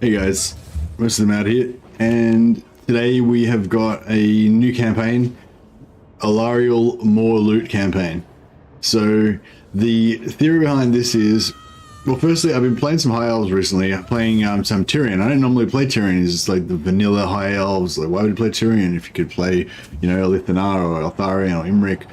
Hey guys, most of them out here, and today we have got a new campaign, Alarielle MOAR loot campaign. So the theory behind this is, well, firstly, I've been playing some High Elves recently. I'm playing some Tyrion. I don't normally play Tyrion. It's just like the vanilla High Elves. Like, why would you play Tyrion if you could play, you know, Lithanar or Eltharion or Imric?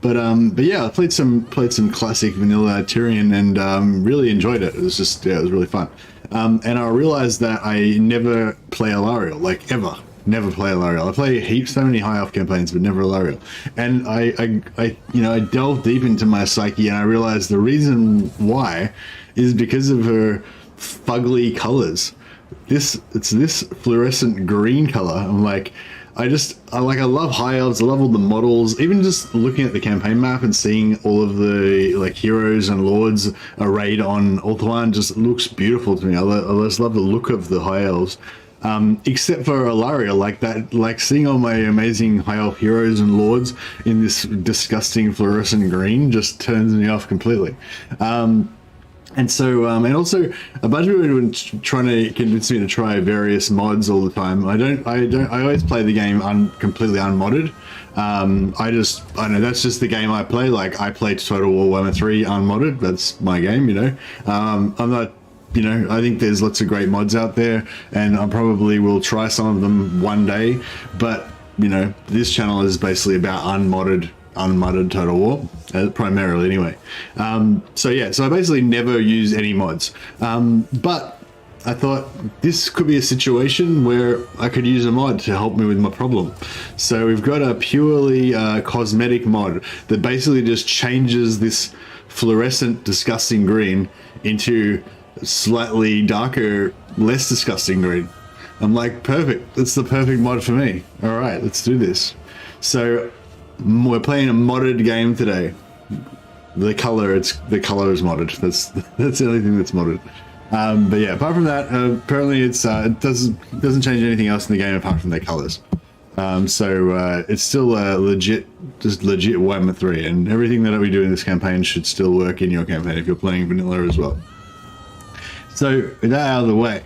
But yeah, I played some classic vanilla Tyrion and really enjoyed it. It was just, yeah, it was really fun. And I realized that I never play Alarielle, like ever. Never play Alarielle. I play so many high elf campaigns, but never Alarielle. And I delved deep into my psyche, and I realized the reason why is because of her fugly colors. It's this fluorescent green color. I'm like, I love high elves. I love all the models. Even just looking at the campaign map and seeing all of the like heroes and lords arrayed on Ulthuan just looks beautiful to me. I just love the look of the high elves. Except for Alarielle, like seeing all my amazing high elf heroes and lords in this disgusting fluorescent green just turns me off completely. And so, and also a bunch of people have been trying to convince me to try various mods all the time. I always play the game completely unmodded. I know that's just the game I play. Like, I play Total War Warhammer 3 unmodded. That's my game, you know. I'm not, you know, I think there's lots of great mods out there, and I probably will try some of them one day. But, you know, this channel is basically about unmodded Total War, primarily anyway. So yeah, so I basically never use any mods. But I thought this could be a situation where I could use a mod to help me with my problem. So we've got a purely cosmetic mod that basically just changes this fluorescent, disgusting green into slightly darker, less disgusting green. I'm like, perfect. That's the perfect mod for me. All right, let's do this. So we're playing a modded game today. The color is modded. That's the only thing that's modded. But yeah, apart from that, apparently it doesn't change anything else in the game apart from their colors. So it's still legit Warhammer 3, and everything that we do in this campaign should still work in your campaign if you're playing vanilla as well. So with that out of the way,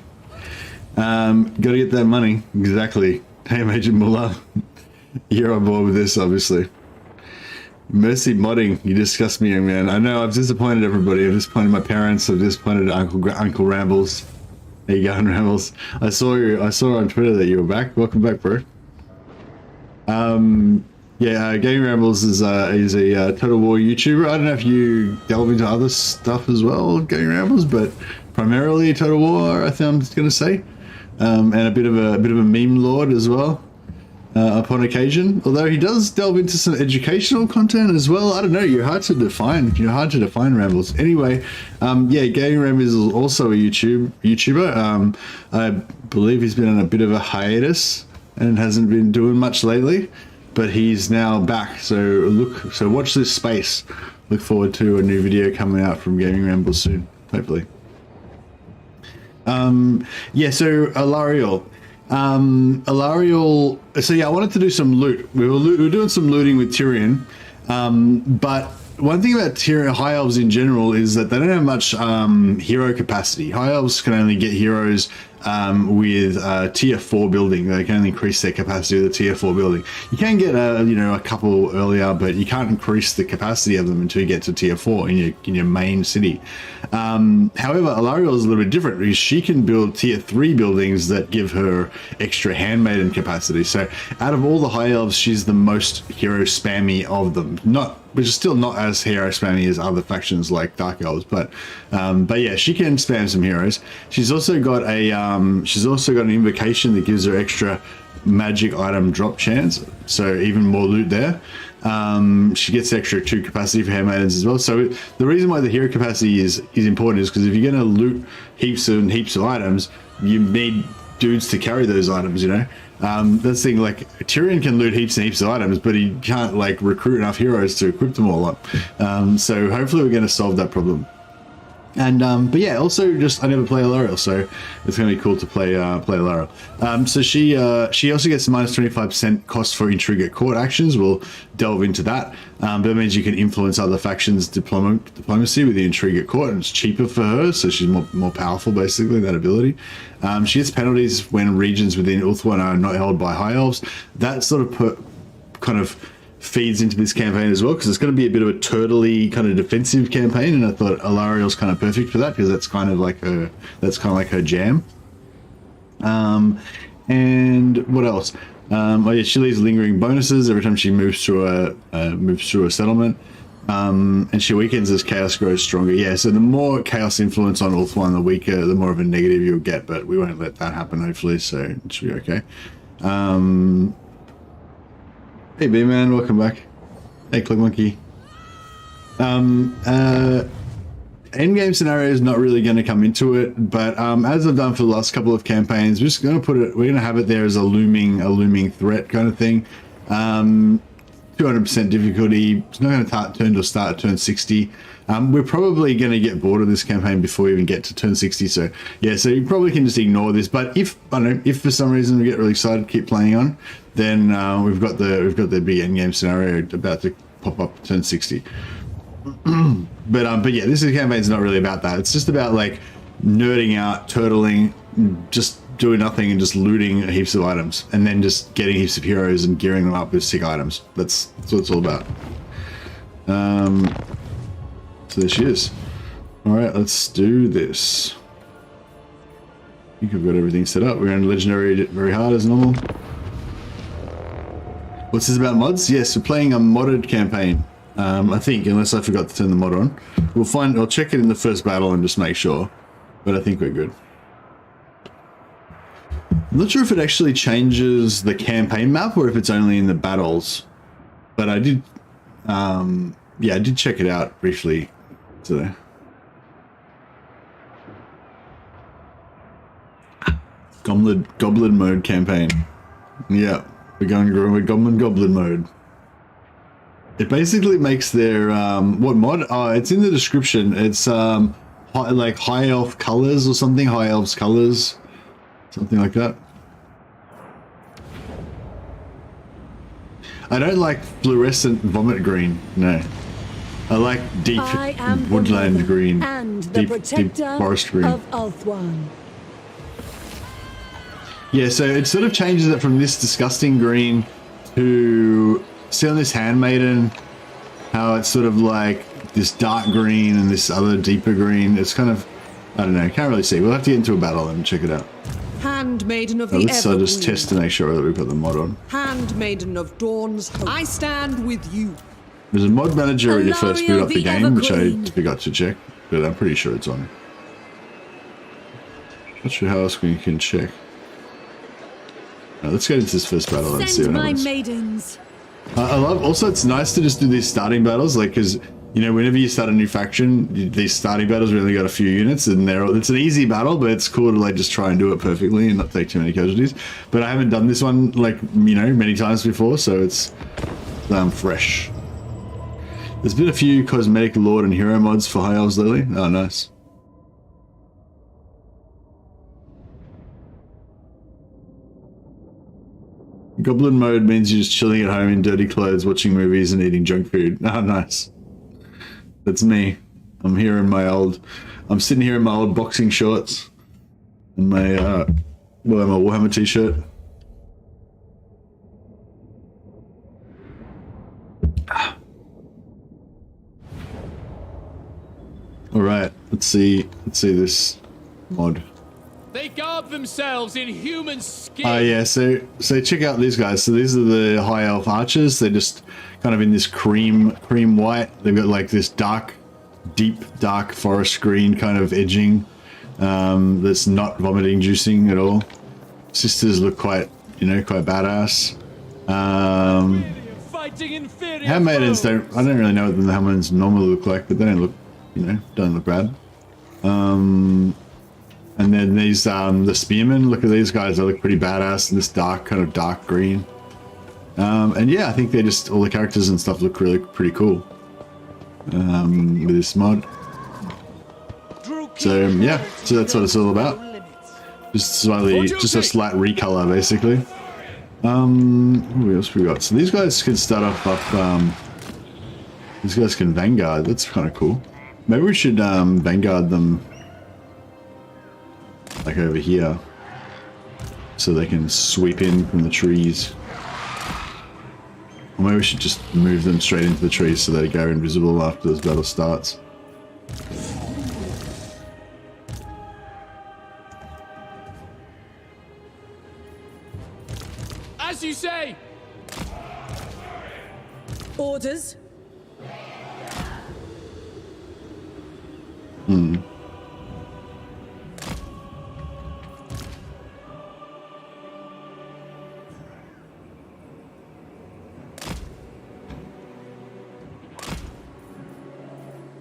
gotta get that money. Exactly. Hey, Major Mullah. You're on board with this, obviously. Mercy modding, you disgust me, young man. I know, I've disappointed everybody. I've disappointed my parents. I've disappointed Uncle Rambles. There you go, Rambles. I saw on Twitter that you were back. Welcome back, bro. Yeah, Gaming Rambles is a Total War YouTuber. I don't know if you delve into other stuff as well, Gaming Rambles, but primarily Total War, I think I'm just gonna say, and a bit of a meme lord as well. Upon occasion, although he does delve into some educational content as well. I don't know, you're hard to define Rambles. Anyway, yeah, Gaming Rambles is also a YouTuber. I believe he's been on a bit of a hiatus and hasn't been doing much lately, but he's now back. So watch this space. Look forward to a new video coming out from Gaming Rambles soon, hopefully. Yeah, so Alarielle. So yeah, I wanted to do some loot. We were doing some looting with Tyrion, but one thing about Tyrion High Elves in general is that they don't have much hero capacity. High Elves can only get heroes with tier 4 building. They can only increase their capacity with a tier 4 building. You can get a couple earlier, but you can't increase the capacity of them until you get to tier 4 in your main city. However, Alarielle is a little bit different because she can build tier 3 buildings that give her extra handmaiden capacity. So out of all the high elves, she's the most hero spammy of them. Which is still not as hero spammy as other factions like Dark Elves, but yeah, she can spam some heroes. She's also got an invocation that gives her extra magic item drop chance, so even more loot there. She gets extra 2 capacity for handmaidens as well. So the reason why the hero capacity is important is because if you're going to loot heaps and heaps of items, you need dudes to carry those items, you know. That's the thing, like Tyrion can loot heaps and heaps of items, but he can't like recruit enough heroes to equip them all up. So hopefully we're going to solve that problem. And but yeah, also just I never play Alarielle, so it's gonna be cool to play Alarielle. So she also gets minus 25% cost for intrigue at court actions. We'll delve into that. But it means you can influence other factions' diplomacy with the intrigue at court, and it's cheaper for her, so she's more powerful basically, that ability. She gets penalties when regions within Ulthuan are not held by high elves. That sort of kind of feeds into this campaign as well, because it's going to be a bit of a turtley kind of defensive campaign, and I thought Alarielle's kind of perfect for that, because that's kind of like her jam. And what else? Oh yeah, she leaves lingering bonuses every time she moves through a settlement, and she weakens as chaos grows stronger. Yeah, so the more chaos influence on Ulthuan, the weaker, the more of a negative you'll get, but we won't let that happen hopefully, so it should be okay. Hey B-Man, welcome back. Hey Click Monkey. Endgame scenario is not really going to come into it, but as I've done for the last couple of campaigns, we're just going to put it, we're going to have it there as a looming threat kind of thing. 200% difficulty. It's not going to start at turn 60. We're probably going to get bored of this campaign before we even get to turn 60. So yeah, so you probably can just ignore this. But if I don't know, if for some reason we get really excited, keep playing on, then we've got the big endgame scenario about to pop up turn 60. But yeah, this campaign's not really about that. It's just about like nerding out, turtling, just doing nothing and just looting heaps of items, and then just getting heaps of heroes and gearing them up with sick items. That's what it's all about. So there she is. All right, let's do this. I think I've got everything set up. We're on legendary very hard as normal. What's this about mods? Yes, we're playing a modded campaign. I think, unless I forgot to turn the mod on. I'll check it in the first battle and just make sure. But I think we're good. I'm not sure if it actually changes the campaign map or if it's only in the battles. But I did, yeah, I did check it out briefly today. Goblin mode campaign. Yeah, we're going with Goblin mode. It basically makes their what mod? Oh, it's in the description. It's like high elf colors or something. High elves colors, something like that. I don't like fluorescent vomit green. No, I like deep woodland green, and deep forest green. Of Ulthuan. Yeah, so it sort of changes it from this disgusting green to, see on this handmaiden, how it's sort of like this dark green and this other deeper green. It's kind of, I don't know, can't really see. We'll have to get into a battle and check it out. Handmaiden of the Let's just test to make sure that we've got the mod on. Handmaiden of Dawn's hope. I stand with you. There's a mod manager when you first boot up the game, which I Evergreen. forgot to check, but I'm pretty sure it's on. Not sure how else we can check. Right, let's get into this first battle and see Send what my happens. maidens. I love, also it's nice to just do these starting battles, like, because, you know, whenever you start a new faction, these starting battles really got a few units, and it's an easy battle, but it's cool to like just try and do it perfectly and not take too many casualties. But I haven't done this one, like, you know, many times before, so it's fresh. There's been a few cosmetic lord and hero mods for high elves lately. Oh, nice. Goblin mode means you're just chilling at home in dirty clothes, watching movies and eating junk food. Oh, nice. That's me. I'm sitting here in my old boxing shorts and my Warhammer t-shirt. All right, let's see this mod. They garb themselves in human skin. Oh yeah, so check out these guys. So these are the high elf archers. They're just kind of in this cream white. They've got like this deep dark forest green kind of edging. That's not vomit inducing at all. Sisters look quite badass. Fighting inferior Handmaidens foes. I don't really know what the handmaidens normally look like, but they don't look bad. And then these, the spearmen, look at these guys, they look pretty badass in this dark green. And yeah, I think they just, all the characters and stuff look really pretty cool with this mod. So yeah, so that's what it's all about. Just a slight recolor, basically. What else we got? So these guys can start off up. These guys can vanguard. That's kind of cool. Maybe we should vanguard them like over here, so they can sweep in from the trees. Or maybe we should just move them straight into the trees so they go invisible after this battle starts. As you say. Orders.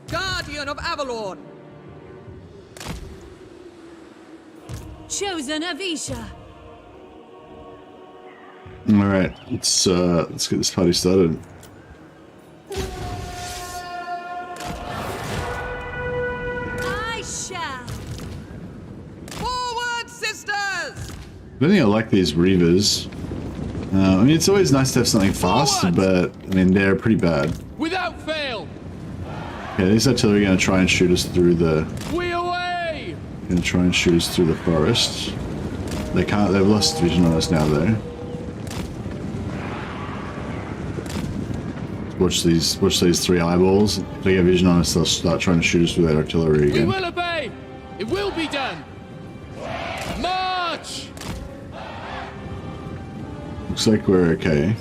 Guardian of Avelorn. Chosen of Isha. All right, let's get this party started. I shall. Forward, sisters! I don't think I like these Reavers. I mean, it's always nice to have something fast, but I mean, they're pretty bad. Without fail. Okay, these artillery are going to try and shoot us through the. We away. Going to try and shoot us through the forest. They can't. They've lost vision on us now, though. Watch these 3 eyeballs. If they get vision on us, they'll start trying to shoot us with their artillery again. We will obey. It will be done. March. Looks like we're okay.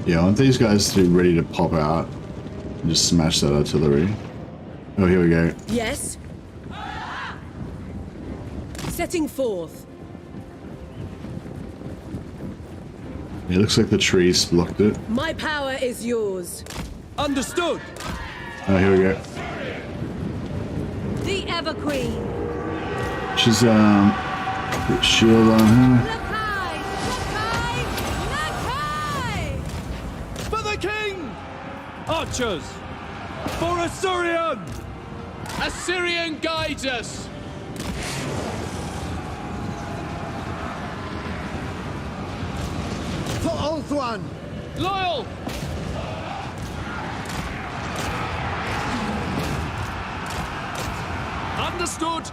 Yeah, I want these guys to be ready to pop out and just smash that artillery. Oh, here we go. Yes. Setting forth. It looks like the trees blocked it. My power is yours. Understood. Oh, here we go. The Ever Queen. She's put shield on her. Look high! Look high! Look high! For the king. Archers. For Assyrian. Assyrian guides us. For Ulthuan. Loyal. Understood.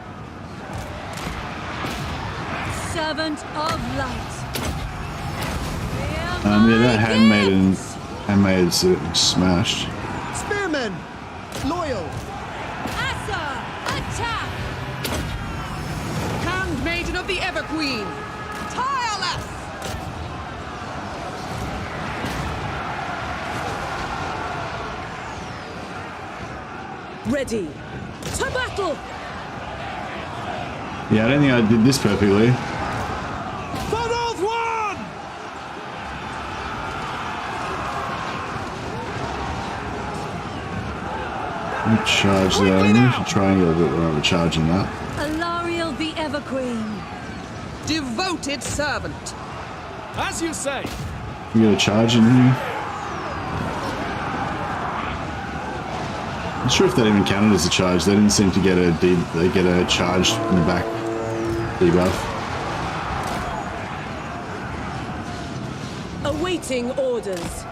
Servant of light. Yeah, that handmaid's smashed. Spearmen. Loyal. Asa! Attack! Handmaiden of the Everqueen. Tireless. Ready. To battle! Yeah, I don't think I did this perfectly. For North One. Charge there. We should try and get a bit more of a charge in that. Alarielle the Ever Queen. Devoted servant. As you say. We get a charge in here. Not sure if that even counted as a charge. They didn't seem to get a charge in the back debuff. Awaiting orders.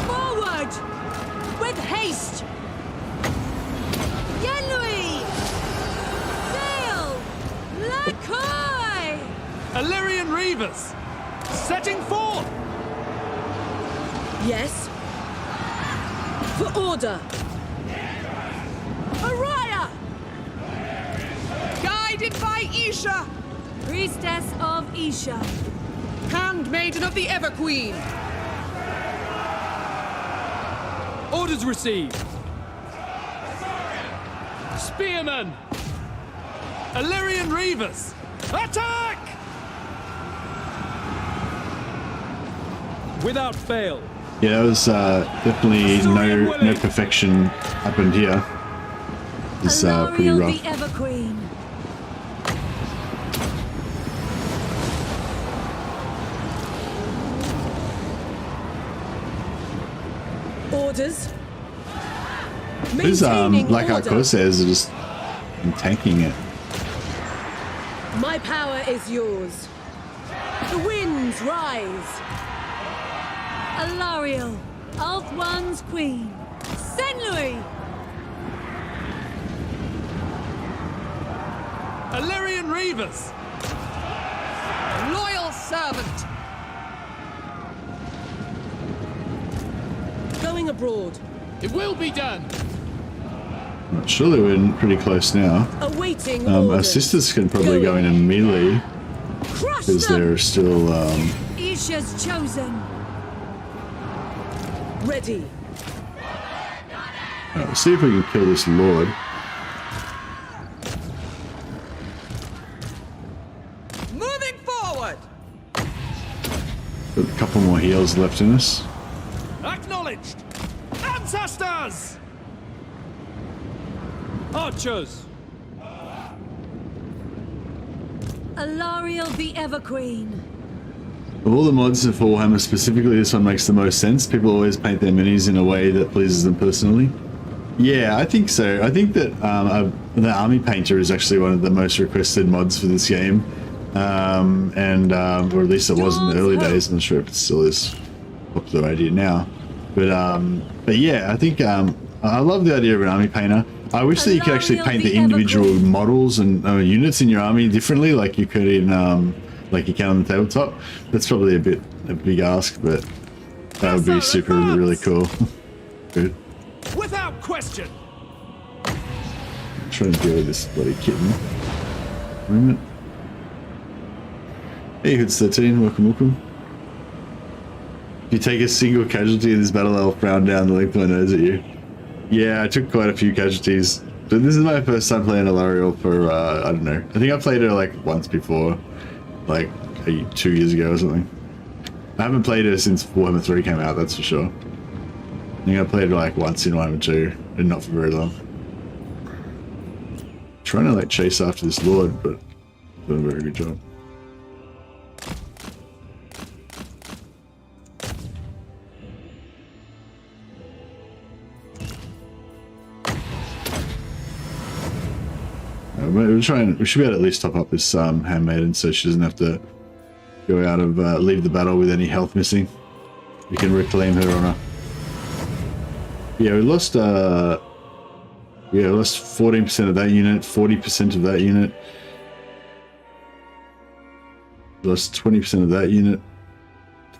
Forward! With haste! Yenui! Sail! Lakoi! Illyrian Reavers. Setting forth. Yes. For order. Araya! Guided by Isha. Priestess of Isha. Handmaiden of the Everqueen. Orders received. Spearmen. Illyrian Reavers. Attack! Without fail. Yeah, that was definitely no perfection happened here. It's pretty Alarielle rough. the Ever Queen. Orders. These Maintaining Black Art order. Corsairs are just tanking it. My power is yours. The winds rise. Alarielle, Alt One's queen. Senlui! Illyrian Reavers. Loyal servant. Going abroad. It will be done. Surely we're pretty close now. Awaiting Our orders. sisters can probably go in melee Crush because them! they're still. Isha's chosen. Ready. Let's see if we can kill this lord. Moving forward. Got a couple more heals left in us. Acknowledged. Ancestors. Archers. Alarielle the Everqueen. Of all the mods for Warhammer, specifically this one makes the most sense. People always paint their minis in a way that pleases them personally. Yeah, I think so. I think that the Army Painter is actually one of the most requested mods for this game. Or at least it was in the early days. I'm not sure if it still is a popular idea now. But yeah, I think I love the idea of an Army Painter. I wish that you could actually paint the individual models and units in your army differently, like you could in like you can on the tabletop. That's probably a big ask, but that would be super really cool. Good. Without question. I'm trying to deal with this bloody kitten. Moment. Hey, Hoods 13, welcome. If you take a single casualty in this battle, I'll frown down the length of my nose at you. Yeah, I took quite a few casualties. But this is my first time playing Alarielle for, I don't know. I think I played her like once before. Like 2 years ago or something. I haven't played her since Warhammer 3 came out, that's for sure. I think I played her like once in Warhammer 2, and not for very long. Trying to like chase after this lord, but doing a very good job. We should be able to at least top up this handmaiden so she doesn't have to go out of leave the battle with any health missing. We can reclaim her honor. Yeah, we lost 14% of that unit, 40% of that unit. We lost 20% of that unit,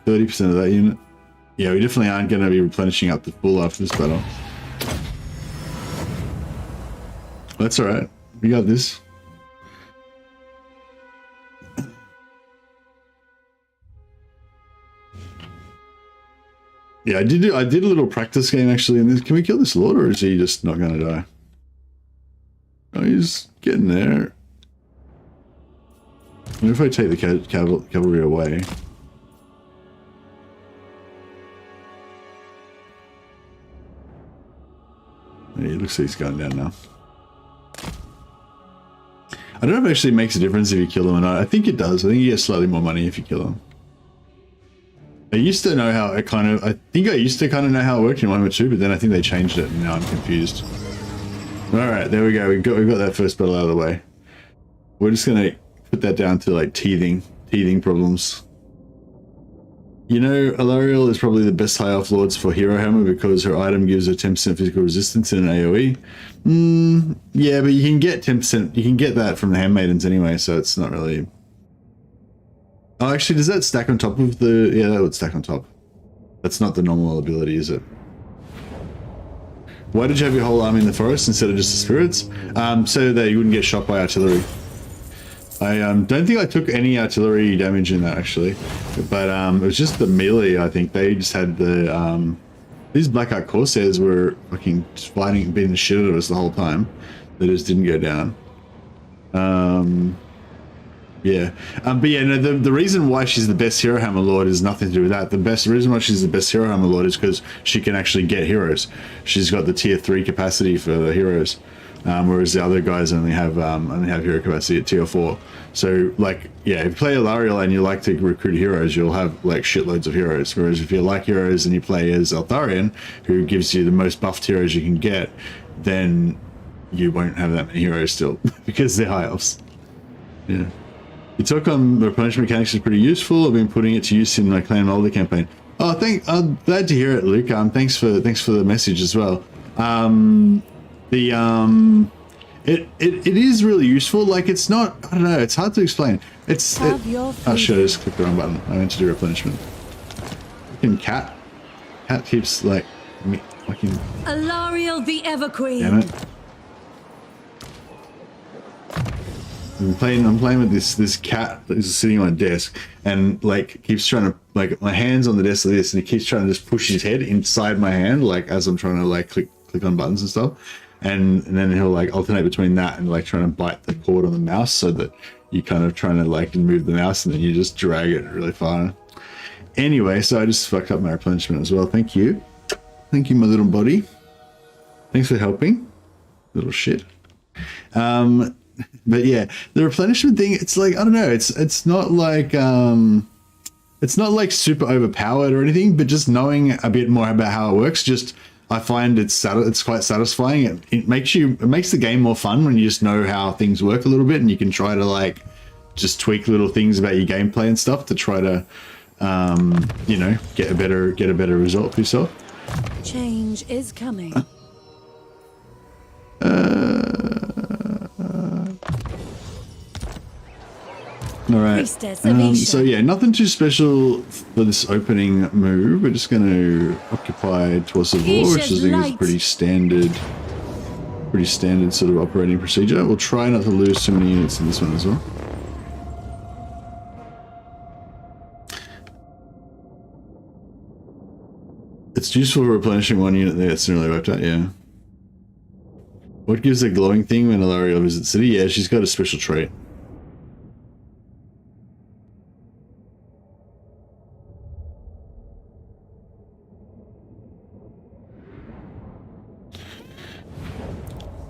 30% of that unit. Yeah, we definitely aren't going to be replenishing up to full after this battle. That's alright. We got this. Yeah, I did a little practice game actually in this. Can we kill this lord, or is he just not going to die? Oh, he's getting there. What if I take the cavalry away? Yeah, it looks like he's going down now. I don't know if it actually makes a difference if you kill them or not. I think it does. I think you get slightly more money if you kill them. I used to know how it I think I used to kind of know how it worked in Warhammer 2, but then I think they changed it and now I'm confused. Alright, there we go. We've got that first battle out of the way. We're just going to put that down to like teething problems. You know, Alarielle is probably the best high elf lords for Hero Hammer because her item gives her 10% physical resistance in an AoE. Yeah, but you can get 10%, you can get that from the handmaidens anyway, so it's not really... Oh, actually, does that stack on top of the... Yeah, that would stack on top. That's not the normal ability, is it? Why did you have your whole army in the forest instead of just the spirits? So that you wouldn't get shot by artillery. I don't think I took any artillery damage in that actually, but it was just the melee. I think they just had the these Black Art Corsairs were fucking fighting, beating the shit out of us the whole time. They just didn't go down. Yeah, but yeah, no. The reason why she's the best Hero Hammer Lord is nothing to do with that. The reason why she's the best Hero Hammer Lord is because she can actually get heroes. She's got the tier 3 capacity for the heroes. whereas the other guys only have hero capacity at tier 4. So like, yeah, if you play Alarielle and you like to recruit heroes, you'll have like shitloads of heroes. Whereas if you like heroes and you play as Eltharion, who gives you the most buffed heroes you can get, then you won't have that many heroes still because they're high elves. Yeah. Your talk on replenishment mechanics is pretty useful. I've been putting it to use in my Clan Mulder campaign. Oh, I'm glad to hear it, Luke. Thanks for the message as well. It is really useful. Like, it's not, I don't know, it's hard to explain. Oh shit, I just clicked the wrong button. I meant to do replenishment. Fucking cat keeps like fucking Alarielle the Everqueen. Damn it. I'm playing with this cat that is sitting on my desk and like keeps trying to, like, my hand's on the desk like this, and he keeps trying to just push his head inside my hand, like as I'm trying to like click on buttons and stuff, and then he'll like alternate between that and like trying to bite the cord on the mouse, so that you kind of trying to like move the mouse and then you just drag it really far. Anyway, so I just fucked up my replenishment as well. Thank you, my little buddy. Thanks for helping, little shit. But yeah, the replenishment thing, it's like, I don't know, it's not like super overpowered or anything, but just knowing a bit more about how it works, just I find it's quite satisfying. It makes the game more fun when you just know how things work a little bit, and you can try to like just tweak little things about your gameplay and stuff to try to you know, get a better result for yourself. Change is coming. All right. So yeah, nothing too special for this opening move. We're just going to occupy Twas of War, which I think is pretty standard sort of operating procedure. We'll try not to lose too many units in this one as well. It's useful for replenishing one unit there. It's nearly wiped out. Yeah. What gives a glowing thing when Alarielle visits city? Yeah, she's got a special trait.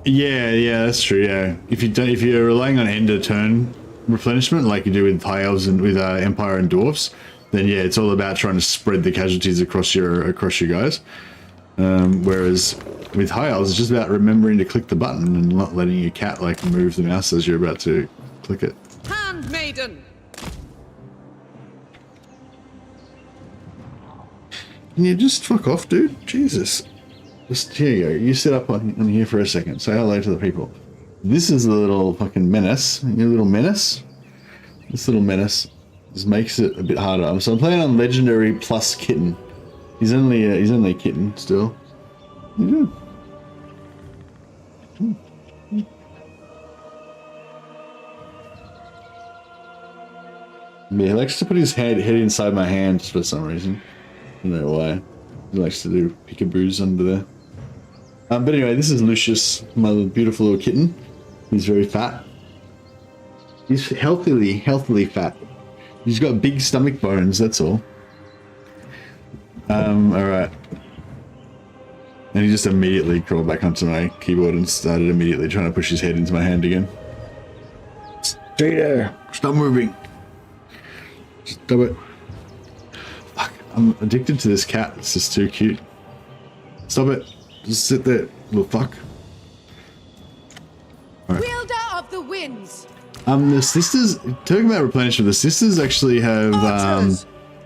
Yeah, that's true. Yeah, if you're relying on end of turn replenishment like you do with high elves and with Empire and dwarfs, then yeah, it's all about trying to spread the casualties across your guys. Whereas with high elves, it's just about remembering to click the button and not letting your cat like move the mouse as you're about to click it. Handmaiden. Can you just fuck off, dude? Jesus. Just, here you go. You sit up on here for a second. Say hello to the people. This is a little fucking menace. Your little menace. This little menace just makes it a bit harder. So I'm playing on Legendary plus Kitten. He's only a kitten still. Yeah. Yeah, he likes to put his head inside my hand for some reason. I don't know why. He likes to do peekaboos under there. But anyway, this is Lucius, my beautiful little kitten. He's very fat. He's healthily fat. He's got big stomach bones, that's all. Alright. And he just immediately crawled back onto my keyboard and started immediately trying to push his head into my hand again. Stay there. Stop moving. Stop it. Fuck. I'm addicted to this cat. It's just too cute. Stop it. Just sit there, little fuck. Right. Wielder of the winds. The sisters, talking about replenishment, the sisters actually have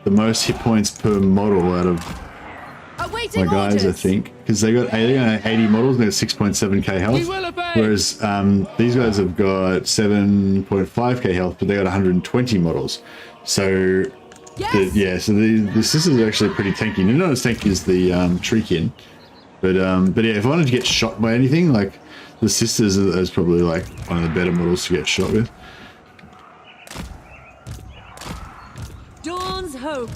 the most hit points per model out of my guys, I think, because they got 80 models and they got 6.7k health, whereas these guys have got 7.5k health, but they got 120 models. So yes. So the sisters are actually pretty tanky. Not as tanky as the Treekin, but yeah, if I wanted to get shot by anything, like the sisters is probably like one of the better models to get shot with. Dawn's hope.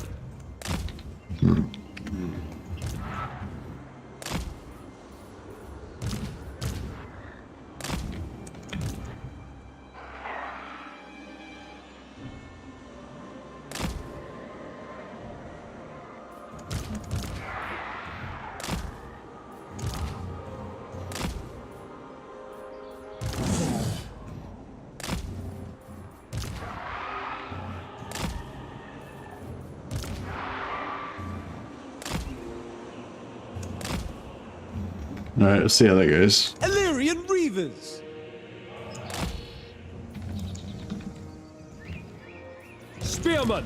Alright, let's see how that goes. Illyrian Reavers. Spearman.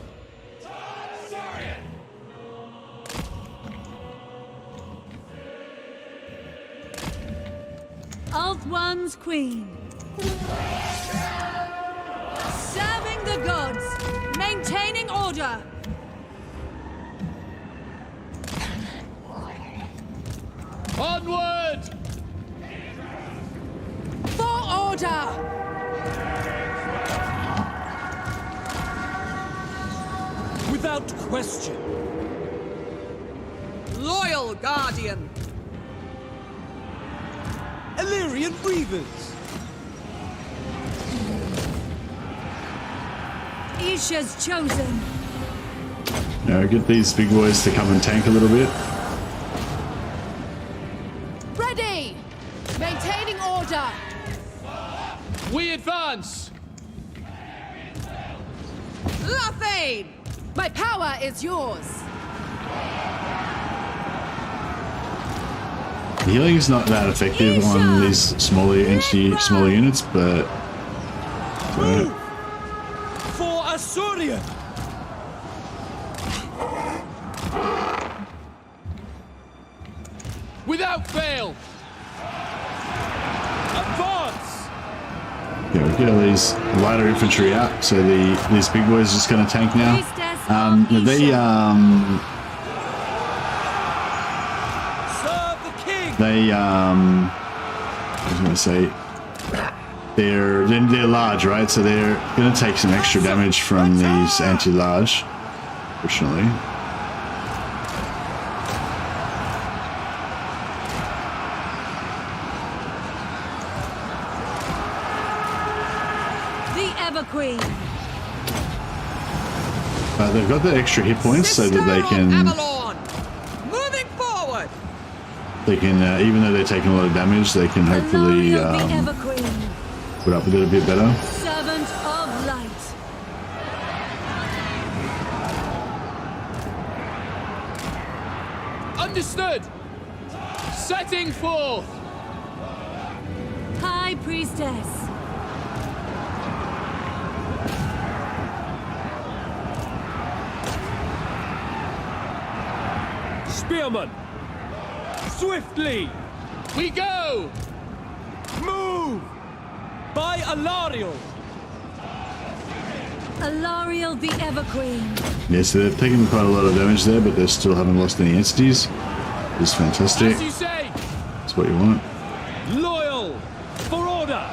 Alt One's Queen. Serving the gods. Maintaining order. Onward! For order. Without question. Loyal Guardian. Illyrian Reavers. Isha's chosen. Now get these big boys to come and tank a little bit. Ready. Maintaining order. We advance! Lafayne. My power is yours. Healing is not that effective on these smaller units, but Move! For Assyrian. Without fail! Advance! yeah, we get all these lighter infantry out, so these big boys are just going to tank now. Serve the king! I was going to say they're large, right? So they're going to take some extra damage from these anti-large, fortunately. Queen. But they've got the extra hit points so that they can Avelorn. Moving forward. even though they're taking a lot of damage, they can hopefully put up with it a bit better. Servant of light. Understood! Setting forth! High Priestess. Spearman! Swiftly! We go! Move! By Alarielle! Alarielle the Everqueen. Yeah, so they're taking quite a lot of damage there, but they still haven't lost any entities. It's fantastic. As you say! That's what you want. Loyal! For order!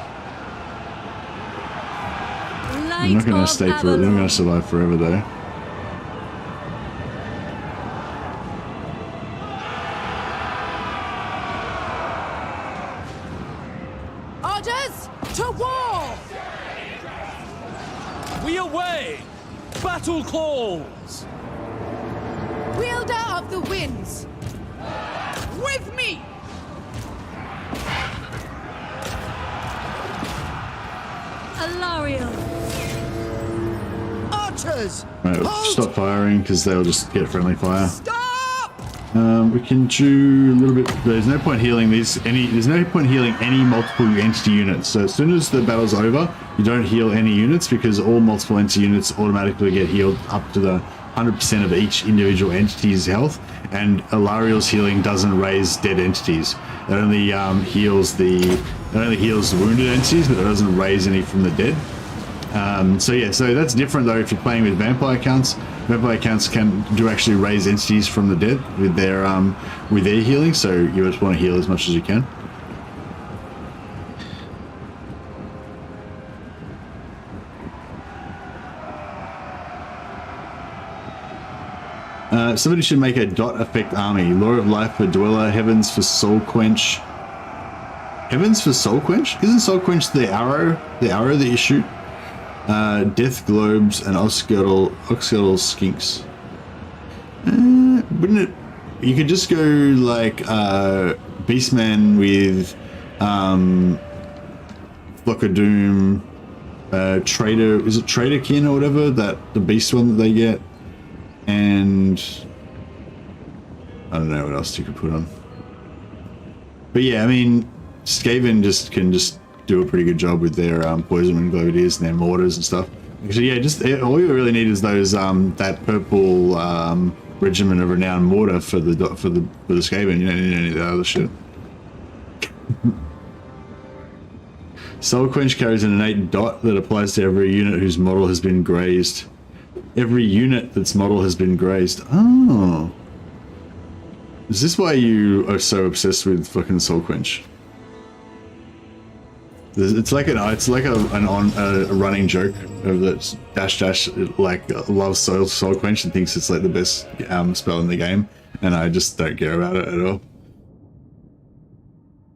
I'm not going to stay for it. They're not going to survive forever, though. Orders to war! We away! Battle calls! Wielder of the winds. With me. Alarielle. Archers. Right, we'll stop firing because they'll just get friendly fire. Stop. We can do a little bit. There's no point healing these. There's no point healing any multiple entity units. So as soon as the battle's over, you don't heal any units because all multiple entity units automatically get healed up to the 100% of each individual entity's health. And Alarielle's healing doesn't raise dead entities. It only heals the wounded entities, but it doesn't raise any from the dead. So yeah, so that's different though if you're playing with vampire counts. Vampire counts can actually raise entities from the dead with their healing, so you just want to heal as much as you can. Somebody should make a dot effect army. Law of life for dweller, heavens for soul quench. Heavens for soul quench? Isn't soul quench the arrow that you shoot? Death globes and oxguttle skinks. Wouldn't it? You could just go like Beastman with Flock of Doom, Trader. Is it Traderkin or whatever, that the beast one that they get? And I don't know what else you could put on. But yeah, I mean, Skaven can do a pretty good job with their poison wind glovediers and their mortars and stuff. Actually, yeah, just all you really need is those that purple regiment of renowned mortar for the Skaven. You don't need any of the other shit. Soul Quench carries an innate dot that applies to every unit whose model has been grazed. Every unit that's model has been grazed. Oh. Is this why you are so obsessed with fucking Soul Quench? It's like a running joke of that dash like loves Soul Quench and thinks it's like the best spell in the game, and I just don't care about it at all.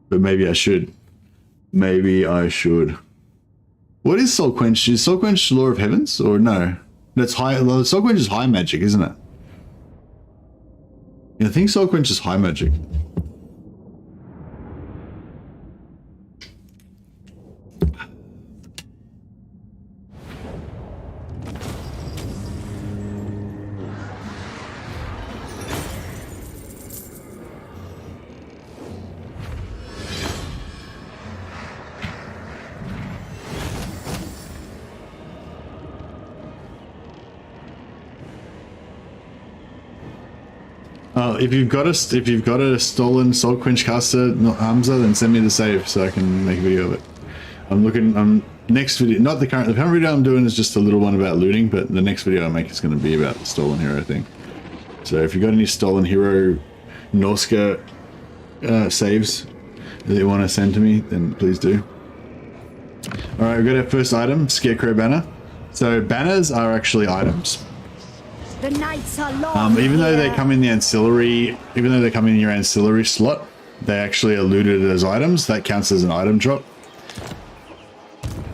But maybe I should. Maybe I should. What is Soul Quench? Is Soul Quench Law of Heavens or no? That's high. Soul Quench is high magic, isn't it? Yeah, I think Soul Quench is high magic. If you've got a stolen Soul Quench caster, not Hamza, then send me the save so I can make a video of it. I'm next video, not the current video I'm doing is just a little one about looting, but the next video I make is going to be about the stolen hero thing. So if you've got any stolen hero Norska saves that you want to send to me, then please do. All right, we've got our first item, Scarecrow banner. So banners are actually items. The nights are long. Even though they come in the ancillary, even though they come in your ancillary slot, they actually are looted as items. That counts as an item drop.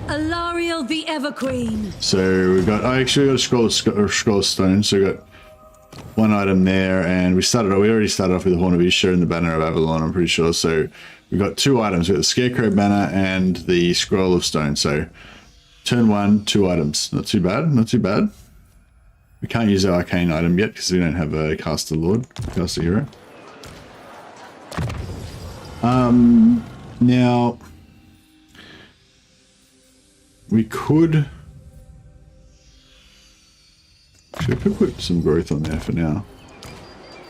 Alarielle the Everqueen. So we've got, actually we got a scroll of stone. So we got one item there, and we already started off with the Horn of Isha and the banner of Avelorn, I'm pretty sure. So we've got two items. We've got the Scarecrow banner and the scroll of stone. So turn one, two items. Not too bad. Not too bad. We can't use our arcane item yet because we don't have a caster hero. Now we could put some growth on there for now.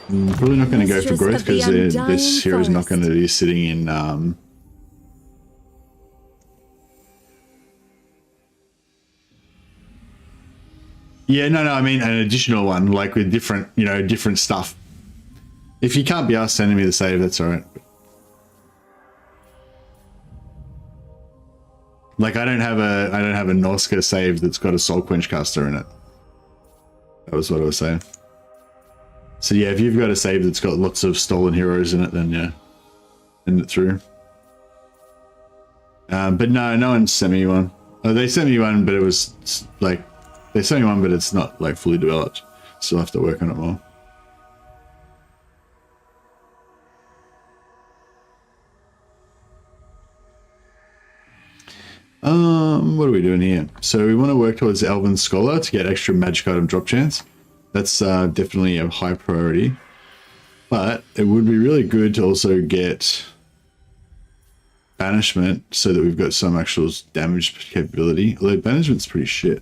Probably not going to go for growth because this hero is not going to be sitting in yeah, no, I mean an additional one, like with different, different stuff. If you can't be asked sending me the save, that's all right. Like I don't have a Norska save that's got a Soul Quench caster in it. That was what I was saying. So yeah, if you've got a save that's got lots of stolen heroes in it, then yeah, send it through. But no one sent me one. Oh, they sent me one, but it was like. They sent me one, but it's not like fully developed. Still have to work on it more. What are we doing here? So we want to work towards Elven Scholar to get extra magic item drop chance. That's definitely a high priority. But it would be really good to also get Banishment so that we've got some actual damage capability. Although Banishment's pretty shit.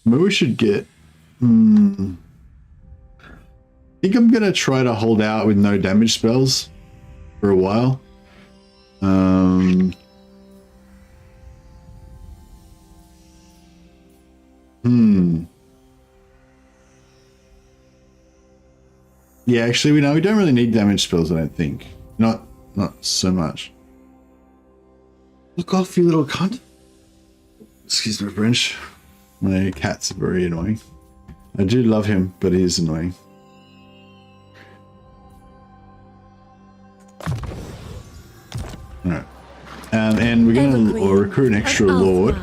Maybe we should get... I think I'm going to try to hold out with no damage spells for a while. Yeah, actually, we don't really need damage spells, I don't think. Not so much. Look off, you little cunt. Excuse my French. My cat's very annoying. I do love him, but he is annoying. Alright. And we're going to recruit an extra lord.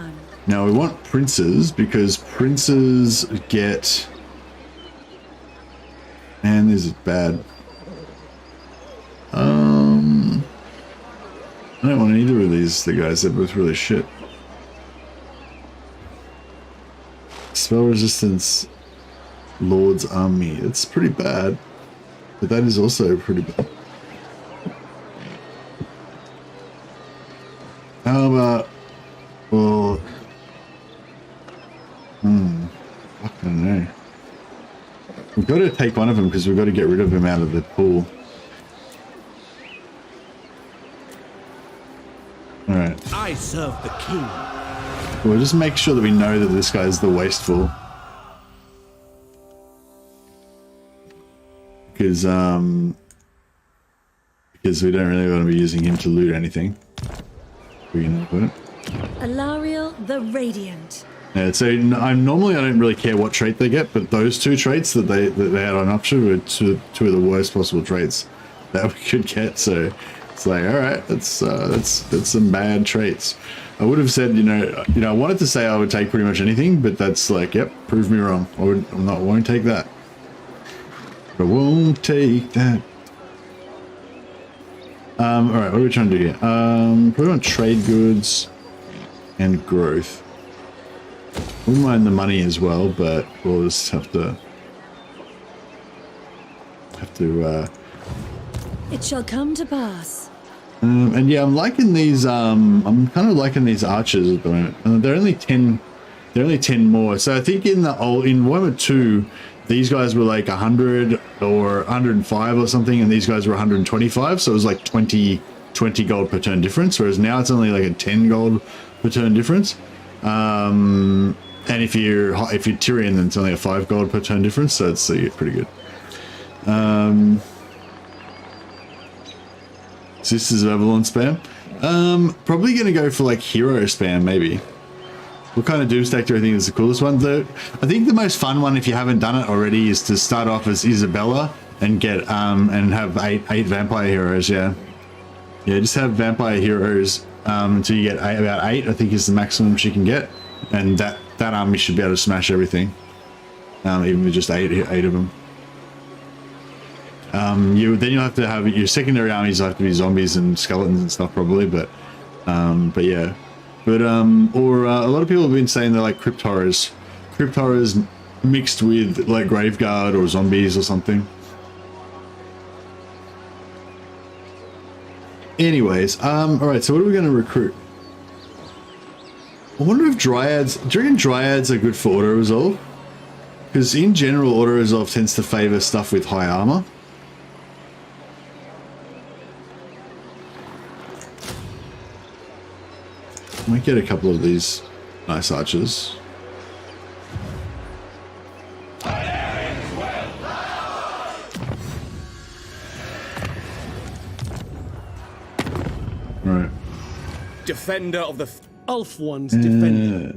Now we want princes because princes get... Man, this is bad. I don't want either of these, the guys. They're both really shit. Spell resistance, Lord's Army. It's pretty bad, but that is also pretty bad. take one of them because we've got to get rid of him out of the pool. All right. I serve the king. We'll just make sure that we know that this guy's the wasteful. Because we don't really want to be using him to loot anything. We can put it. Alarielle the Radiant. Yeah, so I don't really care what trait they get, but those two traits that they had on option were two of the worst possible traits that we could get. So it's like, all right, that's some bad traits. I would have said, you know, I wanted to say I would take pretty much anything, but that's like, yep, prove me wrong. I won't take that. I won't take that. All right, what are we trying to do here? Probably want trade goods and growth. Wouldn't mind the money as well, but we'll just have to. It shall come to pass. And yeah, I'm liking these. I'm kind of liking these archers at the moment. They're only 10. They're only 10 more. So I think in Warhammer 2, these guys were like 100 or 105 or something, and these guys were 125. So it was like 20 gold per turn difference. Whereas now it's only like a 10 gold per turn difference. And if you're Tyrion, then it's only a 5 gold per turn difference. So it's pretty good. So this is Avelorn spam. Probably going to go for like hero spam, maybe. What kind of Doomstack do I think is the coolest one? I think the most fun one, if you haven't done it already, is to start off as Isabella and get and have eight vampire heroes. Yeah, just have vampire heroes until you get about 8. I think is the maximum she can get, and that army should be able to smash everything, even with just eight of them. Then you'll have to have your secondary armies have to be zombies and skeletons and stuff probably, but yeah. But or a lot of people have been saying they're like crypt horrors mixed with like Graveguard or zombies or something. Anyways, all right. So what are we going to recruit? I wonder if dryads. Do you reckon dryads are good for auto resolve? Because in general, auto resolve tends to favor stuff with high armor. Might get a couple of these nice archers. Right. Defender of the elf ones. Defender.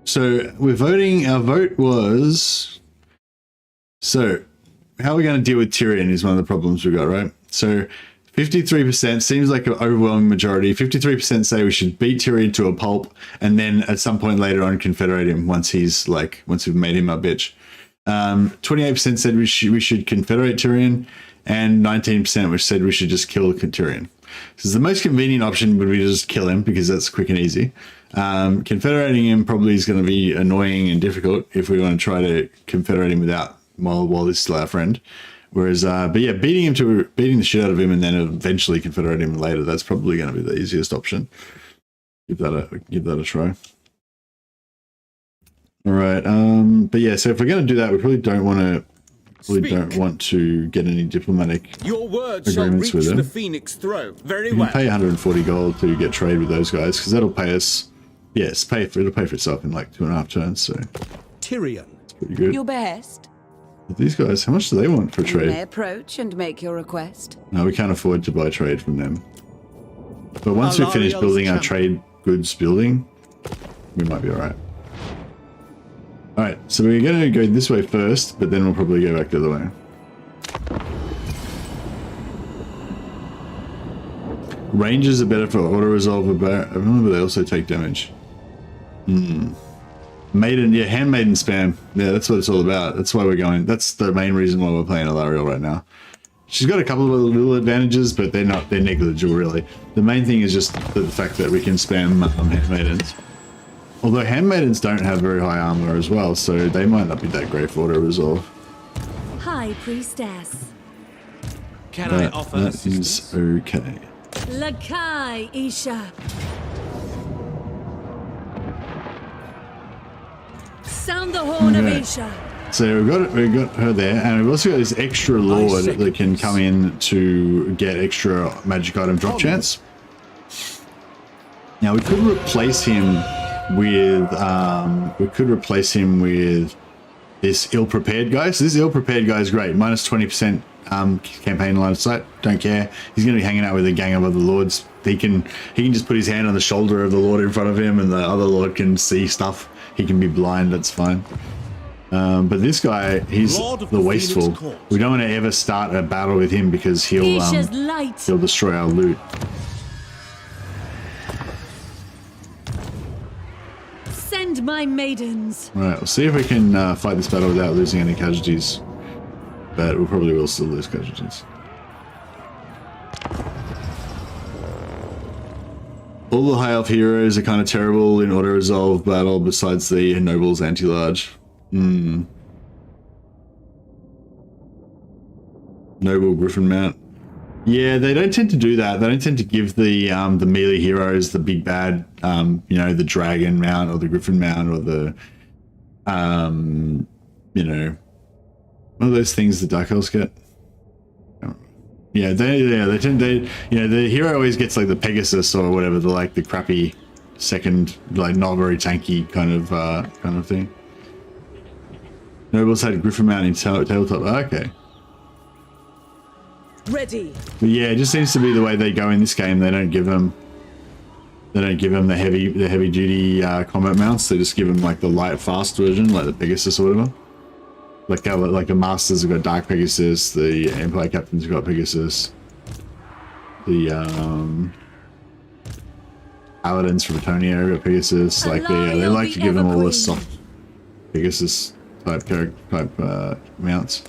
So we're voting. Our vote was. So, how are we going to deal with Tyrion is one of the problems we've got, right? So. 53% seems like an overwhelming majority. 53% say we should beat Tyrion to a pulp, and then at some point later on confederate him once we've made him our bitch. 28% said we should confederate Tyrion, and 19% which said we should just kill Tyrion. So the most convenient option would be to just kill him because that's quick and easy. Confederating him probably is going to be annoying and difficult if we want to try to confederate him while he's still our friend. Whereas, but yeah, beating the shit out of him and then eventually confederate him later, that's probably going to be the easiest option. Give that a try. All right. But yeah, so if we're going to do that, we probably don't want to get any diplomatic agreements with them. The Phoenix throne. Very well. Pay 140 gold to get trade with those guys because that'll pay us. Yes, it'll pay for itself in like 2.5 turns. So Tyrion, it's pretty good. Your behest. These guys, how much do they want for trade? You may approach and make your request. No, we can't afford to buy trade from them. But once we finish building our trade goods building, we might be alright. Alright, so we're going to go this way first, but then we'll probably go back the other way. Rangers are better for auto-resolve, but remember they also take damage. Handmaiden spam. Yeah, that's what it's all about. That's why we're going. That's the main reason why we're playing Alarielle right now. She's got a couple of little advantages, but they're negligible really. The main thing is just the fact that we can spam handmaidens. Although handmaidens don't have very high armor as well, so they might not be that great for auto resolve. High Priestess. Can I offer assistance? That is okay. Lakai Isha. Sound the horn of Isha. So we've got her there, and we've also got this extra lord that can come in to get extra magic item drop chance. Now we could replace him with this ill-prepared guy. So this ill-prepared guy is great. Minus 20% campaign line of sight. Don't care. He's going to be hanging out with a gang of other lords. He can just put his hand on the shoulder of the lord in front of him, and the other lord can see stuff. He can be blind. That's fine. But this guy, he's the wasteful. We don't want to ever start a battle with him because he'll destroy our loot. Send my maidens. All right, we'll see if we can fight this battle without losing any casualties. But we probably will still lose casualties. All the high elf heroes are kind of terrible in auto-resolve battle besides the nobles anti-large. Noble Griffin mount. Yeah, they don't tend to do that. They don't tend to give the melee heroes the big bad, you know, the dragon mount or the griffin mount or the, you know, one of those things the Dark Elves get. Yeah, they tend to, you know, the hero always gets like the Pegasus or whatever, the crappy second, like not very tanky kind of thing. Nobles had Griffin mount in tabletop. Oh, okay. Ready. But yeah, it just seems to be the way they go in this game. They don't give them the heavy duty combat mounts. They just give them like the light fast version, like the Pegasus or whatever. Like the Masters have got Dark Pegasus, the Empire Captains have got Pegasus, the Paladins from Atonia have got Pegasus. Like they like to give them all the soft Pegasus type mounts.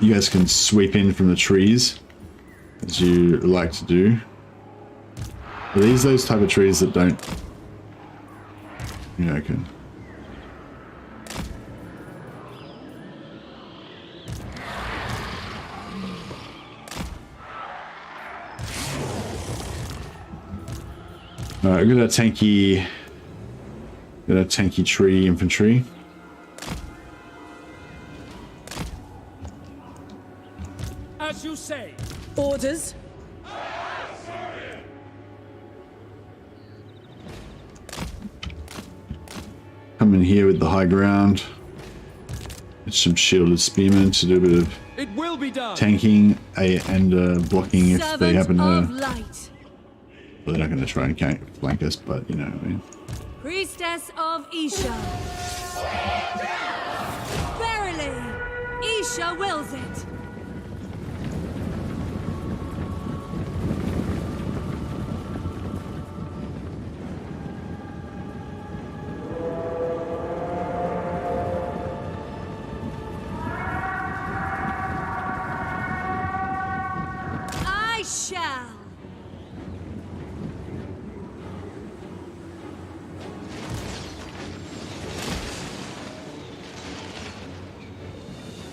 You guys can sweep in from the trees as you like to do. Are these those type of trees that don't? Yeah, okay. Alright, we've got a tanky tree infantry. As you say. Orders. Come in here with the high ground. Get some shielded spearmen to do a bit of It will be done. tanking and blocking if they happen to. Light. Well, they're not going to try and flank us, but you know what I mean. Priestess of Isha. Verily, Isha wills it. I shall.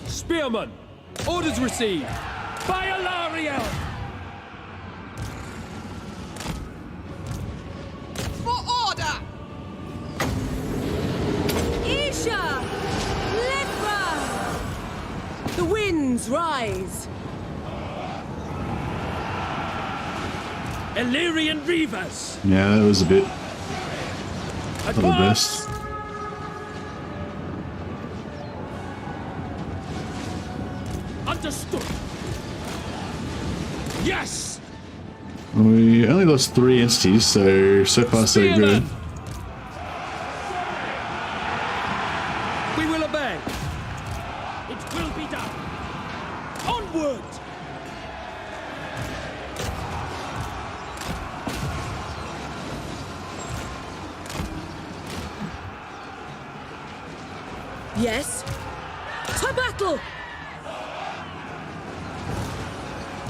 Spearman. Orders received. By Alarielle. For order! Isha! Lithra! The winds rise. Illyrian Reavers. Yeah, that was a bit not the Advance. best. Understood. Yes. We only lost 3 entities, so far so good. Spearman. We will obey. It will be done. Onward. Yes. To battle.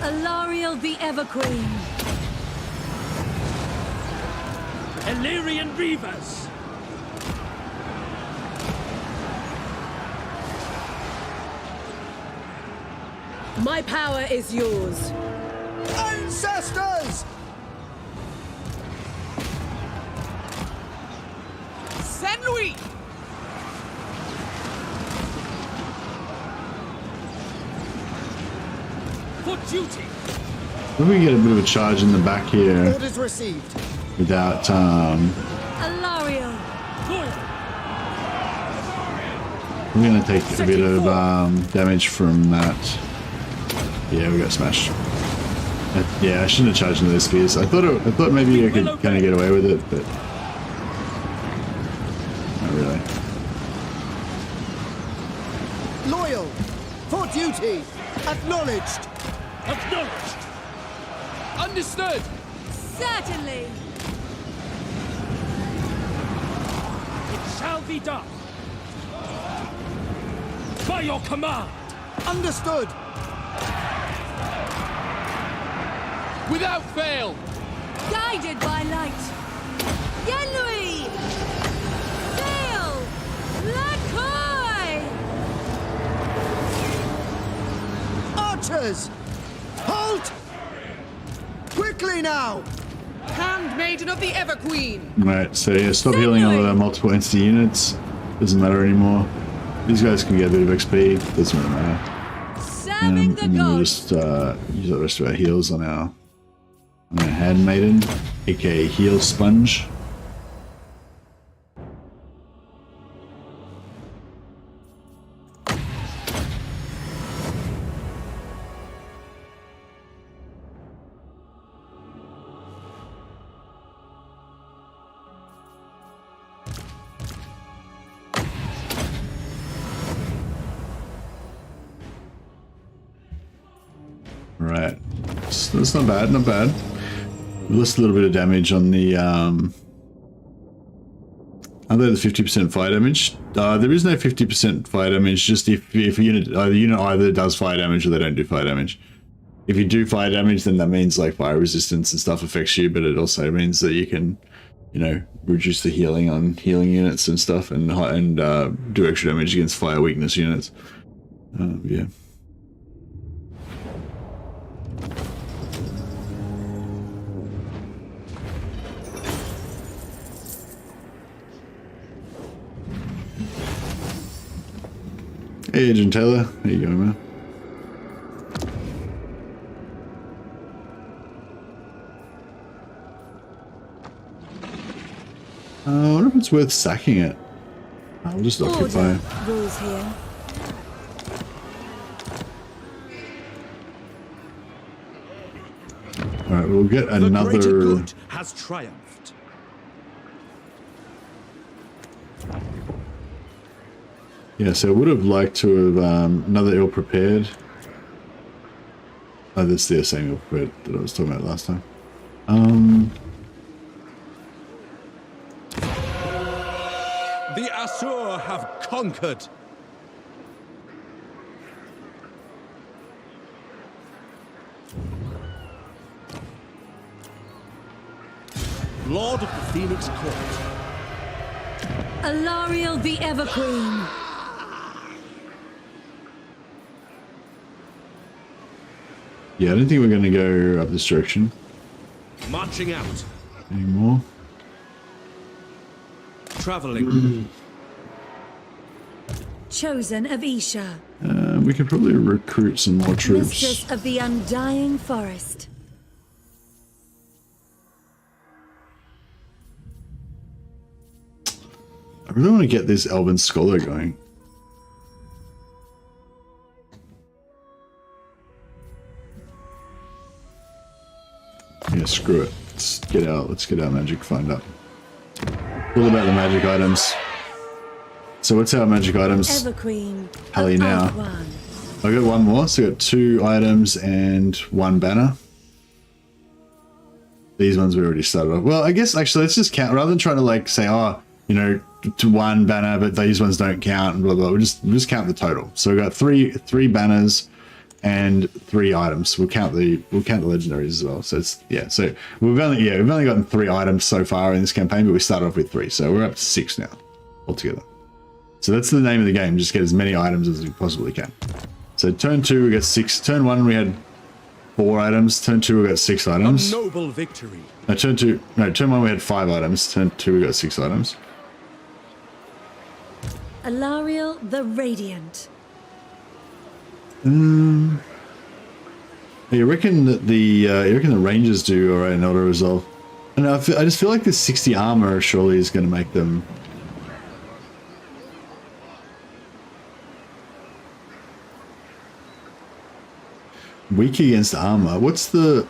Alarielle the Everqueen. Illyrian Reavers. My power is yours. Ancestors! Saint Louis! For duty. Let me get a bit of a charge in the back here Orders received. without Alarielle. we're gonna take a bit of damage from that. Yeah, we got smashed. Yeah, I shouldn't have charged into the spears. I thought maybe I could kind of get away with it, but not really. Loyal. For duty. Acknowledged. Acknowledged. Understood. Certainly. It shall be done. By your command. Understood. Without fail. Guided by light. Yenui. Sail. Lakoy. Archers. Halt. Quickly now. Handmaiden of the Everqueen. Right, so yeah, stop healing all the multiple entity units. Doesn't matter anymore. These guys can get a bit of XP. Doesn't really matter. Serving the And then we'll gods. just use the rest of our heals on our handmaiden, aka heal sponge. Right, so that's not bad, not bad. We lost a little bit of damage on the other 50% fire damage. There is no 50% fire damage, just if a unit either does fire damage or they don't do fire damage. If you do fire damage, then that means like fire resistance and stuff affects you, but it also means that you can, you know, reduce the healing on healing units and stuff, and do extra damage against fire weakness units. Yeah. Hey, Agent Taylor. How you going, man? I wonder if it's worth sacking it. I'll just occupy. Order rules here. Alright, we'll get The greater another... good has triumphed. Yeah, so I would have liked to have another ill-prepared. Oh, that's the same ill-prepared that I was talking about last time. The Asur have conquered. Lord of the Phoenix Court. Alarielle the Everqueen. Yeah, I don't think we're going to go up this direction Marching out. anymore. Traveling. Chosen of Isha. We could probably recruit some more troops. Mistress of the Undying Forest. I really want to get this Elven Scholar going. Yeah, screw it. Let's get our magic find up. All about the magic items. So what's our magic items? Everqueen. Hally of now. Avelorn. I got one more, so I got 2 items and 1 banner. These ones we already started off. Well, I guess actually let's just count rather than trying to like say, oh, you know, to 1 banner, but these ones don't count and blah blah. We'll just count the total. So we got three banners and 3 items. We'll count the legendaries as well. So it's So we've only gotten 3 items so far in this campaign, but we started off with 3, so we're up to 6 now altogether. So that's the name of the game. Just get as many items as we possibly can. So turn 2 we got 6. Turn 1 we had 4 items. Turn 2 we got 6 items. A noble victory. No, turn 1 we had 5 items. Turn 2 we got 6 items. Alarielle the Radiant. You reckon that the Rangers do alright in auto resolve? I know. I just feel like this 60 armor surely is going to make them. Weak against armor. What's the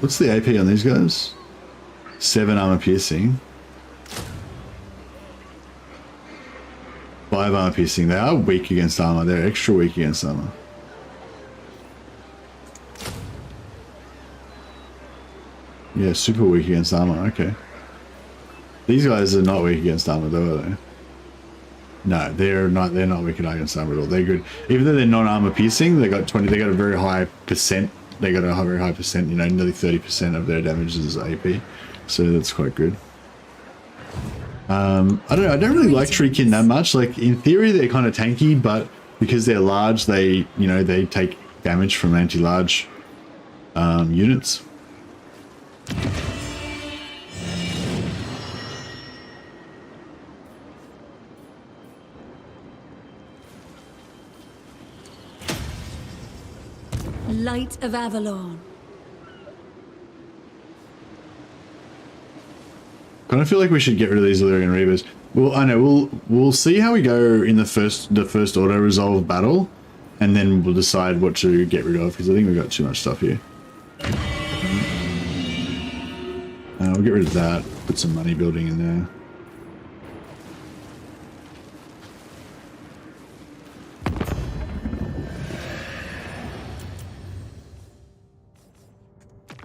AP on these guys? 7 armor piercing. 5 armor piercing. They are weak against armor. They're extra weak against armor. Yeah, super weak against armor. Okay. These guys are not weak against armor, though, are they? No, they're not. They're not weak against armor at all. They're good. Even though they're non-armor piercing, they got 20. They got a very high percent. They got a very high percent. You know, nearly 30% of their damage is AP. So that's quite good. I don't know. I don't really like Treekin that much. Like in theory, they're kind of tanky, but because they're large, they they take damage from anti-large units. Light of Avelorn. Kind of feel like we should get rid of these Illyrian Reavers. Well, I know we'll see how we go in the first auto resolve battle, and then we'll decide what to get rid of because I think we've got too much stuff here. We'll get rid of that. Put some money building in there.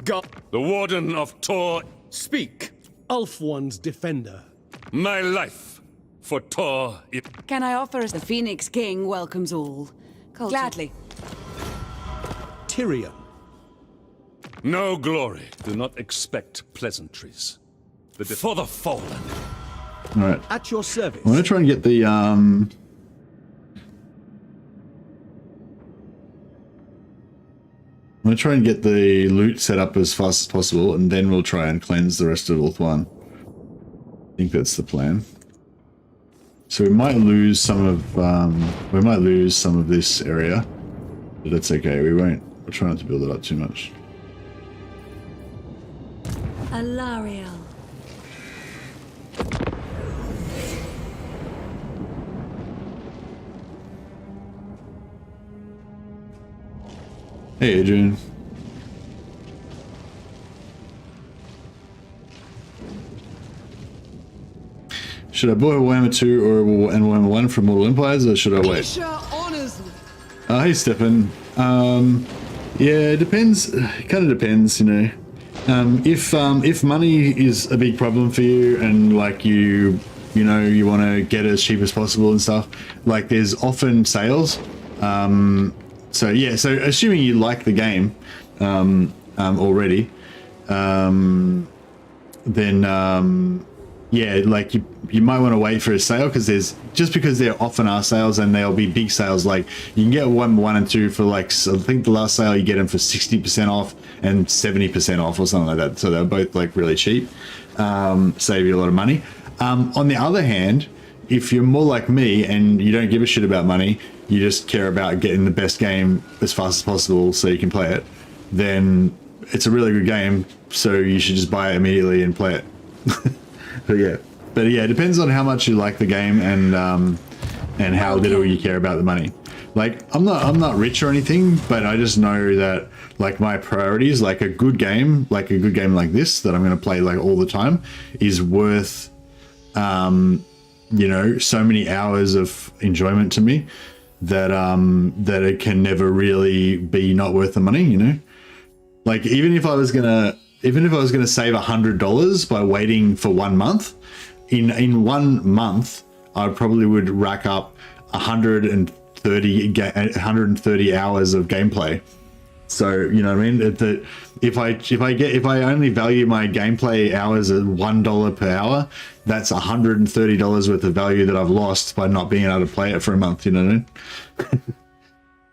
God, the Warden of Tor, speak. Elf One's defender. My life for Tor. Can I offer us the Phoenix King welcomes all? Gladly. Tyrion. No glory. Do not expect pleasantries. For the fallen. All right. At your service. I'm gonna try and get the I'm gonna try and get the loot set up as fast as possible, and then we'll try and cleanse the rest of Ulth 1. I think that's the plan. So we might lose some of this area, but that's okay. We'll try not to build it up too much. Alarielle. Hey, Adrian. Should I buy Warhammer 2 or Warhammer 1 from Mortal Empires, or should I wait? Isha honors me. Hey, Stefan. Yeah, it depends. It kind of depends, you know. If money is a big problem for you, and like you want to get it as cheap as possible and stuff, like there's often sales. So yeah, so assuming you like the game already, then yeah, like you might want to wait for a sale, because there often are sales, and there'll be big sales. Like you can get one and 2 for like, so I think the last sale you get them for 60% off and 70% off or something like that. So they're both like really cheap, save you a lot of money. On the other hand, if you're more like me and you don't give a shit about money, you just care about getting the best game as fast as possible so you can play it, then it's a really good game, so you should just buy it immediately and play it. But yeah, it depends on how much you like the game and how little you care about the money. Like I'm not rich or anything, but I just know that like my priorities, like a good game like this that I'm going to play like all the time, is worth you know, so many hours of enjoyment to me that that it can never really be not worth the money, you know. Like even if I was gonna save $100 by waiting for 1 month, in 1 month I probably would rack up 130 hours of gameplay. So you know what I mean. If I only value my gameplay hours at $1 per hour, that's $130 worth of value that I've lost by not being able to play it for a month. You know what I mean?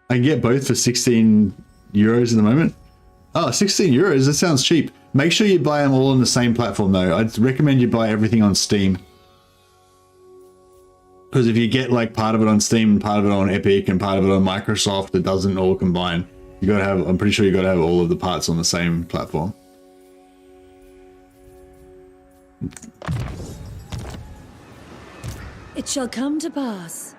I can get both for 16 euros at the moment. Oh, 16 euros, that sounds cheap. Make sure you buy them all on the same platform though. I'd recommend you buy everything on Steam. Because if you get like part of it on Steam and part of it on Epic and part of it on Microsoft, it doesn't all combine. You gotta have, I'm pretty sure you gotta have all of the parts on the same platform. It shall come to pass.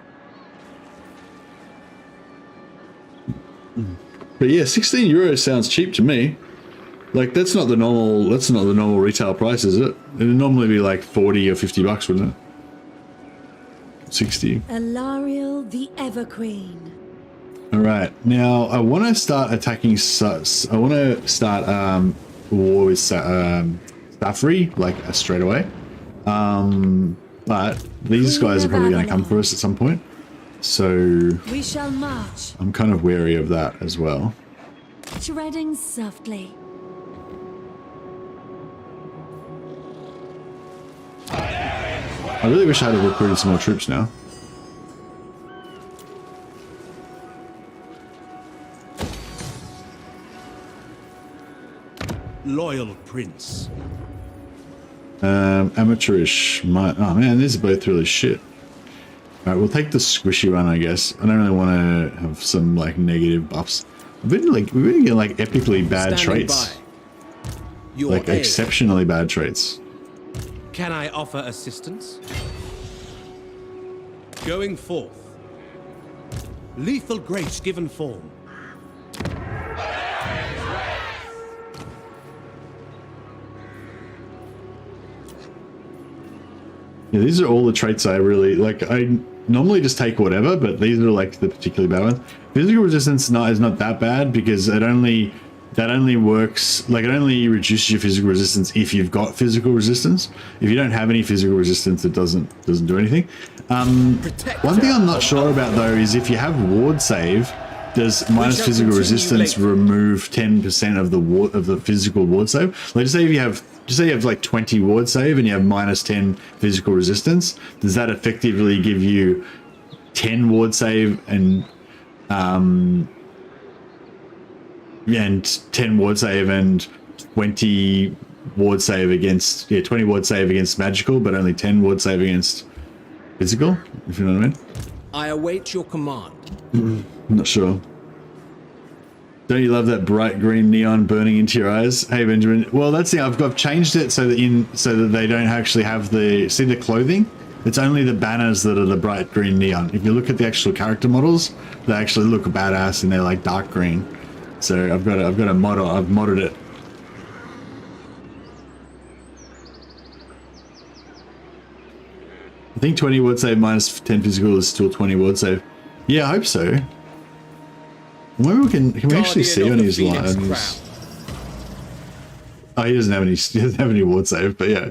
But yeah, €16 sounds cheap to me. Like that's not the normal retail price, is it? It'd normally be like 40 or 50 bucks, wouldn't it? 60. Alarielle the Everqueen. All right, now I want to start attacking. I want to start war with Safri like straight away. But these guys are probably going to come for us at some point, so We shall march, I'm kind of wary of that as well. treading softly. I really wish I had recruited some more troops now. Loyal prince. Amateurish. Oh man, these are both really shit. Alright, we'll take the squishy one, I guess. I don't really want to have some like negative buffs. We've been getting like epically bad traits. Like exceptionally bad traits. Can I offer assistance? Going forth. Lethal grace given form. Yeah, these are all the traits I really like. I normally just take whatever, but these are like the particularly bad ones. Physical resistance is not that bad because that only works, like it only reduces your physical resistance if you've got physical resistance. If you don't have any physical resistance, it doesn't do anything. One thing I'm not sure about though is if you have ward save, does minus physical resistance remove 10% of the physical ward save? Like just say you have like 20 ward save and you have minus 10 physical resistance. Does that effectively give you 10 ward save and 10 ward save and 20 ward save against 20 ward save against magical, but only 10 ward save against physical, if you know what I mean? I await your command. I'm not sure. Don't you love that bright green neon burning into your eyes? Hey Benjamin. Well, that's the thing. I've changed it so that they don't actually have the clothing. It's only the banners that are the bright green neon. If you look at the actual character models, they actually look badass and they're like dark green. So I've got a model. I've modded it. I think 20 ward save minus 10 physical is still 20 ward save. Yeah, I hope so. Maybe we can we actually see on his lines? Oh, he doesn't have any ward save, but yeah.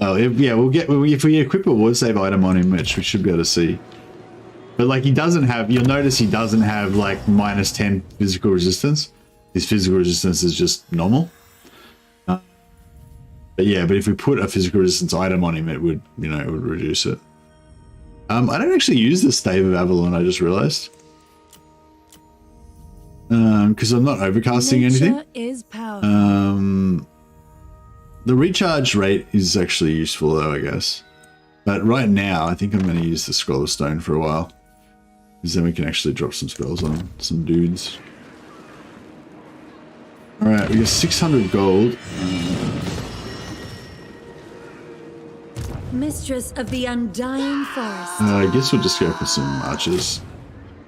If we equip a ward save item on him, which we should be able to see. But like he doesn't have, you'll notice he doesn't have like minus 10 physical resistance. His physical resistance is just normal. But if we put a physical resistance item on him, it would reduce it. I don't actually use the Stave of Avelorn, I just realized. Because I'm not overcasting anything. Is power. The recharge rate is actually useful though, I guess. But right now, I think I'm going to use the Scroll of Stone for a while. Because then we can actually drop some spells on some dudes. Alright, we got 600 gold. Mistress of the Undying Forest. I guess we'll just go for some archers.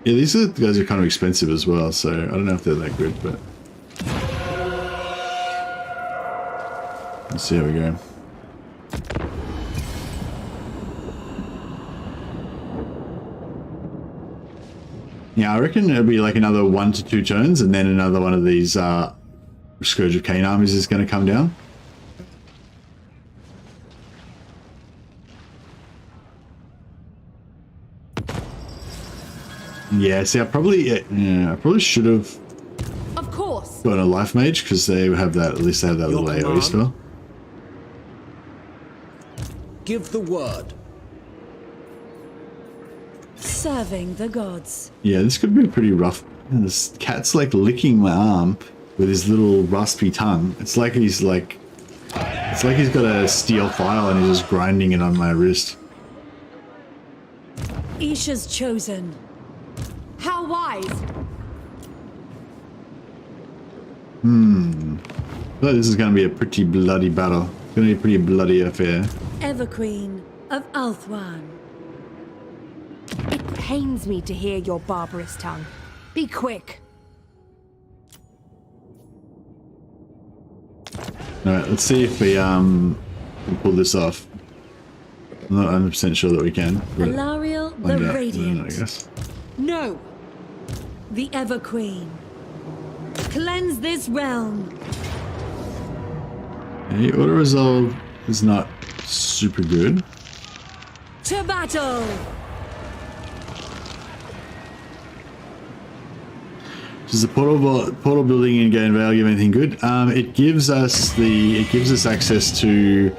Yeah, these guys are kind of expensive as well, so I don't know if they're that good, but... Let's see how we go. Yeah, I reckon it'll be like another 1 to 2 turns, and then another one of these Scourge of Cain armies is going to come down. Yeah, see, I probably should have Of course. got a life mage because they have that. At least they have that little AoE spell. Give the word. Serving the gods. Yeah, this could be pretty rough. And this cat's like licking my arm with his little raspy tongue. It's like he's got a steel file and he's just grinding it on my wrist. Isha's chosen. How wise. But this is going to be a pretty bloody battle. It's going to be a pretty bloody affair. Everqueen of Althwan. It pains me to hear your barbarous tongue. Be quick. Alright, let's see if we can pull this off. I'm not 100% sure that we can. Alarielle the Find out, Radiant. I guess. No. The Everqueen. Cleanse this realm. Okay, auto resolve is not super good. To battle. Does the portal building in Gain Vale give anything good? It gives us access to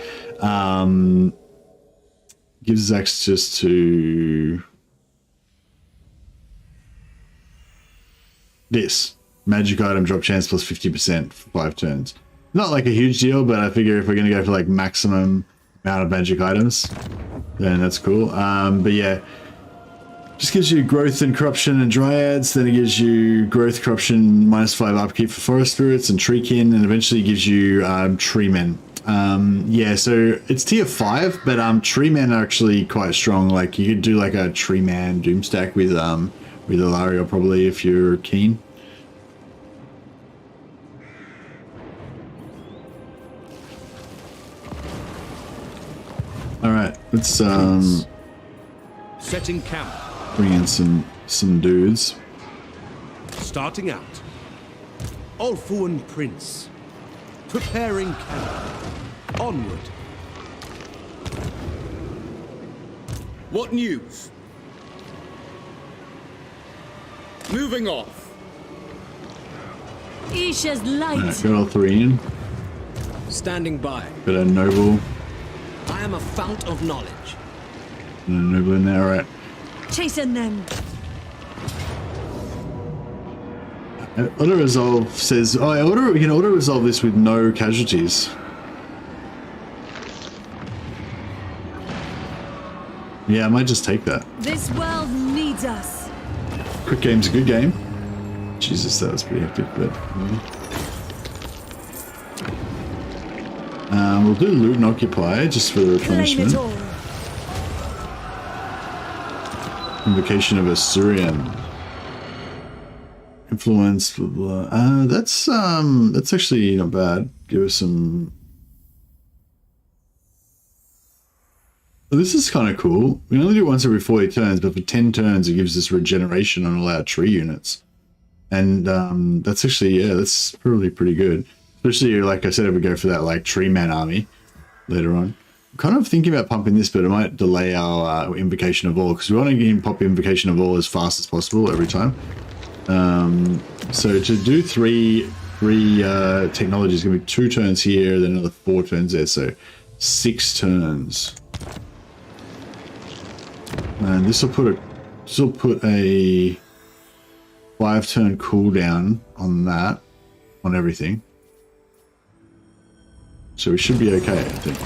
this magic item drop chance plus 50% for 5 turns. Not like a huge deal, but I figure if we're gonna go for like maximum amount of magic items, then that's cool. But yeah. Just gives you growth and corruption and dryads, then it gives you growth, corruption, -5 upkeep for forest spirits and treekin, and eventually gives you tree men. Yeah, so it's tier 5, but tree men are actually quite strong. Like you could do like a tree man doom stack with Alarielle probably if you're keen. All right, let's Setting camp. bring in some dudes. Starting out. Ulfuan Prince. Preparing camp. Onward. What news? Moving off. Isha's light. Got all 3 in. Standing by. Got a noble I am a fount of knowledge. and a noble in there. All right. Chasing them. Auto resolve says, we can auto resolve this with no casualties. Yeah, I might just take that. This world needs us. Quick game's a good game. Jesus, that was pretty hectic, but we'll do loot and occupy just for the Claim replenishment. it all. Invocation of Assyrian. Influence, blah, blah. That's actually not bad. Give us some. Well, this is kind of cool. We only do it once every 40 turns, but for 10 turns, it gives us regeneration on all our tree units. And that's actually, yeah, that's probably pretty good. Especially, like I said, if we go for that like tree man army later on. I'm kind of thinking about pumping this, but it might delay our Invocation of All, because we want to pop Invocation of All as fast as possible every time. So to do three technologies is going to be 2 turns here, then another 4 turns there, so 6 turns. And this will put a 5-turn cooldown on that, on everything. So we should be okay, I think.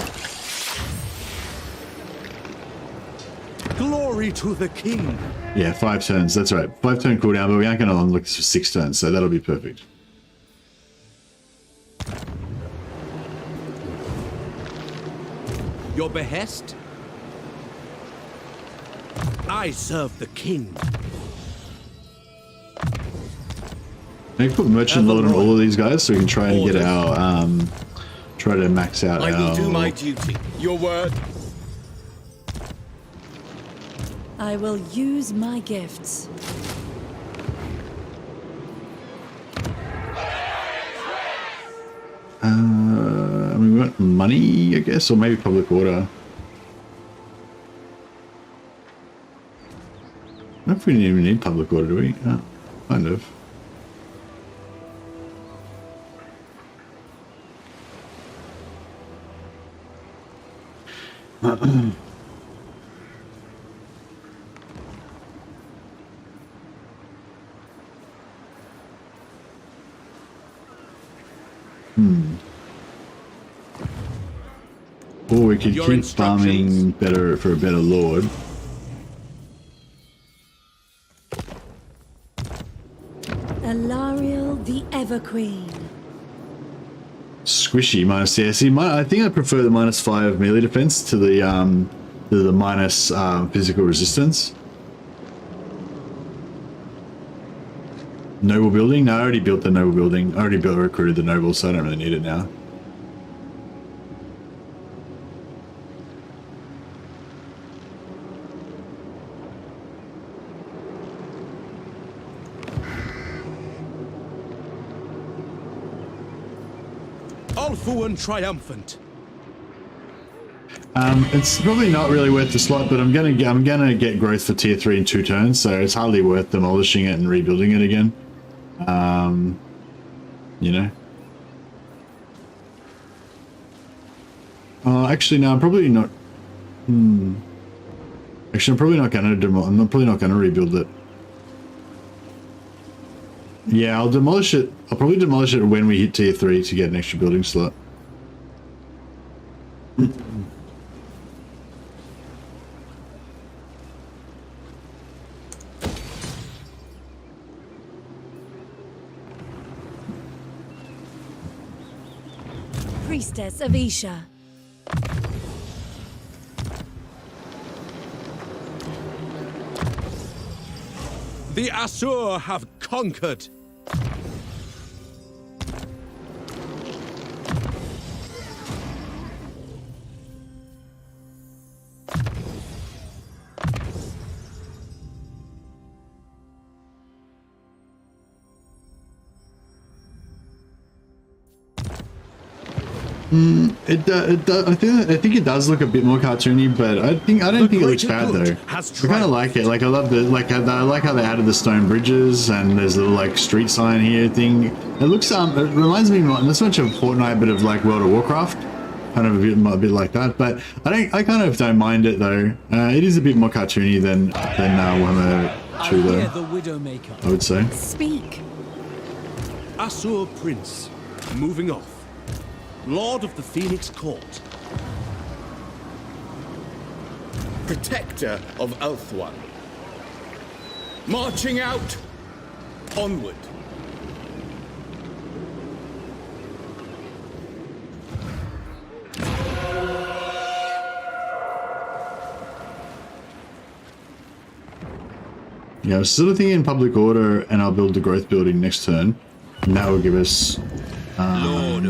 Glory to the king. Yeah, 5 turns, that's right. 5-turn cooldown, but we aren't going to unlock this for 6 turns, so that'll be perfect. Your behest? I serve the king. Can I put Merchant Lord on all of these guys so we can try and get our, try to max out I will our... do my duty. Your word. I will use my gifts. We want money, I guess, or maybe public order. I don't know if we even need public order, do we? Kind of. Or we could keep farming better for a better lord. Alarielle the Everqueen. squishy minus. Yeah, see, I think I prefer the -5 melee defense to the minus physical resistance. Noble building? No, I already built the noble building. I already recruited the noble, so I don't really need it now. Ulfuan triumphant. It's probably not really worth the slot, but I'm gonna get growth for tier 3 in 2 turns, so it's hardly worth demolishing it and rebuilding it again. You know. Actually, no, I'm probably not. Actually, I'm probably not gonna rebuild it. Yeah, I'll demolish it. I'll probably demolish it when we hit tier 3 to get an extra building slot. Priestess of Isha. The Asur have conquered. I think it does look a bit more cartoony, but I don't think it looks bad though. I kind of like it. Like I love I like how they added the stone bridges and there's a little like street sign here thing. It looks it reminds me not so much of Fortnite, but of like World of Warcraft, kind of a bit like that. But I kind of don't mind it though. It is a bit more cartoony than Warhammer 2 though. I would say. Speak. Asur Prince, moving off. Lord of the Phoenix Court. Protector of Ulthuan. Marching out. Onward. Yeah, I was sort of thinking public order, and I'll build the growth building next turn, and that will give us kind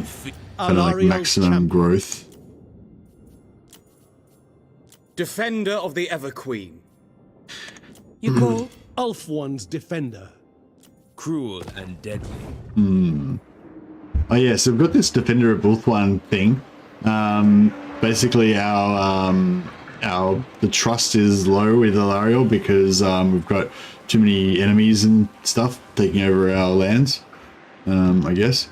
of like maximum growth. Defender of the Everqueen. You call Ulfuan's defender. Cruel and deadly. Oh yeah, so we've got this Defender of Ulthuan thing. Basically the trust is low with Alarielle because we've got too many enemies and stuff taking over our lands. I guess.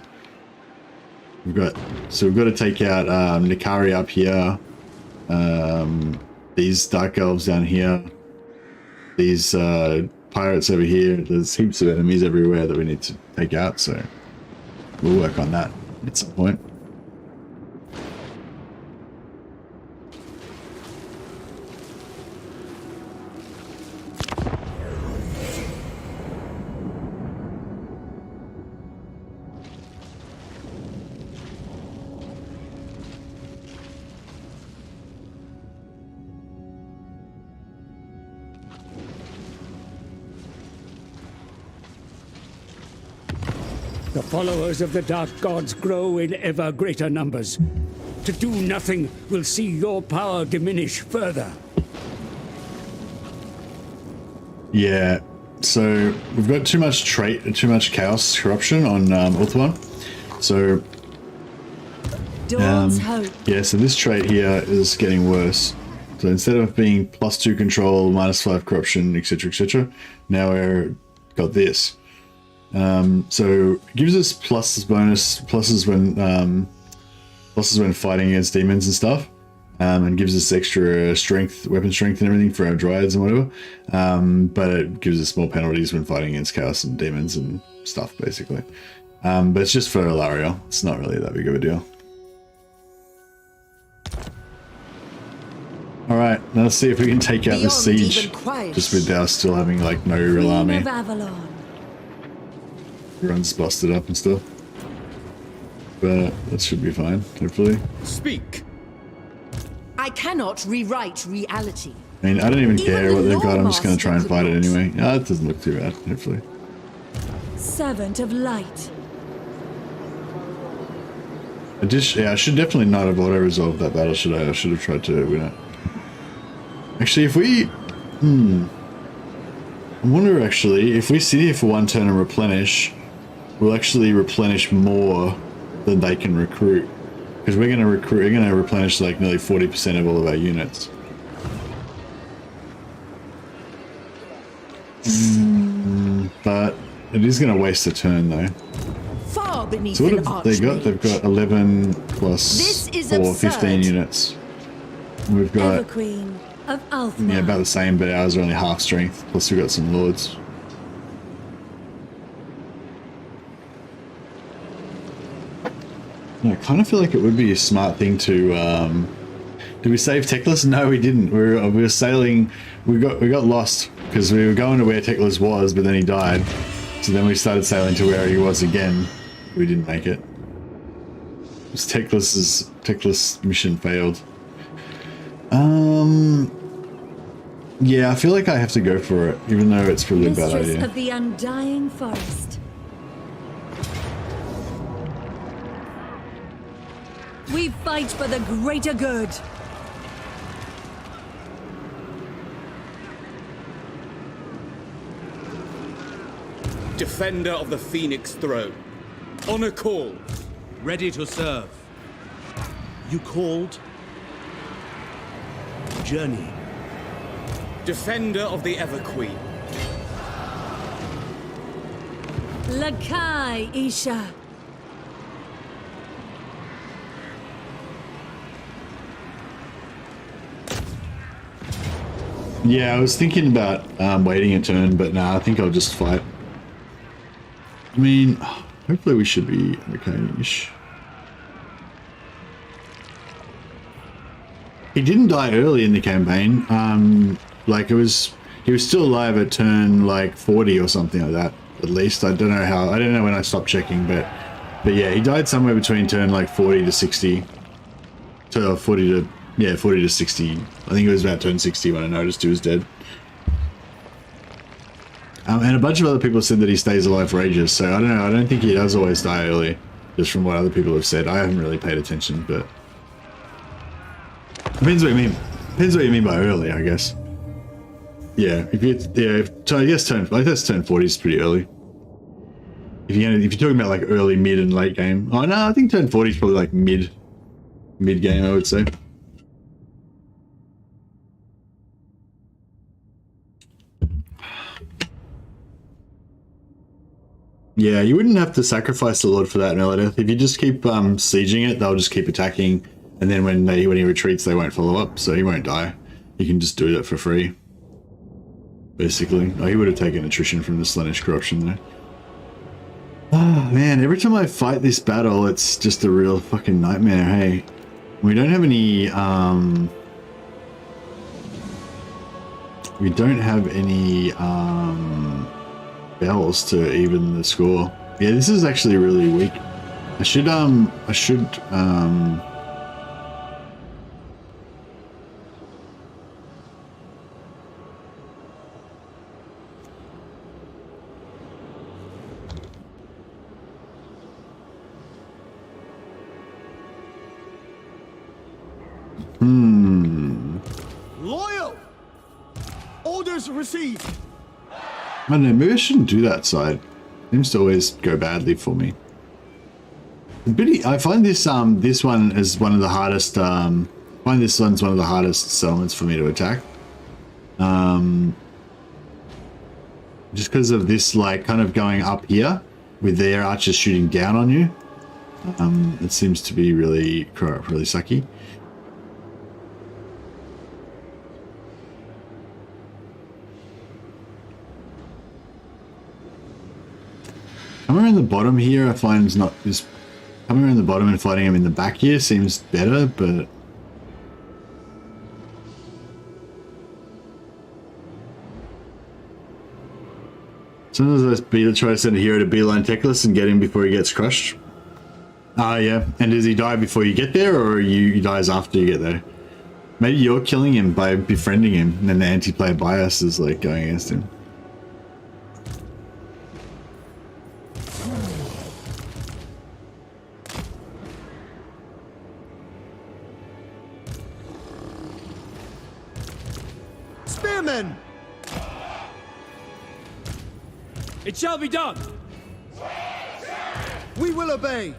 We've got to take out Nikari up here. These dark elves down here. These pirates over here. There's heaps of enemies everywhere that we need to take out, so we'll work on that at some point. The followers of the Dark Gods grow in ever greater numbers. To do nothing will see your power diminish further. Yeah, so we've got too much chaos corruption on Ulthuan. So Dawn's hope. yeah, so this trait here is getting worse. So instead of being +2 control, -5 corruption, etc., now we're got this. So it gives us pluses when fighting against demons and stuff, and gives us extra strength, weapon strength and everything for our dryads and whatever. But it gives us more penalties when fighting against chaos and demons and stuff, basically. But it's just for Alarielle. It's not really that big of a deal. Alright, now let's see if we can take out this siege just without still having like no real army. Queen of Avelorn. Everyone's busted up and stuff. but that should be fine, hopefully. Speak. I cannot rewrite reality. I mean, I don't even Even care what the they've got. I'm just going to try and Lawmaster fight it could not. anyway. Ah, it doesn't look too bad, hopefully. Servant of light. I should definitely not have auto-resolved that battle, should I? I should have tried to win it. Actually, if we... I wonder, actually, if we sit here for one turn and replenish, we'll actually replenish more than they can recruit. Because we're going to replenish like nearly 40% of all of our units. But it is going to waste a turn, though. Far beneath So what an have they got? They've got 11 plus This is 4, absurd. 15 units. And we've got, Everqueen of Althmar. yeah, about the same, but ours are only half strength. Plus we've got some lords. Yeah, I kind of feel like it would be a smart thing to, did we save Teclis? No, we didn't. We were sailing, we got lost because we were going to where Teclis was, but then he died. So then we started sailing to where he was again. We didn't make it. Teclis mission failed. Yeah, I feel like I have to go for it, even though it's probably a bad Mistress idea. of the undying forest. We fight for the greater good. Defender of the Phoenix throne. On a call. Ready to serve. You called? Journey. Defender of the Everqueen. Lakai Isha. Yeah, I was thinking about waiting a turn, but nah, I think I'll just fight. I mean, hopefully we should be okay-ish. He didn't die early in the campaign. Like he was still alive at turn like 40 or something like that. At least I don't know when I stopped checking, but yeah, he died somewhere between turn like 40 to 60. To 40 to 60. I think it was about turn 60 when I noticed he was dead. And a bunch of other people said that he stays alive for ages, so I don't know. I don't think he does always die early, just from what other people have said. I haven't really paid attention, but depends what you mean. Depends what you mean by early, I guess. Yeah, I guess turn 40 is pretty early. If you're talking about like early, mid, and late game. Oh no, I think turn 40 is probably like mid game, I would say. Yeah, you wouldn't have to sacrifice the Lord for that, Melodith. If you just keep sieging it, they'll just keep attacking, and then when he retreats, they won't follow up, so he won't die. You can just do that for free, basically. Oh, he would have taken attrition from the Slaanesh corruption, though. Oh, man, every time I fight this battle, it's just a real fucking nightmare, hey? We don't have any, bells to even the score. Yeah, this is actually really weak. I should Loyal! Orders received! I don't know, maybe I shouldn't do that side. Seems to always go badly for me. I find this this one is one of the hardest this one's one of the hardest settlements for me to attack. Just because of this, like, kind of going up here with their archers shooting down on you. It seems to be really sucky. Coming around the bottom here, I find is not this. Coming around the bottom and fighting him in the back here seems better, but sometimes I try to send a hero to beeline Teclis and get him before he gets crushed. Ah, yeah. And does he die before you get there, or he dies after you get there? Maybe you're killing him by befriending him, and then the anti-player bias is like going against him. Spearmen! It shall be done! We will obey!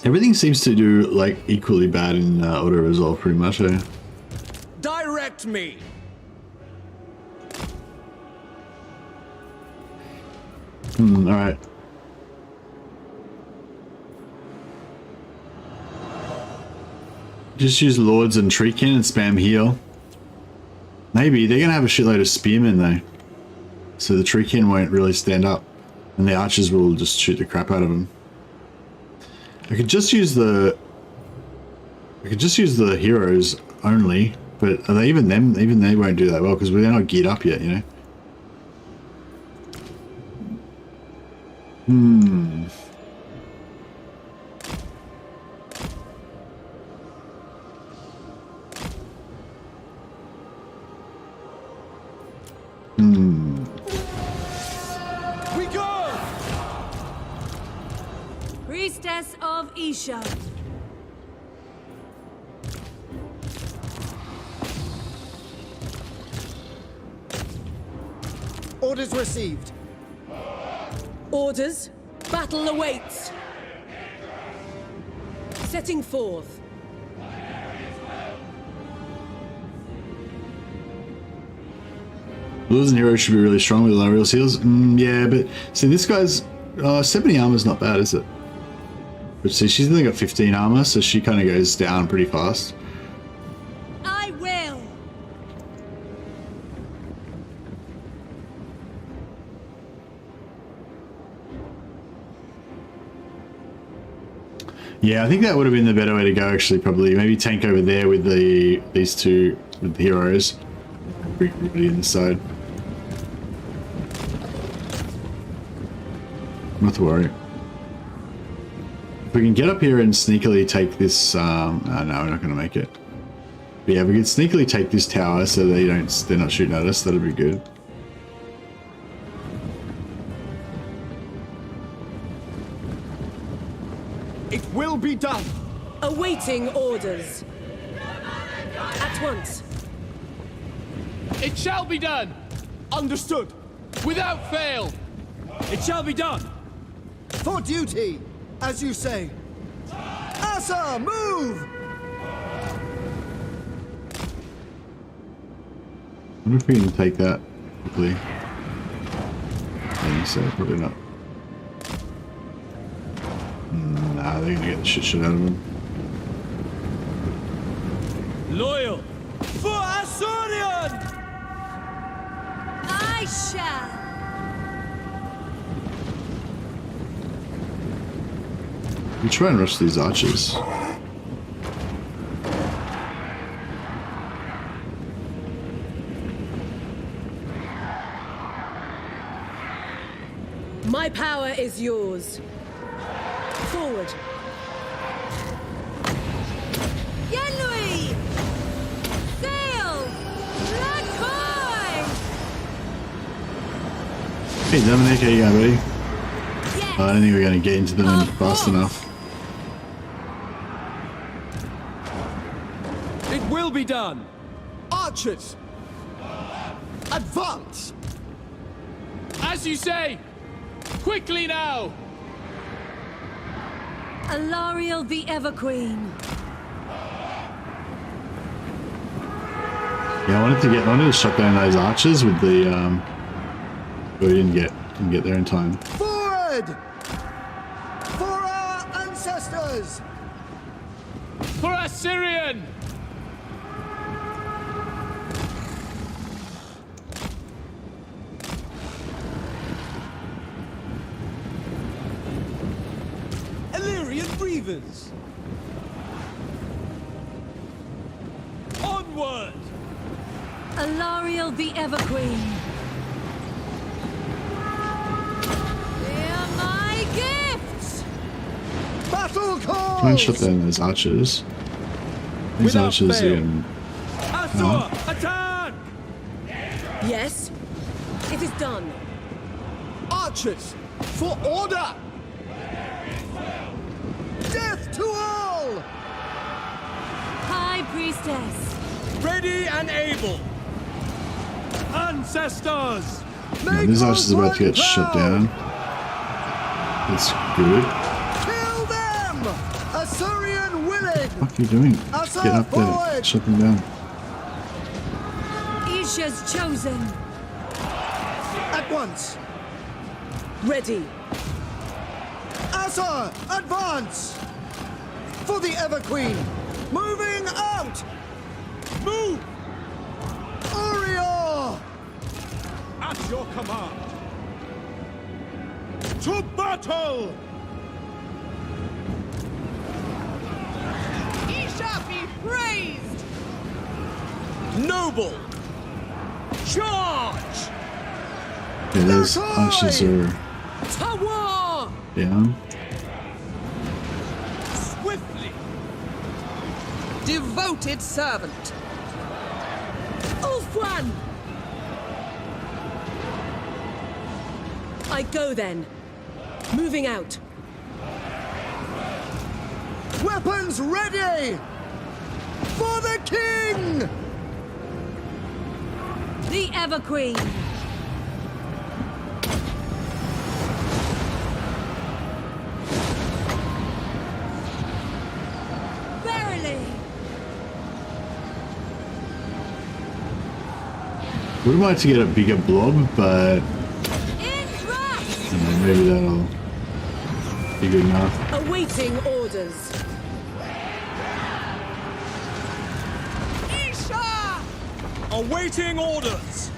Everything seems to do like equally bad in auto resolve, pretty much. Eh? Direct me! All right. Just use Lords and Treekin and spam heal. Maybe they're gonna have a shitload of spearmen though, so the Treekin won't really stand up, and the archers will just shoot the crap out of them. I could just use the heroes only, but are they even them? Even they won't do that well because they're not geared up yet, you know. We go! Priestess of Isha. Orders received. Orders. Battle awaits. Setting forth. Lures and heroes should be really strong with Alarielle's heals. Yeah, but see, this guy's 70 armor's not bad, is it? But see, she's only got 15 armor, so she kind of goes down pretty fast. I will. Yeah, I think that would have been the better way to go, actually, probably. Maybe tank over there with these two, with the heroes. Bring everybody inside. Not to worry. If we can get up here and sneakily take this, no, we're not going to make it. But yeah, if we can sneakily take this tower so they're not shooting at us, that'd be good. It will be done! Awaiting orders. At once. It shall be done! Understood! Without fail! It shall be done! For duty, as you say. Asa, move! I wonder if we can take that quickly. I think so, probably not. Nah, they're gonna get the shit out of him. Loyal! For Asurion! I shall. We try and rush these archers. My power is yours. Forward. Yenui! Sail! Lakoy! Hey Dominic, how you going, buddy? Yes! I don't think we're going to get into them fast enough. It will be done! Archers! Advance! As you say! Quickly now! Alarielle the Everqueen. Yeah, I wanted to shut down those archers with the but we didn't get there in time. Forward! For our ancestors! For Assyrian! Illyrian Reavers! Onward! Alarielle the Everqueen. Hear my gift! Battle call! Try and shut down those archers. These Without archers fail. in. Azure, attack! Yes, it is done. Archers, for order! Death to all! High Priestess. Ready and able! Ancestors! Yeah, these archers are about to get shut down. That's good. Kill them! Assyrian willing! What are you doing? Asa Get up there. forward! Shut them down. Isha's chosen. At once! Ready. Asa, advance! For the Ever Queen! Moving out! Move! Orior! At your command! To battle! Isha be praised! Noble! Charge! Yeah, those archers are To war! down. Swiftly! Devoted servant! Ulfwan! I go then. Moving out. Weapons ready! For the king! The Everqueen. Verily. Would have liked to get a bigger blob, but In thrust. maybe that'll be good enough. Awaiting orders. Isha! Awaiting orders!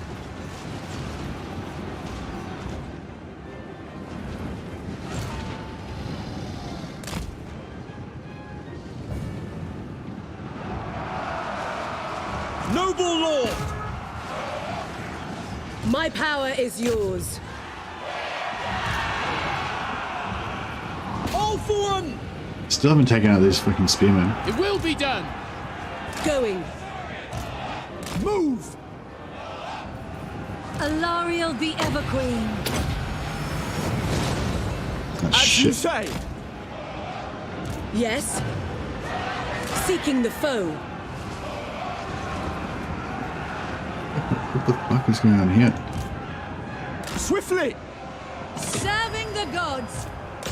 Noble Lord! My power is yours. All for one! Still haven't taken out these fucking spearmen. It will be done. Going. Move! Alarielle the Everqueen. Oh, As you shit. say! Yes. Seeking the foe. What the fuck is going on here? Swiftly! Serving the gods.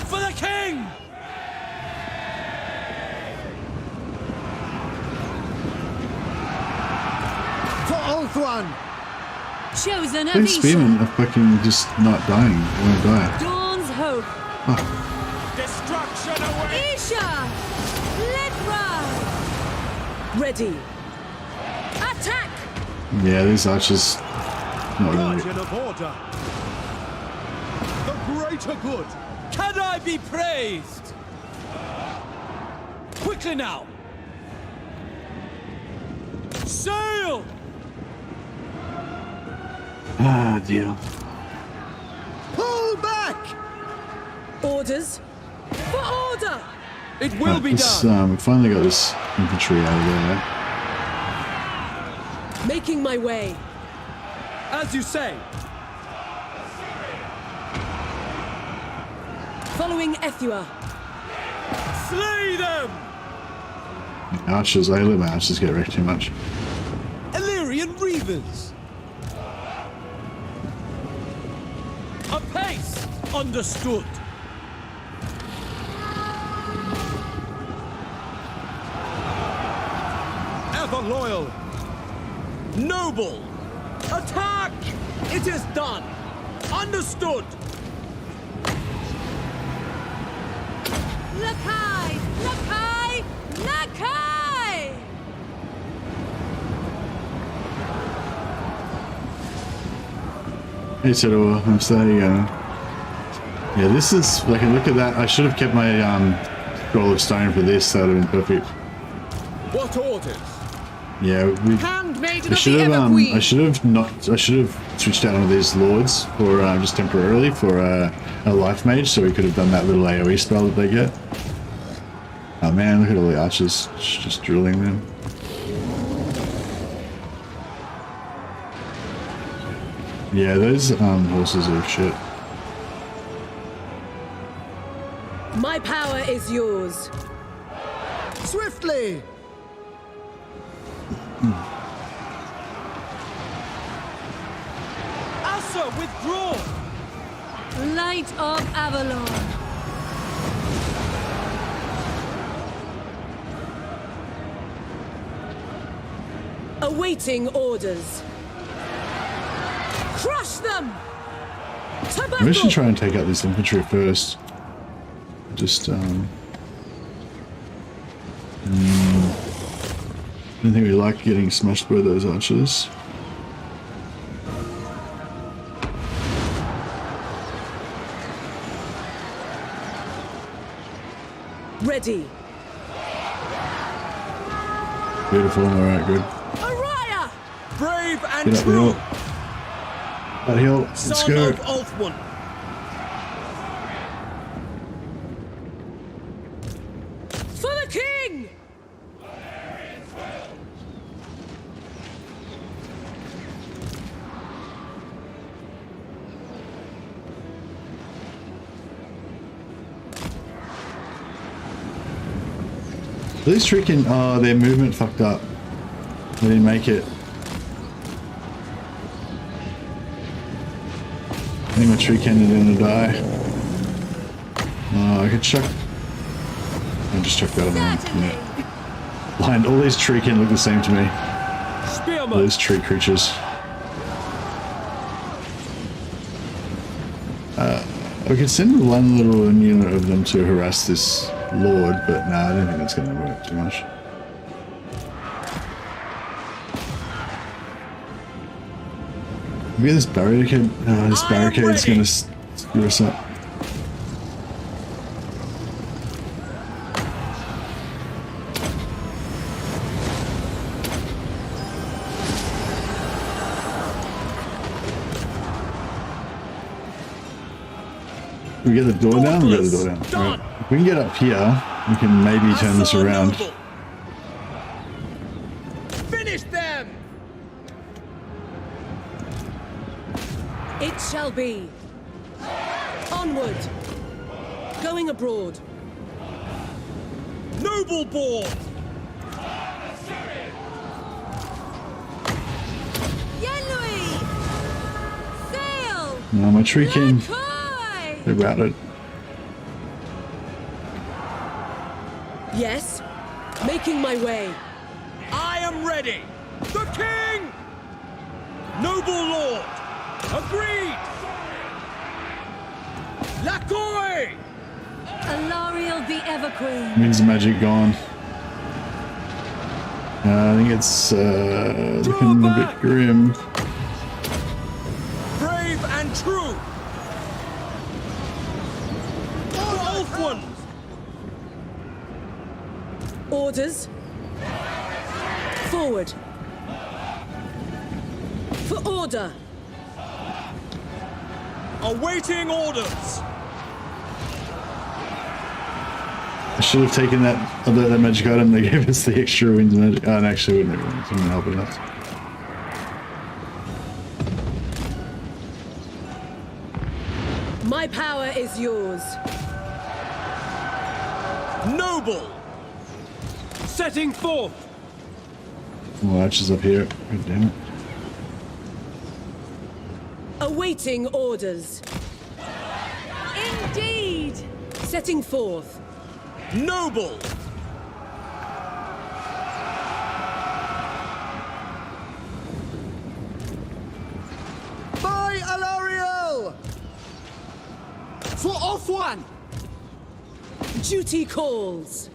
For the king! For Ulthuan! Chosen of These spearmen Isha. are fucking just not dying. They won't die. Dawn's hope. Destruction away! Isha. Lidra. Ready. Attack! Yeah, these archers not really. Guardian of order! The greater good! Can I be praised? Quickly now! Sail! Ah, dear. Pull back! Orders. For order! It will be This, done! we finally got this infantry out of there. Making my way. As you say! Following Ethua. Slay them! Archers, I let my archers get wrecked too much. Illyrian Reavers! Apace! Understood! Ever loyal! Noble! Attack! It is done! Understood! Look high. Look high. Look high. Hey, Tedor, I'm sorry, yeah, this is, like, look at that. I should have kept my, scroll of stone for this. That would have been perfect. What orders? Yeah, we... Handmaiden I of should the have, Ever Queen. I should have switched out one of these lords for, just temporarily for, a life mage, so we could have done that little AoE spell that they get. Oh man, look at all the archers just drilling them. Yeah, those horses are shit. My power is yours. Swiftly! Asa, withdraw! Light of Avelorn. Awaiting orders. Crush them! To battle! Maybe I should try and take out this infantry first. Just, I don't think we like getting smashed by those archers. Ready. Beautiful, alright, good. Araya! Brave and Get up the true! hill. That hill, let's Son go. of Ulfwin. For the king! These tricking, oh, their movement fucked up. They didn't make it. I think my tree cannon gonna die. I could chuck. I'll just chuck that on the net. Blind, all these tree can look the same to me. Spearman! Those tree creatures. We could send one little unit of them to harass this lord, but nah, I don't think that's gonna work too much. Maybe this barricade. No, this barricade's gonna screw us up. We get the door down? We get the door down. Right. If we can get up here, we can maybe turn this around. Finish them! It shall be. Onward. Going abroad. Noble board! Yenui! Sail! No, my tree king. Koi! They're routed. Yes. Making my way. I am ready! The king! Noble lord! Agreed! Lakoi! Alarielle the Everqueen. Means the magic gone. I think it's looking a bit grim. Brave and true! Ulfwin! Orders. Forward. For order. Awaiting orders! I should have taken that magic item. They gave us the extra winds magic. Oh, and actually, wouldn't help enough. My power is yours. Noble! Setting forth! Oh, archers up here. God damn it. Awaiting orders. Indeed! Setting forth. Noble! By Alarielle! For off one! Duty calls.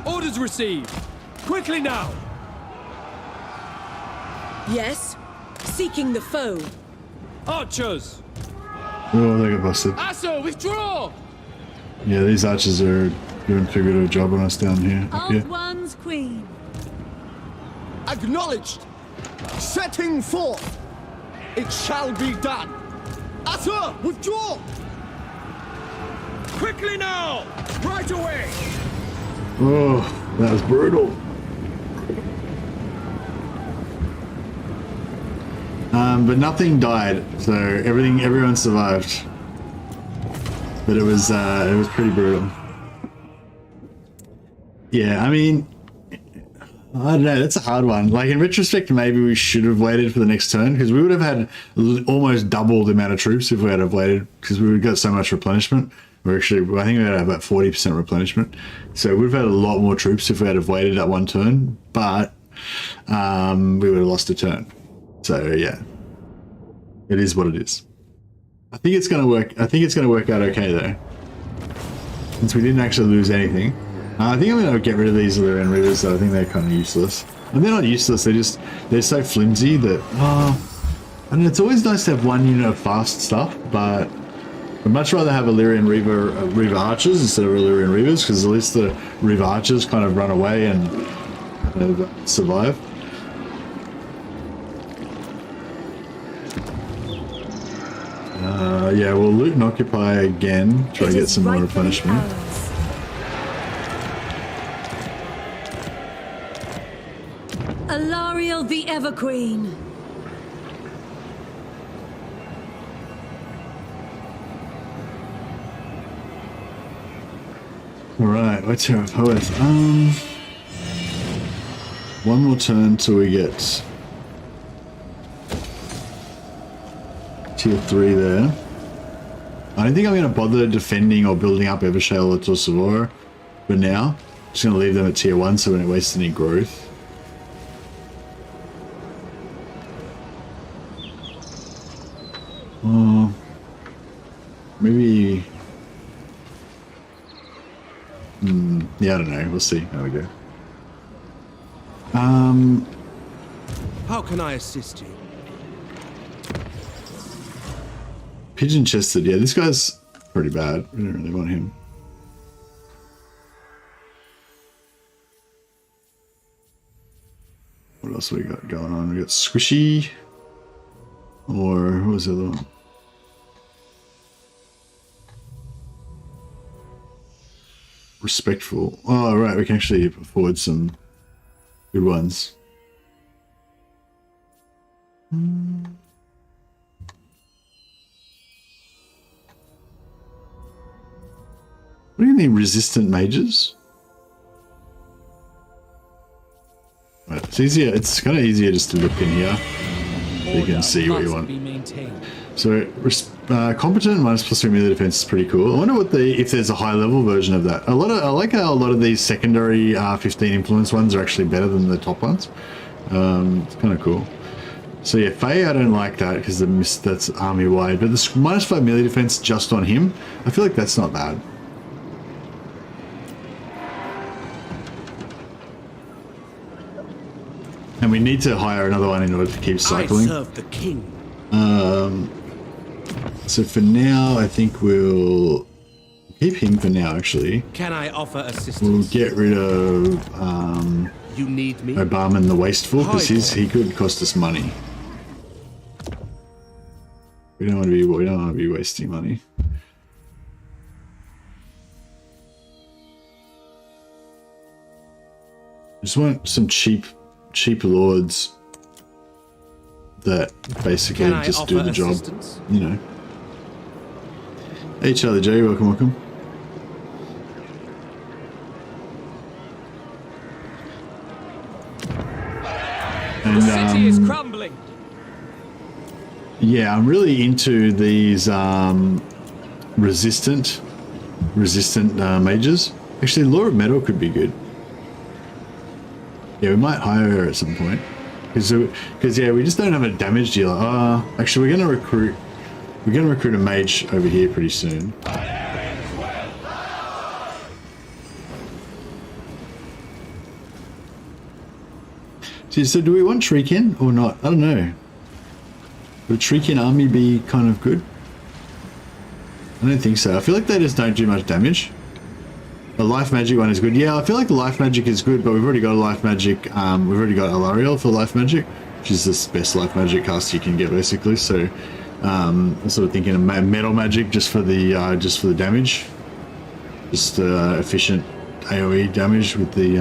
Orders received! Quickly now! Yes. Seeking the foe. Archers! Oh, they got busted. Asa, withdraw! Yeah, these archers are doing too good of a job on us down here. Up here. Old One's Queen. Acknowledged! Setting forth! It shall be done! Arthur, withdraw! Quickly now! Right away! Oh, that was brutal. But nothing died, so everyone survived. But it was pretty brutal. Yeah, I mean, I don't know, that's a hard one. Like, in retrospect, maybe we should have waited for the next turn, because we would have had almost double the amount of troops if we had have waited, because we would have got so much replenishment. I think we had about 40% replenishment. So we'd have had a lot more troops if we had have waited that one turn, but we would have lost a turn. So yeah, it is what it is. I think it's gonna work. I think it's gonna work out okay though, since we didn't actually lose anything. I think I'm gonna get rid of these Alarielle Reavers. So I think they're kind of useless. And they're not useless. They're so flimsy that I mean, it's always nice to have one unit of fast stuff, but I'd much rather have Illyrian Reaver archers instead of Illyrian Reavers, because at least the Reaver archers kind of run away and survive. Yeah, we'll loot and occupy again, try to get some more replenishment. Alarielle the Everqueen. Alright, what's our poet? One more turn till we get tier 3 there. I don't think I'm going to bother defending or building up Evershale or Torsavora for now. Just going to leave them at tier 1 so we don't waste any growth. Maybe... yeah, I don't know. We'll see how we go. How can I assist you? Pigeon chested. Yeah, this guy's pretty bad. We don't really want him. What else we got going on? We got Squishy. Or what was the other one? Respectful. Oh, right. We can actually afford some good ones. What do you mean, resistant mages? Right, it's easier. It's kind of easier just to look in here. So you can see what you want. So, competent minus +3 melee defense is pretty cool. I wonder what if there's a high level version of that. I like how a lot of these secondary 15 influence ones are actually better than the top ones. It's kind of cool. So yeah, Faye, I don't like that because that's army wide, but the -5 melee defense just on him, I feel like that's not bad. And we need to hire another one in order to keep cycling. I serve the king. So for now, I think we'll keep him for now, actually. Can I offer assistance? We'll get rid of you need me? Obarman the Wasteful, because he could cost us money. We don't want to be wasting money. Just want some cheap lords that basically just do the job, you know. Hey Charlie J, welcome. And, the city is crumbling. Yeah, I'm really into these resistant mages. Actually, Law of Metal could be good. Yeah, we might hire her at some point. Because yeah, we just don't have a damage dealer. Actually, we're gonna recruit a mage over here pretty soon. So do we want Shuriken or not? I don't know. Would Shuriken army be kind of good? I don't think so. I feel like they just don't do much damage. The life magic one is good. Yeah, I feel like the life magic is good, but we've already got a life magic. We've already got Alarielle for life magic. She's the best life magic cast you can get, basically. So I'm sort of thinking of metal magic just for the damage, just efficient AOE damage with the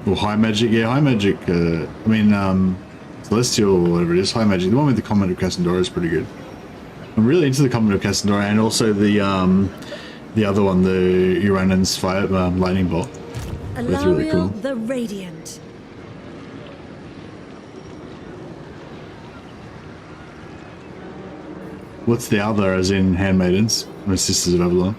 or high magic. Yeah, high magic. I mean, celestial or whatever it is. High magic. The one with the Comet of Cassandora is pretty good. I'm really into the Comet of Cassandora and also the other one, the Uranus fire lightning bolt. That's really cool. The Radiant. What's the other, as in handmaidens, or sisters of Avelorn?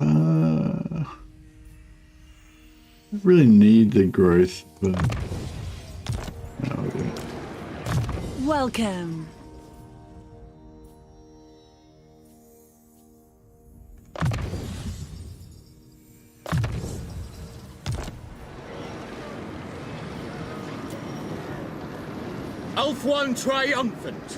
I really need the growth, but no, we're good. Welcome. Elf One triumphant.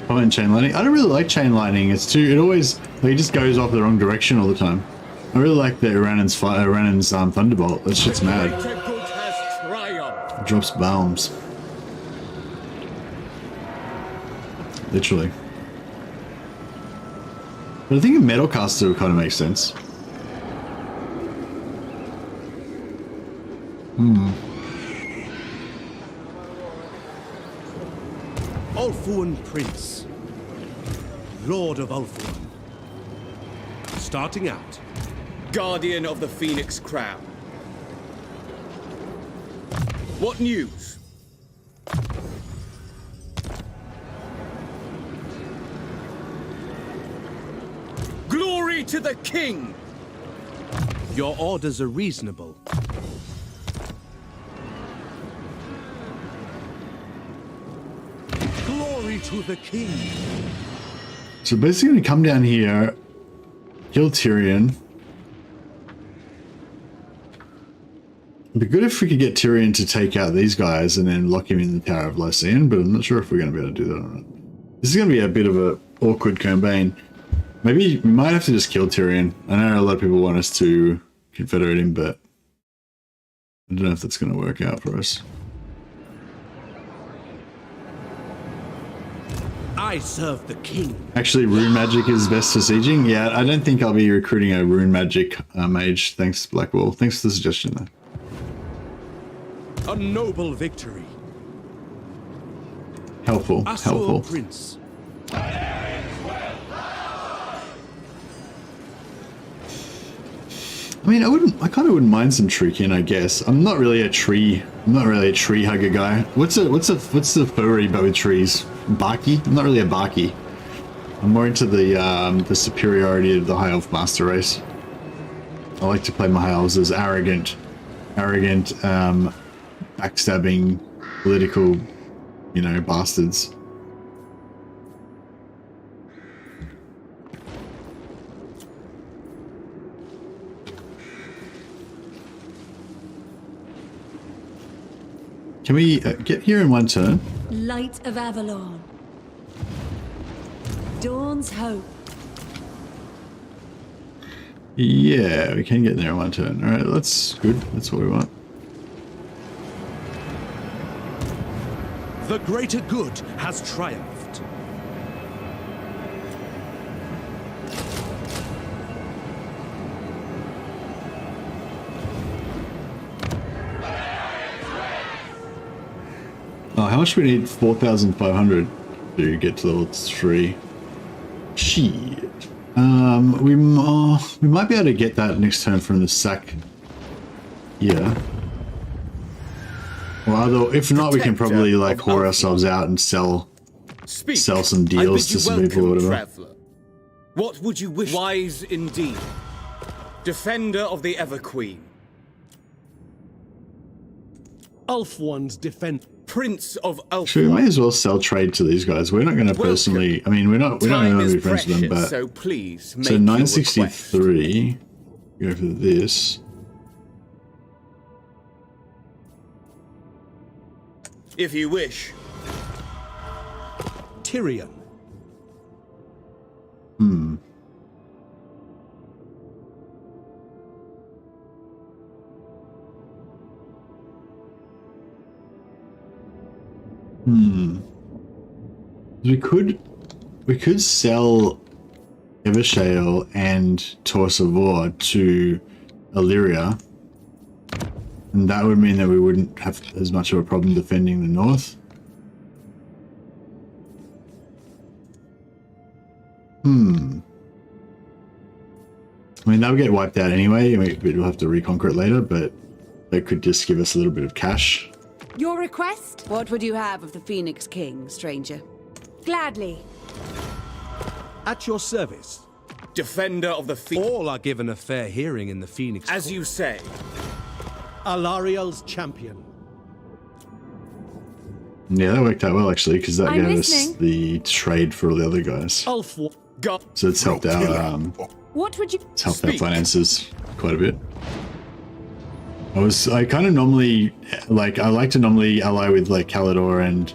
Oh, and chain lightning. I don't really like chain lightning. It's too. It always like it just goes off the wrong direction all the time. I really like the Uranus thunderbolt. That shit's mad. It drops bombs. Literally. But I think a metal caster kind of makes sense. Ulfuan Prince, Lord of Ulfuan. Starting out. Guardian of the Phoenix Crown. What news? Glory to the King! Your orders are reasonable. Glory to the King! So basically gonna come down here, kill Tyrion. It'd be good if we could get Tyrion to take out these guys and then lock him in the Tower of Lycian, but I'm not sure if we're gonna be able to do that or not. This is gonna be a bit of an awkward campaign. Maybe we might have to just kill Tyrion. I know a lot of people want us to confederate him, but I don't know if that's gonna work out for us. I serve the king. Actually, rune magic is best for sieging. Yeah, I don't think I'll be recruiting a rune magic mage. Thanks, Blackwall. Thanks for the suggestion, though. A noble victory. Helpful. Helpful. Prince. I mean, I kind of wouldn't mind some Trukin, I guess. I'm not really a tree hugger guy. What's the furry bow with trees? Barky? I'm not really a Barky. I'm more into the superiority of the High Elf Master race. I like to play my High Elves as arrogant, backstabbing, political, bastards. Can we get here in one turn? Light of Avelorn. Dawn's hope. Yeah, we can get there in one turn. All right, that's good. That's what we want. The greater good has triumphed. Oh, how much do we need? 4,500 to get to level 3. Shit. We might be able to get that next turn from the sack. Yeah. Well, if not, we can probably like whore ourselves out and sell some deals to some people or whatever. Traveler. What would you wish? Wise indeed. Defender of the Ever Queen. Ulfuan's defense. Prince of Elves. Sure, we may as well sell trade to these guys. We're not going to personally. I mean, we don't Time want to is be friends with them, precious, but so please make so your 963. Go for this. if you wish. Tyrion. We could sell Evershale and Torsavor to Illyria, and that would mean that we wouldn't have as much of a problem defending the north. I mean, that would get wiped out anyway. I mean, we'll have to reconquer it later, but that could just give us a little bit of cash. Your request? What would you have of the Phoenix King, stranger? Gladly. At your service. Defender of the Phoenix. All are given a fair hearing in the Phoenix As Court. you say. Alarielle's champion. Yeah, that worked out well actually, because that I'm gave us listening. the trade for all the other guys. God. So it's helped our What would you... it's helped our finances quite a bit. I kind of normally like to normally ally with like Calidor and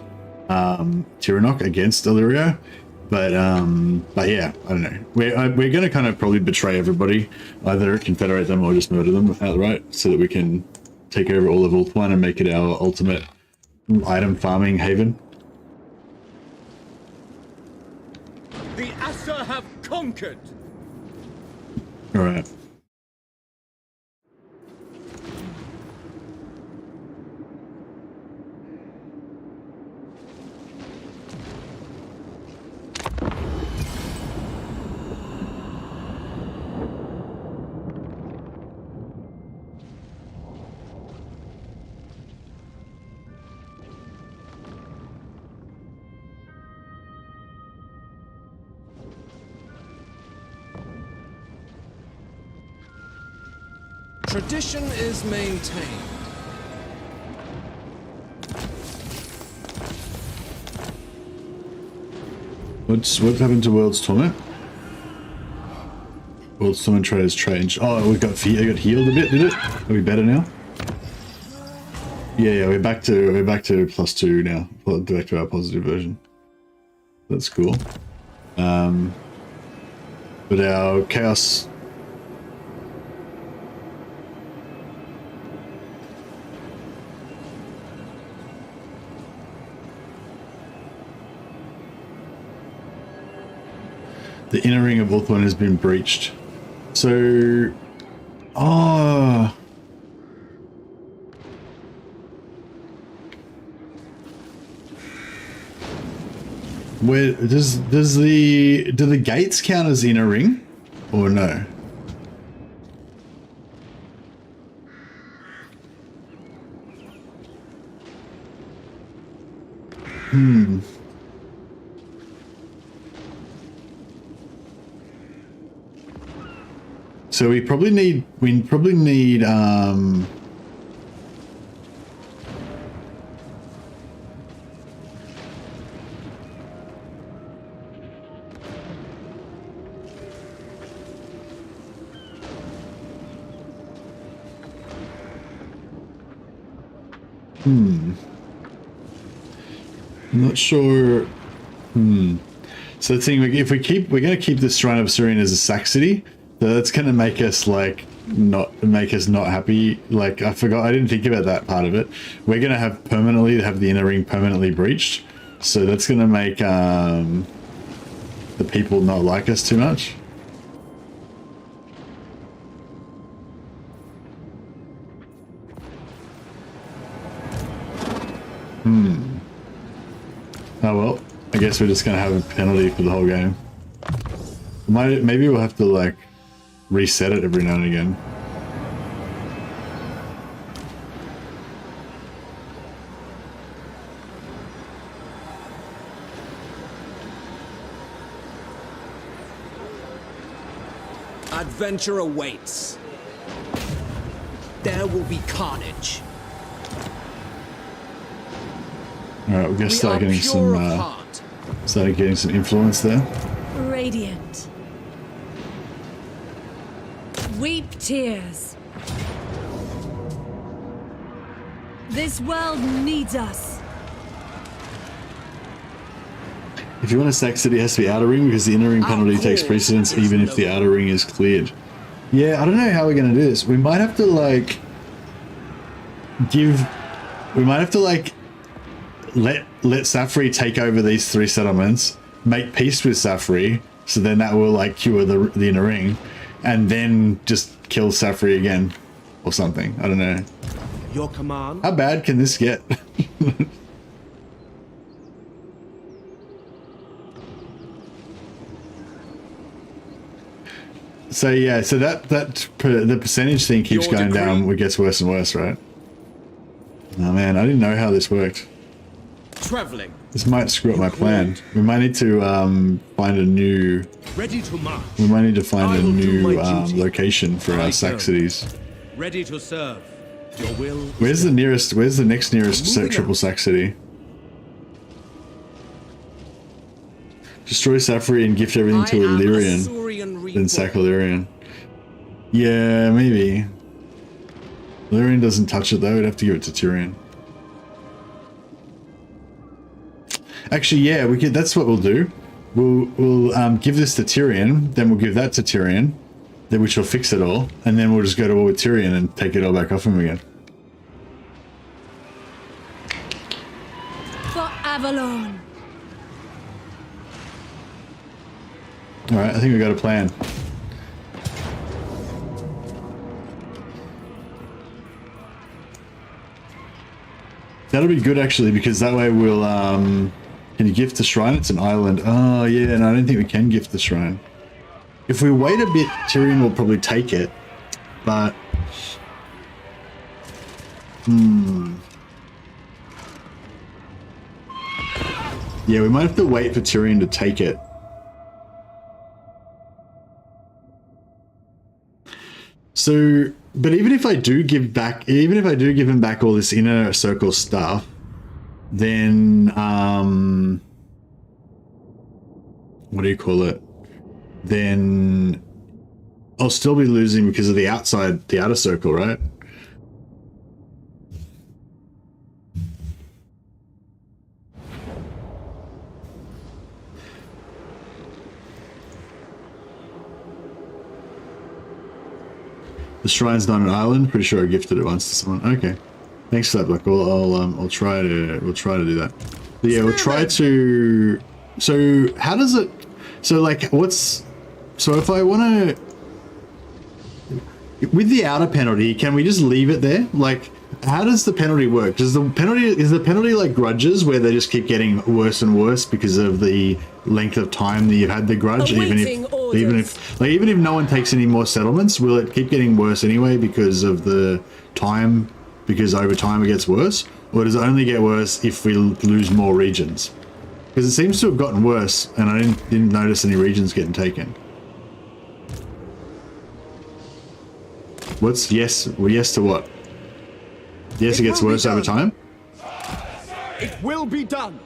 Tyrannoc against Illyria, but yeah, I don't know. We're gonna kind of probably betray everybody, either confederate them or just murder them outright, so that we can take over all of Ulthuan and make it our ultimate item farming haven. The Assa have conquered. All right. Tradition is maintained. What happened to World's Torment? World's Torment trade has changed. Oh, we got healed a bit, did it? Are we better now? Yeah, we're back to +2 now. Back to our positive version. That's cool. But our chaos. The inner ring of Ulthuan has been breached. So, where do the gates count as inner ring, or no? So we probably need I'm not sure. So the thing, if we're going to keep this Shrine of Surian as a sack city, so that's going to make us not happy. Like, I didn't think about that part of it. We're going to have the inner ring permanently breached, so that's going to make the people not like us too much. Oh well, I guess we're just going to have a penalty for the whole game. Maybe we'll have to like reset it every now and again. Adventure awaits. There will be carnage. Alright, we're gonna start getting some influence there. Radiant. Weep tears. This world needs us. If you want a sack city, it has to be outer ring because the inner ring penalty takes precedence even if the outer ring is cleared. Yeah, I don't know how we're gonna do this. We might have to like let Safri take over these 3 settlements, make peace with Safri, so then that will like cure the inner ring, and then just kill Safri again or something. I don't know. Your command. How bad can this get? So yeah, so the percentage thing keeps going down. It gets worse and worse, right? Oh man, I didn't know how this worked. Traveling. This might screw up my plan. We might need to find a new. Ready to march. We might need to find a new location for our sack cities. Ready to serve. Your will. Where's the nearest? Where's the next nearest triple sack city? Destroy Safri and gift everything to Illyrian. Then sack Illyrian. Yeah, maybe. Illyrian doesn't touch it though. We'd have to give it to Tyrion. Actually, yeah, we could. That's what we'll do. We'll give this to Tyrion. Then we'll give that to Tyrion. Then which will fix it all, and then we'll just go to war with Tyrion and take it all back off him again. For Avelorn. Alright, I think we got a plan. That'll be good actually, because that way we'll can you gift the shrine? It's an island. Oh yeah, and I don't think we can gift the shrine. If we wait a bit, Tyrion will probably take it, but yeah, we might have to wait for Tyrion to take it. So, but even if I do give him back all this inner circle stuff, then what do you call it? Then I'll still be losing because of the outer circle, right? The shrine's not an island. Pretty sure I gifted it once to someone. Okay, thanks for that, Black. We'll try to do that. But yeah, we'll try to. So how does it? So like, what's? So if I want to, with the outer penalty, can we just leave it there? Like, how does the penalty work? Is the penalty like grudges where they just keep getting worse and worse because of the length of time that you've had the grudge? Even if no one takes any more settlements, will it keep getting worse anyway because of the time? Because over time it gets worse, or does it only get worse if we lose more regions? Because it seems to have gotten worse, and I didn't notice any regions getting taken. What's yes? Well, yes to what? Yes, it gets worse over time. It will be done.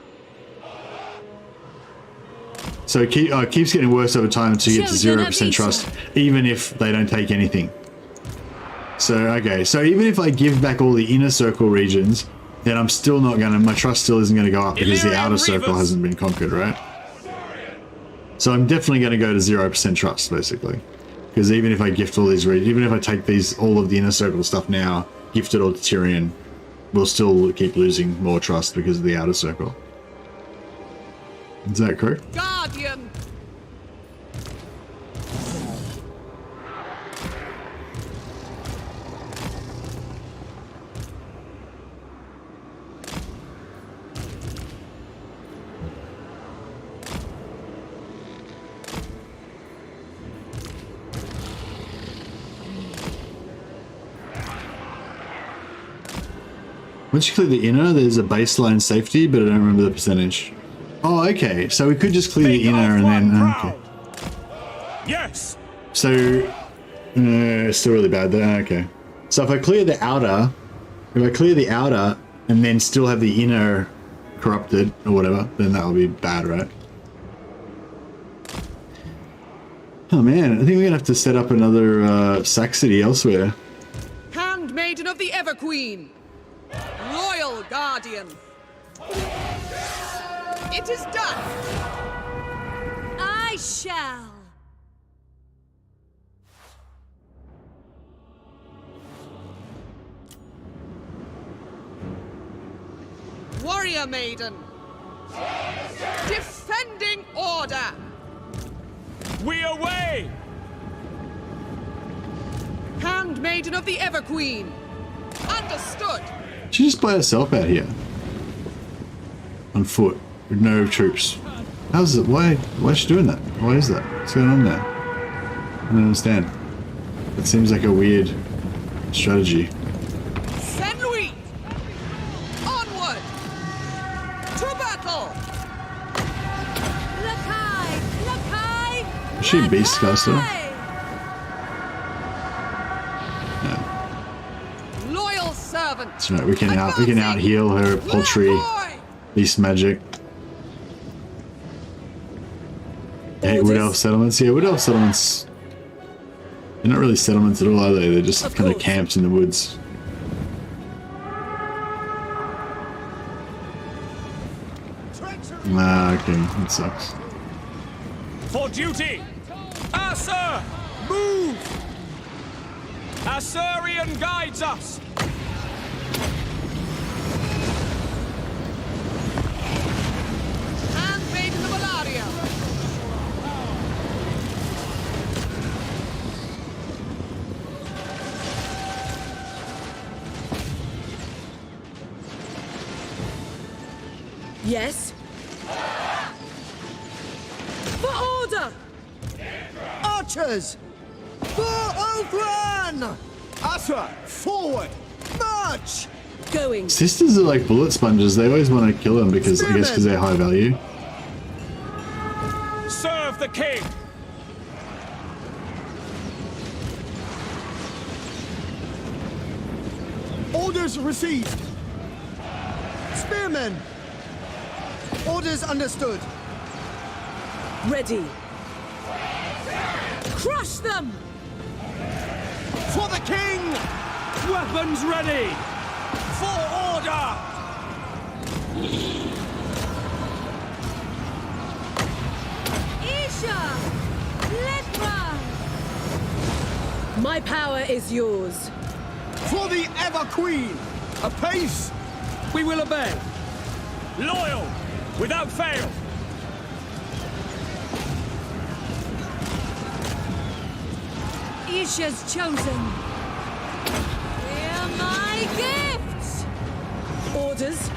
So it keeps getting worse over time until you get to 0% trust, even if they don't take anything. So okay, so even if I give back all the inner circle regions, then I'm still not gonna. My trust still isn't gonna go up because the outer circle hasn't been conquered, right? So I'm definitely gonna go to 0% trust, basically. Because even if I gift all these regions, even if I take all of the inner circle stuff now, gift it all to Tyrion, we'll still keep losing more trust because of the outer circle. Is that correct? Guardian! Once you clear the inner, there's a baseline safety, but I don't remember the percentage. Oh, okay. So we could just clear the inner and then... Okay. Yes! So... it's still really bad there. Okay. So if I clear the outer... and then still have the inner corrupted or whatever, then that would be bad, right? Oh man, I think we're gonna have to set up another sack city elsewhere. Handmaiden of the Everqueen, loyal guardian. It is done. I shall. Warrior maiden, defending order. We away! Handmaiden of the Everqueen, understood. She's just by herself out here. On foot, with no troops. How's it? Why is she doing that? Why is that? What's going on there? I don't understand. It seems like a weird strategy. Saint Louis, onward to battle. Is she a beastcaster? Loyal servant. That's right. We can out heal her paltry beast magic. Hey, Wood Elf settlements. Yeah, Wood Elf settlements. They're not really settlements at all, are they? They're just kind of camps in the woods. Ah, okay, that sucks. For duty! Ah, sir! Move! Assyrian guides us! Handmaiden of Alarielle. Yes? For order! Archers! For Avelorn! Asa, forward! March! Going. Sisters are like bullet sponges. They always want to kill them because I guess because they're high value. Serve the king! Orders received! Spearmen! Orders understood! Ready. Crush them! For the king! Weapons ready! For order! Isha! Letma! My power is yours. For the Everqueen! Apace! We will obey! Loyal! Without fail! Isha's chosen. Hear my gifts! Orders.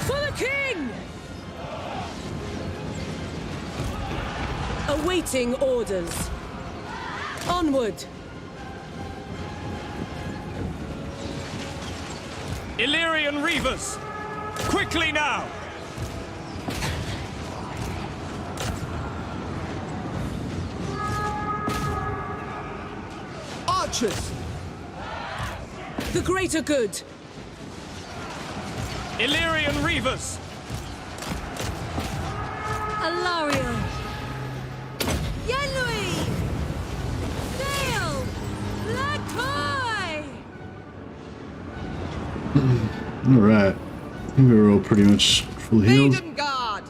For the king! Awaiting orders. Onward. Illyrian Reavers! Quickly now! Archers! The greater good. Illyrian Reavers! Alarielle! Yenui! Dale! Lakoy! Alright. I think we're all pretty much full healed. Maiden guard.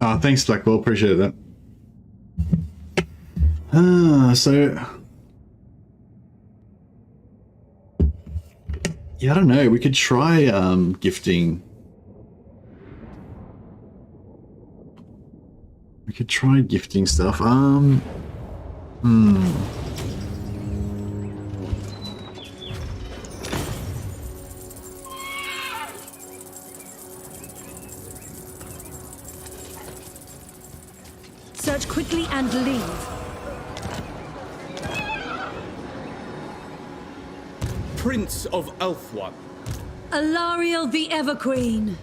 Oh, thanks, Blackwell. Appreciate that. So... yeah, I don't know. We could try gifting. We could try gifting stuff. Search quickly and leave. Prince of Elfwan. Alarielle the Everqueen.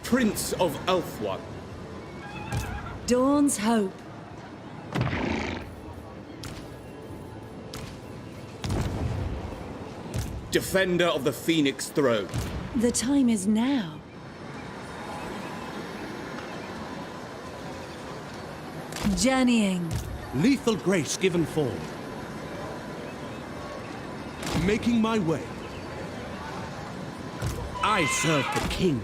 Prince of Elfwan. Dawn's hope. Defender of the Phoenix Throne. The time is now. Journeying. Lethal grace given form. Making my way. I serve the king.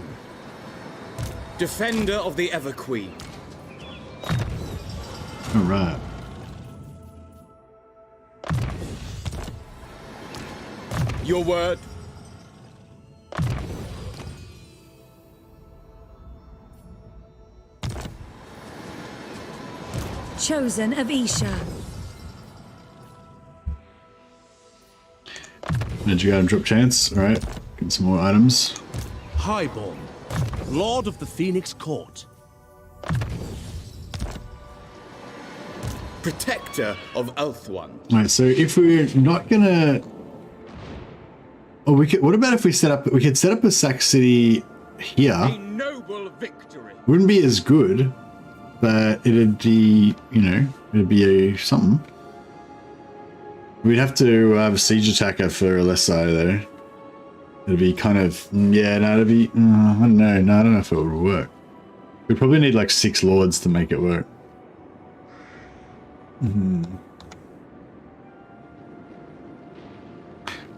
Defender of the Everqueen. All right. Your word. Chosen of Isha. Did you got a drop chance? All right. Get some more items. Highborn, Lord of the Phoenix Court. Protector of Elfwan. All right. So if we're not gonna, oh, we could. What about if we set up? We could set up a sack city here. A noble victory. Wouldn't be as good, but it'd be, you know, it'd be a something. We'd have to have a siege attacker for Alessi though. It'd be kind of, yeah, no, it'd be, I don't know, no, I don't know if it would work. We'd probably need like 6 lords to make it work.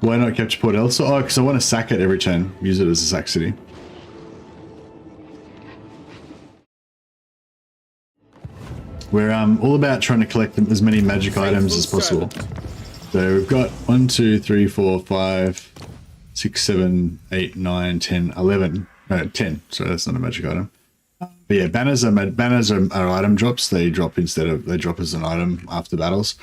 Why not capture Port Elsa? Oh, because I want to sack it every turn. Use it as a sack city. We're all about trying to collect as many magic items as possible. So we've got 1, 2, 3, 4, 5, 6, 7, 8, 9, 10, 11. No, 10. So that's not a magic item. But yeah, banners are item drops. They drop as an item after battles.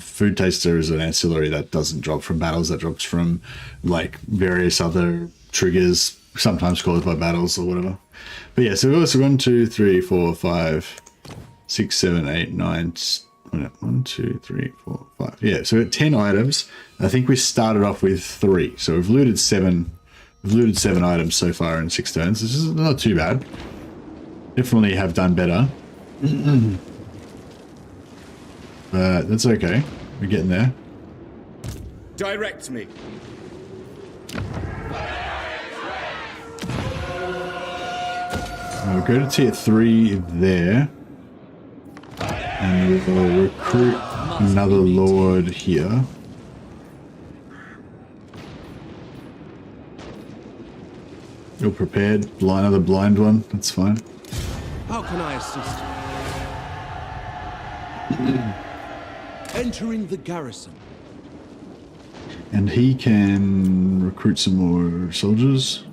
Food taster is an ancillary that doesn't drop from battles. That drops from like various other triggers, sometimes caused by battles or whatever. But yeah, so we've also 1, 2, 3, 4, 5, 6, 7, 8, 9. 1, 2, 3, 4, 5. Yeah, so 10 items. I think we started off with 3. So we've looted 7. We've looted 7 items so far in 6 turns. This is not too bad. Definitely have done better. But that's okay. We're getting there. Direct me. We'll go to tier 3 there. And we'll recruit another lord here. You're prepared. Another blind one. That's fine. How can I assist? Entering the garrison. And he can recruit some more soldiers.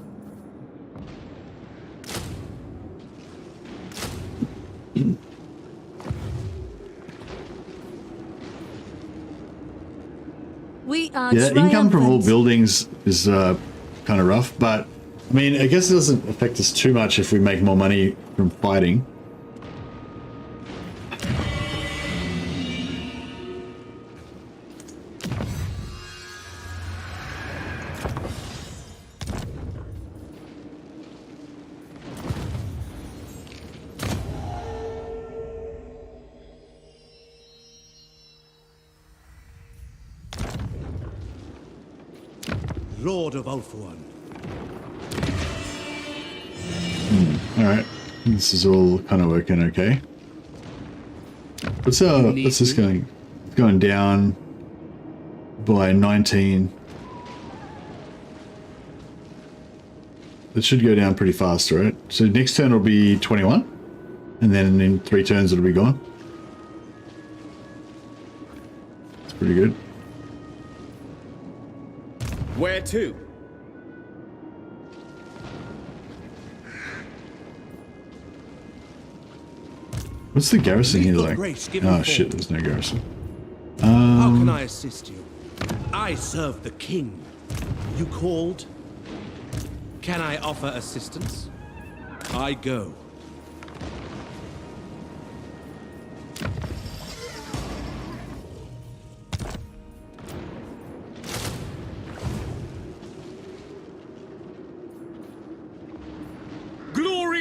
We are Yeah, income from all triumphant. buildings is kind of rough, but I mean, I guess it doesn't affect us too much if we make more money from fighting. Lord of Ulthuan. Alright, this is all kind of working okay. What's this going? It's going down by 19. It should go down pretty fast, right? So next turn will be 21, and then in 3 turns it'll be gone. It's pretty good. Where to? What's the garrison here like? Oh shit, there's no garrison. How can I assist you? I serve the king. You called? Can I offer assistance? I go.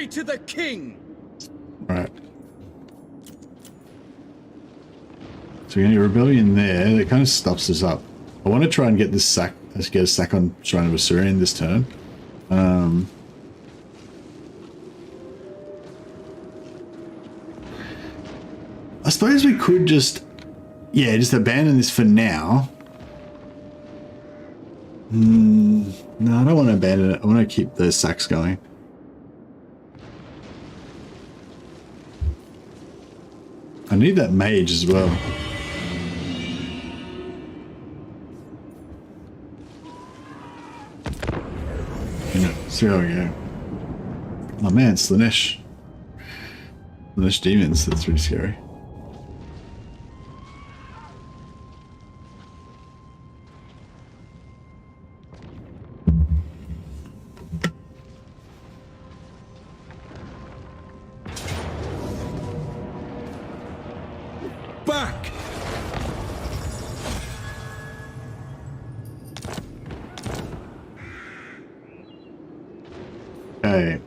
Glory to the king! Alright. So we're going to get rebellion there. That kind of stops us up. I want to try and get this sack. Let's get a sack on Shrine of Osirian this turn. I suppose we could just, yeah, just abandon this for now. No, I don't want to abandon it. I want to keep the sacks going. I need that mage as well. See how we go. Oh man, Slaanesh. Slaanesh demons, that's really scary. Back! Okay.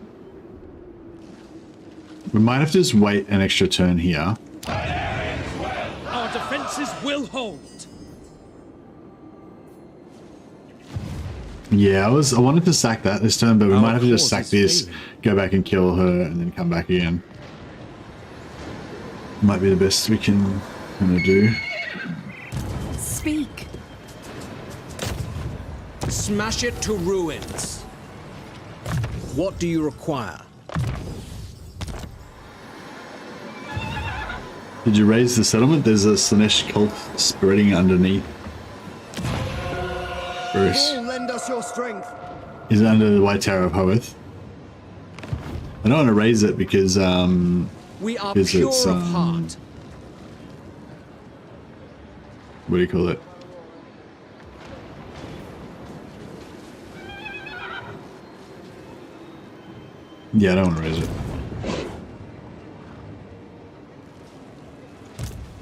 We might have to just wait an extra turn here. Our defenses will hold. Yeah, I wanted to sack that this turn, but we might have to just sack this, go back and kill her, and then come back again. Might be the best we can kind of do. Speak. Smash it to ruins. What do you require? Did you raise the settlement? There's a Slaanesh cult spreading underneath. Bruce. Oh, lend us your strength. Is it under the White Tower of Hoeth? I don't want to raise it because we are pure of heart. What do you call it? Yeah, I don't want to raise it.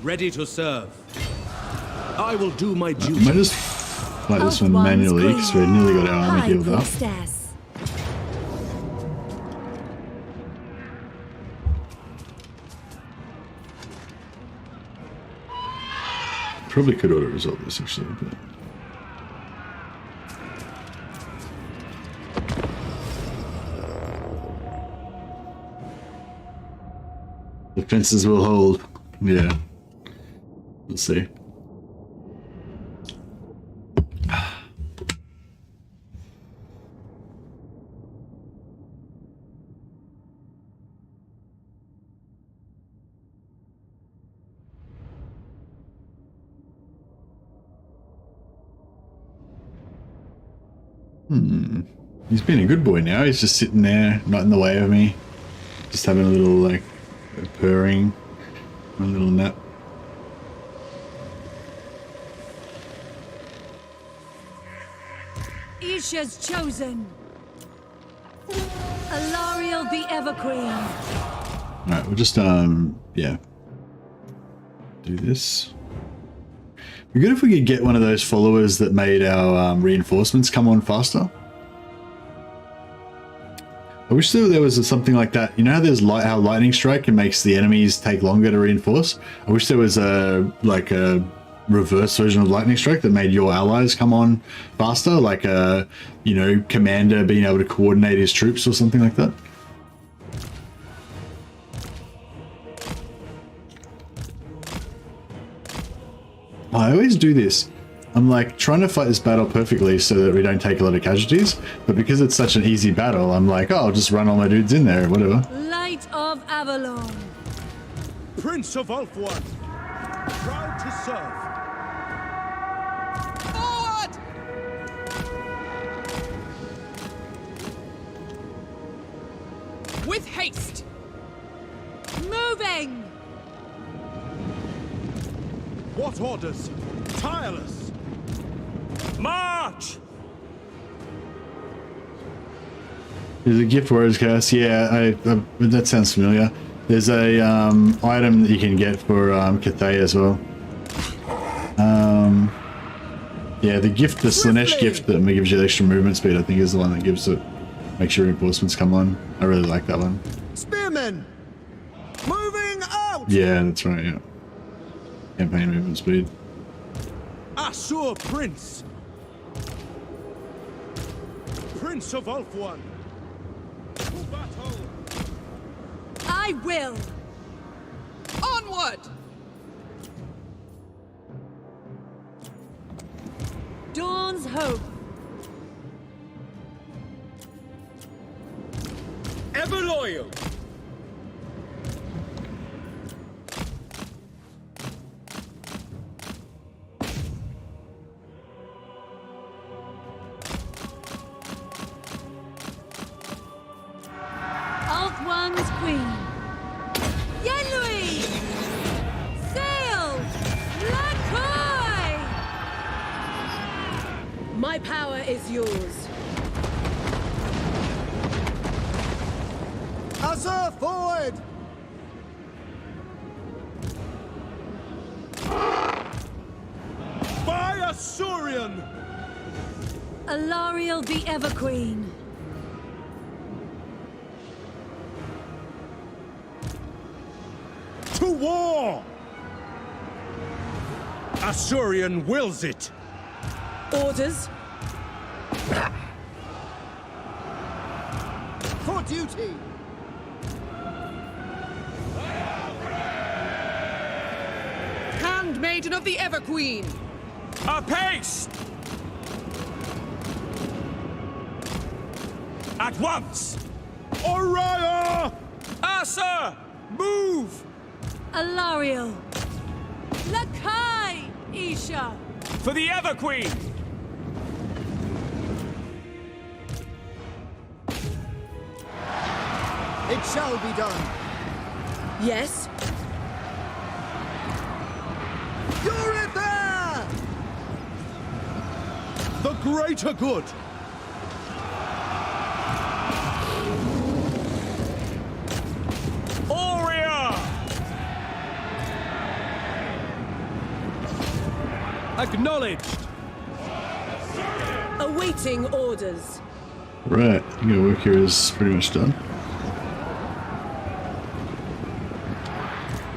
Ready to serve. I will do my I duty. might just fight this one manually because we nearly got our army healed up. Probably could auto resolve this actually, but defenses will hold. Yeah, we'll see. He's been a good boy now. He's just sitting there, not in the way of me. Just having a little, like, purring. A little nap. Isha's chosen. Alarielle the Everqueen. Alright, we'll just, yeah. Do this. It'd be good if we could get one of those followers that made our reinforcements come on faster. I wish there was something like that. You know how there's how lightning strike and makes the enemies take longer to reinforce? I wish there was a reverse version of lightning strike that made your allies come on faster, like a, you know, commander being able to coordinate his troops or something like that. I always do this. I'm like trying to fight this battle perfectly so that we don't take a lot of casualties, but because it's such an easy battle, I'm like, oh, I'll just run all my dudes in there or whatever. Light of Avelorn. Prince of Ulfward, proud to serve. Forward! With haste! Moving! What orders? Tireless! March! There's a gift words cast. Yeah, that sounds familiar. There's a item that you can get for Cathay as well. Yeah, the gift, the Slaanesh gift that gives you the extra movement speed, I think is the one that gives it. make sure reinforcements come on. I really like that one. Spearmen! Moving out! Yeah, that's right, yeah. Campaign movement speed. Assur Prince! Prince of Ulthuan! To battle! I will! Onward! Dawn's hope. Ever loyal. Ulthuan's queen. Yenlui! Sail! Lakoi! My power is yours. Assur forward! By Assurian! Alarielle the Everqueen. To war! Assurian wills it! Orders. For duty! Handmaiden of the Everqueen! Apace! At once! Oriah! Asa! Move! Alarielle. Lakai! Isha. For the Everqueen! It shall be done. Yes. Eurytha! The greater good! Aurea! Acknowledged! Awaiting orders. Right, I think our work here is pretty much done.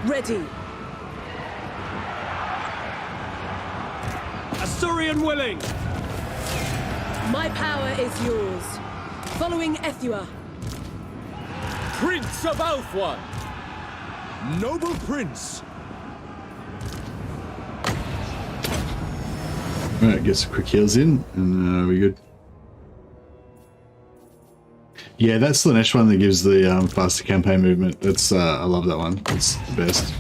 Ready. Assurian willing! My power is yours. Following Ethua. Prince of Ulthuan. Noble Prince! Alright, get some quick heals in, and we're good. Yeah, that's the next one that gives the faster campaign movement. That's I love that one. It's the best.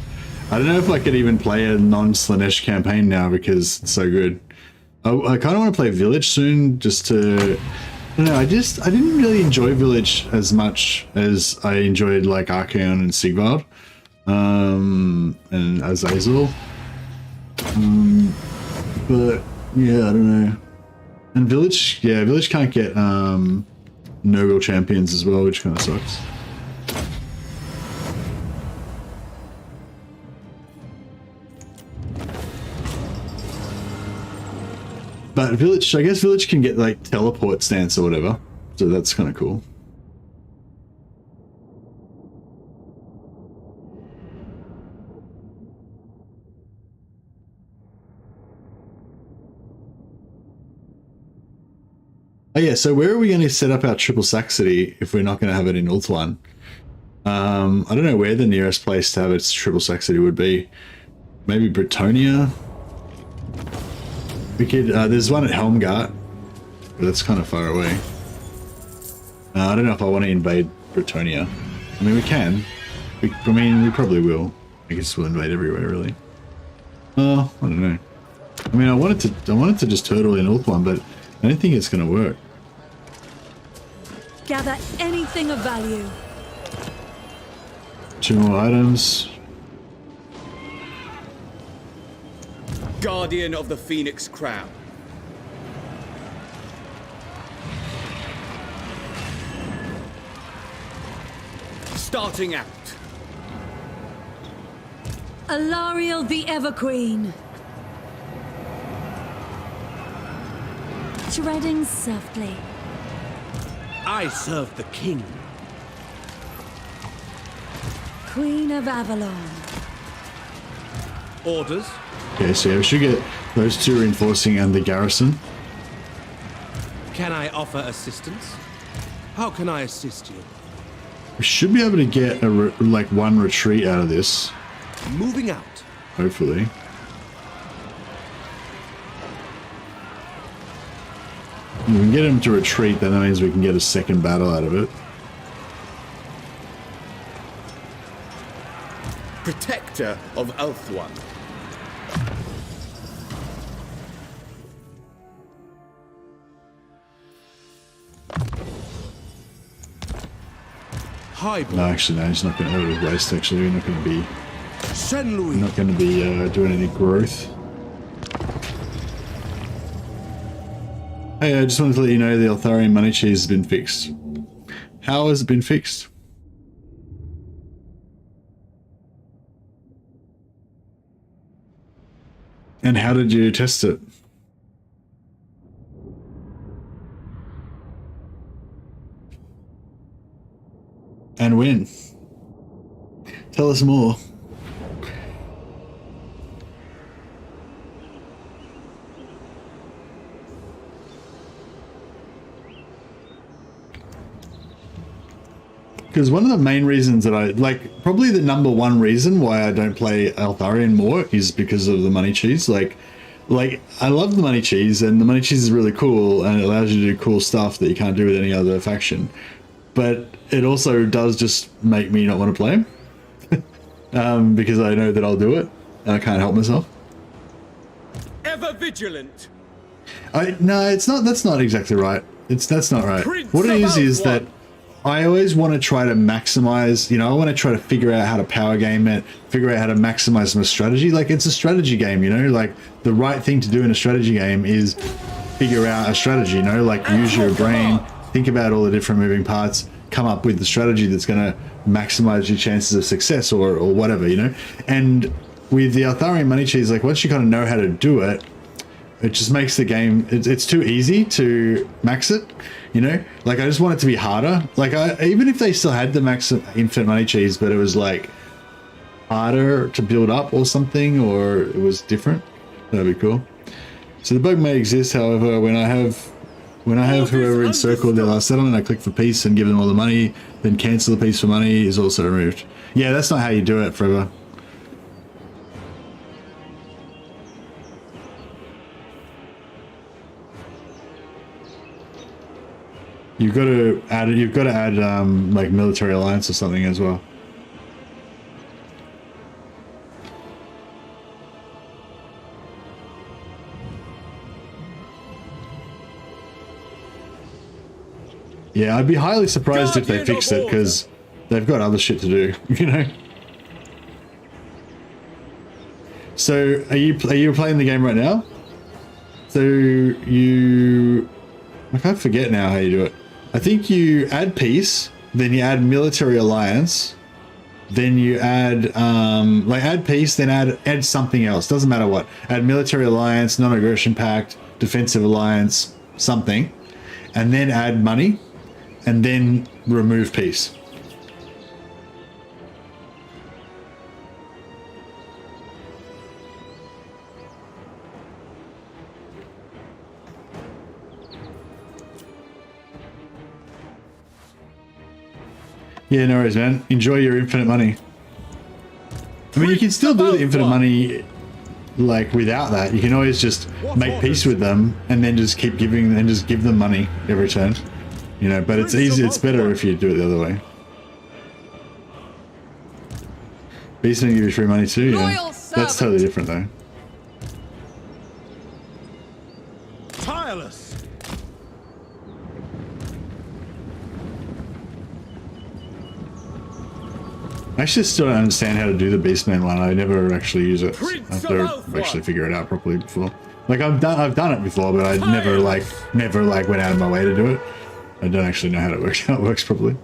I don't know if I could even play a non-Slanesh campaign now because it's so good. I kind of want to play Village soon, just to... I don't know, I didn't really enjoy Village as much as I enjoyed like Archaon and Sigvard, and Azazel. But yeah, I don't know. And Village, yeah, Village can't get no-real champions as well, which kind of sucks. But Village, I guess Village can get like teleport stance or whatever, so that's kind of cool. Oh yeah, so where are we going to set up our triple Saxony if we're not going to have it in Ulthuan? I don't know where the nearest place to have its triple Saxony would be. Maybe Bretonia? We could, there's one at Helmgart, but that's kind of far away. I don't know if I want to invade Bretonia. I mean, we can. We probably will. I guess we'll invade everywhere, really. Oh, I don't know. I mean, I wanted to just turtle in Ulthuan, but I don't think it's going to work. Gather anything of value. 2 more items. Guardian of the Phoenix Crown. Starting out. Alarielle the Everqueen. Treading softly. I serve the king. Queen of Avelorn. Orders? Okay, so yeah, we should get those two reinforcing and the garrison. Can I offer assistance? How can I assist you? We should be able to get a like one retreat out of this. Moving out. Hopefully. If we can get him to retreat, then that means we can get a second battle out of it. Protector of Elfwan. Hi, No, actually, no, he's not going to waste. Actually, we're not going to be. Saint Louis. Not going to be doing any growth. Hey, I just wanted to let you know the Altharian money cheese has been fixed. How has it been fixed? And how did you test it? And when? Tell us more. Because one of the main reasons that I like, probably the number one reason why I don't play Altharian more is because of the money cheese. Like I love the money cheese, and the money cheese is really cool, and it allows you to do cool stuff that you can't do with any other faction. But it also does just make me not want to play him because I know that I'll do it and I can't help myself. Ever vigilant. No, it's not. That's not exactly right. That's not right. Prince What it is of that I always want to try to maximize. You know, I want to try to figure out how to power game it, figure out how to maximize my strategy. Like it's a strategy game. You know, like the right thing to do in a strategy game is figure out a strategy. You know, like use your brain. Think about all the different moving parts, come up with the strategy that's going to maximize your chances of success or whatever, you know? And with the Altharian money cheese, like once you kind of know how to do it, it just makes the game, it's too easy to max it, you know? Like I just want it to be harder. Like even if they still had the max infinite money cheese, but it was like harder to build up or something, or it was different, that'd be cool. So the bug may exist, however, when I have whoever encircled their last settlement, I click for peace and give them all the money, then cancel the peace for money is also removed. Yeah, that's not how you do it forever. You've got to add like military alliance or something as well. Yeah, I'd be highly surprised if they fixed it because they've got other shit to do, you know. So, are you playing the game right now? So I can't forget now how you do it. I think you add peace, then you add military alliance, then you add like add peace, then add something else. Doesn't matter what. Add military alliance, non-aggression pact, defensive alliance, something, and then add money. And then remove peace. Yeah, no worries, man. Enjoy your infinite money. I mean, you can still do the infinite money like without that. You can always just make peace with them and then just keep giving and just give them money every turn. You know, but it's easy. It's better if you do it the other way. Beast don't give you free money too, yeah. That's totally different though. Tireless. I actually still don't understand how to do the Beastman one. I never actually use it. I have to actually figure it out properly before. Like I've done it before, but I never went out of my way to do it. I don't actually know how it works properly.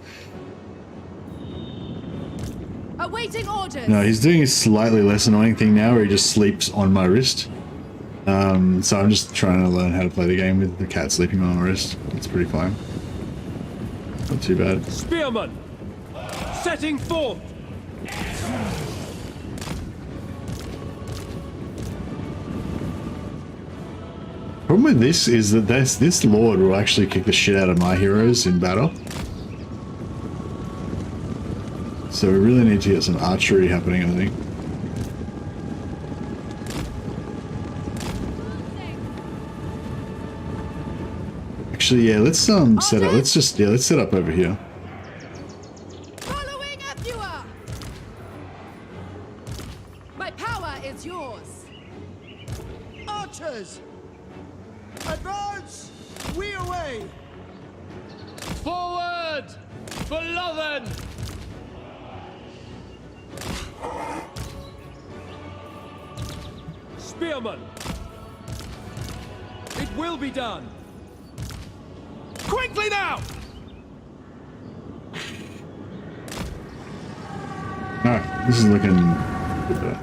Awaiting orders. No, he's doing a slightly less annoying thing now where he just sleeps on my wrist. So I'm just trying to learn how to play the game with the cat sleeping on my wrist. It's pretty fine. Not too bad. Spearman! Setting forth! Problem with this is that this lord will actually kick the shit out of my heroes in battle. So we really need to get some archery happening, I think. Actually, yeah, let's set up. Let's set up over here. Following Ethua! My power is yours. Archers! Advance! We away! Forward! For Loven! Spearman! It will be done! Quickly now! Alright, this is looking good though.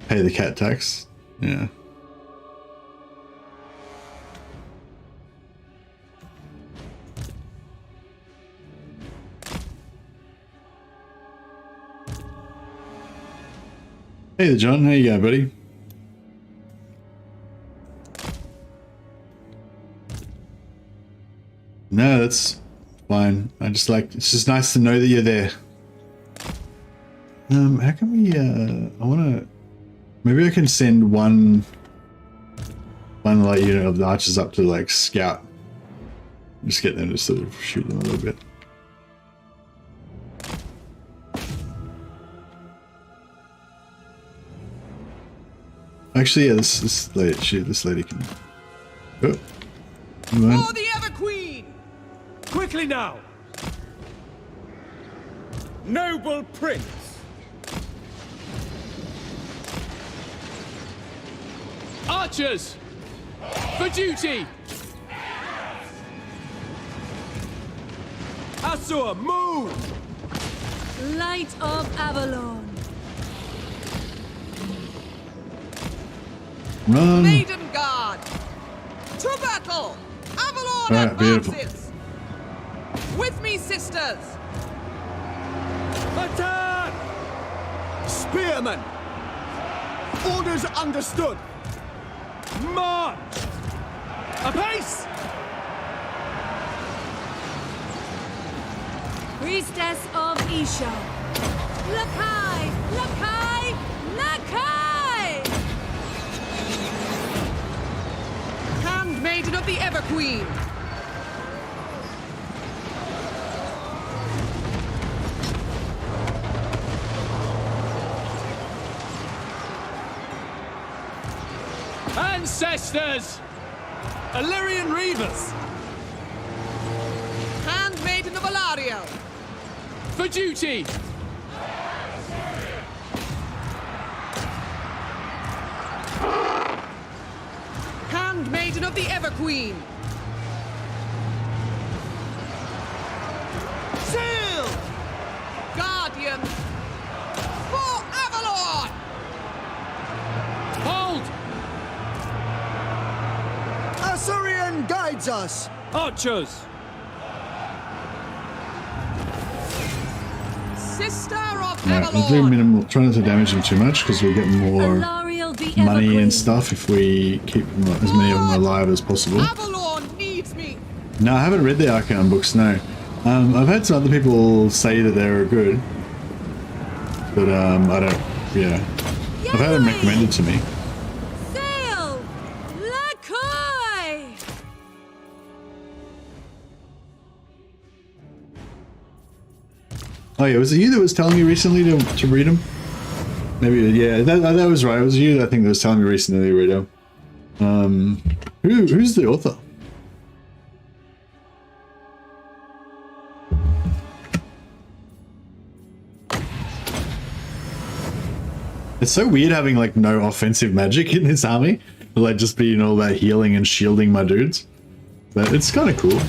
Pay the cat tax. Yeah. Hey there, John. How you going, buddy? No, that's fine. It's just nice to know that you're there. How can we, I wanna, maybe I can send one like unit of the archers up to like scout. Just get them to sort of shoot them a little bit. Actually, yeah, this lady can. Oh, For the Ever Queen! Quickly now! Noble Prince! Archers! For duty! Asur, move! Light of Avelorn. Run! Maiden Guard! To battle! Avelorn Alright, beautiful. advances! With me, sisters! Attack! Spearmen! Orders understood! March! Apace! Priestess of Isha. Lakai! Lakai! Lakai! Handmaiden of the Ever Queen! Ancestors! Illyrian Reavers! Handmaiden of Alarielle! For duty! Handmaiden of the Ever Queen! Sail! Guardian! For Avelorn! Hold! Asurian guides us! Archers! Sister of Yeah, we'll do Avelorn! minimal. Try not to damage them too much because we'll get more Alarielle the money Everqueen. and stuff if we keep as many of them alive as possible. Avelorn needs me! No, I haven't read the Archon books, no. I've had some other people say that they were good. But, I don't, yeah. I've had them recommended to me. Sail! Lakai! Oh yeah, was it you that was telling me recently to read them? Maybe, yeah, that was right. It was you, I think, that was telling me recently to read them. Who's the author? It's so weird having like no offensive magic in this army, like just being all about healing and shielding my dudes. But it's kind of cool.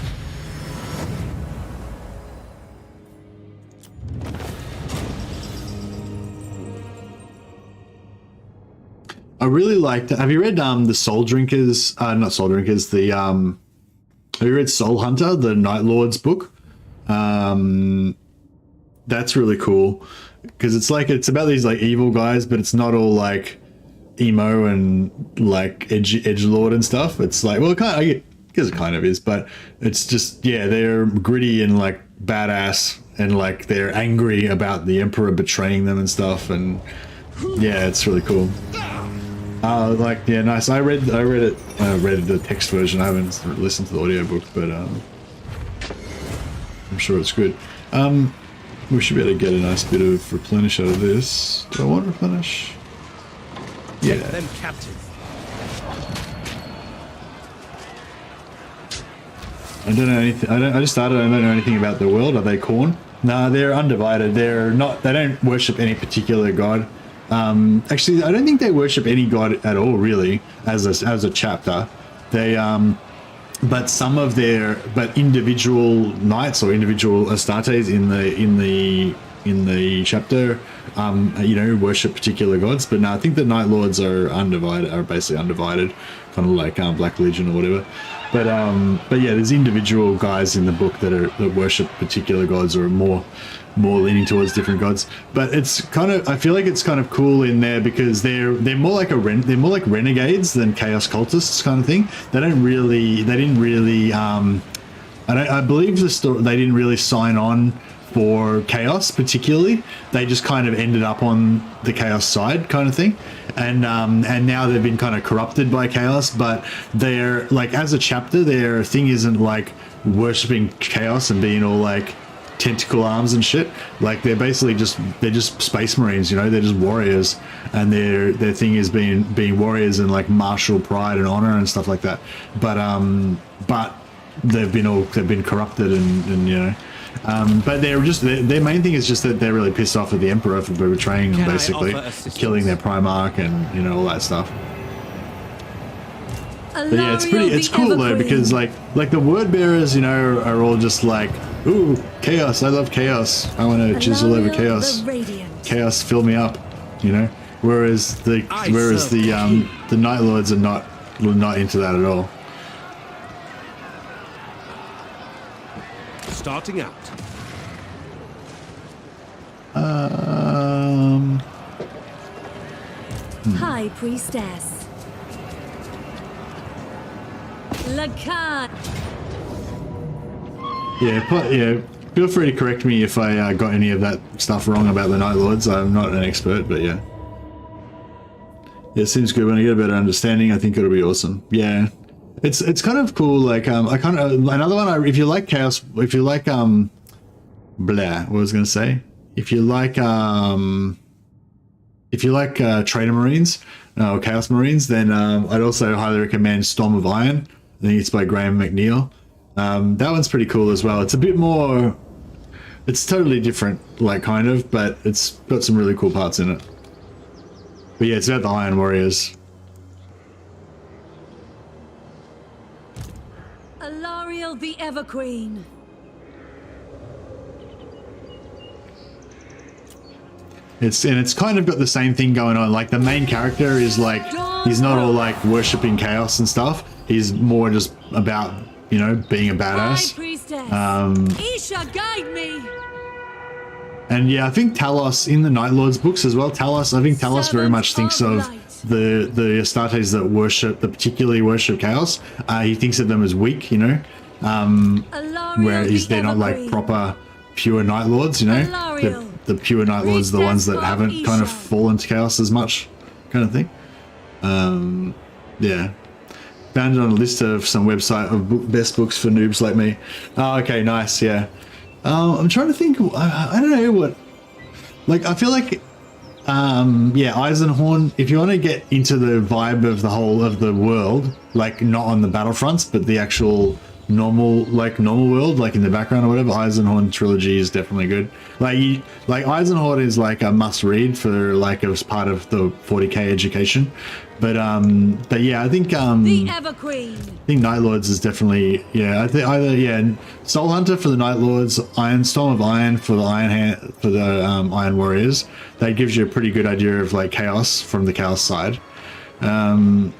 really liked. Have you read the Soul Drinkers? Not Soul Drinkers. The have you read Soul Hunter, the Night Lord's book? That's really cool because it's about these like evil guys, but it's not all like emo and like edgelord and stuff. It's like, well, I guess it kind of is, but it's just, yeah, they're gritty and like badass, and like they're angry about the Emperor betraying them and stuff, and yeah, it's really cool. Like, yeah, nice. I read the text version. I haven't listened to the audiobook, but I'm sure it's good. We should be able to get a nice bit of replenish out of this. Do I want to replenish? Yeah. Take them captive. I don't know anything. I just started. I don't know anything about the world. Are they Khorne? No, they're undivided. They're not. They don't worship any particular god. Actually, I don't think they worship any god at all, really. As a chapter, they but some of but individual knights or individual Astartes in the chapter, you know, worship particular gods. But no, I think the Night Lords are basically undivided, kind of like Black Legion or whatever. But yeah, there's individual guys in the book that worship particular gods or more leaning towards different gods. But it's kind of, I feel like it's kind of cool in there because they're more like they're more like renegades than chaos cultists kind of thing. They didn't really I believe the story, they didn't really sign on for chaos particularly. They just kind of ended up on the chaos side kind of thing, and now they've been kind of corrupted by chaos. But they're like, as a chapter, their thing isn't like worshipping chaos and being all like tentacle arms and shit. Like they're basically they're just space marines, you know. They're just warriors, and their thing is being warriors and like martial pride and honor and stuff like that. But they've been corrupted and you know. But their main thing is just that they're really pissed off at the Emperor for betraying them, basically killing their Primarch and, you know, all that stuff. But yeah, it's cool though, because like the word bearers, you know, are all just like, ooh, chaos, I love chaos, I want to chisel over chaos, chaos, fill me up, you know. Whereas the Night Lords are not into that at all. Starting out. High Priestess. Lacan. Yeah, feel free to correct me if I got any of that stuff wrong about the Night Lords. I'm not an expert, but yeah. Yeah, it seems good. When I get a better understanding, I think it'll be awesome. Yeah. It's kind of cool. Like I kind of another one. If you like chaos, if you like what was I gonna say? If you like Trader Marines or Chaos Marines, then I'd also highly recommend Storm of Iron. I think it's by Graham McNeil. That one's pretty cool as well. It's a bit more. It's totally different, like kind of, but it's got some really cool parts in it. But yeah, it's about the Iron Warriors. Alarielle the Everqueen. It's kind of got the same thing going on. Like the main character is like, he's not all like worshipping chaos and stuff. He's more just about, you know, being a badass. Isha, guide me. And yeah, I think Talos in the Night Lords books as well. I think Talos very much thinks of the Astartes that particularly worship chaos. He thinks of them as weak, you know, whereas they're not like proper pure Night Lords, you know. The pure Night Lords are the ones that haven't kind of fallen to chaos as much, kind of thing. Yeah. Found it on a list of some website of best books for noobs like me. Oh, okay, nice, yeah. I'm trying to think, I don't know what, like, I feel like, yeah, Eisenhorn, if you want to get into the vibe of the whole of the world, like, not on the battlefronts, but the actual normal world, like in the background or whatever, Eisenhorn trilogy is definitely good. Like Eisenhorn is like a must read for like as part of the 40k education. But yeah, I think the Everqueen. I think Night Lords is definitely, yeah. I think either Soul Hunter for the Night Lords, Storm of Iron for the Iron Warriors. That gives you a pretty good idea of like chaos from the chaos side. Uriel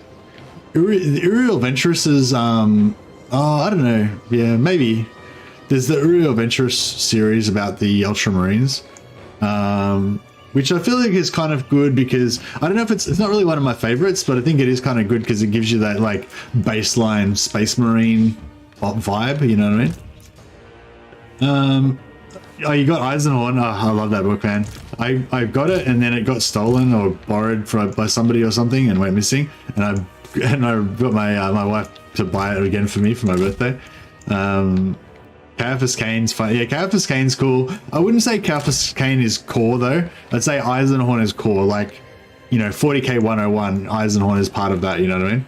Ventress is I don't know. Yeah, maybe. There's the Uriel Ventress series about the Ultramarines, which I feel like is kind of good because I don't know if it's not really one of my favorites, but I think it is kind of good because it gives you that like baseline Space Marine vibe. You know what I mean? Oh, you got Eisenhorn. Oh, I love that book, man. I got it and then it got stolen or borrowed by somebody or something and went missing. And I got my wife to buy it again for me for my birthday. Caiaphas Kane's fun. Yeah, Caiaphas Kane's cool. I wouldn't say Caiaphas Kane is core though. I'd say Eisenhorn is core. Like, you know, 40k 101. Eisenhorn is part of that. You know what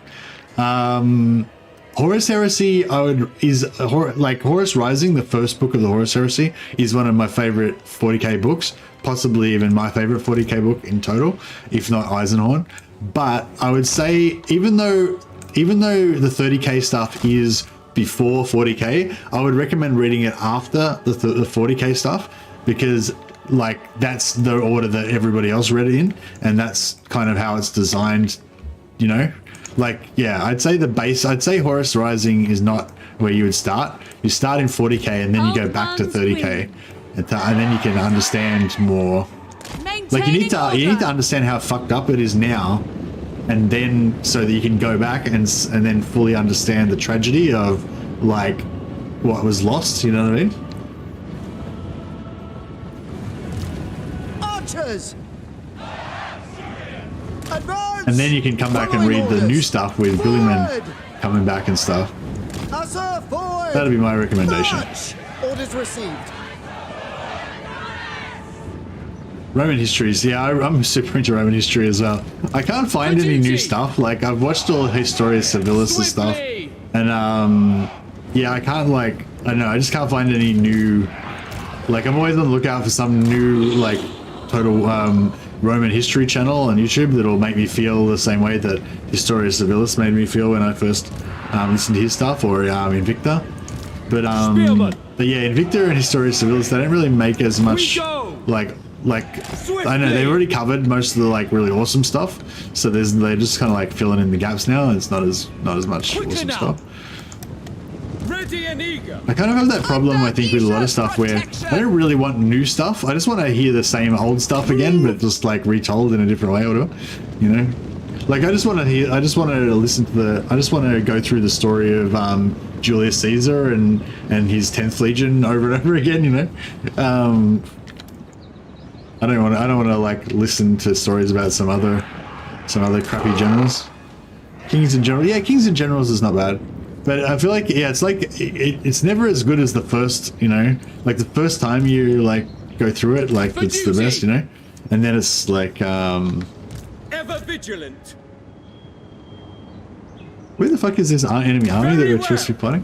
I mean? Horus Heresy, like Horus Rising, the first book of the Horus Heresy, is one of my favorite 40k books, possibly even my favorite 40k book in total, if not Eisenhorn. But I would say, even though the 30k stuff is before 40k, I would recommend reading it after the 40k stuff, because like that's the order that everybody else read it in, and that's kind of how it's designed, you know. Like, yeah, I'd say Horus Rising is not where you would start. You start in 40k and then you go back to 30k, and then you can understand more. Like you need to understand how fucked up it is now, and then so that you can go back and then fully understand the tragedy of like what was lost. You know what I mean? Archers! Advance! And then you can come back and read the new stuff with Billyman coming back and stuff. That'd be my recommendation. March! Orders received. Roman histories, yeah, I'm super into Roman history as well. I can't find any new stuff. Like I've watched all Historia Civilis and stuff, and yeah, I can't I don't know, I just can't find any new. Like I'm always on the lookout for some new like total Roman history channel on YouTube that'll make me feel the same way that Historia Civilis made me feel when I first listened to his stuff, or Invicta. But yeah, Invicta and Historia Civilis, they don't really make as much like I know they've already covered most of the like really awesome stuff, so they're just kind of like filling in the gaps now, and it's not as much awesome stuff. Ready and eager. I kind of have that problem, I think, with a lot of stuff where I don't really want new stuff. I just want to hear the same old stuff again, but just like retold in a different way or whatever, you know? Like I just want to go through the story of Julius Caesar and his 10th Legion over and over again, you know? I don't want to like listen to stories about some other crappy generals. Kings and Generals, yeah, Kings and Generals is not bad. But I feel like, yeah, it's like, it's never as good as the first, you know, like the first time you like go through it, like it's the best, you know, and then it's like, ever vigilant. Where the fuck is this enemy army that we're supposed to be fighting?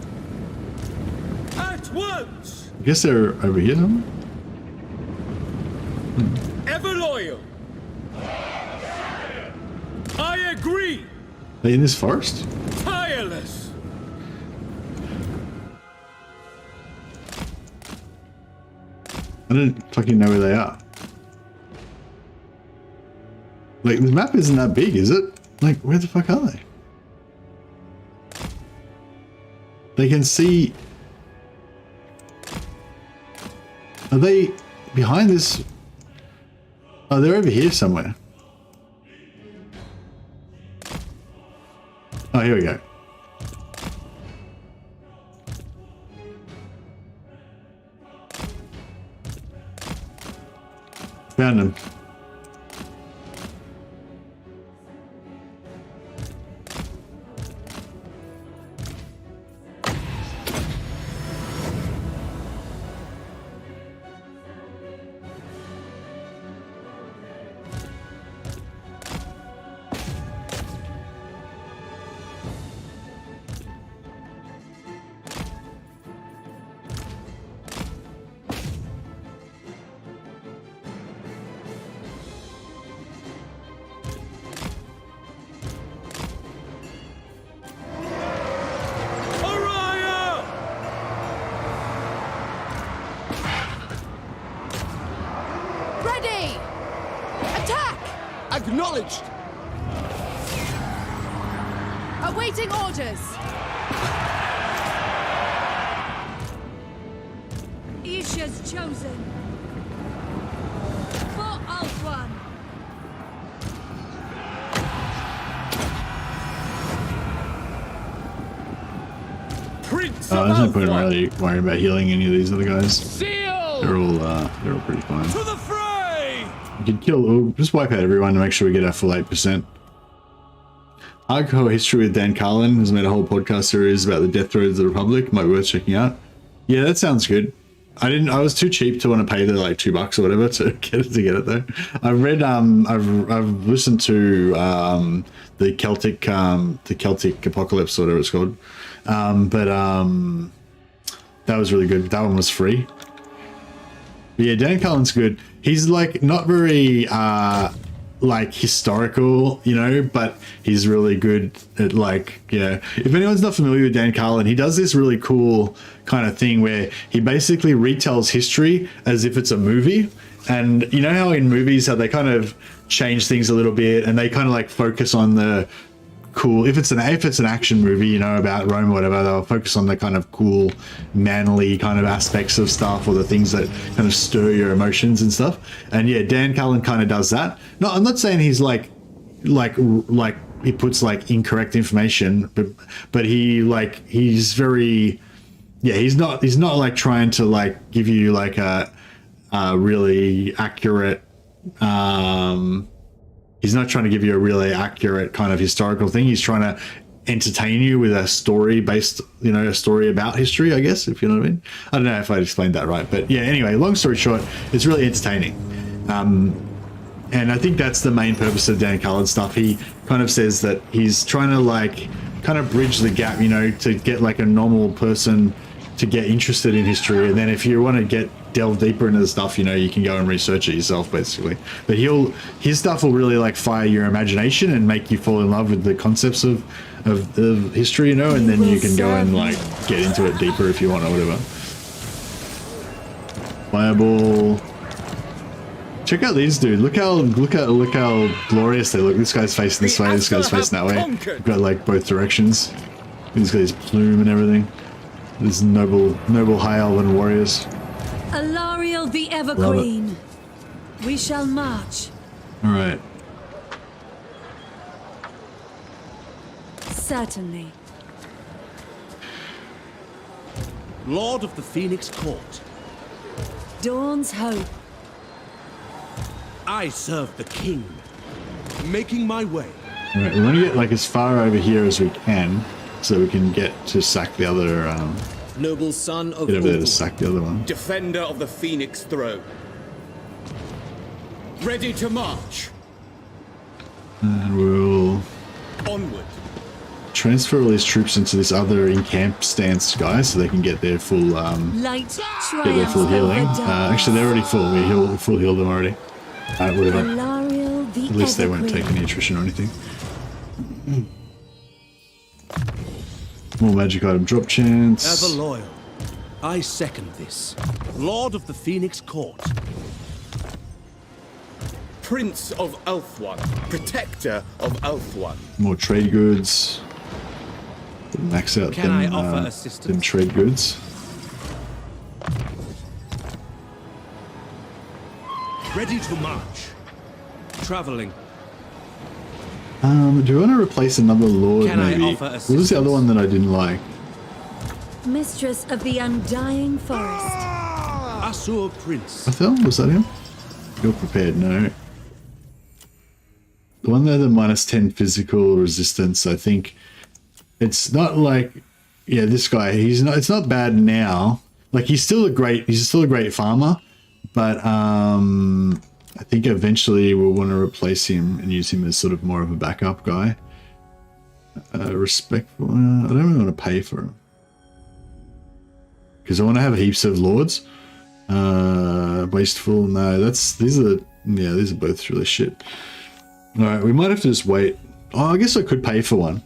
At once. I guess they're over here somewhere. Ever loyal. I agree. Are they in this forest? Tireless. I don't fucking know where they are. Like, the map isn't that big, is it? Like, where the fuck are they? They can see... Are they behind this? Oh, they're over here somewhere. Oh, here we go. Found him. Acknowledged! Awaiting orders. Isha's chosen. For Alfwan. Prince There's of no point in Alfwan. really worrying about healing any of these other guys. Seal They're all pretty fine. to the fray. We could kill, or just wipe out everyone to make sure we get our full 8%. Hardcore History with Dan Carlin has made a whole podcast series about the death throes of the Republic. Might be worth checking out. Yeah, that sounds good. I was too cheap to want to pay the like $2 or whatever to get it though. I've read I've listened to the Celtic Apocalypse or whatever it's called. But that was really good. That one was free. But yeah, Dan Cullen's good. He's like not very like historical, you know, but he's really good at like, yeah. If anyone's not familiar with Dan Carlin, he does this really cool kind of thing where he basically retells history as if it's a movie. And you know how in movies how they kind of change things a little bit and they kind of like focus on the cool, if it's an action movie, you know, about Rome or whatever, they'll focus on the kind of cool manly kind of aspects of stuff or the things that kind of stir your emotions and stuff. And yeah, Dan Cullen kind of does that. No, I'm not saying he's like he puts like incorrect information, but he's very, yeah, he's not like trying to like give you like a really accurate he's not trying to give you a really accurate kind of historical thing. He's trying to entertain you with a story based, you know, a story about history, I guess, if you know what I mean. I don't know if I explained that right, but yeah, anyway, long story short, it's really entertaining. And I think that's the main purpose of Dan Cullen stuff. He kind of says that he's trying to like kind of bridge the gap, you know, to get like a normal person to get interested in history. And then if you want to delve deeper into the stuff, you know, you can go and research it yourself basically. But his stuff will really like fire your imagination and make you fall in love with the concepts of history, you know, and then you can go and like get into it deeper if you want or whatever. Fireball. Check out these dudes. Look how glorious they look. This guy's facing this way, this guy's facing that way. We've got like both directions. He's got his plume and everything. These noble high elven warriors. Alarielle the Everqueen. We shall march. All right. Certainly. Lord of the Phoenix Court. Dawn's hope. I serve the king, making my way. All right, we want to get like as far over here as we can, so we can get to sack the other. Noble son of Get over there to Ulthuan, sack the other one. defender of the Phoenix throne. Ready to march. And we'll Onward. transfer all these troops into this other in-camp stance, guys, so they can get their full Light get their full triumphs healing. over dark. Actually, they're already full. We full healed them already. Whatever. Alarielle the At least they won't take Everqueen. any attrition or anything. More magic item drop chance. Avelorn, I second this. Lord of the Phoenix Court. Prince of Alfwan, protector of Alfwan. More trade goods. Max out Can I offer assistance? them trade goods. Ready to march. Traveling. Do you want to replace another lord? Can I maybe? offer What was the other assistance? one that I didn't like? Mistress of the Undying Forest. Asur Prince. Athel? Was that him? You're prepared, no. The one that had the -10 physical resistance, I think it's not like, yeah, this guy, it's not bad now. Like he's still a great farmer, but I think eventually we'll want to replace him and use him as sort of more of a backup guy. Respectful, I don't really want to pay for him. Because I want to have heaps of lords. Wasteful, no, these are both really shit. Alright, we might have to just wait. Oh, I guess I could pay for one.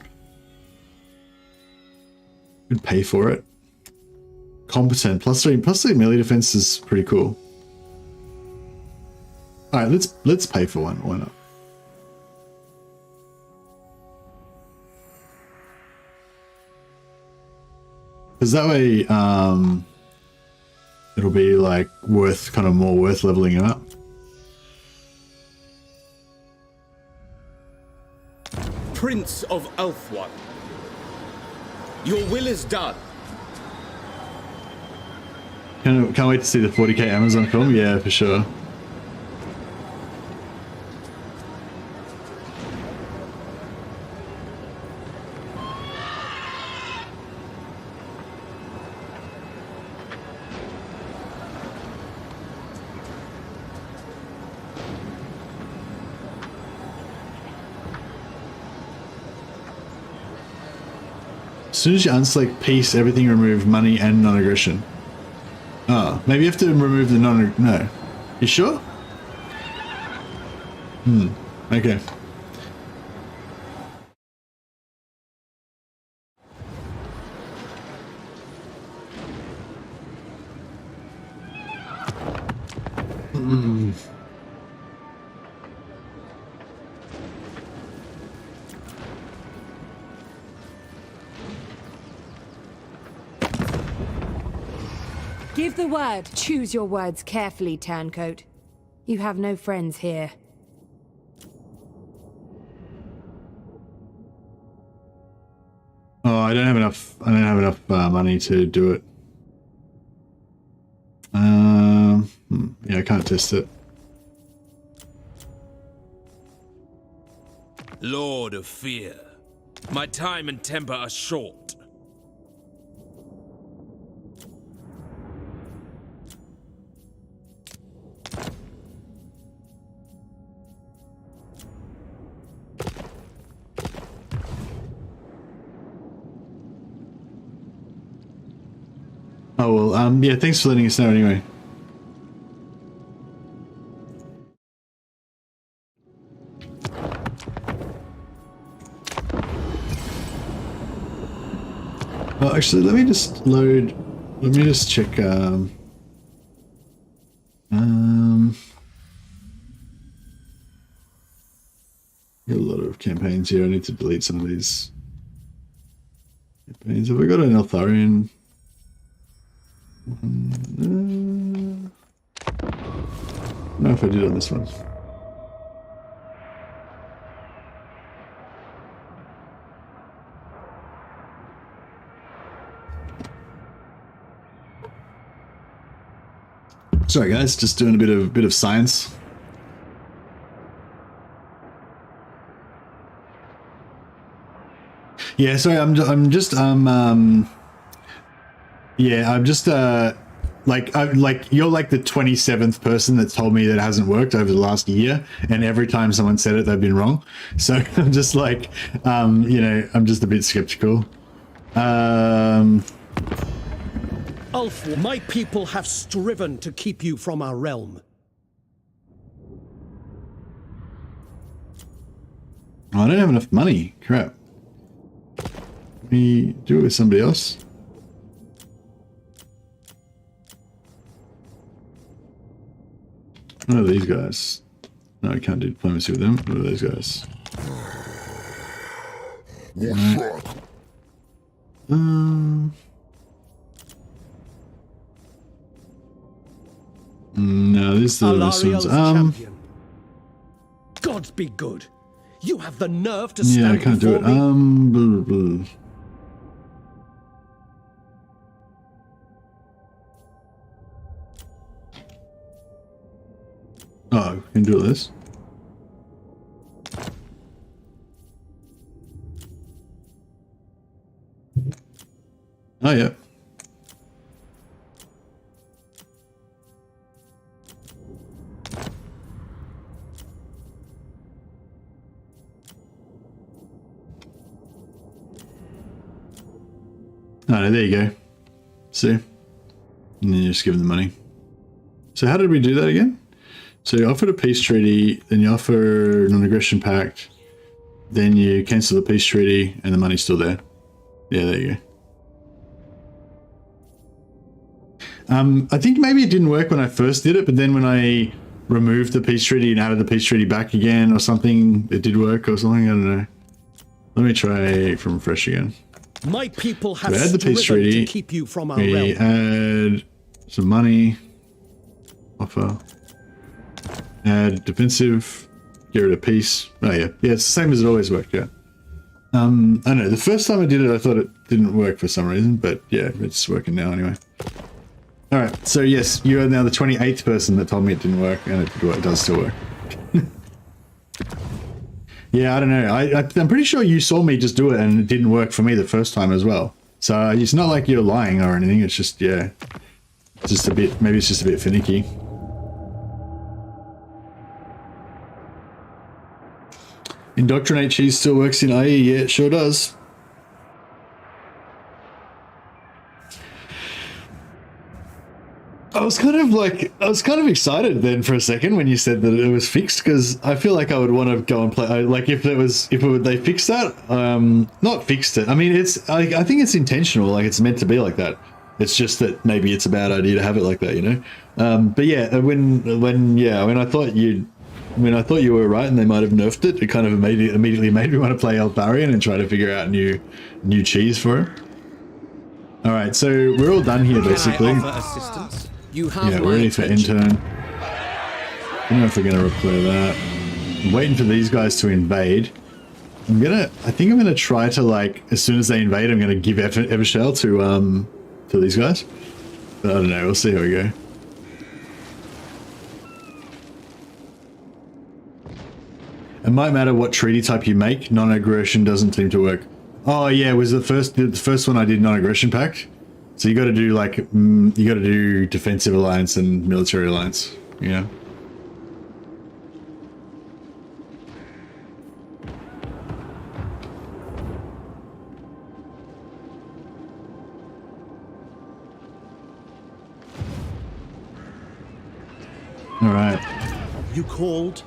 Could pay for it. Competent, +3 melee defense is pretty cool. Alright, let's pay for one, why not? Because that way, it'll be like more worth leveling it up. Prince of Elfwan, your will is done. Can't wait to see the 40k Amazon film. Yeah, for sure. As soon as you unselect peace, everything remove money and non-aggression. Oh, maybe you have to remove the no. You sure? Okay. Give the word. Choose your words carefully, Turncoat. You have no friends here. Oh, I don't have enough money to do it. Yeah, I can't test it. Lord of Fear, my time and temper are short. Oh well, yeah, thanks for letting us know anyway. Well, actually, let me just check, got a lot of campaigns here. I need to delete some of these campaigns. Have I got an Eltharion? No, if I did on this one. Sorry guys, just doing a bit of science. Yeah, sorry, I'm just like you're like the 27th person that's told me that it hasn't worked over the last year, and every time someone said it, they've been wrong. So I'm just like, you know, I'm just a bit skeptical. Ulf, my people have striven to keep you from our realm. Oh, I don't have enough money. Crap. Let me do it with somebody else. What are these guys? No, I can't do diplomacy with them. What are those guys? Right. No, this Alarielle's ones. champion. Gods be good. You have the nerve to stand Yeah, I can't do it. me? Blah. Oh, we can do this. Oh, yeah. Oh, no, there you go. See? And then you just give them the money. So how did we do that again? So you offered a peace treaty, then you offer a non-aggression pact, then you cancel the peace treaty, and the money's still there. Yeah, there you go. I think maybe it didn't work when I first did it, but then when I removed the peace treaty and added the peace treaty back again or something, it did work or something, I don't know. Let me try from fresh again. My people have add the peace striven treaty. to keep you from our We realm. add some money. Offer. Add defensive. Get rid of peace. Oh yeah. Yeah, it's the same as it always worked, yeah. I don't know. The first time I did it, I thought it didn't work for some reason, but yeah, it's working now anyway. Alright, so yes, you are now the 28th person that told me it didn't work, and it did work. It does still work. Yeah, I don't know. I'm pretty sure you saw me just do it and it didn't work for me the first time as well. So it's not like you're lying or anything. It's just, yeah, just a bit, maybe it's just a bit finicky. Indoctrinate cheese still works in IE. Yeah, it sure does. I was kind of excited then for a second when you said that it was fixed, because I feel like I would want to go and play. Like if they fixed that, not fixed it. I mean, I think it's intentional. Like it's meant to be like that. It's just that maybe it's a bad idea to have it like that, you know. But yeah, when I thought you were right and they might have nerfed it, it kind of immediately made me want to play Alarielle and try to figure out new cheese for it. All right, so we're all done here basically. Can I offer assistance? Yeah, we're ready for intern. I don't know if we're gonna replay that. I'm waiting for these guys to invade. I think I'm gonna try to, like, as soon as they invade, I'm gonna give Evershell to these guys. But I don't know, we'll see how we go. It might matter what treaty type you make. Non-aggression doesn't seem to work. Oh yeah, it was the first one I did non-aggression pact. So you got to do like you got to do defensive alliance and military alliance. Yeah. All right. You called?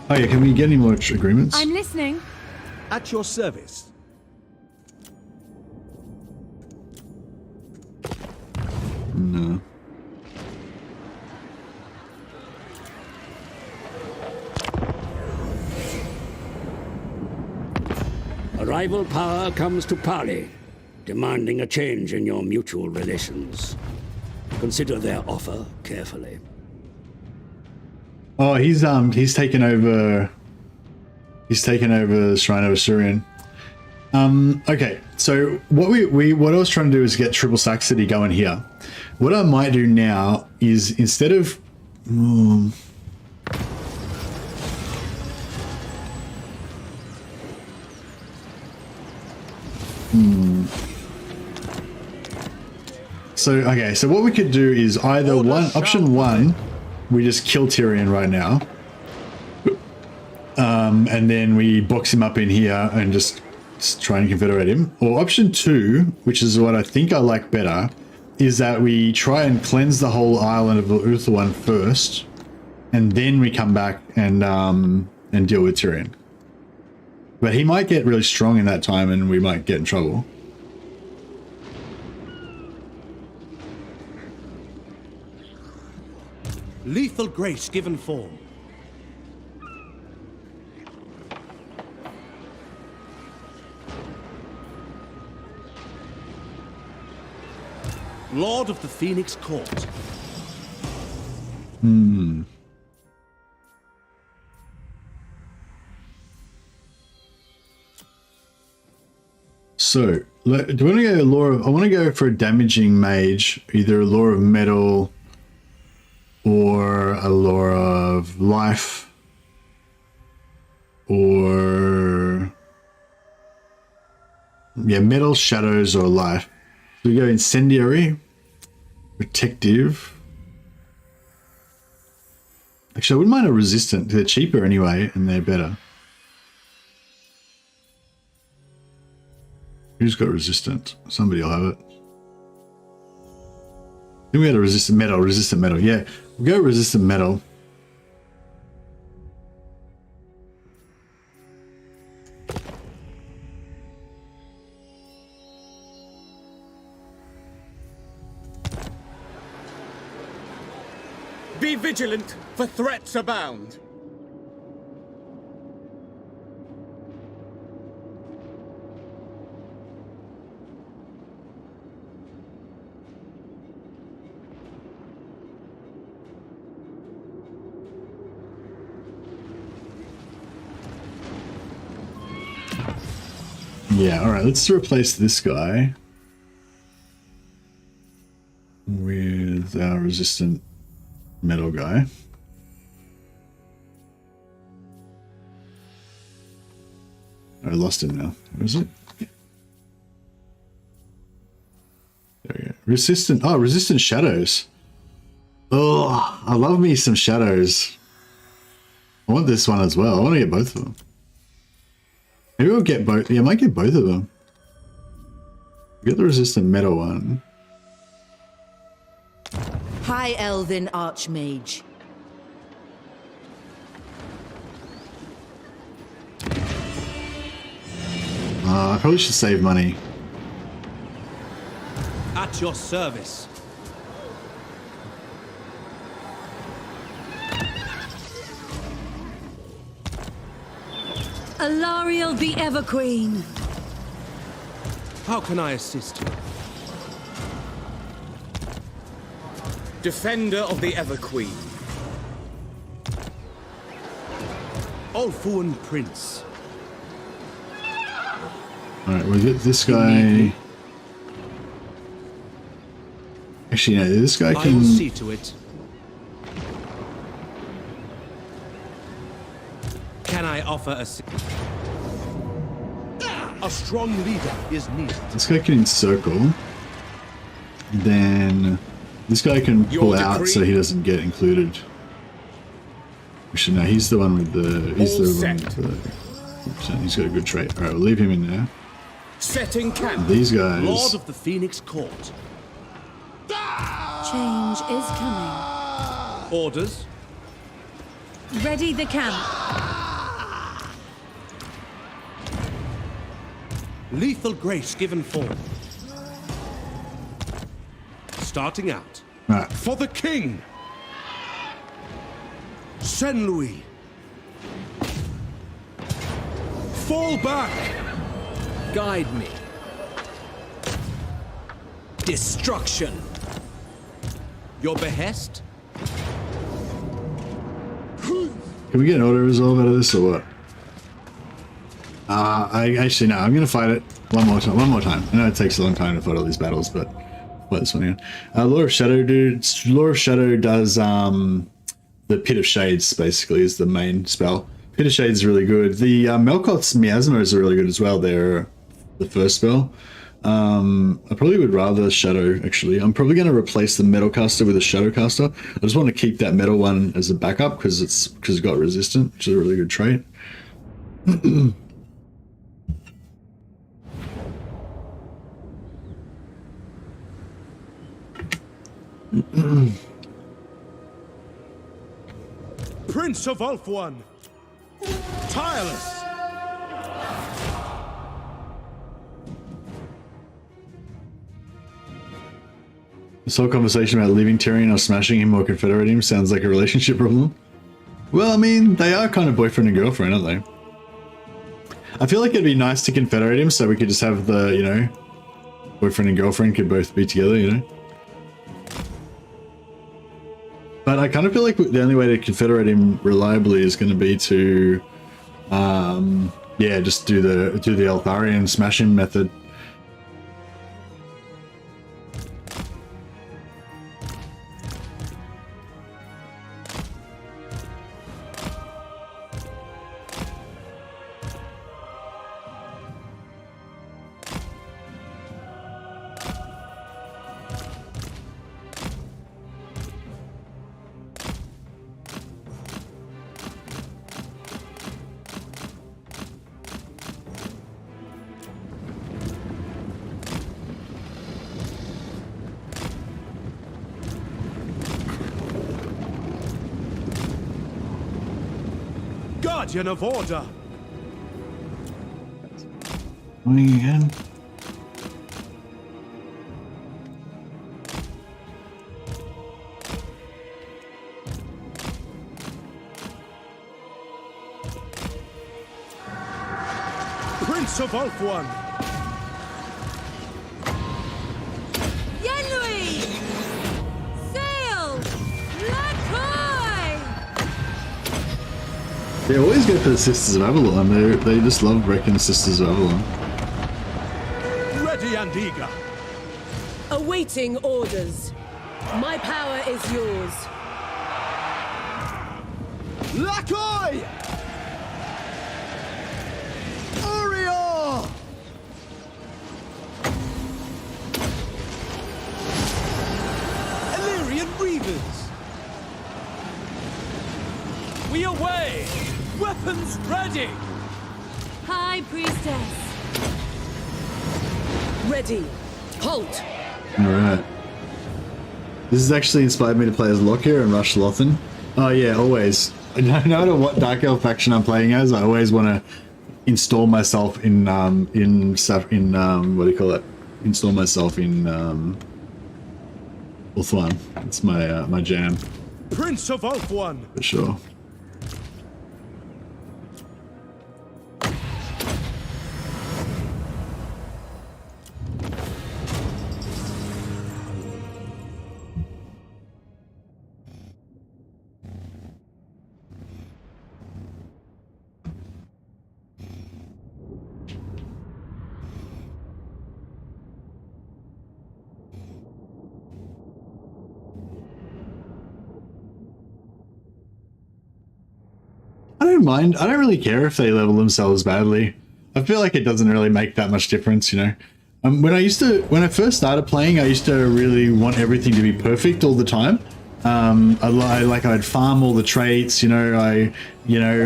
Oh yeah, can we get any more agreements? I'm listening. At your service. No. A rival power comes to parley, demanding a change in your mutual relations. Consider their offer carefully. Oh, he's taken over. He's taken over the Shrine of Assyrian. Okay, so what what I was trying to do is get Triple Saxony going here. What I might do now is, instead of so what we could do is either option one, we just kill Tyrion right now, and then we box him up in here and just try and confederate him. Or option two, which is what I think I like better, is that we try and cleanse the whole island of Ulthuan first, and then we come back and deal with Tyrion. But he might get really strong in that time, and we might get in trouble. Lethal grace given form. Lord of the Phoenix Court. So, do you want to go lore of... I want to go for a damaging mage, either a lore of metal or a lore of life, or... yeah, metal, shadows, or life. We go incendiary, protective. Actually, I wouldn't mind a resistant. They're cheaper anyway, and they're better. Who's got resistant? Somebody will have it. I think we had a resistant metal. Yeah, we'll go resistant metal. Be vigilant, for threats abound. Yeah, alright, let's replace this guy with our resistant metal guy. I lost him now. Where is it? There we go. Resistant. Oh, resistant shadows. Oh, I love me some shadows. I want this one as well. I want to get both of them. Maybe we'll get both. Yeah, I might get both of them. Get the resistant metal one. High Elven Archmage. I probably should save money. At your service. Alarielle the Everqueen. How can I assist you? Defender of the Everqueen. Ulfuan Prince. Alright, we'll get this guy. Actually, no, this guy I will can. see to it. Can I offer a strong leader is needed. This guy can encircle. Then this guy can pull out so he doesn't get included. Actually, no, he's the one with the. He's the one with the. He's got a good trait. Alright, we'll leave him in there. Setting camp. These guys. Lord of the Phoenix Court. Change is coming. Orders. Ready the camp. Lethal grace given form. Starting out. Right. For the king. Saint Louis. Fall back. Guide me. Destruction. Your behest? Can we get an auto resolve out of this or what? I'm gonna fight it one more time. I know it takes a long time to fight all these battles, but fight this one again. Lore of Shadow, dude. Lore of Shadow does the Pit of Shades basically is the main spell. Pit of Shades is really good. The Melkoth's Miasmas are really good as well. They're the first spell. I probably would rather Shadow, actually. I'm probably going to replace the Metal Caster with a Shadow Caster. I just want to keep that Metal one as a backup because it's got Resistant, which is a really good trait. Prince of Ulfuan. Tireless. This whole conversation about leaving Tyrion or smashing him or confederating him sounds like a relationship problem. Well, I mean, they are kind of boyfriend and girlfriend, aren't they? I feel like it'd be nice to confederate him so we could just have the, you know, boyfriend and girlfriend could both be together, you know? But I kind of feel like the only way to confederate him reliably is going to be to, yeah, just do the Eltharion smash him method. Guardian of order. Going again. Prince of Ulfuan. Yenui! Sail! Lakoy! They always go for the Sisters of Avelorn. They just love wrecking the Sisters of Avelorn. and eager. Awaiting orders. My power is yours. Lakoi! Orior! Illyrian Reavers! We away! Weapons ready! High Priestess! Ready. Halt! Alright. This has actually inspired me to play as Lockyer and Rush Lothan. Oh yeah, always. No matter what Dark Elf faction I'm playing as, I always want to install myself in what do you call it? Install myself in Ulthuan. It's my my jam. Prince of Ulthuan! For sure. I don't mind. I don't really care if they level themselves badly. I feel like it doesn't really make that much difference, you know. When I first started playing, I used to really want everything to be perfect all the time. I'd farm all the traits, you know. I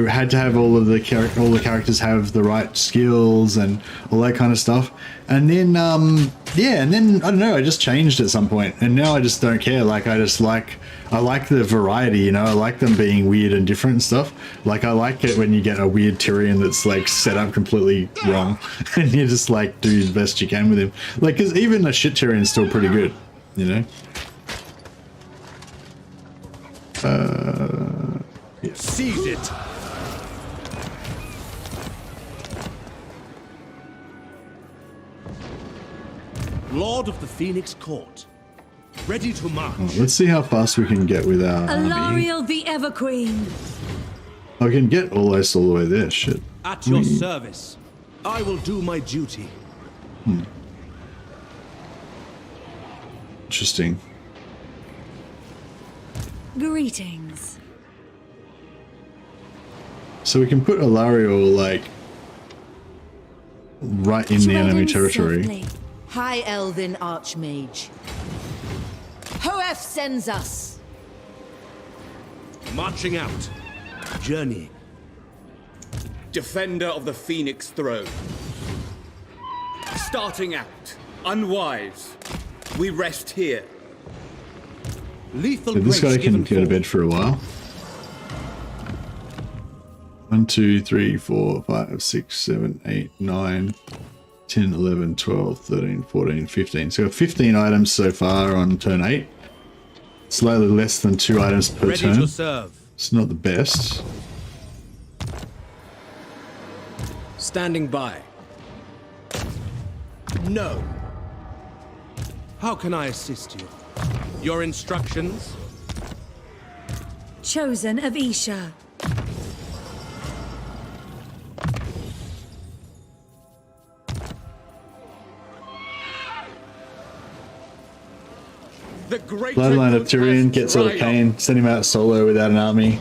had to have all the characters have the right skills and all that kind of stuff. And then and then I don't know, I just changed at some point, and now I just don't care. Like I like the variety, you know. I like them being weird and different and stuff. Like I like it when you get a weird Tyrion that's like set up completely wrong, and you just like do the best you can with him. Like, because even a shit Tyrion is still pretty good, you know. Yeah. Seize it! Lord of the Phoenix Court. Ready to march. Oh, let's see how fast we can get with our army. Alarielle the Everqueen! I can get almost all the way there, shit. At your service. I will do my duty. Interesting. Greetings. So we can put Alarielle, like, right in the enemy territory. Softly. High Elven Archmage. Hoef sends us. Marching out. Journeying. Defender of the Phoenix Throne. Starting out. Unwise. We rest here. Lethal So this guy grace can given go to bed for a while. 1, 2, 3, 4, 5, 6, 7, 8, 9, 10, 11, 12, 13, 14, 15. So 15 items so far on turn 8. Slightly less than 2 items per Ready turn. to serve. It's not the best. Standing by. No. How can I assist you? Your instructions? Chosen of Isha. The great Bloodline of Tyrion gets out of Kane. Send him out solo without an army.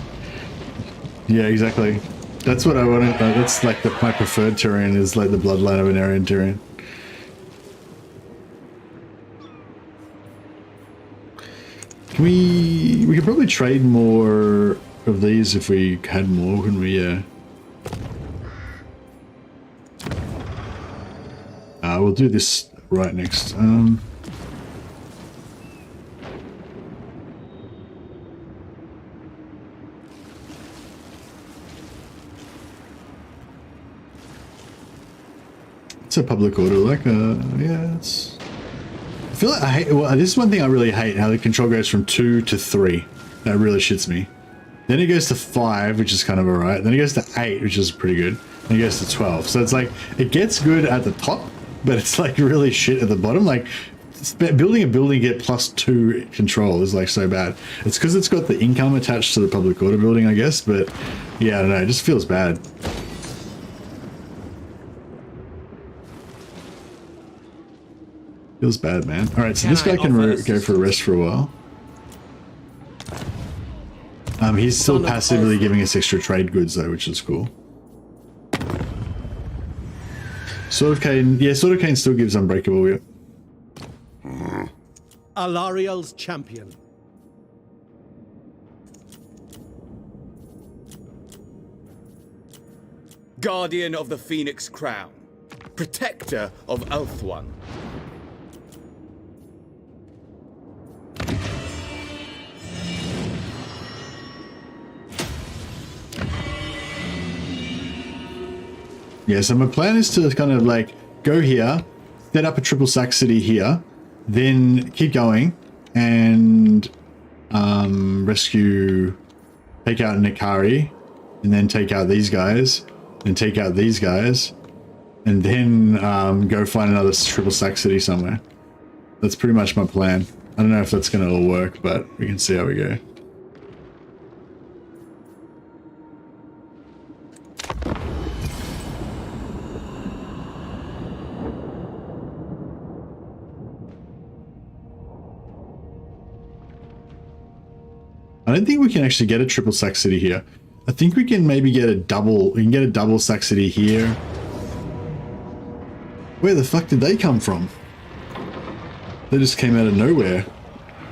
Yeah, exactly. That's what I want. That's like my preferred Tyrion is like the bloodline of an Aryan Tyrion. Can we could probably trade more of these if we had more, couldn't we? Yeah. We'll do this right next. It's a public order, like, yeah, it's... I feel like I hate... Well, this is one thing I really hate, how the control goes from 2 to 3. That really shits me. Then it goes to 5, which is kind of alright. Then it goes to 8, which is pretty good. Then it goes to 12. So it's like, it gets good at the top, but it's like really shit at the bottom. Like, building a building get +2 control is like so bad. It's because it's got the income attached to the public order building, I guess, but yeah, I don't know, it just feels bad. Feels bad, man. All right, so this guy can go for a rest for a while. He's still passively giving us extra trade goods though, which is cool. Sword of Cain, yeah, Sword of Cain still gives Unbreakable, yeah. Alarielle's champion. Guardian of the Phoenix Crown. Protector of Elfwan. Yeah, so my plan is to kind of like go here, set up a triple sack city here, then keep going and rescue, take out Nikari, and then take out these guys, and take out these guys, and then go find another triple sack city somewhere. That's pretty much my plan. I don't know if that's going to all work, but we can see how we go. I don't think we can actually get a triple sack city here. I think we can maybe get a double. We can get a double sack city here. Where the fuck did they come from? They just came out of nowhere.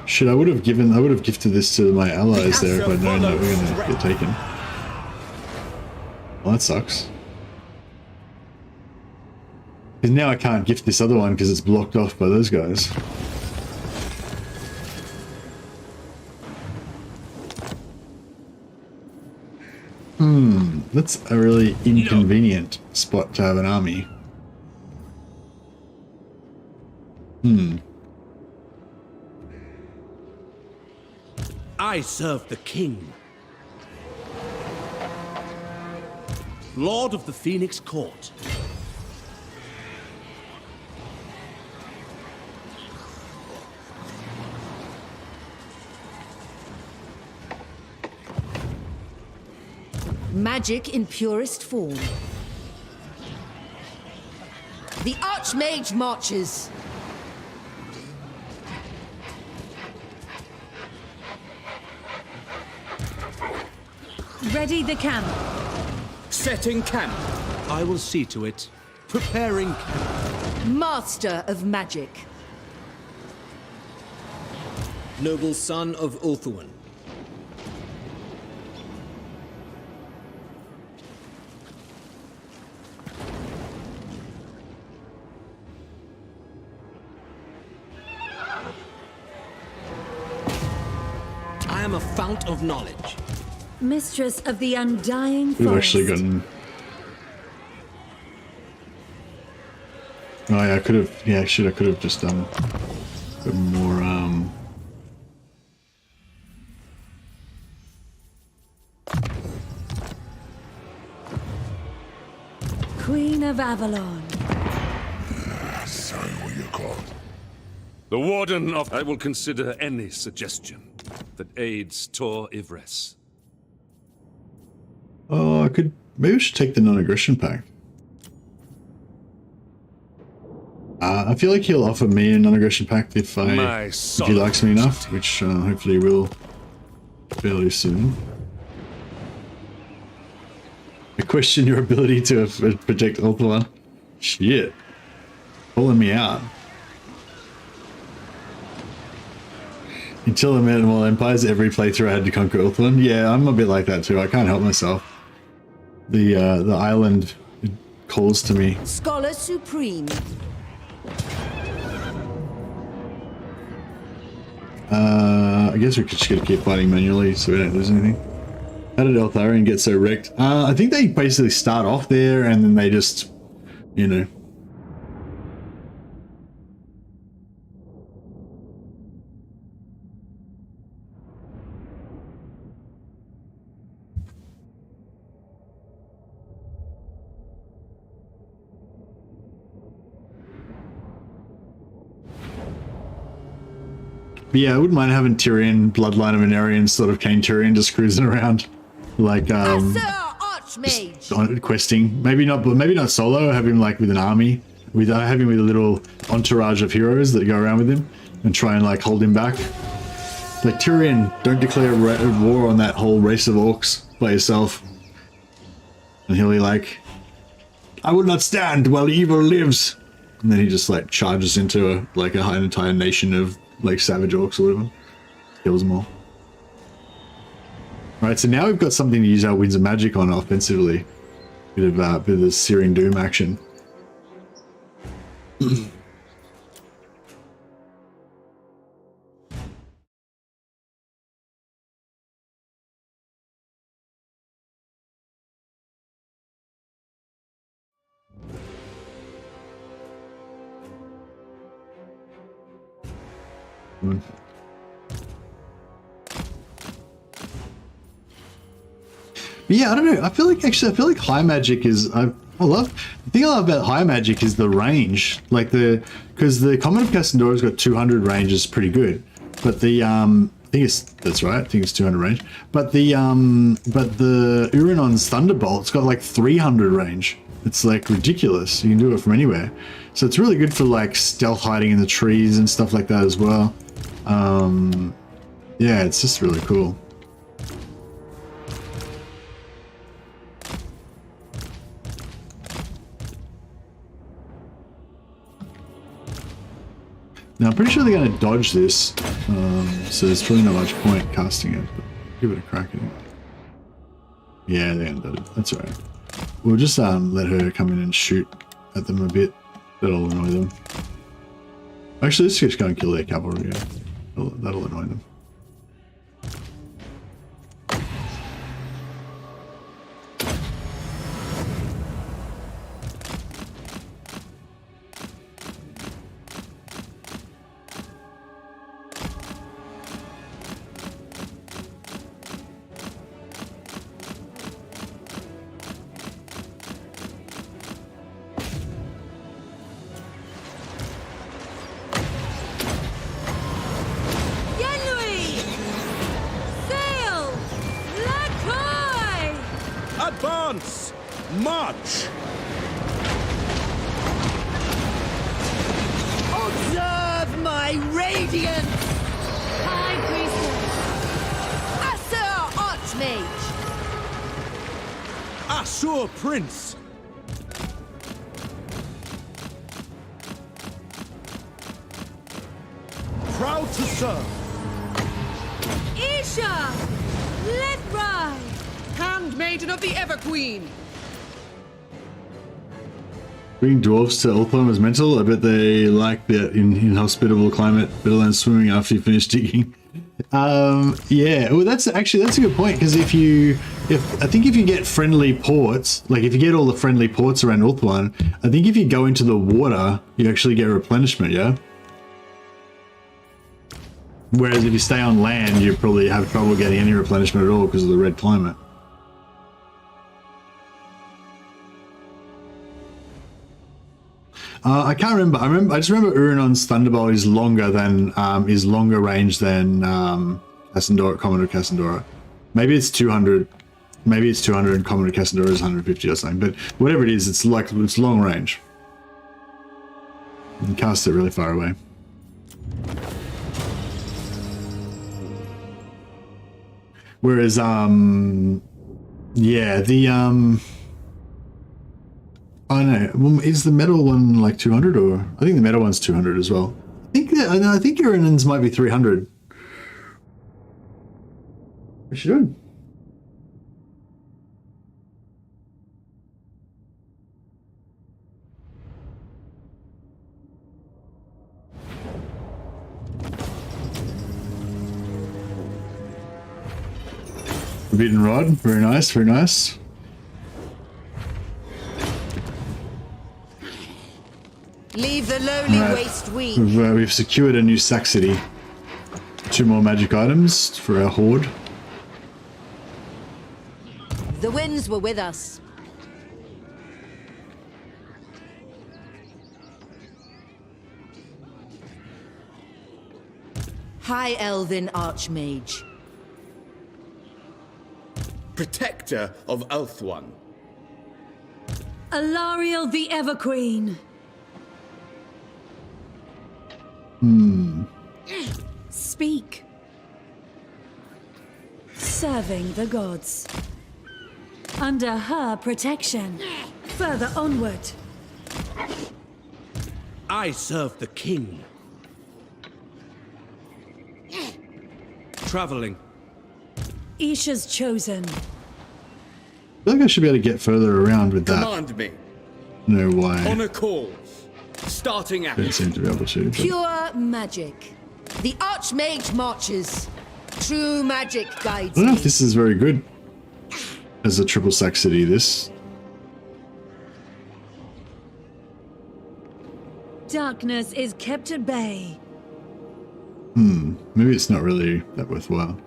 Shit, I would have gifted this to my allies there if I'd known that we were gonna get taken. Well, that sucks. Because now I can't gift this other one because it's blocked off by those guys. That's a really inconvenient spot to have an army. I serve the king. Lord of the Phoenix Court. Magic in purest form. The Archmage marches. Ready the camp. Setting camp. I will see to it. Preparing camp. Master of magic. Noble son of Ulthuan. I am a fount of knowledge. Mistress of the undying forest. We've actually gotten... Oh yeah, I could have... Yeah, shit, I could have just done more, Queen of Avelorn. The Warden of... I will consider any suggestion that aids Tor Ivres. Oh, I could... Maybe I should take the non-aggression pact. I feel like he'll offer me a non-aggression pact if he likes me enough, which hopefully he will fairly soon. I question your ability to protect Ulthuan. Shit. Pulling me out. Until I met Immortal Empires, every playthrough I had to conquer Ulthuan. Yeah, I'm a bit like that too. I can't help myself. The island calls to me. Scholar Supreme. I guess we just gotta keep fighting manually so we don't lose anything. How did Eltharion get so wrecked? I think they basically start off there and then they just, you know. But yeah, I wouldn't mind having Tyrion, Bloodline of Anarian, sort of Cain Tyrion, just cruising around, like Archmage. questing. Maybe not solo. Have him like with an army, with having with a little entourage of heroes that go around with him and try and like hold him back. Like, Tyrion, don't declare war on that whole race of orcs by yourself. And he'll be like, I will not stand while evil lives. And then he just like charges into an entire nation of like savage orcs or whatever. Kills them all. Right, so now we've got something to use our Winds of Magic on offensively. Bit of the Searing Doom action. Yeah, I don't know. I feel like high magic is the thing I love about high magic is the range. Like because the Common of Cassandora's got 200 range is pretty good, but the that's right. I think it's 200 range. But the Uranon's Thunderbolt's got like 300 range. It's like ridiculous. You can do it from anywhere. So it's really good for like stealth hiding in the trees and stuff like that as well. Yeah, it's just really cool. Now I'm pretty sure they're going to dodge this, so there's probably not much point casting it, but give it a crack anyway. Yeah, they're going to dodge it. That's alright. We'll just let her come in and shoot at them a bit. That'll annoy them. Actually, let's just go and kill their cavalry. Yeah. That'll annoy them. Advance! March! Observe my radiance! High Priestess! Asur Archmage! Asur Prince! Proud to serve! Isha! Lithrai! Handmaiden of the Everqueen! Bring dwarves to Ultholm is mental. I bet they like the inhospitable climate better than swimming after you finish digging. Yeah, well that's a good point, because I think if you get friendly ports, like if you get all the friendly ports around Ulthuan, I think if you go into the water, you actually get replenishment, yeah? Whereas if you stay on land, you probably have trouble getting any replenishment at all because of the red climate. I can't remember. I just remember Uranon's Thunderbolt is longer range than Cassandora, Commodore Cassandora. Maybe it's 200. Maybe it's 200 and Commodore Cassandora is 150 or something. But whatever it is, it's long range. You can cast it really far away. Whereas, yeah, the I don't know. Is the metal one like 200 or? I think the metal one's 200 as well. I think Uranon's might be 300. What's she doing? Forbidden Rod. Very nice, very nice. Leave the lowly waste we. We've secured a new sack city. 2 more magic items for our horde. The winds were with us. High Elven Archmage. Protector of Ulthuan. Alarielle the Everqueen. Speak. Serving the gods. Under her protection. Further onward. I serve the king. Traveling. Isha's chosen. I feel like I should be able to get further around with that. Command me. No way. On a call. Starting Don't action. seem to be able to. But... Pure magic. The Archmage marches. True magic guides I don't know me. if this is very good as a triple saxity, this. Darkness is kept at bay. Maybe it's not really that worthwhile.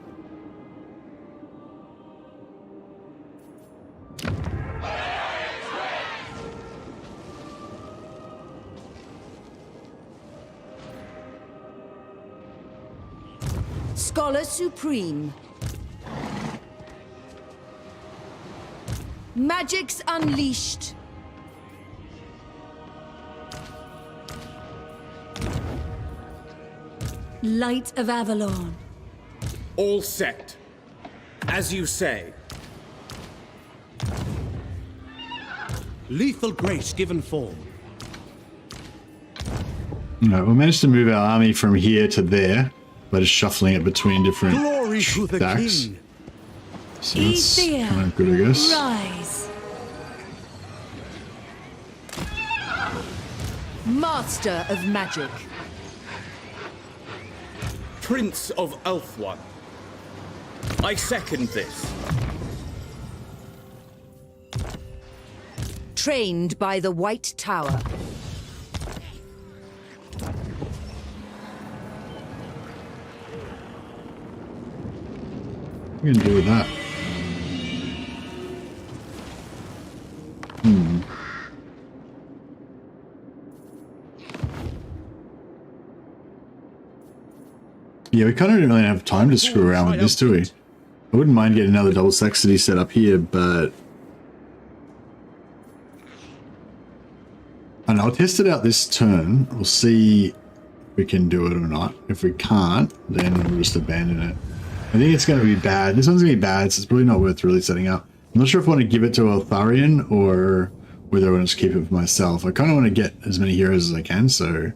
Scholar Supreme. Magic's unleashed. Light of Avelorn. All set. As you say. Lethal grace given form. No, we managed to move our army from here to there by just shuffling it between different Glory to the stacks. king. So that's Ether. kind of good, I guess. Rise. Master of magic. Prince of Elfwan. I second this. Trained by the White Tower. What are you gonna do with that? Yeah, we kind of don't really have time to screw around with this, do we? I wouldn't mind getting another double saxity set up here, but... And I'll test it out this turn. We'll see if we can do it or not. If we can't, then we'll just abandon it. I think it's going to be bad. This one's going to be bad, so it's probably not worth really setting up. I'm not sure if I want to give it to Alarielle or whether I want to just keep it for myself. I kind of want to get as many heroes as I can, so...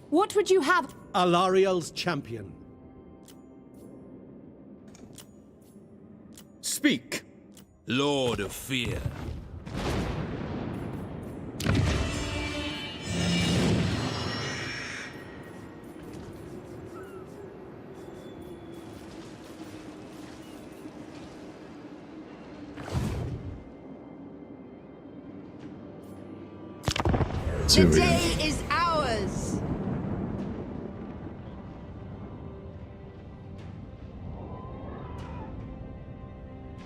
What would you have? Alarielle's champion. Speak. Lord of Fear. The day is ours.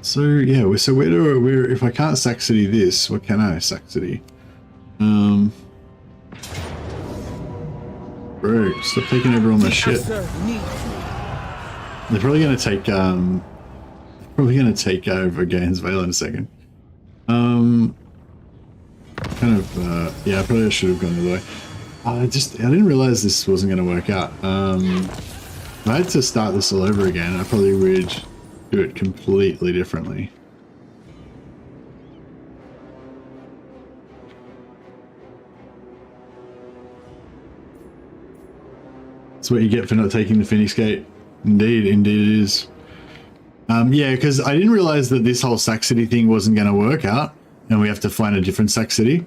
So yeah, so where do we, if I can't saxity this, what can I saxity? Bro, stop taking over all my shit. They're probably gonna take over Gaines Vale in a second. Yeah, I probably should have gone the other way. I didn't realize this wasn't gonna work out. If I had to start this all over again, I probably would do it completely differently. That's what you get for not taking the Phoenix Gate. Indeed it is. Yeah, because I didn't realize that this whole Saxony thing wasn't going to work out, and we have to find a different Saxony.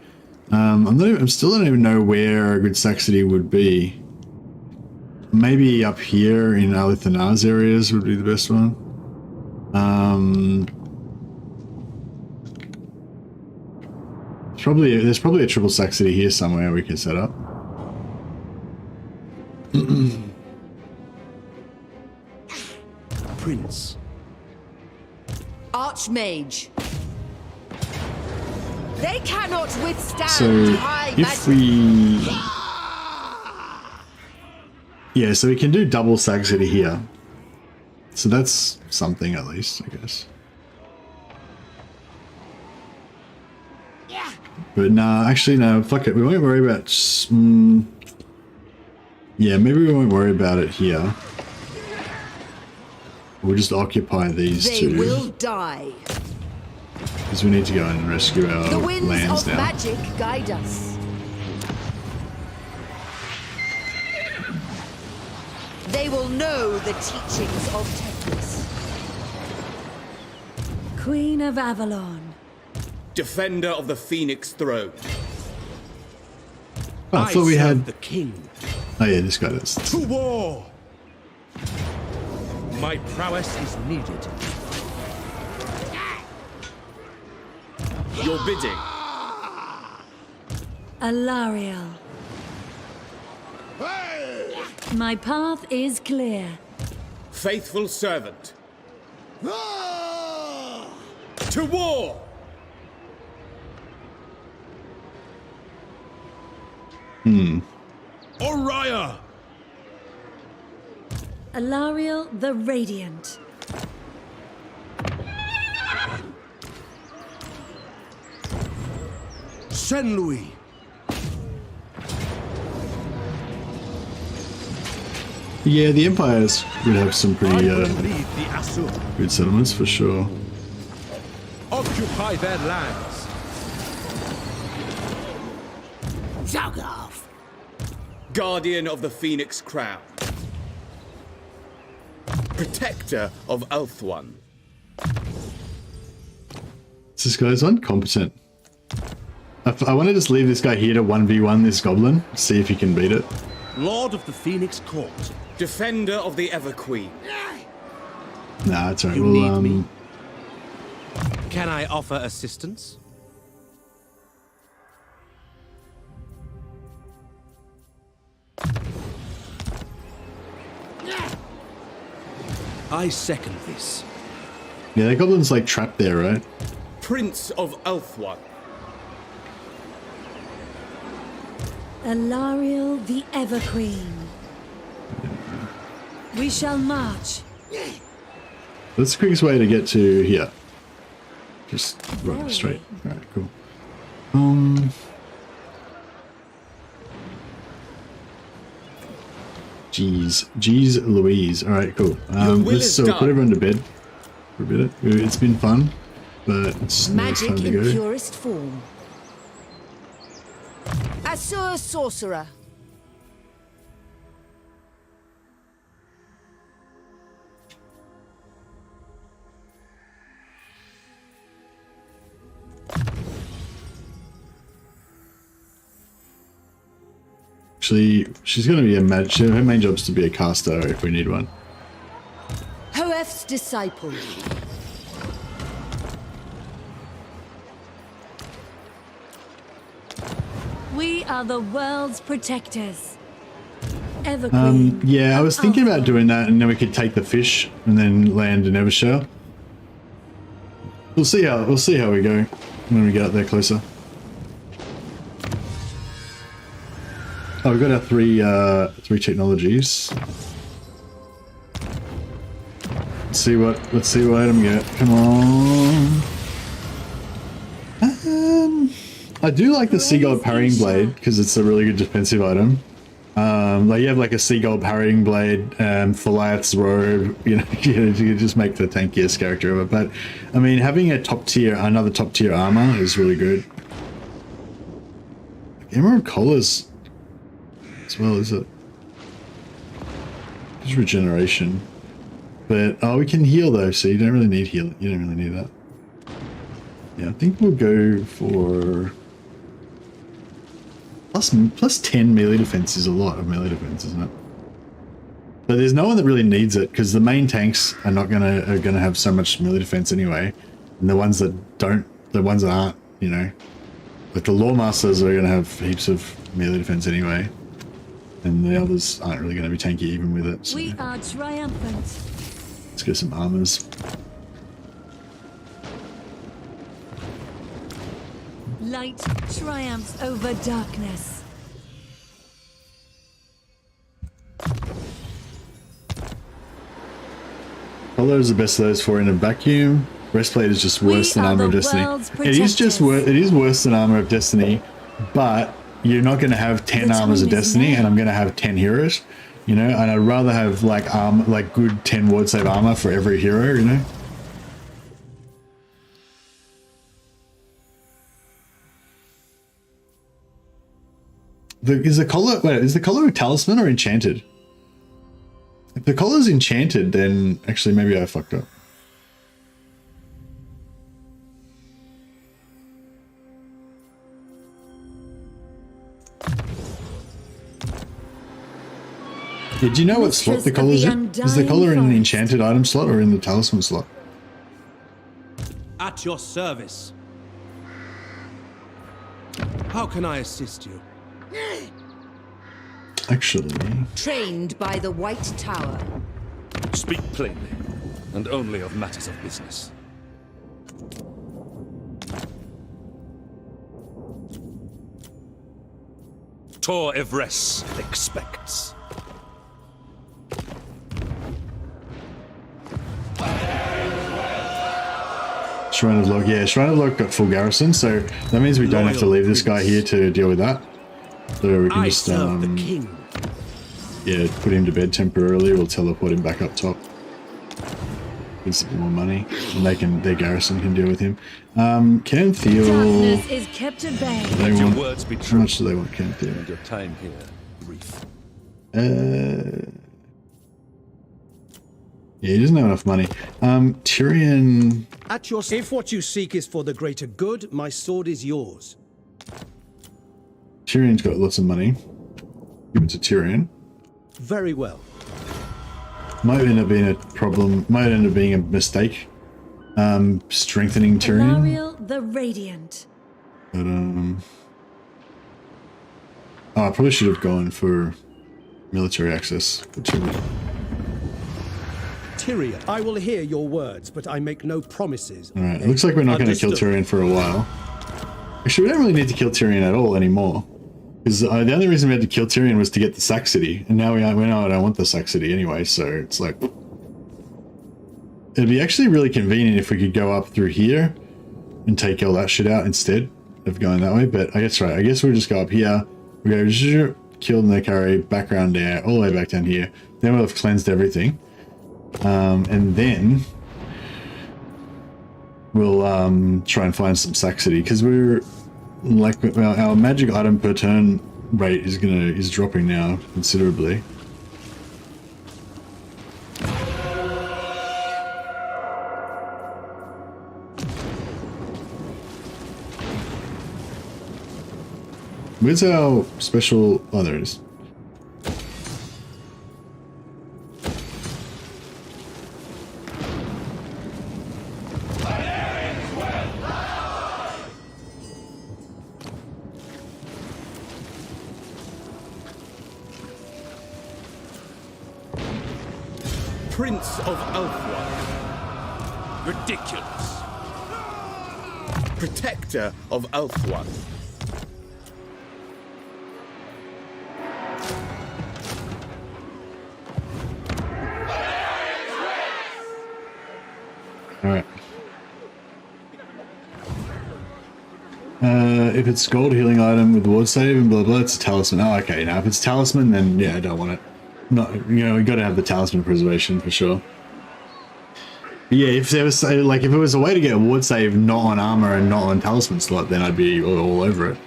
I still don't even know where a good Saxony would be. Maybe up here in Alithanar's areas would be the best one. There's probably a triple Saxony here somewhere we can set up. Prince. Archmage. They cannot withstand So high if magic. yeah, so we can do double Saxony here. So that's something at least, I guess. But nah, actually no, fuck it. We won't worry about... yeah, maybe we won't worry about it here. We'll just occupy these two. They will die. Because we need to go and rescue our The winds lands of now. magic guide us. They will know the teachings of Tetris. Queen of Avelorn. Defender of the Phoenix Throne. Oh, I thought we had the king. Oh yeah, this guy does. To war! My prowess is needed. Your bidding. Alarielle. My path is clear. Faithful servant. To war! Oriah! Alarielle the Radiant. Saint Louis. Yeah, the Empires would have some pretty I will lead the Asur. good settlements for sure. Occupy their lands. Zalgov. Guardian of the Phoenix Crown. Protector of Elfwan. This guy's incompetent. I want to just leave this guy here to 1v1 this goblin, see if he can beat it. Lord of the Phoenix Court. Defender of the Everqueen. Nah, it's alright. You We'll, need me? Can I offer assistance? I second this. yeah, that goblin's like trapped there, right? Prince of Elfwan. Alarielle the Everqueen. We shall march. That's the quickest way to get to here. Just run Very. straight. Alright, cool. Jeez Louise. Alright, cool. Let's put everyone to bed for a bit. It's been fun, but it's Magic time to in go. purest form. Asur Sorcerer. Actually, she's going to be a match. Her main job is to be a caster if we need one. Hoef's disciple. We are the world's protectors. Everqueen. Yeah, I was thinking about doing that, and then we could take the fish and then land in Evershell. We'll see how we go when we get up there closer. Oh, we've got our three technologies. Let's see what item we get. Come on. I do like the seagull parrying blade because it's a really good defensive item. Like you have like a seagull parrying blade, Philiath's robe, you know, you just make the tankiest character of it. But I mean, having another top tier armor is really good. Emerald collars as well, is it? Just regeneration. But we can heal though, so you don't really need heal. You don't really need that. Yeah, I think we'll go for plus 10 melee defense is a lot of melee defense, isn't it? But there's no one that really needs it because the main tanks are gonna have so much melee defense anyway, and the ones that aren't, you know, like the Lore Masters are gonna have heaps of melee defense anyway, and the others aren't really gonna be tanky even with it. So. We are triumphant. Let's get some armors. Light triumphs over darkness. Color is the best of those four in a vacuum. Breastplate is just worse than are Armor of the Destiny. world's It is just protectors. it is worse than Armor of Destiny, but you're not going to have 10 The armors of time is Destiny, now. and I'm going to have 10 heroes, you know. And I'd rather have like good 10 ward save armor for every hero, you know. Is the collar a talisman or enchanted? If the collar's enchanted, then actually maybe I fucked up. Did you know what slot the collar's in? Is the collar in the enchanted item slot or in the talisman slot? At your service. How can I assist you? Actually, Trained by the White Tower. Speak plainly, and only of matters of business. Tor Evres expects. Shrine of Log, yeah, Shrine of Log got full garrison, so that means we don't have to leave this guy here to deal with that. So we can just, yeah, put him to bed temporarily. We'll teleport him back up top. Give some more money, and their garrison can deal with him. Canthiel. Darkness is kept at bay. They Your want, words be how true. much do they want Canthiel? And your time here brief. Yeah, he doesn't have enough money. Tyrion. At your... If what you seek is for the greater good, my sword is yours. Tyrion's got lots of money. Give it to Tyrion. Very well. Might end up being a problem. Might end up being a mistake. Strengthening Tyrion. Alarielle the Radiant. But oh, I probably should have gone for military access for Tyrion. Tyrion, I will hear your words, but I make no promises. All right, it looks like we're not going to kill Tyrion for a while. Actually, we don't really need to kill Tyrion at all anymore. Because the only reason we had to kill Tyrion was to get the Sack City, and now we know I don't want the Sack City anyway, so it's like... It'd be actually really convenient if we could go up through here and take all that shit out instead of going that way, but I guess right. I guess we'll just go up here, we go kill Nekari, back around there, all the way back down here. Then we'll have cleansed everything. And then we'll try and find some Sack City, because we're like our magic item per turn rate is dropping now considerably. Where's our special others? Prince of Elfwine. Ridiculous. Protector of Elfwine. Alright. If it's gold healing item with ward save and blah blah, it's a talisman. Oh, okay. Now if it's talisman, then yeah, I don't want it. Not, you know, we got to have the talisman preservation for sure. But yeah, if there was like if it was a way to get a ward save not on armor and not on talisman slot, then I'd be all over it.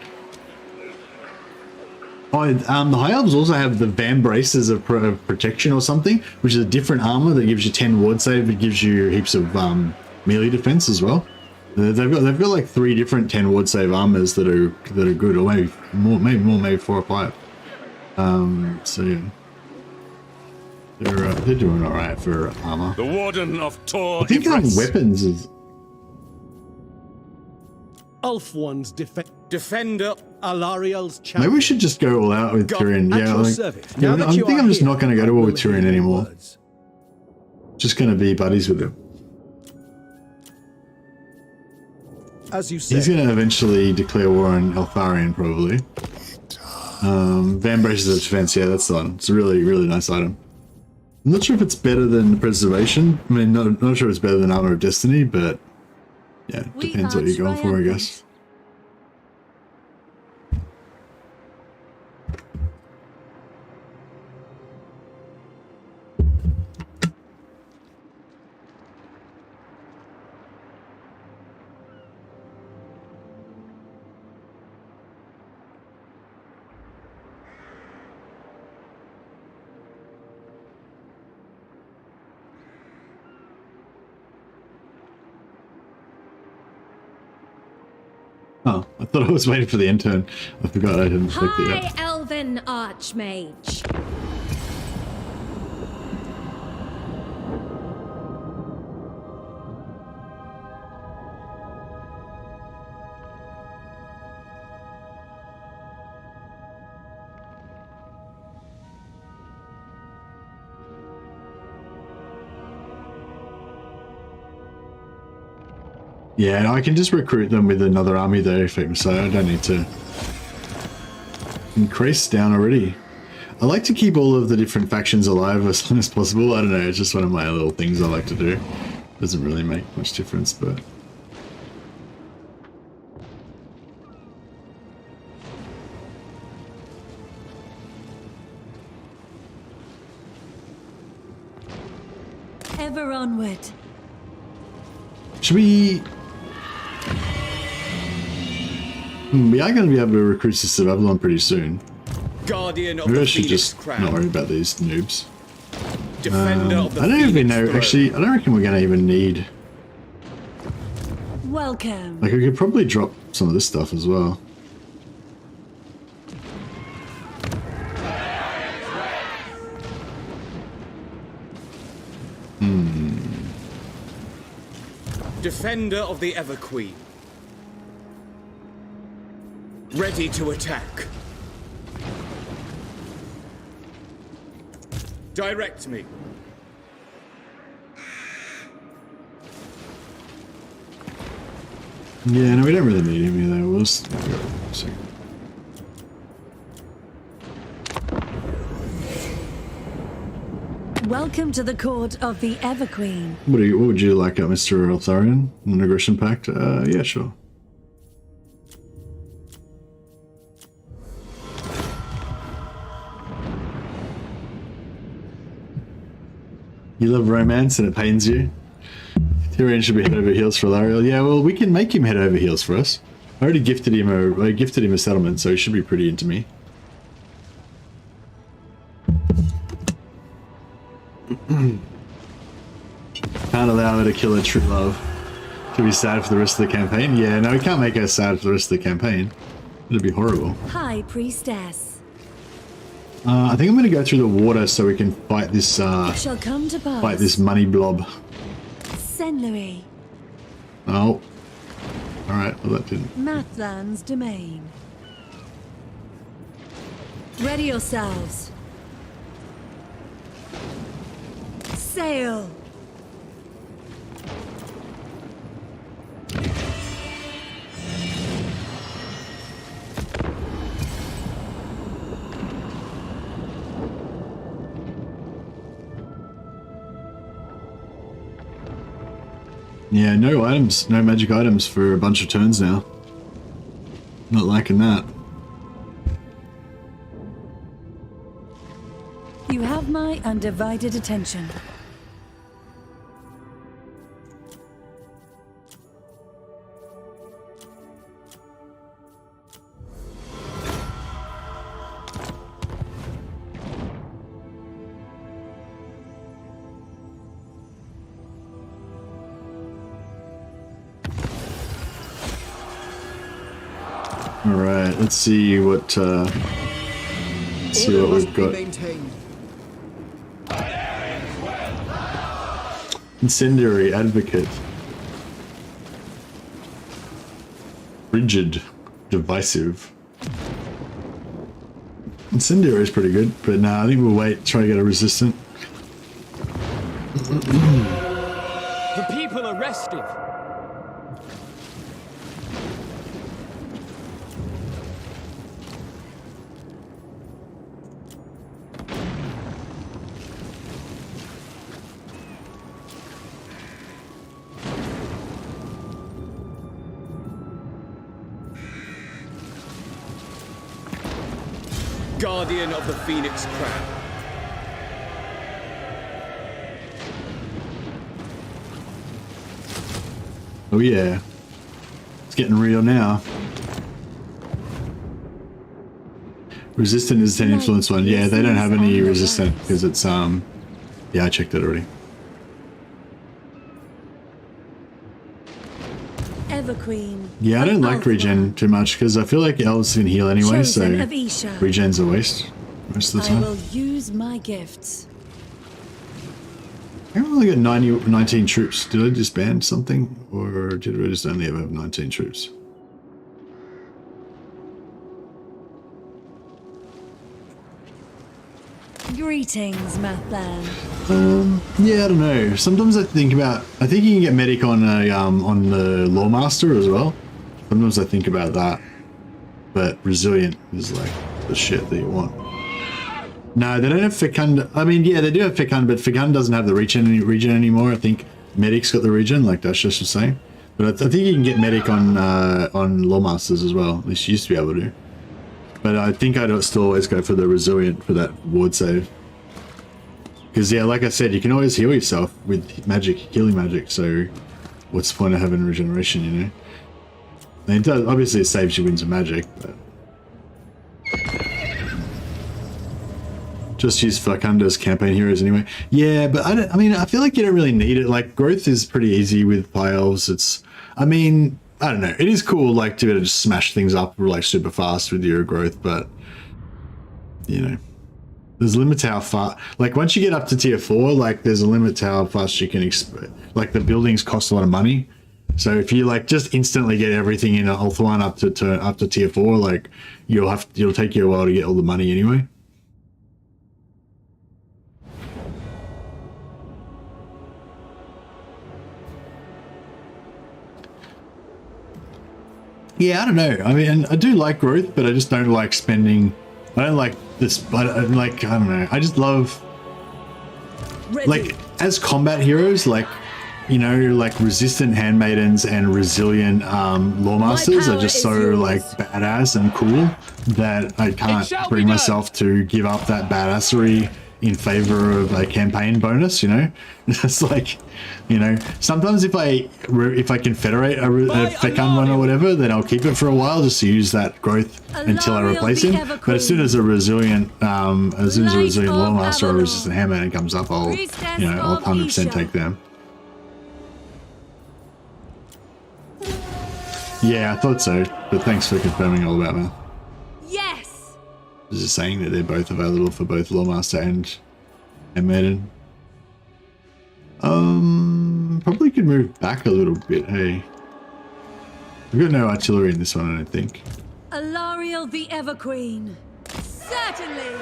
Oh, the High Elves also have the Van Braces of protection or something, which is a different armor that gives you 10 ward save. It gives you heaps of melee defense as well. They've got like 3 different 10 ward save armors that are good, or maybe more, maybe 4 or 5. So yeah, they're doing all right for armor. The Warden of Tor. I think weapons is. Ulfwon's Defender. Alarielle's champion. Maybe we should just go all out with Tyrion. Yeah, like, yeah, I think I'm just not going to go to war with Tyrion anymore. Just going to be buddies with him. As you said. He's going to eventually declare war on Eltharion, probably. Van Braces of Defense, yeah, that's the one. It's a really, really nice item. I'm not sure if it's better than Preservation. I mean, not sure if it's better than Armor of Destiny, but Yeah, We depends what you're going for, I guess. Oh, I thought I was waiting for the intern. I forgot I didn't click the Hi, Elven Archmage. Yeah, I can just recruit them with another army though, so I don't need to increase down already. I like to keep all of the different factions alive as long as possible. I don't know, it's just one of my little things I like to do. Doesn't really make much difference, but... Ever onward. Should we... We are going to be able to recruit Sister Avelorn pretty soon. Guardian of Maybe I the should Phoenix just Crown. not worry about these noobs. Defender of the I don't even Phoenix know, Throne. actually, I don't reckon we're going to even need... Welcome. Like, I could probably drop some of this stuff as well. Defender of the Everqueen. Ready to attack. Direct me. Yeah, no, we don't really need him either. We'll just... Welcome to the court of the Everqueen. What would you like, Mr. Altharian? Non-aggression pact? Yeah, sure. You love romance and it pains you? Tyrion should be head over heels for Alarielle. Yeah, well, we can make him head over heels for us. I already gifted him a settlement, so he should be pretty into me. Can't allow her to kill her true love. To be sad for the rest of the campaign? Yeah, no, we can't make her sad for the rest of the campaign. It'd be horrible. High Priestess. I think I'm going to go through the water so we can fight this, It shall come to pass. fight this money blob. Senlery. Oh. Alright, well that didn't... Mathland's domain. Ready yourselves. Sail. Yeah, no items, no magic items for a bunch of turns now. Not liking that. You have my undivided attention. Alright, let's see what we've got. Incendiary Advocate. Rigid. Divisive. Incendiary is pretty good, but nah, I think we'll wait, try to get a resistant. The people are restive. Guardian of the Phoenix Crown. Oh yeah. It's getting real now. Resistant is 10 influence one. Yeah, they don't have any resistant because it's yeah, I checked it already. Everqueen. Yeah, I don't like regen too much because I feel like elves can heal anyway, so regen's a waste most of the I time. will use my gifts. I only got 19 troops. Did I disband something, or did we just only ever have 19 troops? Greetings, Mathlan. Yeah, I don't know. Sometimes I think you can get medic on a on the Lawmaster as well. Sometimes I think about that, but resilient is like the shit that you want. No, they don't have Fecund. I mean, yeah, they do have Fecund, but Fecund doesn't have the regen anymore. I think Medic's got the regen, like Dash just was saying. But I think you can get medic on Lawmasters as well. At least you used to be able to. But I think I'd still always go for the resilient for that ward save. Because yeah, like I said, you can always heal yourself with magic, healing magic. So what's the point of having regeneration, you know? And it does, obviously it saves you wins of magic, but just use Fecunda's campaign heroes anyway. Yeah, but I mean, I feel like you don't really need it. Like growth is pretty easy with High Elves. I mean, I don't know. It is cool, like, to be able to just smash things up like super fast with your growth, but you know, there's a limit to how far. Like once you get up to tier 4, like there's a limit to how fast you can. Like the buildings cost a lot of money, so if you like just instantly get everything in Ulthuan up to tier 4, like it'll take you a while to get all the money anyway. Yeah, I don't know. I mean, I do like growth, but I just don't like spending. I don't like this. I don't know. I just love, like, as combat heroes, like, you know, like resistant handmaidens and resilient lawmasters are just so like badass and cool that I can't bring myself to give up that badassery in favor of a campaign bonus, you know. It's like, you know, sometimes if I confederate a Fecund one or whatever, then I'll keep it for a while just to use that growth until I replace him. But as soon as a resilient lawmaster or a resistant handmaiden comes up, I'll 100% take them. Yeah, I thought so, but thanks for confirming all about, man. Yes. Is it saying that they're both available for both Lawmaster and Maiden? Probably could move back a little bit, hey. We've got no artillery in this one, I don't think. Alarielle the Everqueen. Certainly.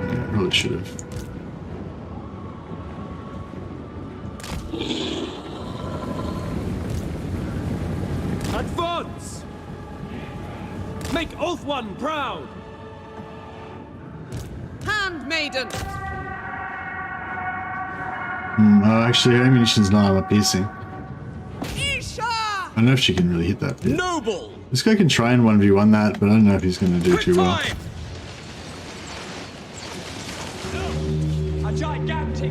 Yeah, probably should have. Advance! Make Ulthuan proud! Handmaiden! Oh, actually, ammunition's not armor piercing. Isha! I don't know if she can really hit that bit. Noble! This guy can try and 1v1 that, but I don't know if he's going to do too well. A gigantic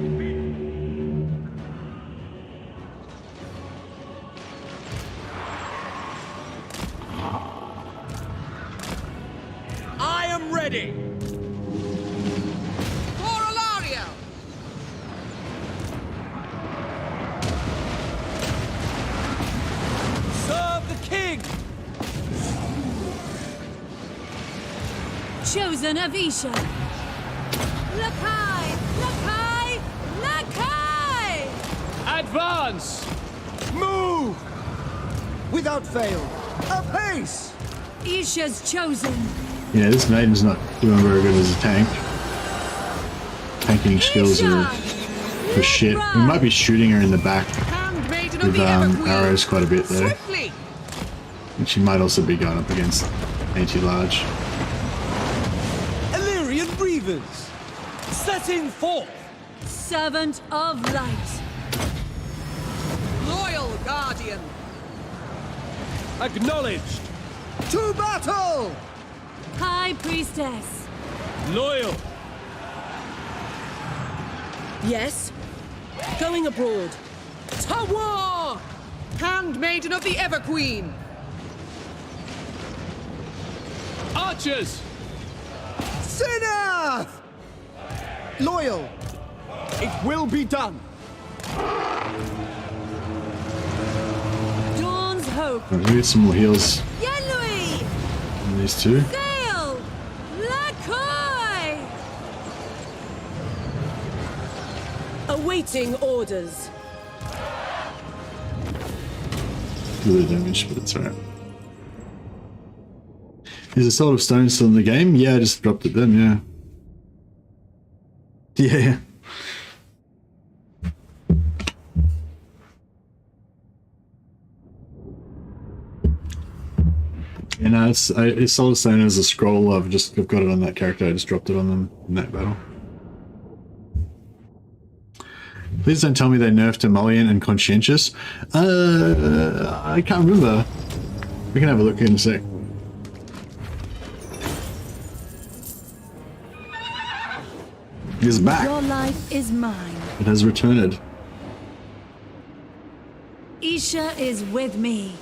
I am ready! For Alarielle! Serve the king! Chosen of Isha. Look high! Look high! Look high! Advance! Move! Without fail, apace! Isha's chosen. Yeah, this maiden's not doing very good as a tank. Tanking skills are for shit. We might be shooting her in the back with arrows quite a bit though. And she might also be going up against anti-large. Illyrian Reavers! Setting forth! Servant of light. Loyal Guardian! Acknowledged! To battle! High Priestess. Loyal. Yes. Going abroad. To war! Handmaiden of the Everqueen. Archers. Sinner! Loyal. It will be done. Dawn's hope. Right, we get some more heals Yenui. on these two. Sail. Lakoi. Awaiting orders. A little damage, but it's alright. Is the Sword of Stone still in the game? Yeah, I just dropped it then, yeah. Yeah. You know, it's Sword of Stone as a scroll. I've got it on that character. I just dropped it on them in that battle. Please don't tell me they nerfed Emollient and Conscientious. I can't remember. We can have a look in a sec. It's back. Your life is mine. It has returned. Isha is with me.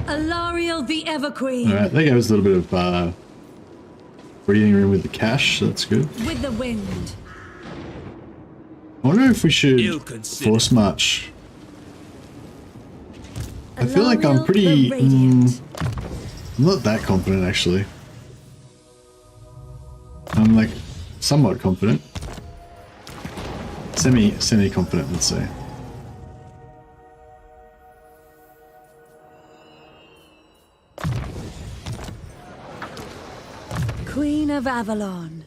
Alarielle the Everqueen. Alright, that gave us a little bit of breathing room with the cash, so that's good. With the wind. I wonder if we should force march. I feel like I'm pretty... I'm not that confident, actually. I'm like somewhat confident. Semi-confident, let's say. Queen of Avelorn.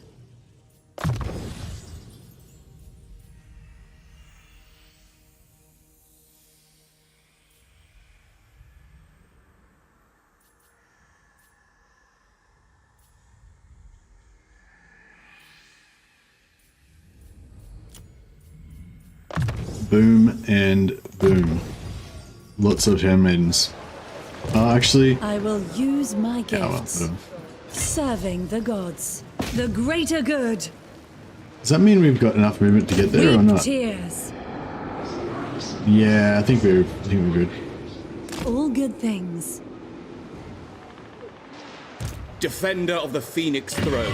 Boom and boom. Lots of handmaidens. Actually... I will use my gifts. Yeah, well, serving the gods. The greater good. does that mean we've got enough movement to get there or not? Tears. Yeah, I think we're good. All good things. Defender of the Phoenix Throne.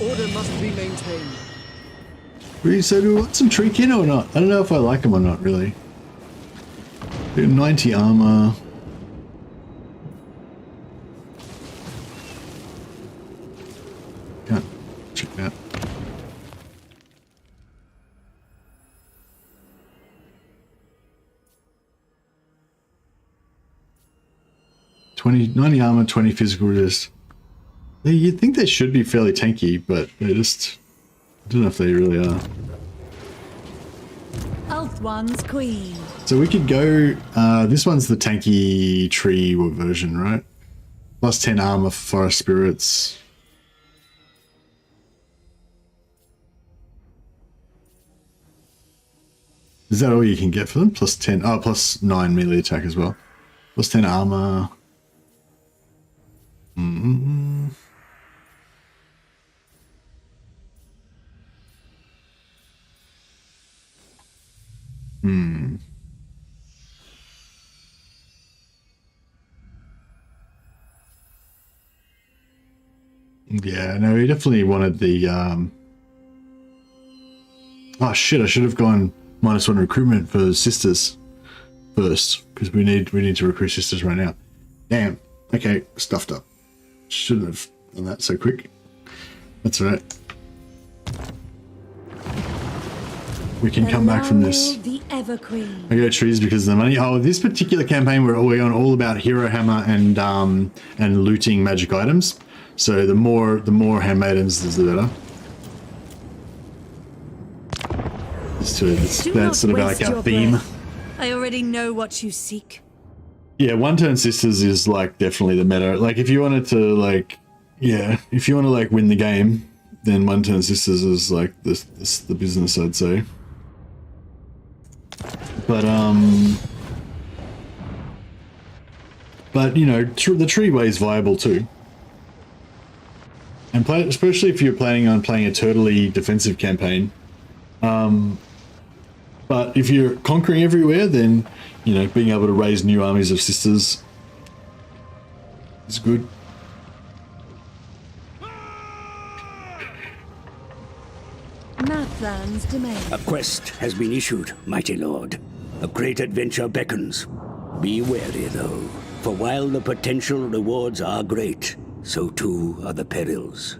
Order must be maintained. So do we want some Treekin or not? I don't know if I like them or not, really. 90 armor. Can't check that. $90 armor, 20 physical resist. You'd think they should be fairly tanky, but they just... I don't know if they really are. One's queen. So we could go... this one's the tanky tree version, right? Plus 10 armor for forest spirits. Is that all you can get for them? Plus 10... Oh, plus 9 melee attack as well. Plus 10 armor. Mm-hmm. Yeah, no, we definitely wanted the, Oh shit, I should have gone -1 recruitment for sisters first, because we need to recruit sisters right now. Damn. Okay, stuffed up. Shouldn't have done that so quick. That's alright. We can come back from this. The Everqueen. I go trees because of the money. Oh, this particular campaign we're going all about hero hammer and looting magic items. So the more handmaidens, the better. That's sort of like our theme. Breath. I already know what you seek. Yeah, one-turn sisters is like definitely the meta. Like if you wanted to like, yeah, if you want to like win the game, then One Turn Sisters is like the business, I'd say. But you know, the tree way is viable too. And especially if you're planning on playing a totally defensive campaign. But if you're conquering everywhere, then, you know, being able to raise new armies of sisters is good. Nathan's domain. A quest has been issued, mighty lord. A great adventure beckons. Be wary, though, for while the potential rewards are great, so too are the perils.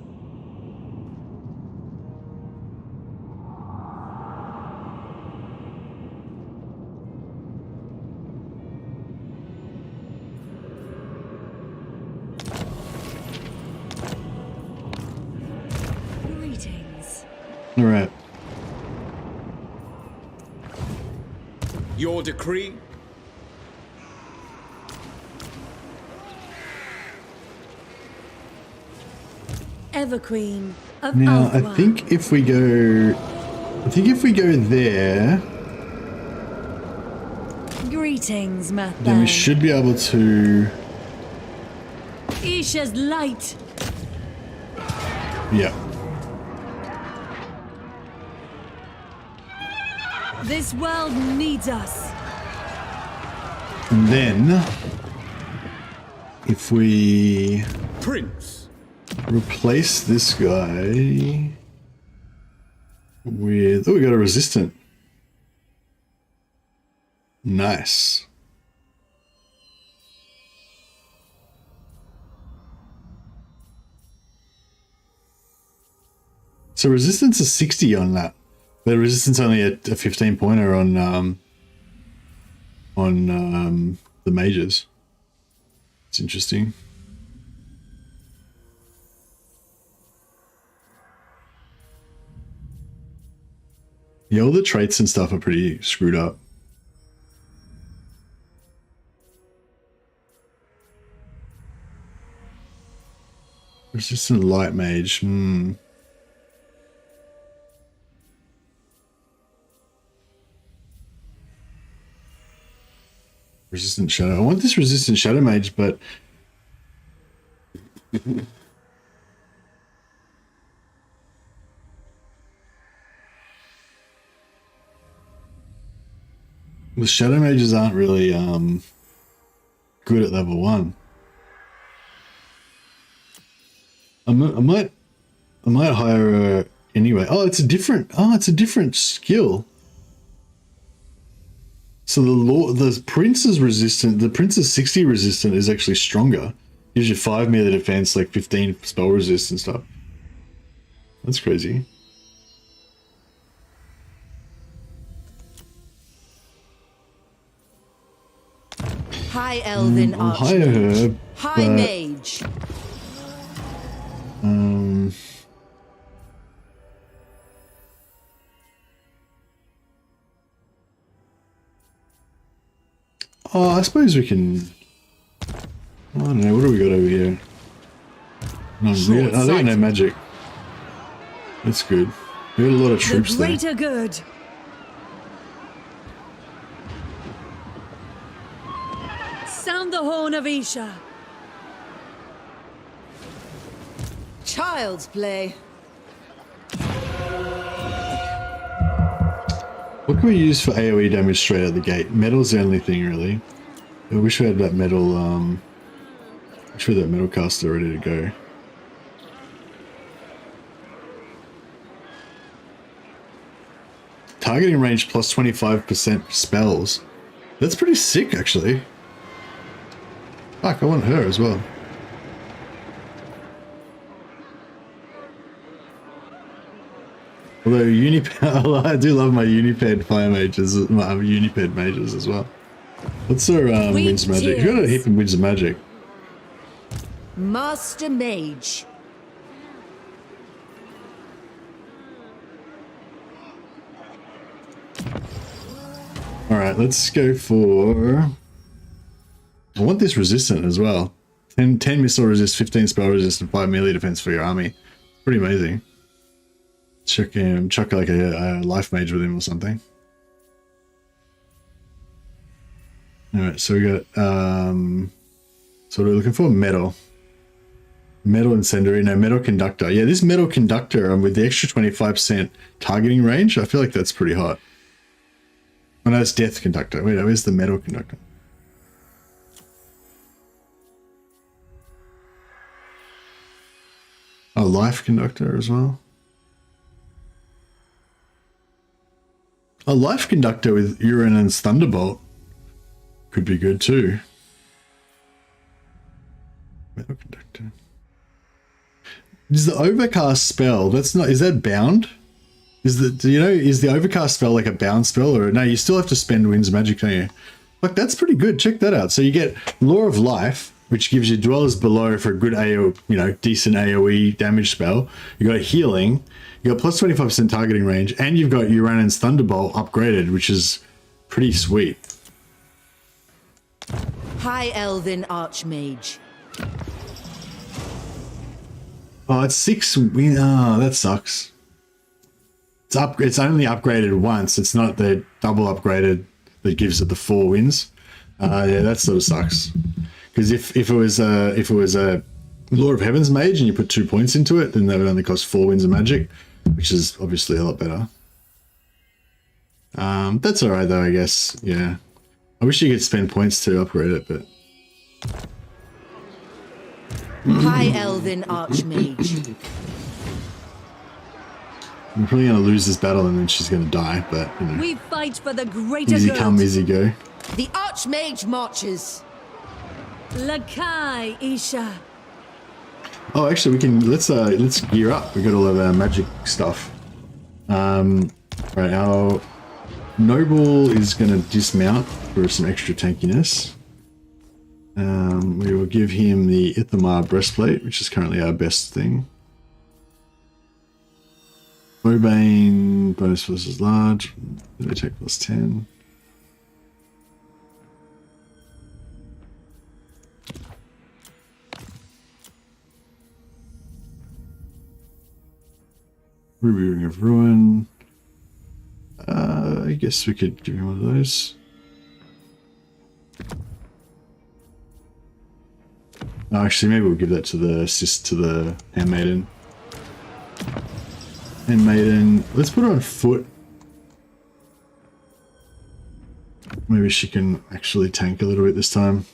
All right. Your decree? Everqueen of Now, Avelorn. I think if we go there, Greetings, Mathan. then we should be able to. Isha's light. Yeah. This world needs us. And then, if we Prince. replace this guy with... Oh, we got a resistant. Nice. So resistance is 60 on that. But resistance only a 15 pointer on the mages. It's interesting. Yeah, all the traits and stuff are pretty screwed up. Resistant light mage. Resistant shadow. I want this resistant shadow mage, but the shadow mages aren't really good at level 1. I might hire her anyway. Oh, it's a different skill. So the prince's resistant, the prince's 60 resistant is actually stronger. Gives you 5 melee defense, like 15 spell resist and stuff. That's crazy. High Elven I'll hire her. High Mage. Oh, I suppose we can. I don't know. What do we got over here? No, they got no magic. That's good. We got a lot of troops The there. greater good. Sound the horn of Isha. Child's play. What can we use for AoE damage straight out the gate? Metal's the only thing, really. I wish we had that metal. Wish we had that metal caster ready to go. Targeting range plus 25% spells. That's pretty sick, actually. Fuck, I want her as well. Although Uniped, I do love my Uniped fire mages, my Uniped mages as well. What's her Winds of Magic? You got a heap of Winds of Magic. Master Mage. Alright, let's go for... I want this resistant as well. 10 missile resist, 15 spell resist, and 5 melee defense for your army. Pretty amazing. chuck like a life mage with him or something. Alright, so we got so we're looking for metal. Metal incendiary, no, metal conductor. Yeah, this metal conductor with the extra 25% targeting range, I feel like that's pretty hot. Oh no, it's death conductor. Wait, where's the metal conductor? Oh, life conductor as well. A life conductor with Uranus Thunderbolt could be good too. Metal conductor. Is the overcast spell? That's not. Is that bound? Is the overcast spell like a bound spell, or no? You still have to spend Winds of Magic, don't you? Like that's pretty good. Check that out. So you get Law of Life, which gives you Dwellers Below for a good AO, decent AOE damage spell. You got healing. You got plus 25% targeting range, and you've got Uranus Thunderbolt upgraded, which is pretty sweet. High Elven Archmage. Oh, it's 6. Oh, that sucks. It's only upgraded once. It's not the double upgraded that gives it the 4 wins. Yeah, that sort of sucks. Because if it was a Lord of Heaven's mage and you put 2 points into it, then that would only cost 4 wins of magic, which is obviously a lot better. That's all right though, I guess. Yeah, I wish you could spend points to upgrade it, but. High Elven Archmage. We're probably going to lose this battle and then she's going to die, but you know. We fight for the greater Easy good. come, easy go. The Archmage marches. Lakai Isha. Oh, actually, we can let's gear up. We got all of our magic stuff. Right, our noble is going to dismount for some extra tankiness. We will give him the Ithamar breastplate, which is currently our best thing. Bobane, bonus versus large. They take plus 10. Ruby Ring of Ruin. I guess we could give him one of those. Oh, actually, maybe we'll give that to the handmaiden. Handmaiden, let's put her on foot. Maybe she can actually tank a little bit this time.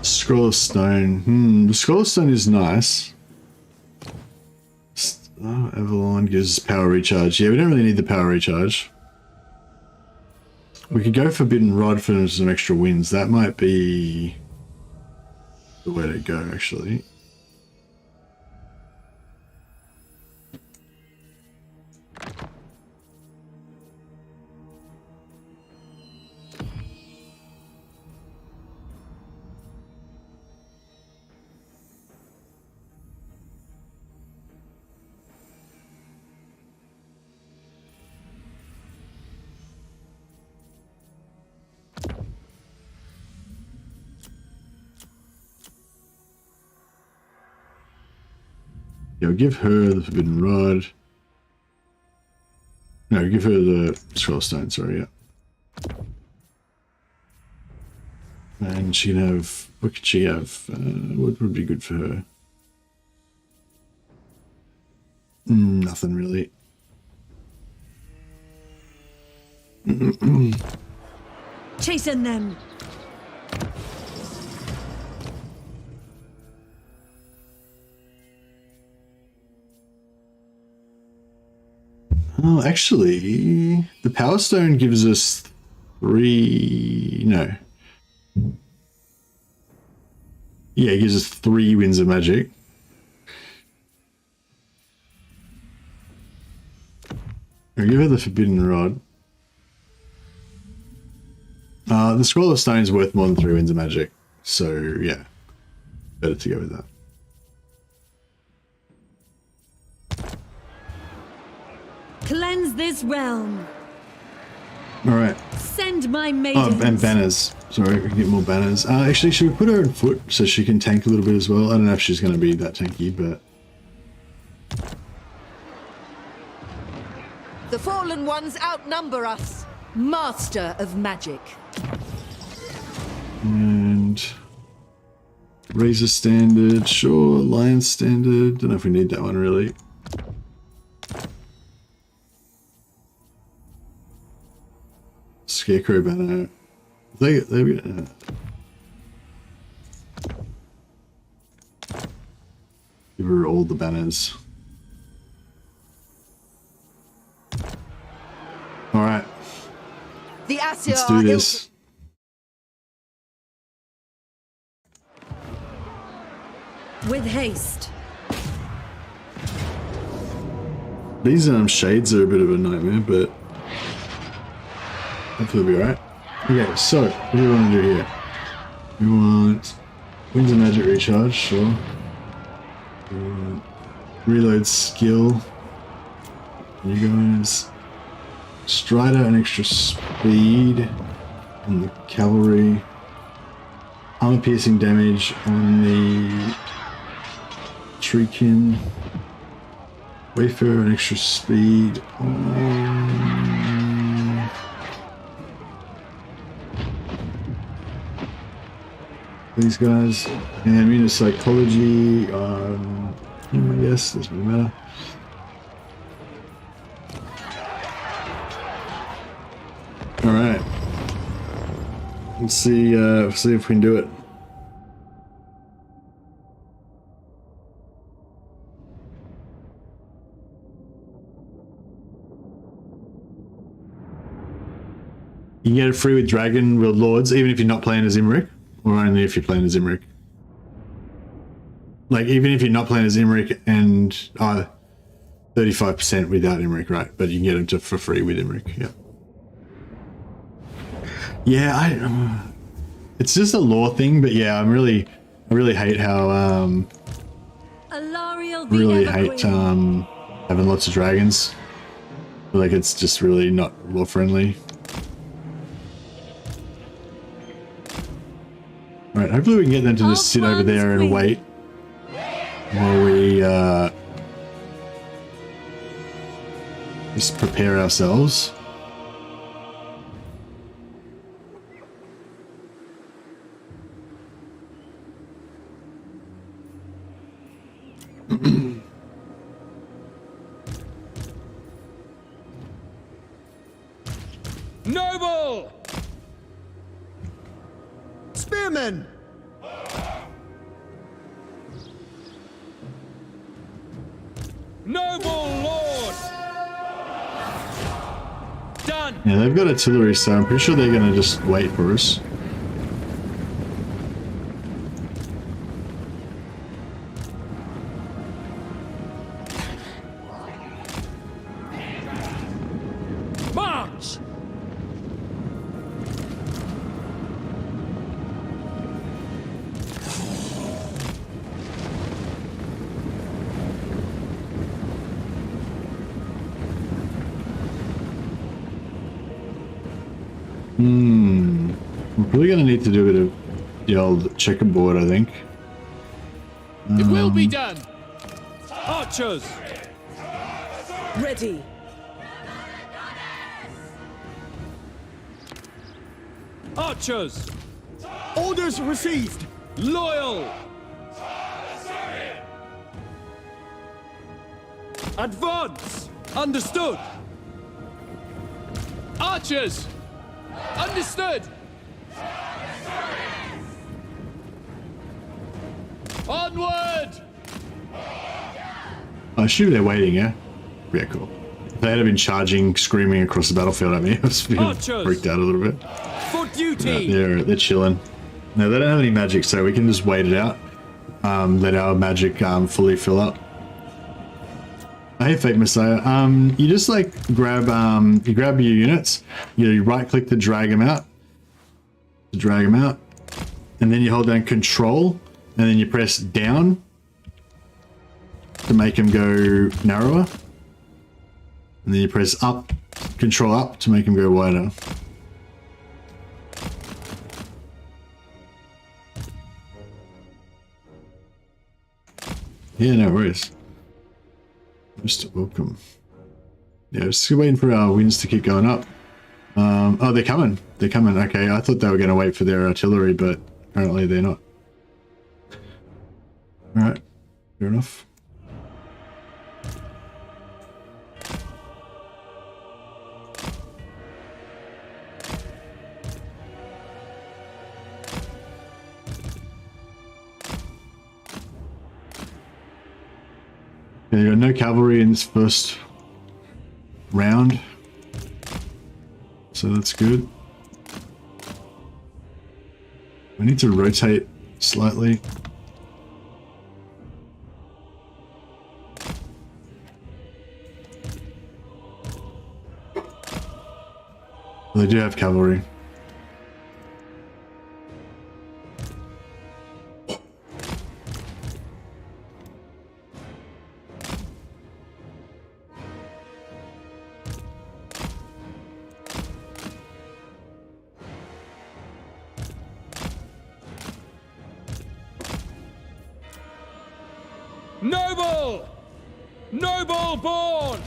Scroll of Stone. The Scroll of Stone is nice. Oh, Avelorn gives power recharge. Yeah, we don't really need the power recharge. We could go Forbidden Rod for some extra wins. That might be the way to go, actually. Yeah, we'll give her the Forbidden Rod. No, give her the Scroll Stone, sorry, yeah. And she can have, what could she have? What would be good for her? Nothing really. Chasing them. Oh, actually, the Power Stone gives us 3... No. Yeah, it gives us 3 wins of magic. I'll give her the Forbidden Rod. The Scroll of Stone is worth more than 3 wins of magic. So, yeah. Better to go with that. Cleanse this realm. All right. Send my Oh, maidens. and banners. Sorry, we can get more banners. Actually, should we put her on foot so she can tank a little bit as well? I don't know if she's going to be that tanky, but... The fallen ones outnumber us. Master of magic. And... Razor standard, sure. Lion standard. Don't know if we need that one, really. Scarecrow banner. There we go. Give her all the banners. Alright. The Asir Let's do this. With haste. These shades are a bit of a nightmare, but hopefully we'll be alright. Okay, so what do we want to do here? We want Winds of Magic recharge, sure. We want reload skill. You guys. Strider and extra speed on the cavalry. Armor piercing damage on the Treekin. Wayfarer and extra speed on these guys. And immune psychology on him, I guess. Doesn't really matter. Alright. Let's see if we can do it. You can get it free with Dragon World Lords, even if you're not playing as Imric, or only if you're playing as Imric. Like, even if you're not playing as Imric and 35% without Imric, right? But you can get them for free with Imric, yeah. Yeah, it's just a lore thing, but yeah, I really hate how, Alarielle, really hate having lots of dragons. I feel like it's just really not lore friendly. Alright, hopefully we can get them to just sit over there and wait while we just prepare ourselves. Noble! Spearmen! Noble Lord! Done! Yeah, they've got artillery, so I'm pretty sure they're gonna just wait for us. March! We're probably gonna need to do a bit of the old checkerboard, I think. It will be done! Archers! Ready. Archers! Orders received! Loyal! Advance! Understood! Archers! Understood! Onward! I assume they're waiting, yeah? Yeah, cool. If they had been charging, screaming across the battlefield at me, I was freaked out a little bit. For duty! They're chilling. No, they don't have any magic, so we can just wait it out. Let our magic fully fill up. Hey, Fake Messiah. You just like grab your units. You right click to drag them out. And then you hold down Control, and then you press down to make them go narrower. And then you press up, control up to make them go wider. Yeah, no worries. Most welcome. Yeah, just waiting for our winds to keep going up. Oh, they're coming. They're coming. Okay, I thought they were going to wait for their artillery, but apparently they're not. Alright, fair enough. Okay, you got no cavalry in this first round, so that's good. We need to rotate slightly. Well, they do have cavalry. Noble! Noble born!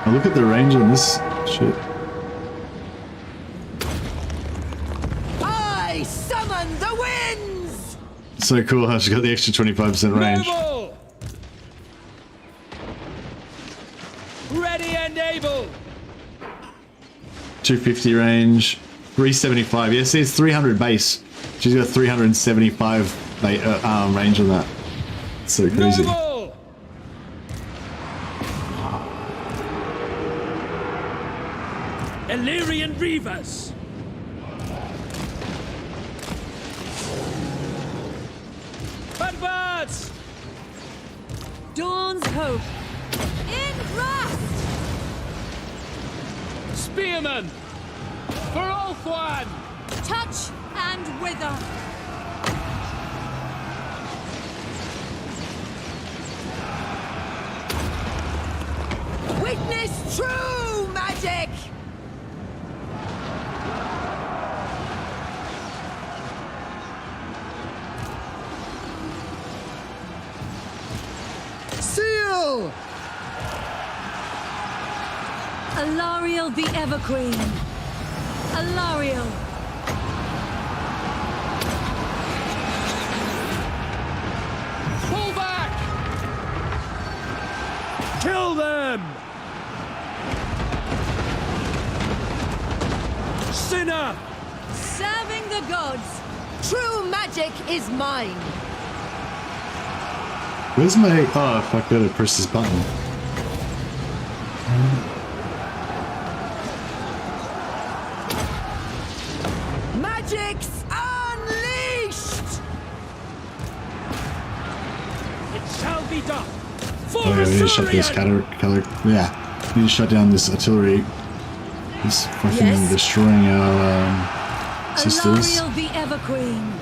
Now look at the range on this shit. I summon the winds! So cool how she's got the extra 25% range. Noble! Ready and able! 250 range, 375. Yeah, see, it's 300 base. She's got 375 range on that. It's so crazy. Noble! Illyrian Reavers! Advance! Dawn's hope. In thrust! Spearmen! For Ulthuan! Touch and wither! Witness true magic! Seal! Alarielle the Everqueen. Alarielle. Pull back! Kill them! Sinner! Serving the gods! True magic is mine! Where's my... Oh, fuck, I gotta press this button. Magic's unleashed! It shall be done! Oh yeah, we need to shut this yeah, we need to shut down this artillery. It's fucking destroying our sisters. Alarielle the Everqueen.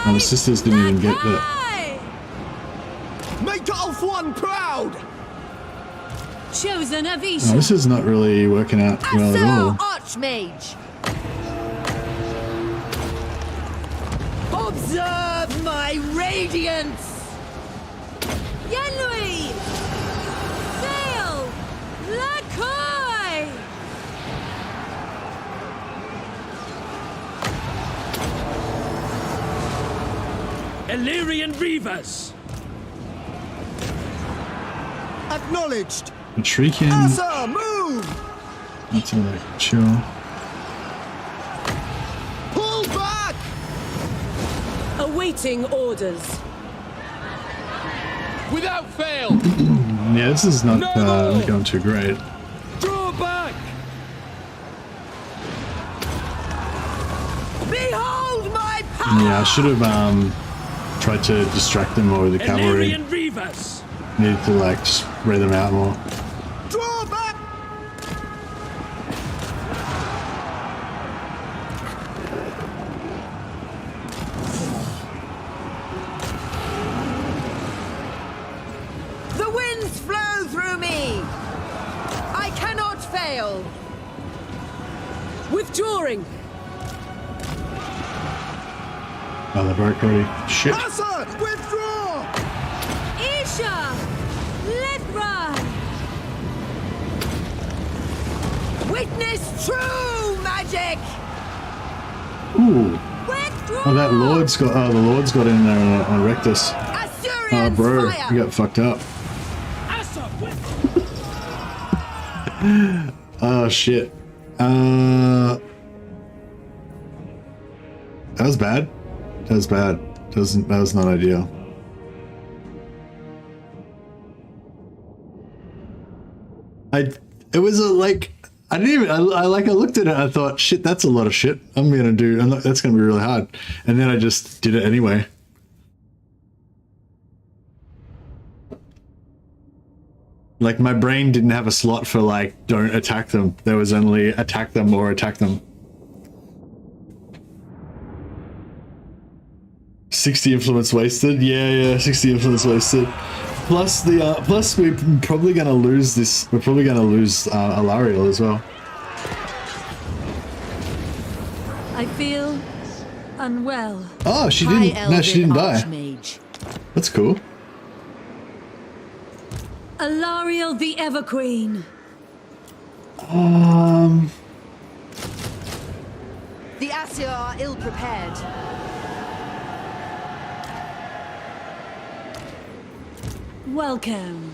Oh, the sisters didn't even get that. Make Ulthuan proud! Chosen of Oh, Isha. this is not really working out well at all. Archmage! Observe my radiance! Yenui! Sail! Lakoy! Illyrian Reavers! Acknowledged! Intriguing. Asa, move! That's like chill. Pull back! Awaiting orders. Without fail! Yeah, this is not going too great. Draw back! Behold my power! Yeah, I should have tried to distract them more with the cavalry. Illyrian Reavers! Needed to like spread them out more. Draw back! sail! Withdrawing! Oh, they broke already. Shit. Asa, withdraw! Isha! Lithra! Witness true magic! Ooh. Withdraw! Oh, that Lord's got. Oh, the Lord's got in there on Rectus. Assyrian Oh, bro, fire! you got fucked up. Oh shit. That was bad. That was bad. That was not ideal. It was like I didn't even I looked at it and I thought, shit, that's a lot of shit. That's gonna be really hard. And then I just did it anyway. Like, my brain didn't have a slot for, like, don't attack them. There was only attack them or attack them. 60 influence wasted? Yeah, 60 influence wasted. Plus we're probably gonna lose this. We're probably gonna lose Alarielle as well. I feel unwell. Oh, she didn't. No, she didn't die. Archmage. That's cool. Alarielle the Everqueen. The Asir are ill prepared. Welcome.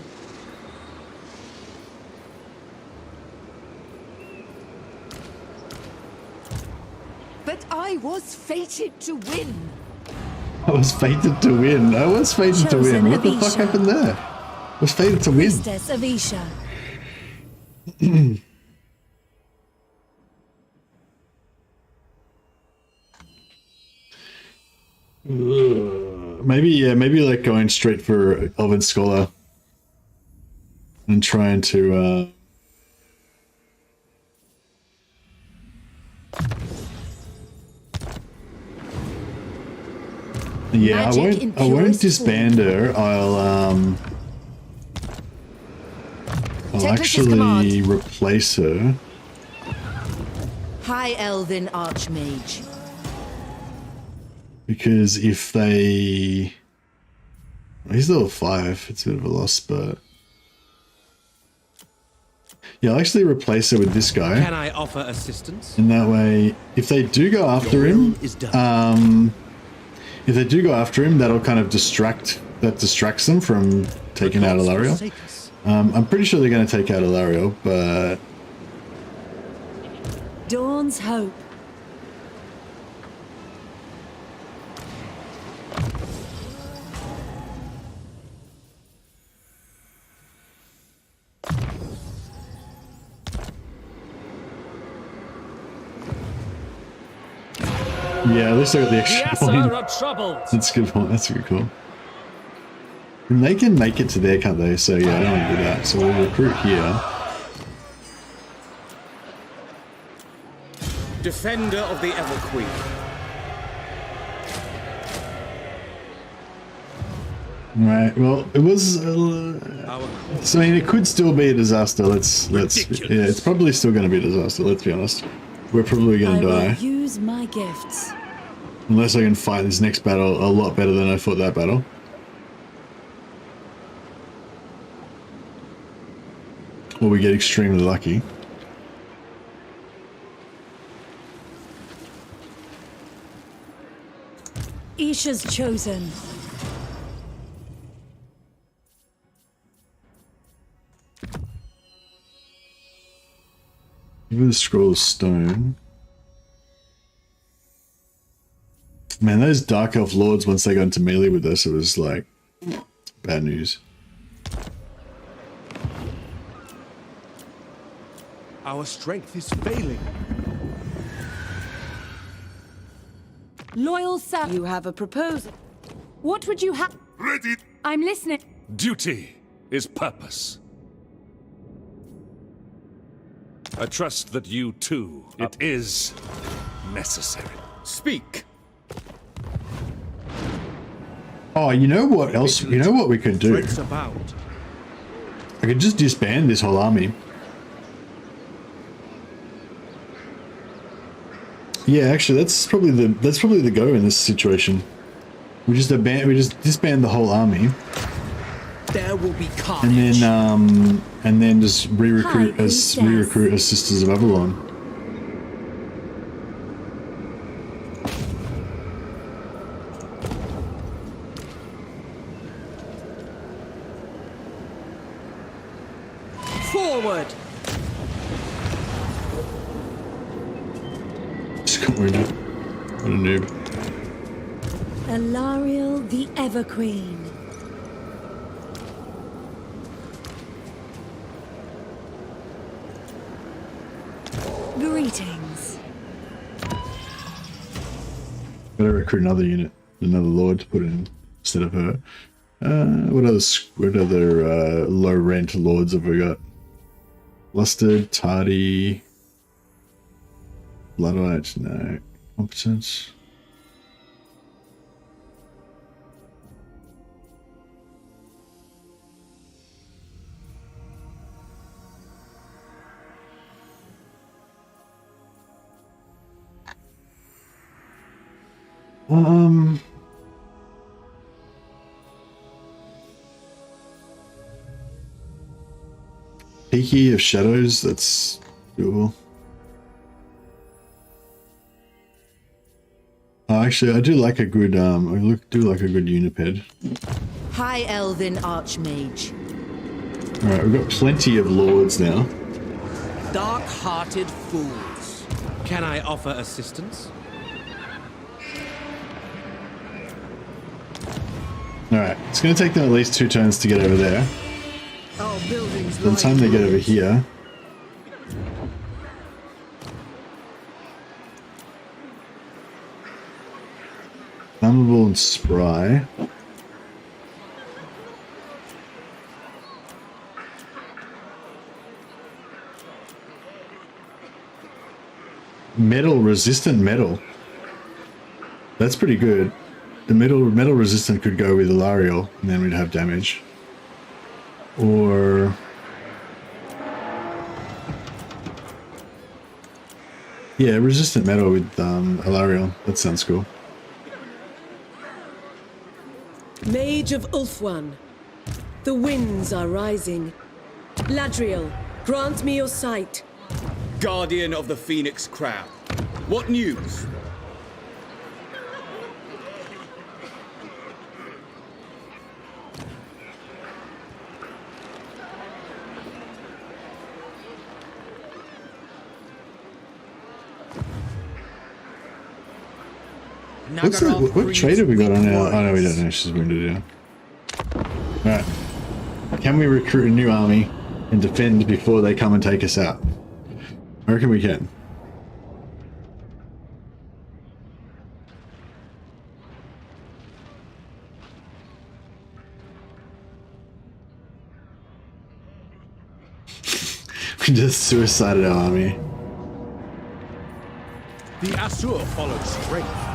But I was fated to win. I was fated to win. I was fated to win. What the fuck happened there? I was fated to win. Priestess of Isha. Maybe like going straight for Elven Scholar and trying to yeah, I won't disband her. I'll actually replace her. High Elven Archmage. Because if they... He's level 5, it's a bit of a loss, but... Yeah, I'll actually replace her with this guy. Can I offer assistance? And that way, if they do go after him... if they do go after him, that'll kind of distracts them from taking out Alarielle. I'm pretty sure they're going to take out Alarielle, but... Dawn's Hope. Yeah, at least I got the extra point. Are troubled. That's a good point. That's a good call. And they can make it to there, can't they? So yeah, I don't want to do that. So we'll recruit here. Defender of the Everqueen. Right. Well, it was. So I mean, it could still be a disaster. Let's. Yeah, it's probably still going to be a disaster. Let's be honest. We're probably going to die. I will use my gifts. Unless I can fight this next battle a lot better than I fought that battle. Or we get extremely lucky. Isha's chosen. Give her the scroll of stone. Man, those Dark Elf Lords, once they got into melee with us, it was like bad news. Our strength is failing. Loyal sir. You have a proposal. What would you have? Ready. I'm listening. Duty is purpose. I trust that you too. It is necessary. Speak. Oh, you know what else? You know what we could do? I could just disband this whole army. Yeah, actually, that's probably the go in this situation. We just disband the whole army. There will be carnage. And then just re-recruit as Sisters of Avelorn. Forward. Just got rid of it. What a noob. Alarielle the Everqueen. Greetings. Gotta recruit another unit, another lord to put in instead of her. What other low rent lords have we got? Lustered, Tardy, Bloodite, no. Competence. Peaky of Shadows, that's doable. Oh, actually, I do like a good, do like a good Uniped. High Elven Archmage. Alright, we've got plenty of lords now. Dark-hearted fools. Can I offer assistance? Alright, it's going to take them at least 2 turns to get over there. Our buildings By the time they get over here... Flammable and Spry. Metal, resistant metal. That's pretty good. The metal resistant could go with Alarielle, and then we'd have damage. Or... yeah, resistant metal with Alarielle. That sounds cool. Mage of Ulfwan. The winds are rising. Ladriel, grant me your sight. Guardian of the Phoenix Crown. What news? What trade have we got on our... oh no, we don't know. She's wounded, yeah. Alright. Can we recruit a new army and defend before they come and take us out? I reckon we can. We just suicided our army. The Asur followed strength.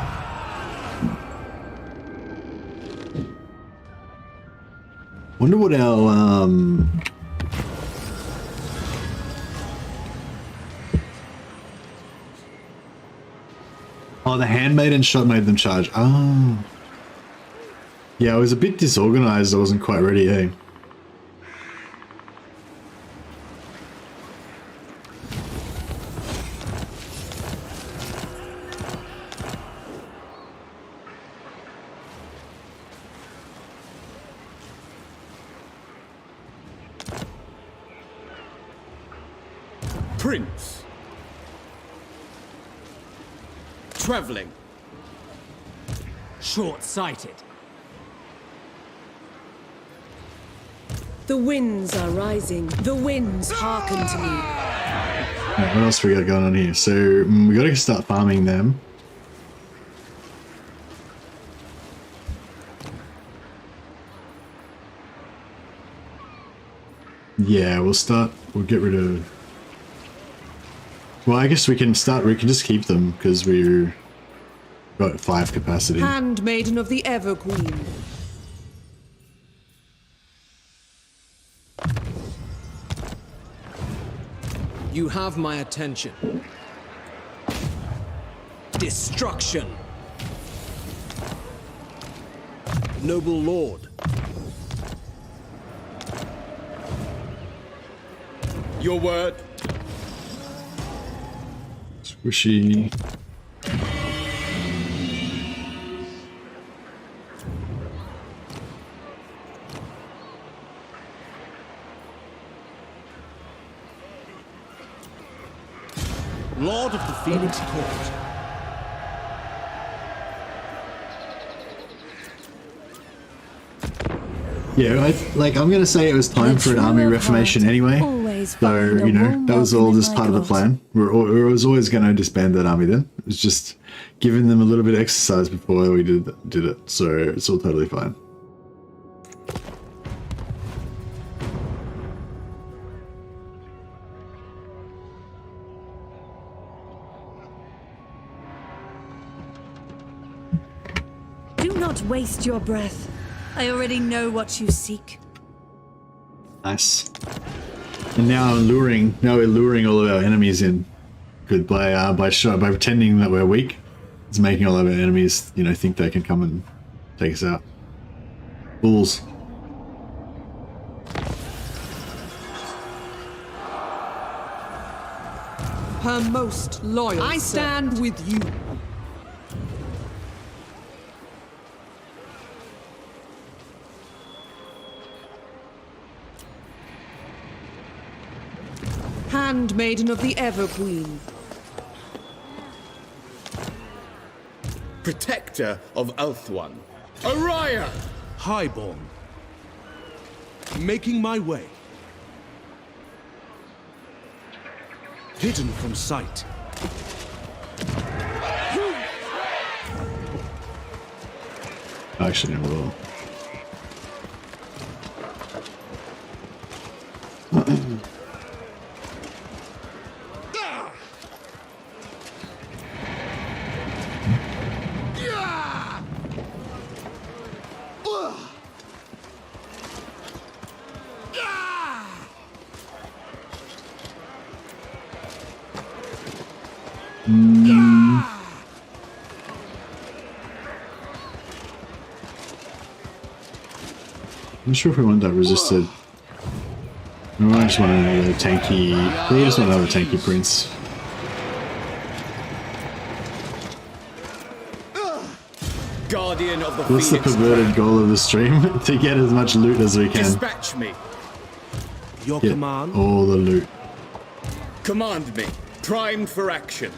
Wonder what our oh, the handmaiden shot made them charge. Oh. Yeah, I was a bit disorganized. I wasn't quite ready, eh? Prince. Traveling. Short-sighted. The winds are rising. The winds hearken to me. Right, what else we got going on here? So we got to start farming them. Yeah, we'll get rid of... well, I guess we can just keep them because we're got 5 capacity. Handmaiden of the Everqueen. You have my attention. Destruction. Noble Lord. Your word. Squishy. Lord of the Phoenix Court. Yeah, I'm gonna say it was time for an army reformation anyway. So, you know, that was all just part of the plan. We was always gonna disband that army then. It was just giving them a little bit of exercise before we did it. So it's all totally fine. Do not waste your breath. I already know what you seek. Nice. And now we're luring all of our enemies in. Good by pretending that we're weak. It's making all of our enemies, you know, think they can come and take us out. Fools. Her most loyal. I stand with you. Handmaiden of the Everqueen. Protector of Ulthuan. Alarielle! Highborn. Making my way. Hidden from sight. Actually, never will. I'm not sure if we want that resisted. We might just want another tanky. We just want another tanky prince. Guardian of the What's the perverted goal of the stream? To get as much loot as we can. Dispatch me. Your Get command. all the loot. Command me. Primed for action.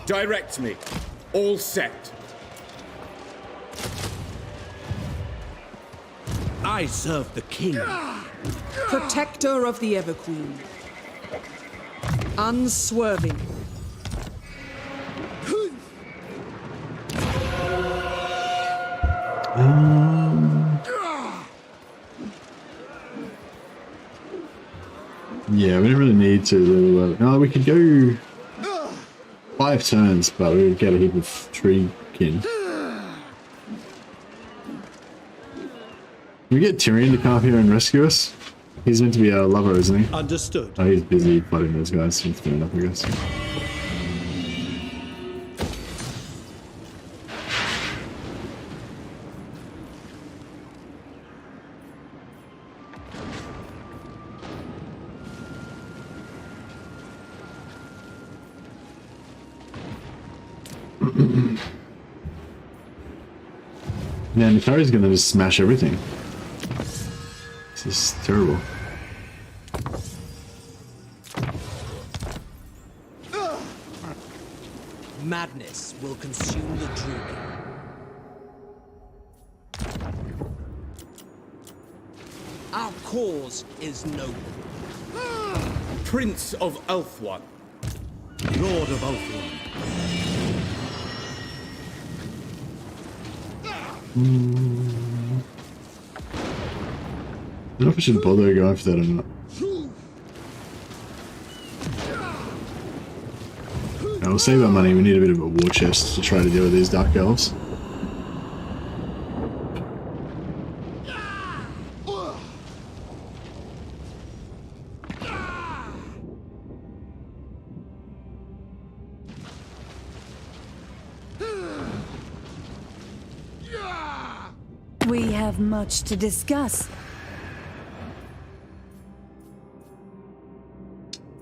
Direct me. All set. I serve the king. Protector of the Everqueen. Unswerving. Yeah, we don't really need to. No, we could go 5 turns, but we would get a heap of tree kin. Can we get Tyrion to come up here and rescue us? He's meant to be our lover, isn't he? Understood. Oh, he's busy fighting those guys. He's fair enough, I guess. Yeah, Nikari's gonna just smash everything. This is terrible. Madness will consume the Druid. Our cause is noble. Prince of Ulthuan. Lord of Ulthuan. I don't know if I should bother going for that or not. I will save our money. We need a bit of a war chest to try to deal with these dark elves. We have much to discuss.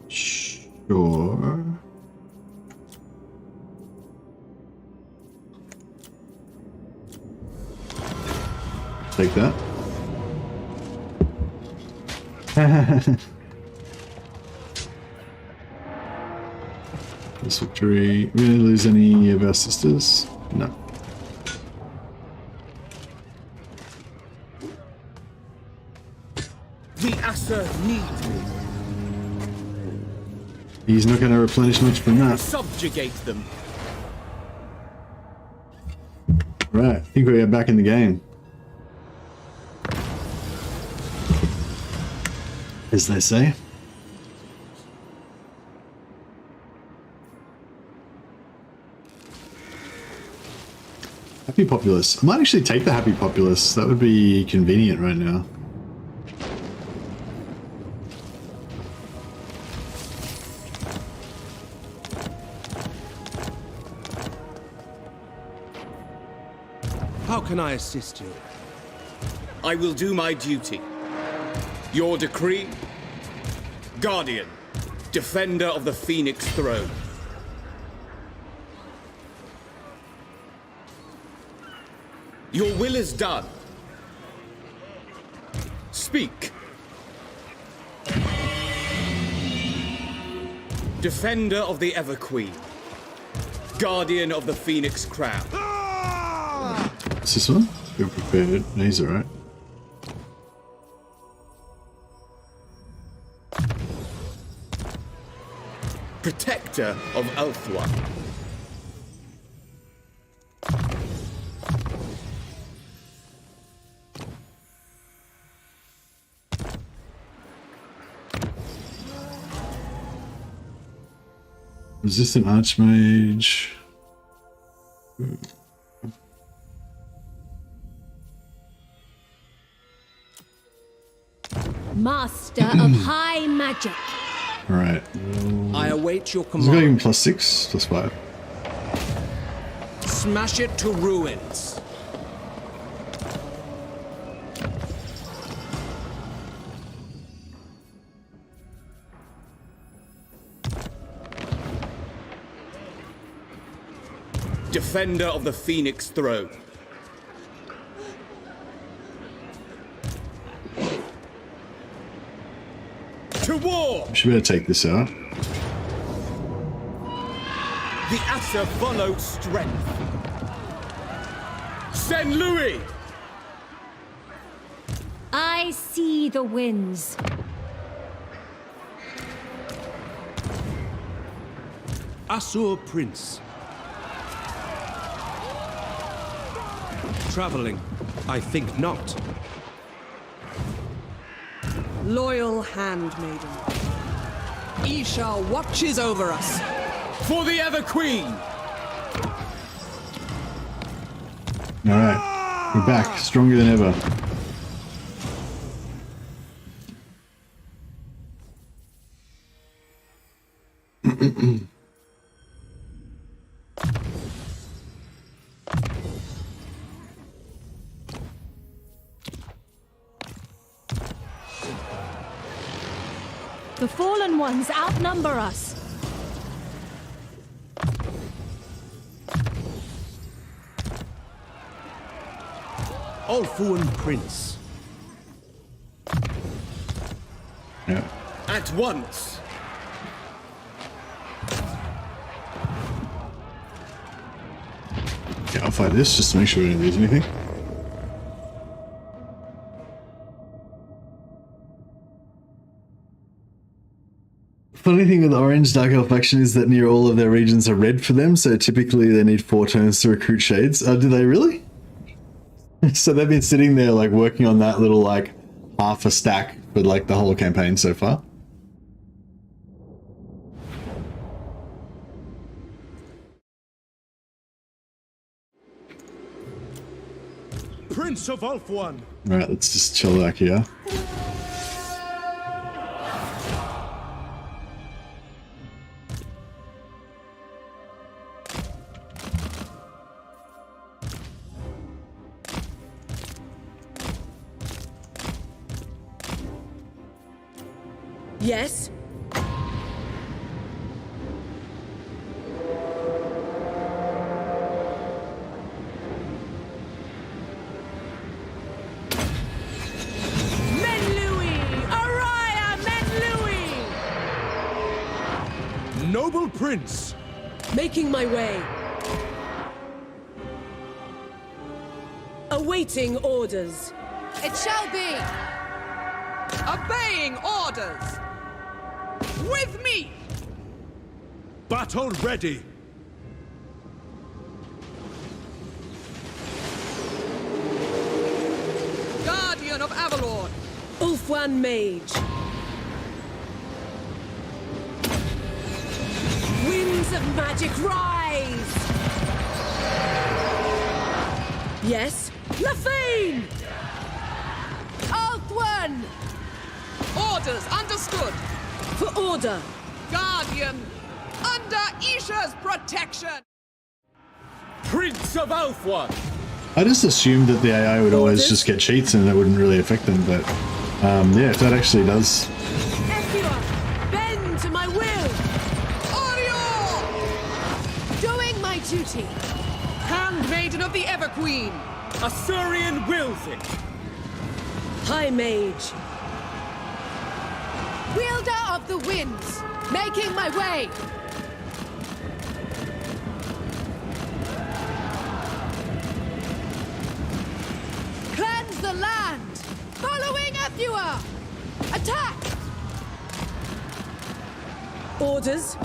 Sure. Take that. This victory. We didn't lose any of our sisters? No. The Asa need me. He's not going to replenish much from that. Subjugate them. Right, I think we are back in the game. As they say. Happy Populace. I might actually take the Happy Populace. That would be convenient right now. How can I assist you? I will do my duty. Your decree? Guardian, defender of the Phoenix throne. Your will is done. Speak. Defender of the Ever Queen. Guardian of the Phoenix crown. What's this one? Feel prepared. No, he's alright. Protector of Ulthuan. Resistant Archmage. Master of High Magic. Alright. I await your Is it going command. +6? +5. Smash it to ruins. Defender of the Phoenix throne. To war! We should better take this out. The Asa follow strength. Send Louis! I see the winds. Asur Prince. Traveling? I think not. Loyal handmaiden. Isha watches over us. For the Ever Queen! Alright. We're back. Stronger than ever. The fallen ones outnumber us. Ulthuan Prince. Yeah. At once! Yeah, I'll fight this just to make sure we don't lose anything. Funny thing with the Orange Dark Elf faction is that near all of their regions are red for them, so typically they need 4 turns to recruit shades. Do they really? So they've been sitting there like working on that little like half a stack for like the whole campaign so far. Prince of Ulthuan. Right, let's just chill back here. Yes? Noble Prince! Making my way. Awaiting orders. It shall be. Obeying orders. With me! Battle ready! Guardian of Avelorn. Ulfwan Mage. Winds of magic rise! Yes? Lafane! Ulfwan! Orders understood. For order. Guardian, under Isha's protection. Prince of Ulfwan! I just assumed that the AI would always just get cheats and it wouldn't really affect them, but yeah, if that actually does. Ephua, bend to my will! Doing my duty. Handmaiden of the Everqueen. Assyrian wills it. High Mage. Wielder of the winds. Making my way. Cleanse the land. Following Ephua. Attack. Orders.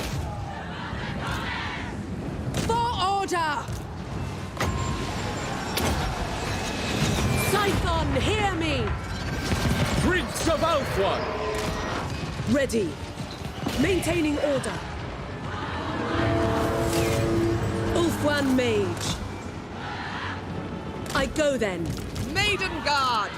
For order. Scython, hear me! Prince of Ulfwan! Ready. Maintaining order. Ulfwan Mage. I go then. Maiden Guard.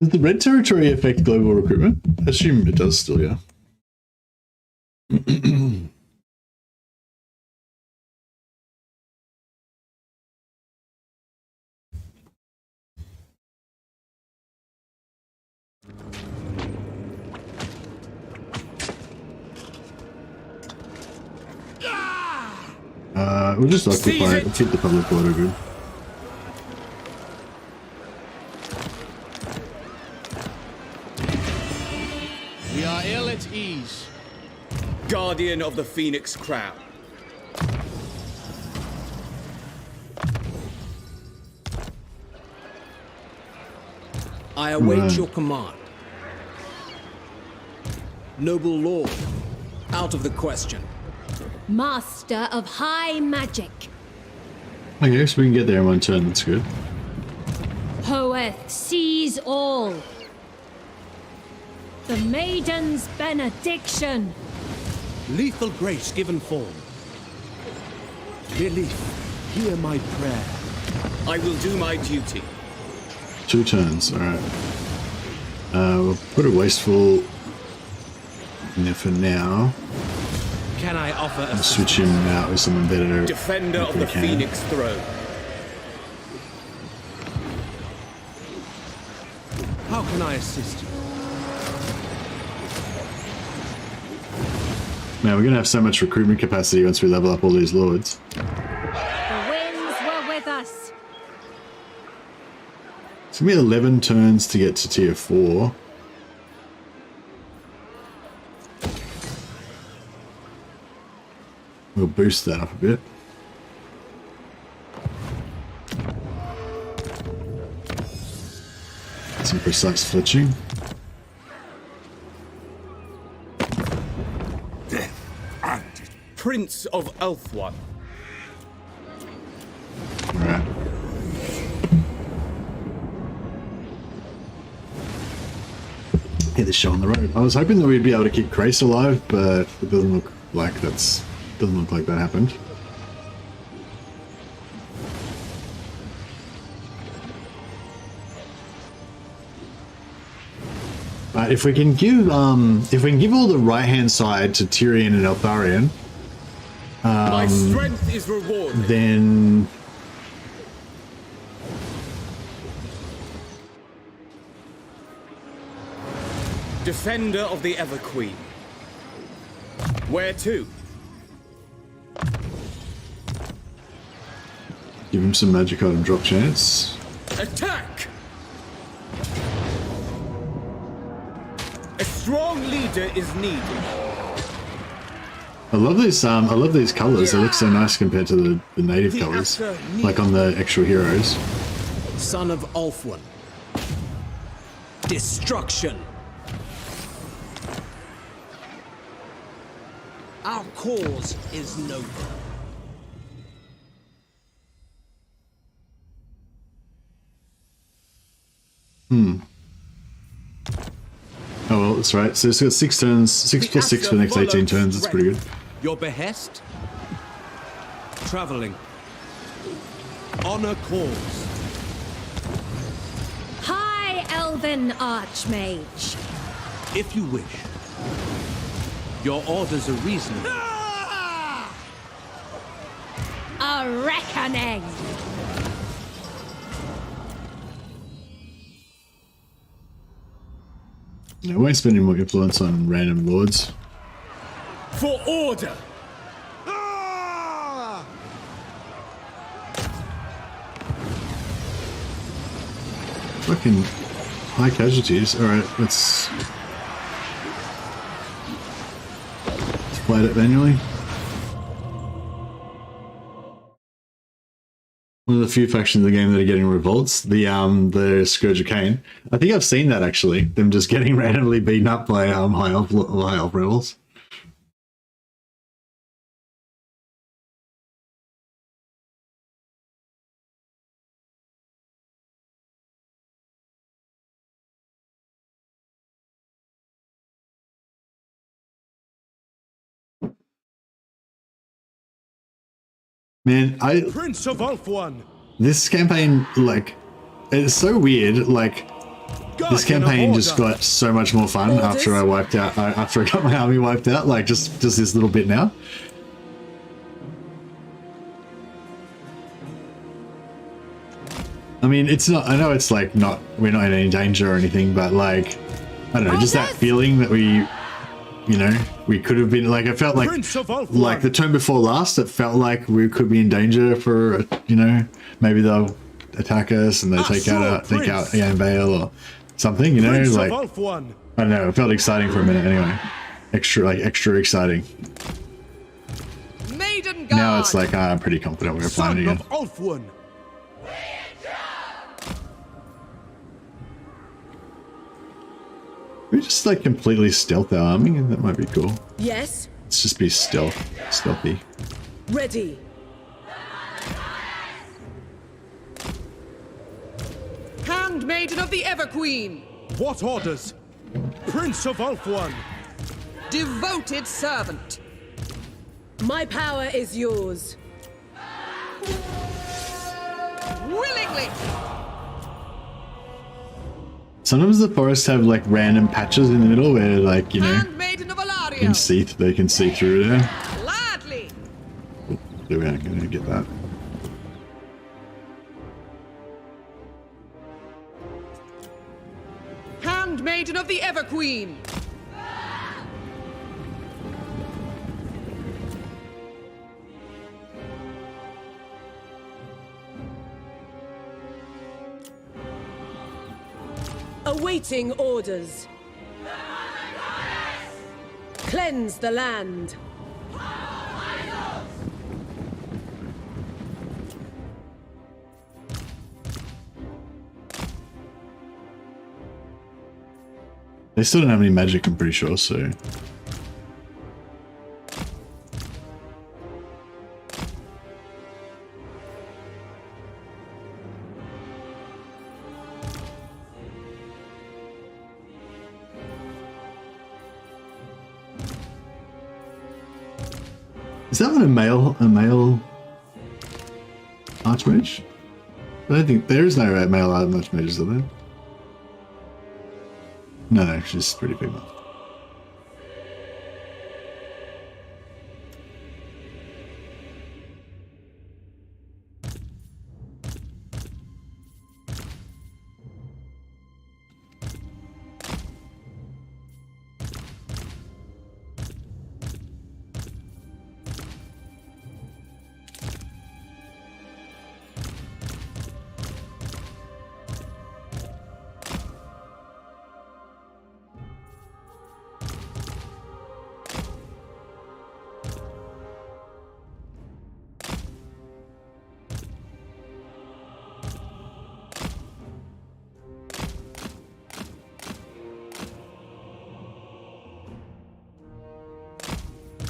Does the red territory affect global recruitment? I assume it does still, yeah. We'll just occupy it and keep the public order good. We are ill at ease. Guardian of the Phoenix Crown. I await your command. Noble Lord, out of the question. Master of high magic. I guess we can get there in one turn, that's good. Hoeth sees all. The Maiden's benediction. Lethal grace given form. Belief, hear my prayer. I will do my duty. 2 turns, alright. We'll put a wasteful in there for now. Can I offer a switch him out with someone better? Defender of the Phoenix Throne. How can I assist you? Man, we're gonna have so much recruitment capacity once we level up all these lords. The winds were with us. It's gonna be 11 turns to get to tier 4. We'll boost that up a bit. Some precise fletching. Prince of Ulfwan. Alright. Get the show on the road. I was hoping that we'd be able to keep Grace alive, but it doesn't look like that happened. if we can give all the right hand side to Tyrion and Eltharion, my strength is rewarded. Then Defender of the Everqueen. Where to? give him some magic item drop chance. Attack! A strong leader is needed. I love these colors. They look so nice compared to the native colors, like on the actual heroes. Son of Ulfwyn. Destruction. Our cause is noble. Oh well, that's right. So it's got 6 turns, 6 plus 6 for the next 18 turns. That's pretty good. Your behest? Traveling. On a cause. High Elven Archmage. If you wish. Your orders are reasonable. A reckoning. I won't spend any more influence on random lords. For order! Fucking high casualties. Alright, let's fight it manually. One of the few factions in the game that are getting revolts, the Scourge of Cain. I think I've seen that actually. Them just getting randomly beaten up by high elf rebels. Man, Prince of Ulfwyn. This campaign, like, it's so weird. Like, this campaign just got so much more fun after I wiped out. After I got my army wiped out, like just this little bit now. I mean, it's not. I know it's like not. We're not in any danger or anything, but like, I don't know. Just that feeling that we. You know, we could have been like, I felt like the turn before last, it felt like we could be in danger for, you know, maybe they'll attack us and they take out Ian Bale or something, you know, like, I don't know, it felt exciting for a minute anyway. Extra exciting. Maiden Guard. Now it's like, I'm pretty confident we're flying again. We just like completely stealth our army, and that might be cool. Yes. Let's just be stealthy. Ready. Handmaiden of the Everqueen. What orders? Prince of Ulfwyn. Devoted servant. My power is yours. Willingly. Sometimes the forests have like random patches in the middle where, like, you know, Handmaiden of Alarielle. they can see through there. Gladly. So we aren't going to get that. Handmaiden of the Everqueen. Awaiting orders. Cleanse the land. They still don't have any magic, I'm pretty sure, so... Is that one a male archmage? I don't think there is no male archmages, are there? No, she's pretty female.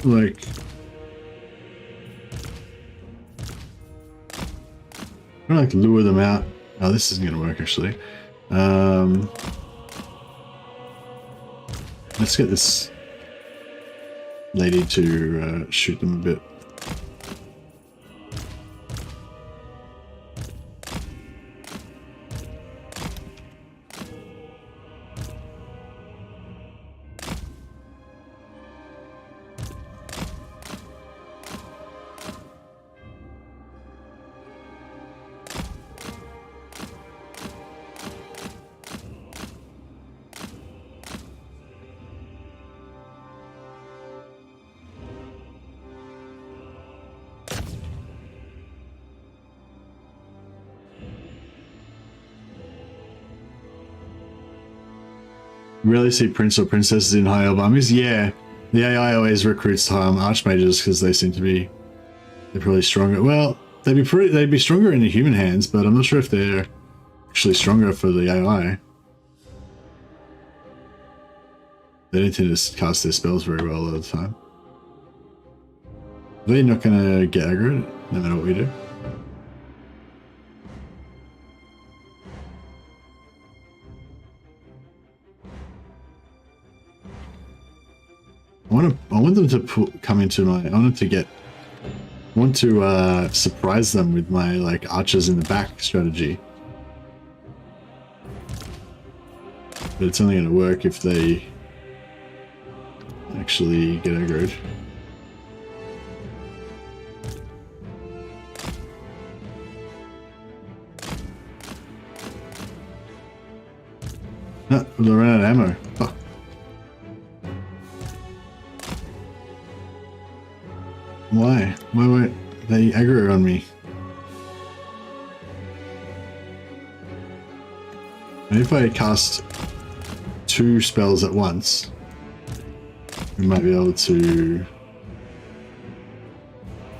Like, I'm gonna like lure them out. Oh, this isn't gonna work actually. Let's get this lady to shoot them a bit. Rarely see prince or princesses in high elf armies. Yeah, the AI always recruits archmages because they seem to be they're probably stronger. Well, they'd be stronger in the human hands, but I'm not sure if they're actually stronger for the AI. They don't tend to cast their spells very well all the time. Are they not gonna get aggroed no matter what we do? I want them to come into my. I want to surprise them with my like archers in the back strategy. But it's only going to work if they actually get aggroed. No, we'll run out of ammo. Fuck. Why? Why won't they aggro on me? And if I cast 2 spells at once, we might be able to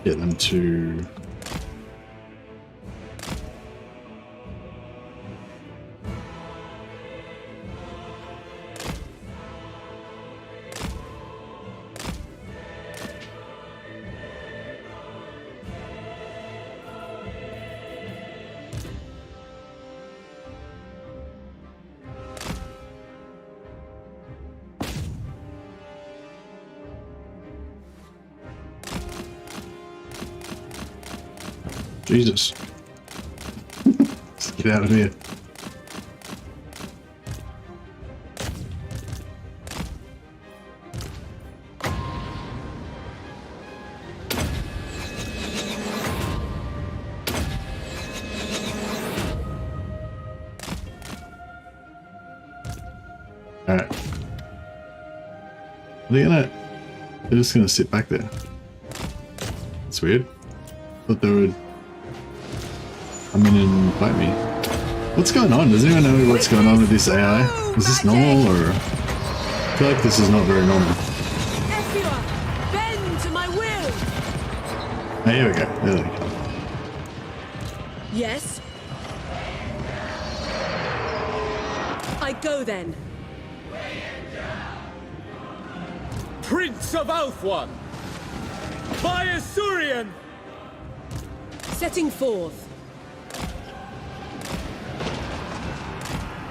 get them to... Jesus. Let's get out of here. Alright. They're just gonna sit back there. It's weird. Thought they would come in and fight me. What's going on? Does anyone know what's going on with this AI? Is this normal or... I feel like this is not very normal. Bend to my will. Oh, here we go. There we go. Yes. I go then. Prince of Ulthuan! By Asurian! Setting forth.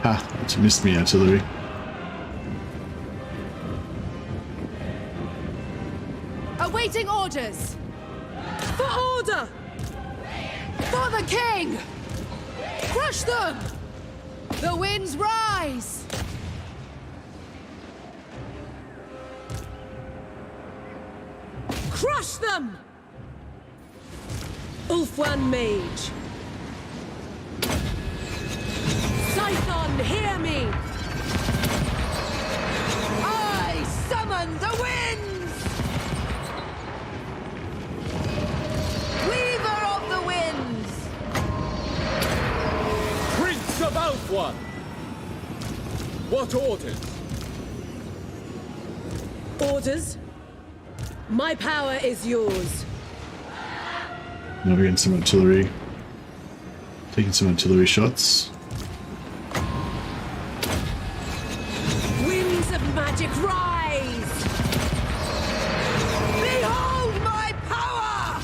Ha! You missed me, artillery. Awaiting orders! For order! For the king! Crush them! The winds rise! Crush them! Ulfwan Mage. Scython, hear me! I summon the winds! Weaver of the winds! Prince of Ulfwan! What orders? Orders? My power is yours. Now we're getting some artillery. Taking some artillery shots. Winds of magic rise! Behold my power!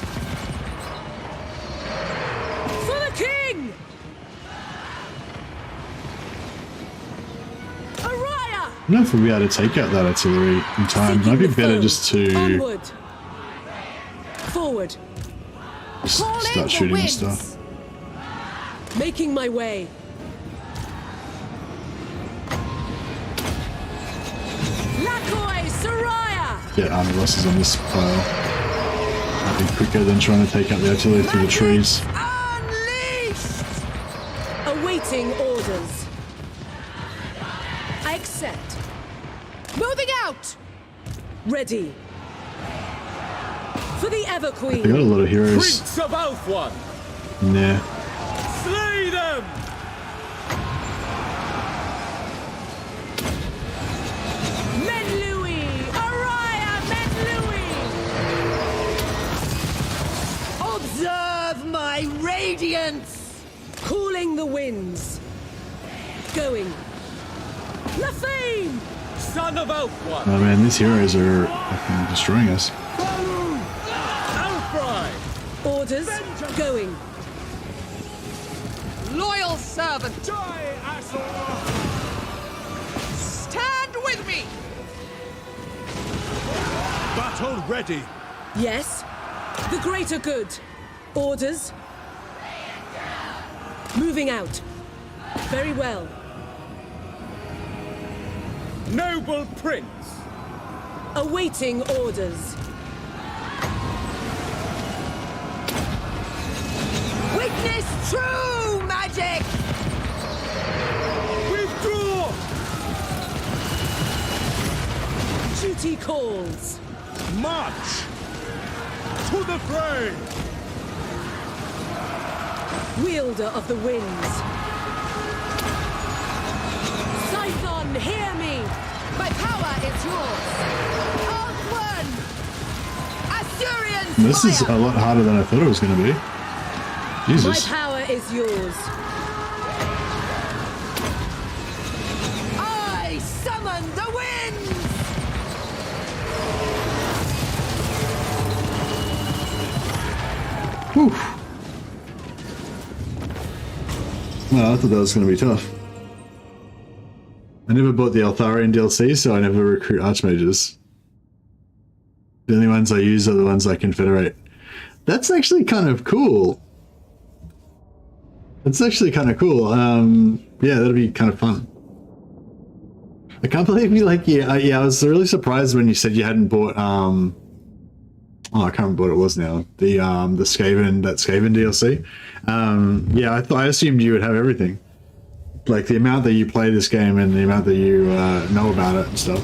For the king! Araya! I don't know if we'll be able to take out that artillery in time. Might be better just to Onward. Forward. start shooting and stuff. Making my way. Lakoi Saraya! Get army losses on this pile. Might be quicker than trying to take out the artillery through the trees. Unleashed! Awaiting orders. I accept. Moving out! Ready. For the Ever Queen. They got a lot of heroes. Prince of Ulfwan! Nah. Slay them! Menlui! Araya Menlui! Observe my radiance! Calling the winds. Going. Lafame! Son of Ulfwan! Oh man, these heroes are fucking destroying us. Orders going. Loyal servant. Stand with me. Battle ready. Yes. The greater good. Orders. Moving out. Very well. Noble Prince! Awaiting orders. Witness true magic! Withdraw! Duty calls. March! To the fray! Wielder of the winds. Scython, hear me! My power is yours! Onward! Assyrian This is a lot harder than I thought it was going to be. Jesus. My power is yours. I summon the winds! Whew. Well, I thought that was going to be tough. I never bought the Altharian DLC, so I never recruit archmages. The only ones I use are the ones I confederate. That's actually kind of cool. It's actually kind of cool. Yeah, that'll be kind of fun. I can't believe you I was really surprised when you said you hadn't bought oh, I can't remember what it was now. The Skaven DLC. Yeah, I assumed you would have everything. Like the amount that you play this game and the amount that you know about it and stuff.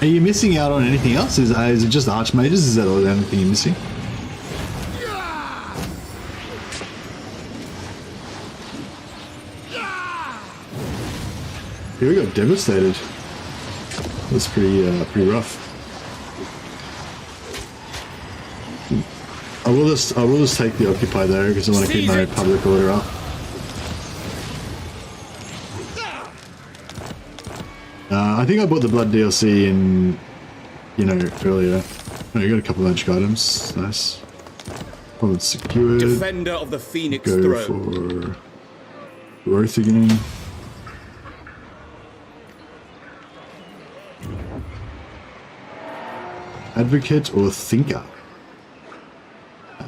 Are you missing out on anything else? Is it just archmages? Is that all the only thing you're missing? Here we got devastated. That's pretty rough. I will just take the occupy though because I want to keep my public order up. I think I bought the blood DLC in, earlier. Oh, you got a couple of magic items. Nice. Problem secured. Defender of the Phoenix Go Throne. for growth again. Advocate or thinker? I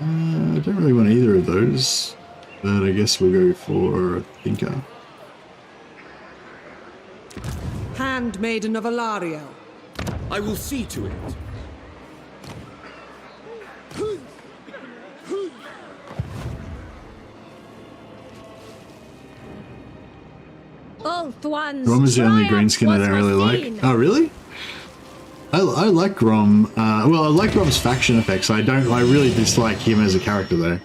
don't really want either of those, but I guess we'll go for thinker. Handmaiden of Alarielle. I will see to it. Grom is the only green skin I don't really like. Oh, really? I like Grom. Well, I like Grom's faction effects. I really dislike him as a character, though.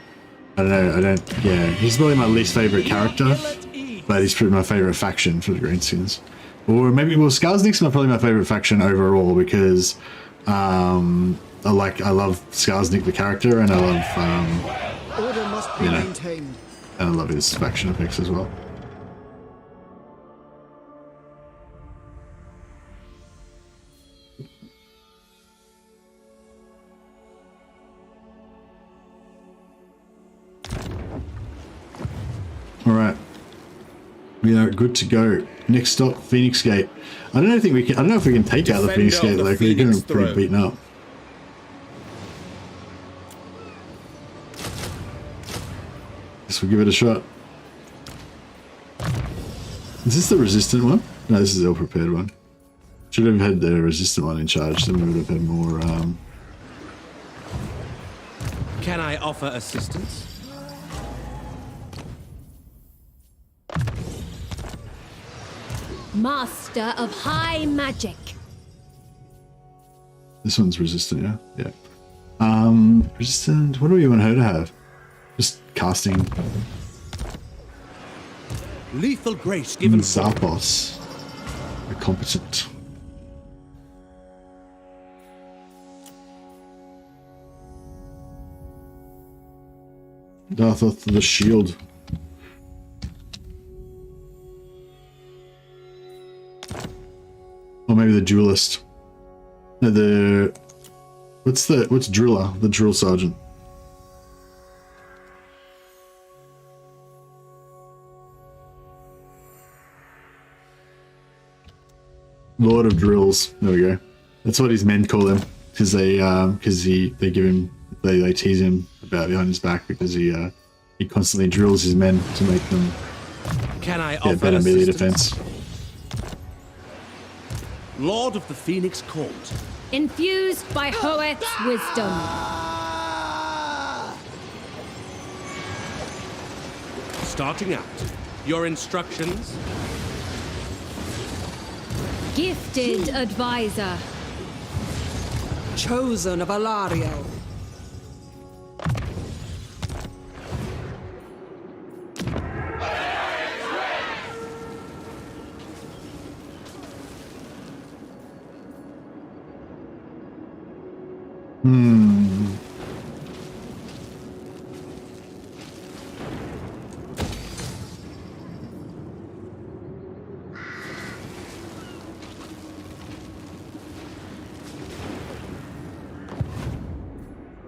I don't know. Yeah, he's probably my least favorite character, but he's probably my favorite faction for the greenskins. Or maybe, well, Skarsnik's probably my favorite faction overall because I love Skarsnik the character, and I love Order must be maintained. and I love his faction effects as well. All right, we are good to go. Next stop, Phoenix Gate. I don't know if we can take out the Phoenix Gate. Like we're getting pretty beaten up. Guess we'll give it a shot. Is this the resistant one? No, this is the ill-prepared one. Should have had the resistant one in charge. Then we would have had more. Can I offer assistance? Master of High Magic. This one's resistant, yeah? Yeah. Resistant, what do we want her to have? Just casting. Lethal grace given. Zarpos. We're competent. Darth of the Shield. Or maybe the duelist. No, what's driller? The drill sergeant. Lord of Drills. There we go. That's what his men call him, because they tease him about behind his back because he constantly drills his men to make them get better melee defense. Lord of the Phoenix Court. Infused by Hoeth's wisdom. Starting out. Your instructions? Gifted advisor. Chosen of Alarielle.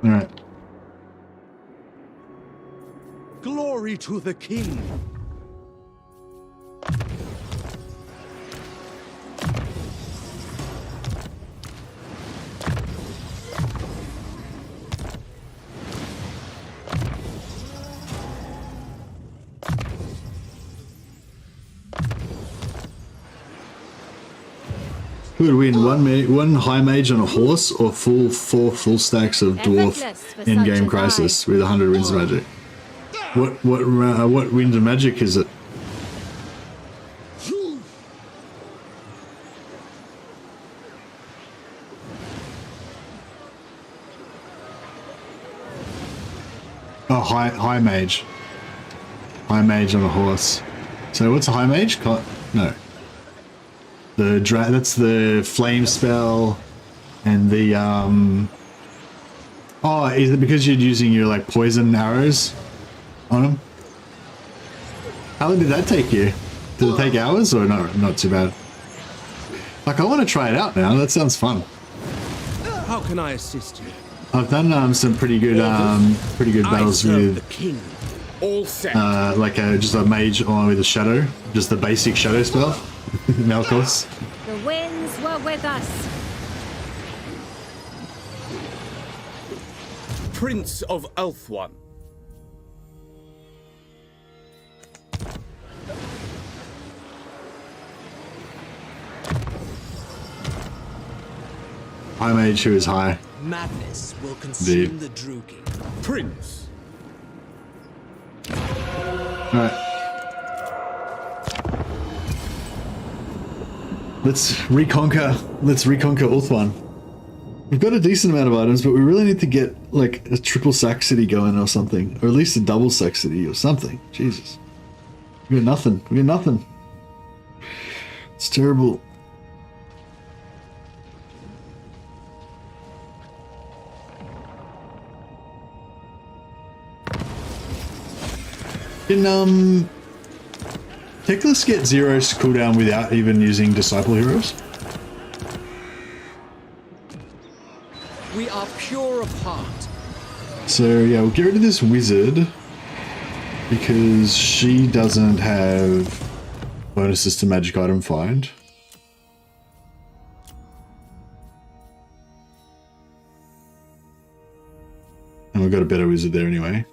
All right. Glory to the King. Who would win, one high mage on a horse, or four full stacks of dwarf in-game crisis with 100 winds of magic? What wind of magic is it? Oh, high mage. High mage on a horse. So what's a high mage? No. That's the flame spell, and the oh, is it because you're using your like poison arrows on them? How long did that take you? Did it take hours or no? Not too bad. Like I want to try it out now. That sounds fun. How can I assist you? I've done some pretty good battles with the king. All set. Just a mage on with a shadow, just the basic shadow spell. Malkos. The winds were with us. Prince of Ulthuan. high mage who is high. Madness will consume Indeed. the Drew King. Prince. Alright. Let's reconquer Ulthuan. We've got a decent amount of items, but we really need to get like a triple sack city going or something. Or at least a double sack city or something. Jesus. We got nothing. We got nothing. It's terrible. Can Techless get Zero's cooldown without even using Disciple Heroes? We are pure of heart. So yeah, we'll get rid of this wizard because she doesn't have bonuses to magic item find. And we've got a better wizard there anyway.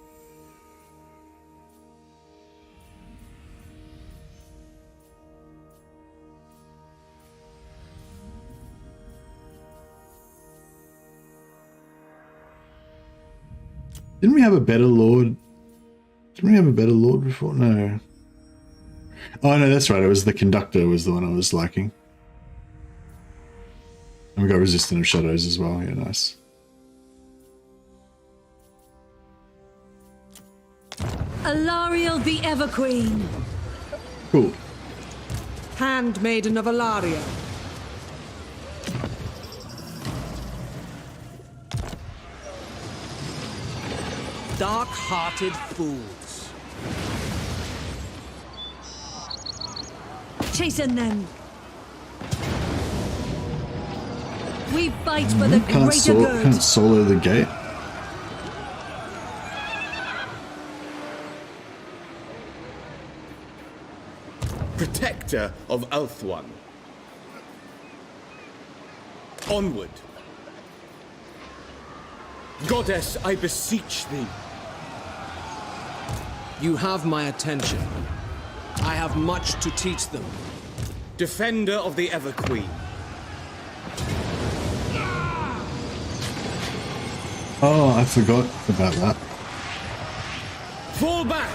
Didn't we have a better lord? Didn't we have a better lord before? No. Oh no, that's right. It was the conductor was the one I was liking. And we got resistant of shadows as well. Yeah, nice. Alarielle the Everqueen. Cool. Handmaiden of Alarielle. Dark-hearted fools. Chasten them. We fight for the greater good. Can't solo the gate. Protector of Ulthuan. Onward. Goddess, I beseech thee. You have my attention. I have much to teach them. Defender of the Everqueen. Oh, I forgot about that. Fall back!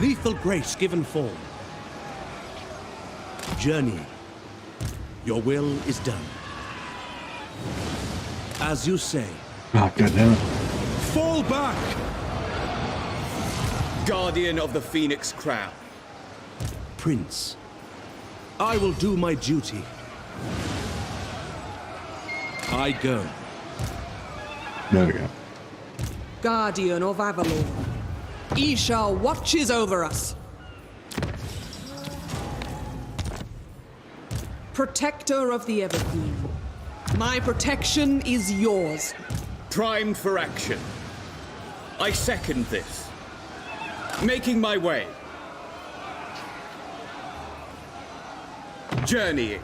Lethal grace given form. Journey. Your will is done. As you say. Oh, goddammit. Fall back! Guardian of the Phoenix Crown. Prince, I will do my duty. I go. There we go. Guardian of Avelorn. Isha watches over us. Protector of the Everqueen. My protection is yours. Primed for action. I second this. Making my way. Journeying.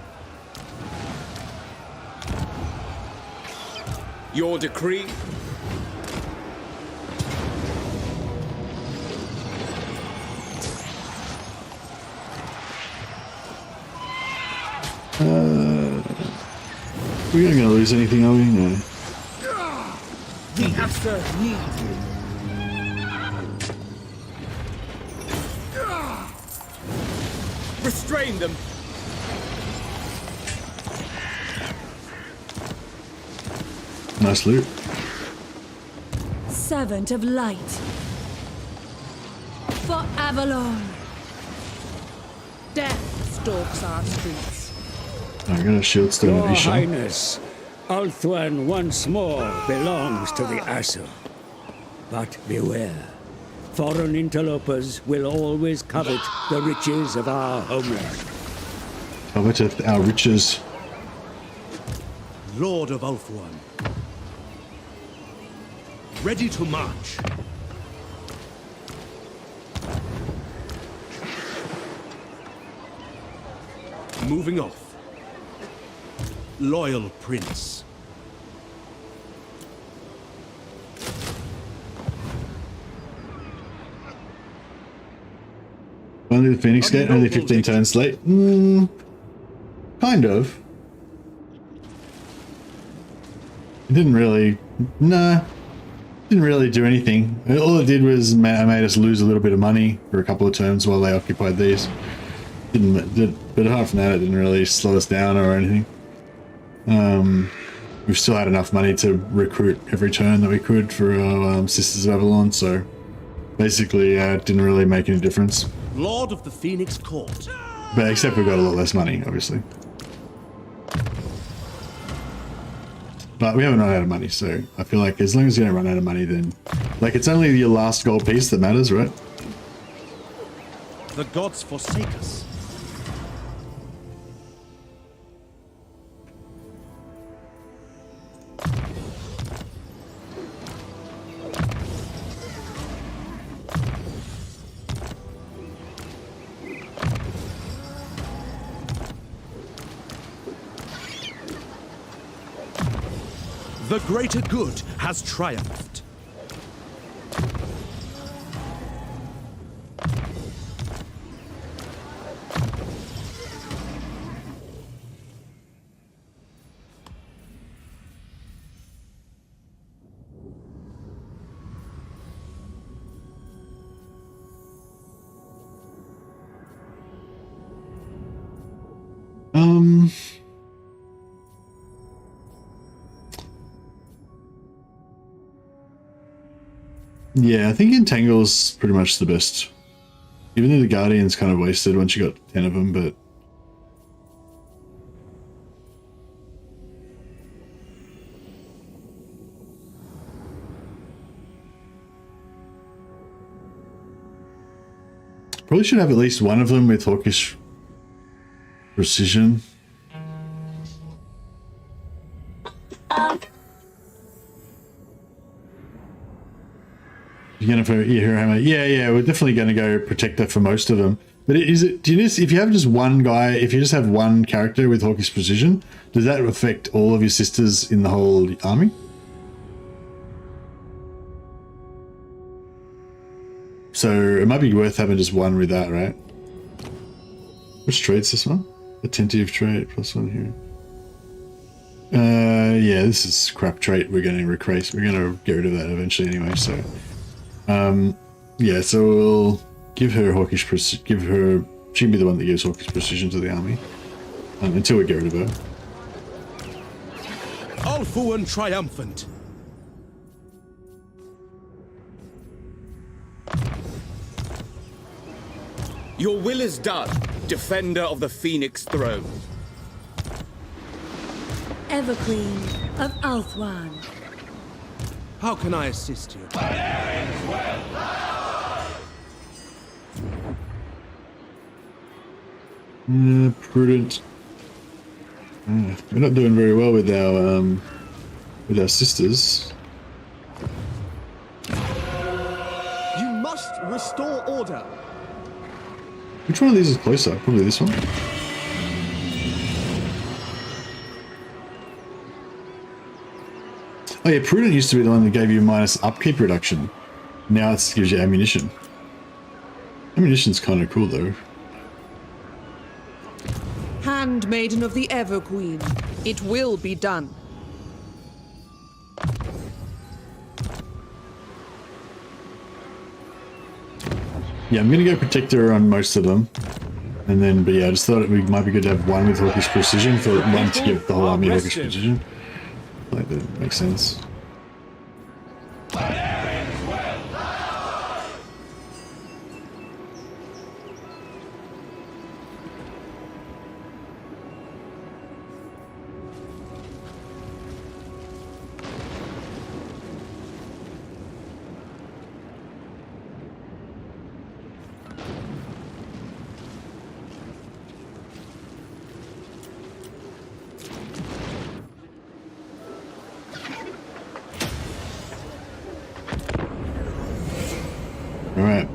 Your decree. We aren't gonna lose anything, are we? No. The Aster need you. Restrain them. Nice loot. Servant of light. For Avelorn. Death stalks our streets. I got a shield stone Your of Isha. Highness, Ulthuan once more belongs to the Asu. But beware, foreign interlopers will always covet the riches of our homeland. Coveteth our riches. Lord of Ulthuan. Ready to march. Moving off. Loyal Prince. Only the Phoenix Gate, only 15 turns late. Kind of. It didn't really, didn't really do anything. All it did was made us lose a little bit of money for a couple of turns while they occupied these. But apart from that, it didn't really slow us down or anything. We've still had enough money to recruit every turn that we could for our Sisters of Avelorn, so basically it didn't really make any difference. Lord of the Phoenix Court. But except we got a lot less money, obviously. But we haven't run out of money, so I feel like as long as you don't run out of money, then... Like, it's only your last gold piece that matters, right? The gods forsake us. The greater good has triumphed. Yeah, I think Entangle's pretty much the best. Even though the Guardian's kind of wasted once you got 10 of them, but... Probably should have at least one of them with Hawkish Precision. You're gonna for Hammer. Yeah, we're definitely gonna go Protector for most of them. But is it? Do you just, if you have just one guy, if you just have one character with Hawkish Precision, does that affect all of your sisters in the whole army? So it might be worth having just one with that, right? Which trait's this one? Attentive trait +1 here. Yeah, this is crap trait. We're gonna recreate. We're gonna get rid of that eventually anyway. So. Yeah, so we'll give her Hawkish Precision, she can be the one that gives Hawkish Precision to the army, until we get rid of her. Ulfuan triumphant. Your will is done, defender of the Phoenix throne. Everqueen of Althwan. How can I assist you? Prudent. We're not doing very well with our sisters. You must restore order. Which one of these is closer? Probably this one. Oh yeah, Prudent used to be the one that gave you minus upkeep reduction. Now it gives you ammunition. Ammunition's kind of cool though. Handmaiden of the Everqueen, it will be done. Yeah, I'm gonna go Protector on most of them. And then, but yeah, I just thought we might be good to have one with Hawkish Precision for one to give the whole army Hawkish Precision. Like that makes sense. Alright.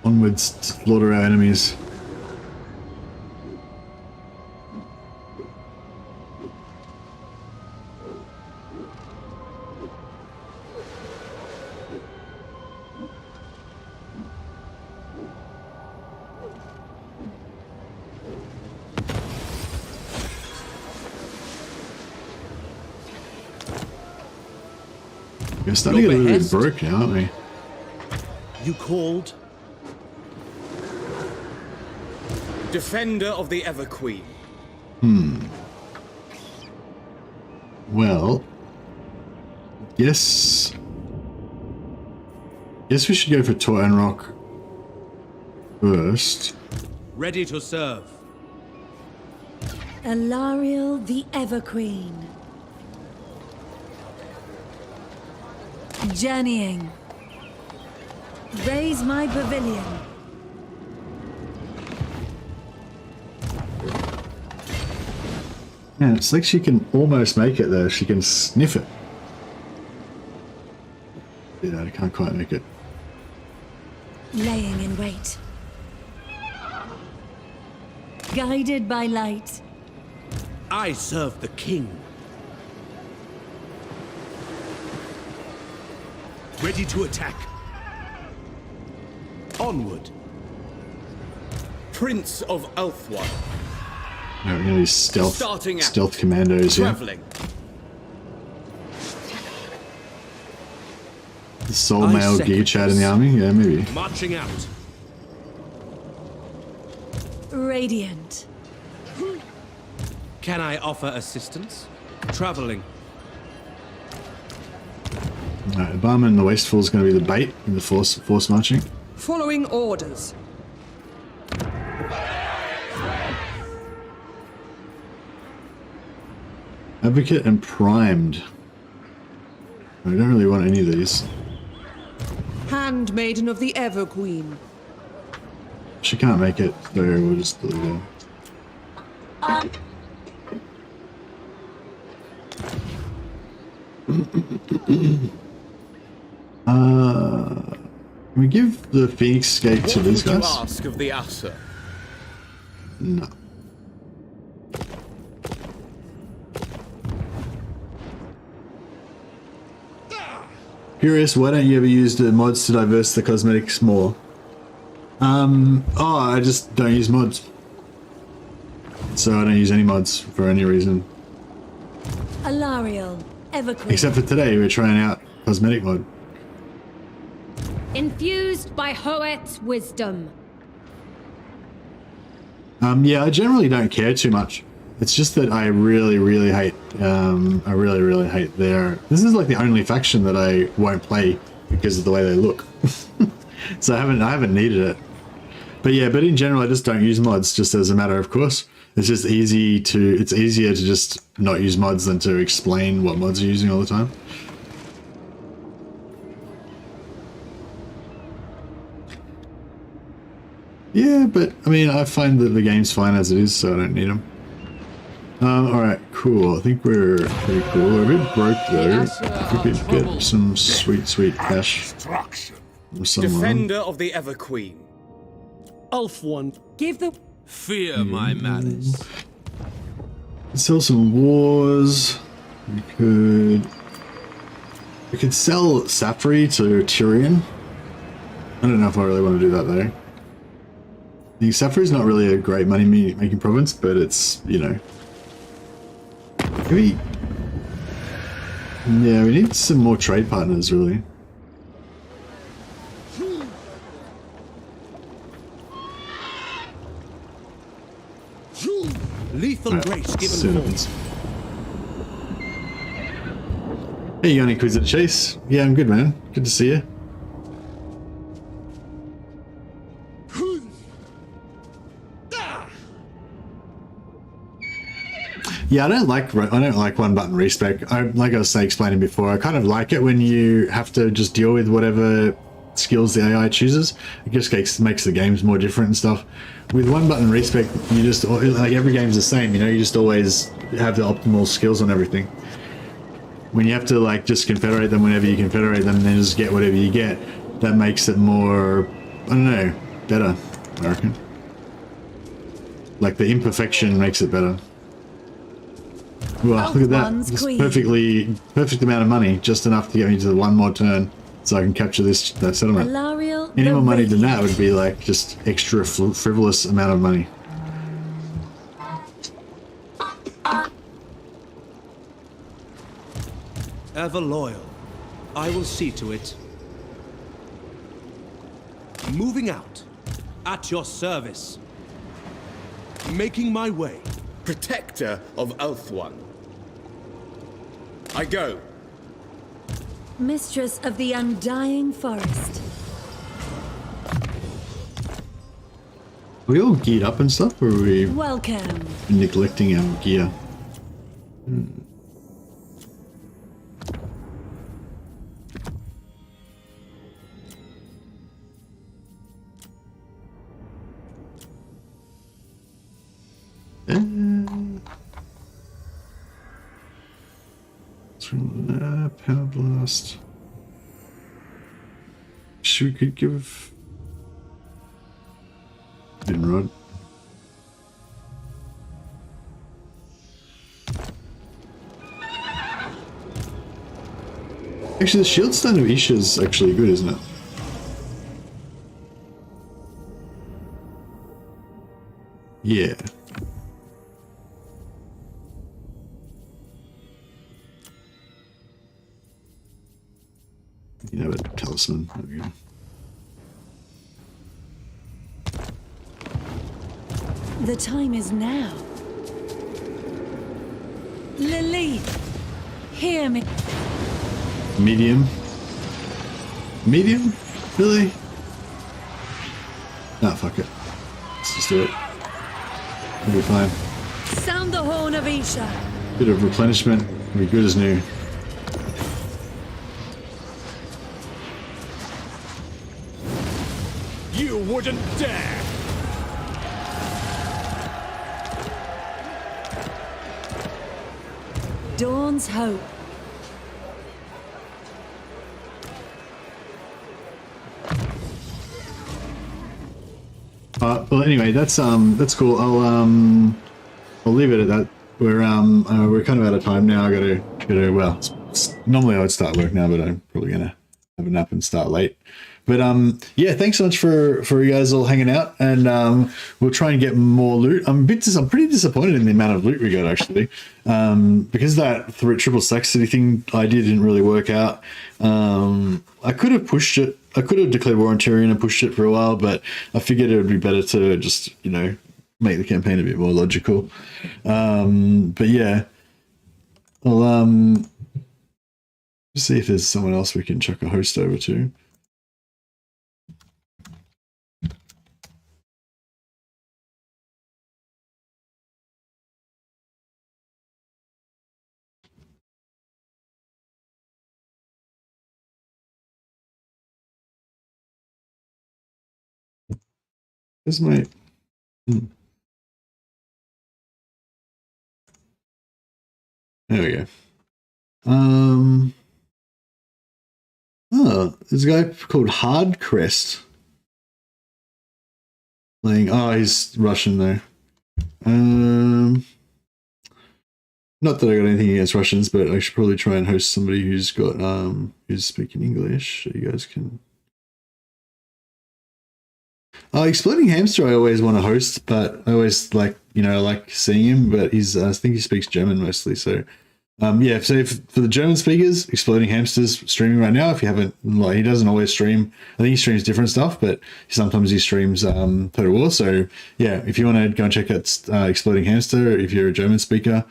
Onwards to slaughter our enemies. We're starting to get a little bit broke now, aren't we? You called? Defender of the Everqueen. Well, guess we should go for Totenrock first. Ready to serve. Alarielle the Everqueen. Journeying. Raise my pavilion. Yeah, it's like she can almost make it there. She can sniff it. Yeah, I can't quite make it. Laying in wait. Guided by light. I serve the king. Ready to attack. Onward. Prince of Ulthuan. No, we're gonna be stealth commandos here. Traveling. The soul mail gear chat in the army? Yeah, maybe. Marching out. Radiant. Can I offer assistance? Traveling. Alright, the Barman and the Wasteful is going to be the bait in the force marching. Following orders. Advocate and Primed. I don't really want any of these. Handmaiden of the Everqueen. She can't make it, so we'll just leave her. Can we give the Phoenix Gate to these guys? What would you ask of the Asa? No. Curious, why don't you ever use the mods to diverse the cosmetics more? I just don't use mods. So I don't use any mods for any reason. Alarielle, Everqueen. Except for today, we're trying out cosmetic mod. Infused by Hoet's wisdom. Yeah, I generally don't care too much. It's just that I really hate, I really hate their... This is like the only faction that I won't play because of the way they look. So I haven't needed it. But yeah, but in general, I just don't use mods just as a matter of course. It's just it's easier to just not use mods than to explain what mods you're using all the time. Yeah, but I mean, I find that the game's fine as it is, so I don't need them. Alright, cool. I think we're pretty cool. We're a bit broke though. If we could get some sweet cash from somewhere. Defender of the Everqueen. Ulthuan. Give the... Fear my malice. Sell some wars. We could sell Safri to Tyrion. I don't know if I really want to do that though. I think Safri's not really a great money making province, but it's, you know. Maybe. Yeah, we need some more trade partners, really. Lethal grace given forth. Hey, you got any quiz at Chase? Yeah, I'm good, man. Good to see you. Yeah, I don't like one button respec. Like I was explaining before, I kind of like it when you have to just deal with whatever skills the AI chooses. It just makes the games more different and stuff. With one button respec, you just, like, every game's the same, you know, you just always have the optimal skills on everything. When you have to, like, just confederate them whenever you confederate them and then just get whatever you get, that makes it more, I don't know, better, I reckon. Like, the imperfection makes it better. Well, look at that. Just perfect amount of money, just enough to get me to the one more turn so I can capture that settlement. Alarielle, any more money than that would be like just extra frivolous amount of money. Ever loyal. I will see to it. Moving out. At your service. Making my way. Protector of Ulthuan. I go. Mistress of the Undying Forest. Are we all geared up and stuff, or are we Welcome. neglecting our gear? Power blast. We could give Rod. Actually, the shield stone of Isha is actually good, isn't it? Yeah. You know, a talisman. There we go. The time is now. Lily, hear me. Medium. Medium? Really? Nah, fuck it. Let's just do it. We'll be fine. Sound the horn of Isha. Bit of replenishment. We'll be good as new. You wouldn't dare! Dawn's hope. Well, anyway, that's cool. I'll leave it at that. We're kind of out of time now. I gotta. Well, normally I would start work now, but I'm probably gonna have a nap and start late. But yeah, thanks so much for you guys all hanging out, and we'll try and get more loot. I'm pretty disappointed in the amount of loot we got actually, because that triple stack city thing idea didn't really work out. I could have pushed it. I could have declared war on Tyrion and pushed it for a while, but I figured it would be better to just make the campaign a bit more logical. But yeah, I'll see if there's someone else we can chuck a host over to. This might. There we go. Oh, there's a guy called Hardcrest playing. Oh, he's Russian though. Not that I got anything against Russians, but I should probably try and host somebody who's got who's speaking English, so you guys can. Exploding Hamster I always want to host, but I always like seeing him, but he's I think he speaks German mostly, so yeah, so for the German speakers, Exploding Hamster's streaming right now. If you haven't, he doesn't always stream. I think he streams different stuff, but sometimes he streams Total War. So yeah, if you want to go and check out Exploding Hamster, if you're a German speaker,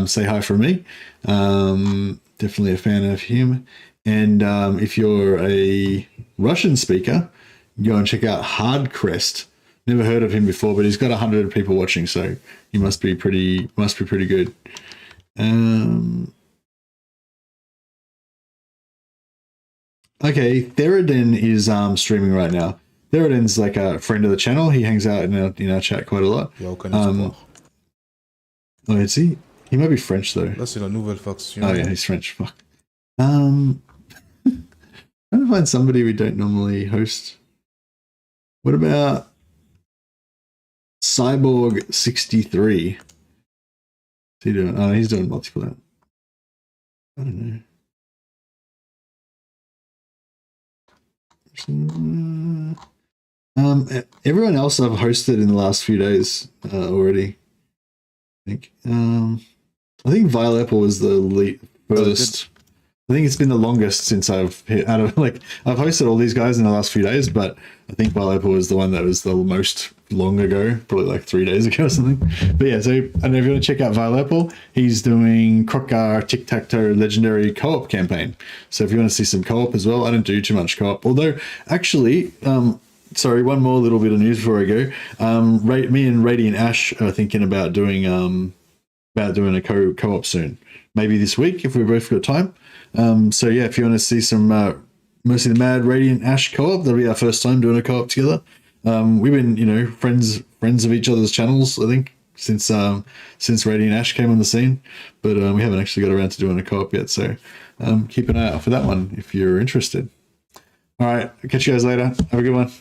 say hi from me. Definitely a fan of him. And if you're a Russian speaker, go and check out Hardcrest. Never heard of him before, but he's got 100 people watching, so he must be pretty good. Okay, Theroden is streaming right now. Theroden's like a friend of the channel. He hangs out in our chat quite a lot. Oh, is he? He might be French though. Là, c'est la nouvelle faction. Oh yeah, he's French. Fuck. Trying to find somebody we don't normally host. What about Cyborg 63? What's he doing? Oh, he's doing multiplayer. I don't know. Everyone else I've hosted in the last few days already. I think Violet Apple was the furthest I think it's been the longest since I've hit out of like I've hosted all these guys in the last few days, but I think Vilepal was the one that was the most long ago, probably like 3 days ago or something. But yeah, so I don't know if you want to check out Vilepal, he's doing Krokar Tic-Tac-Toe Legendary Co-op campaign. So if you want to see some co-op as well, I don't do too much co-op. Although actually, sorry, one more little bit of news before I go. Me and Radiant Ash are thinking about doing a co-op soon. Maybe this week if we've both got time. So yeah, if you want to see some Mercy the Mad Radiant Ash co-op, that'll be our first time doing a co-op together. We've been, you know, friends of each other's channels, I think, since Radiant Ash came on the scene, but we haven't actually got around to doing a co-op yet. So keep an eye out for that one if you're interested. All right, I'll catch you guys later. Have a good one.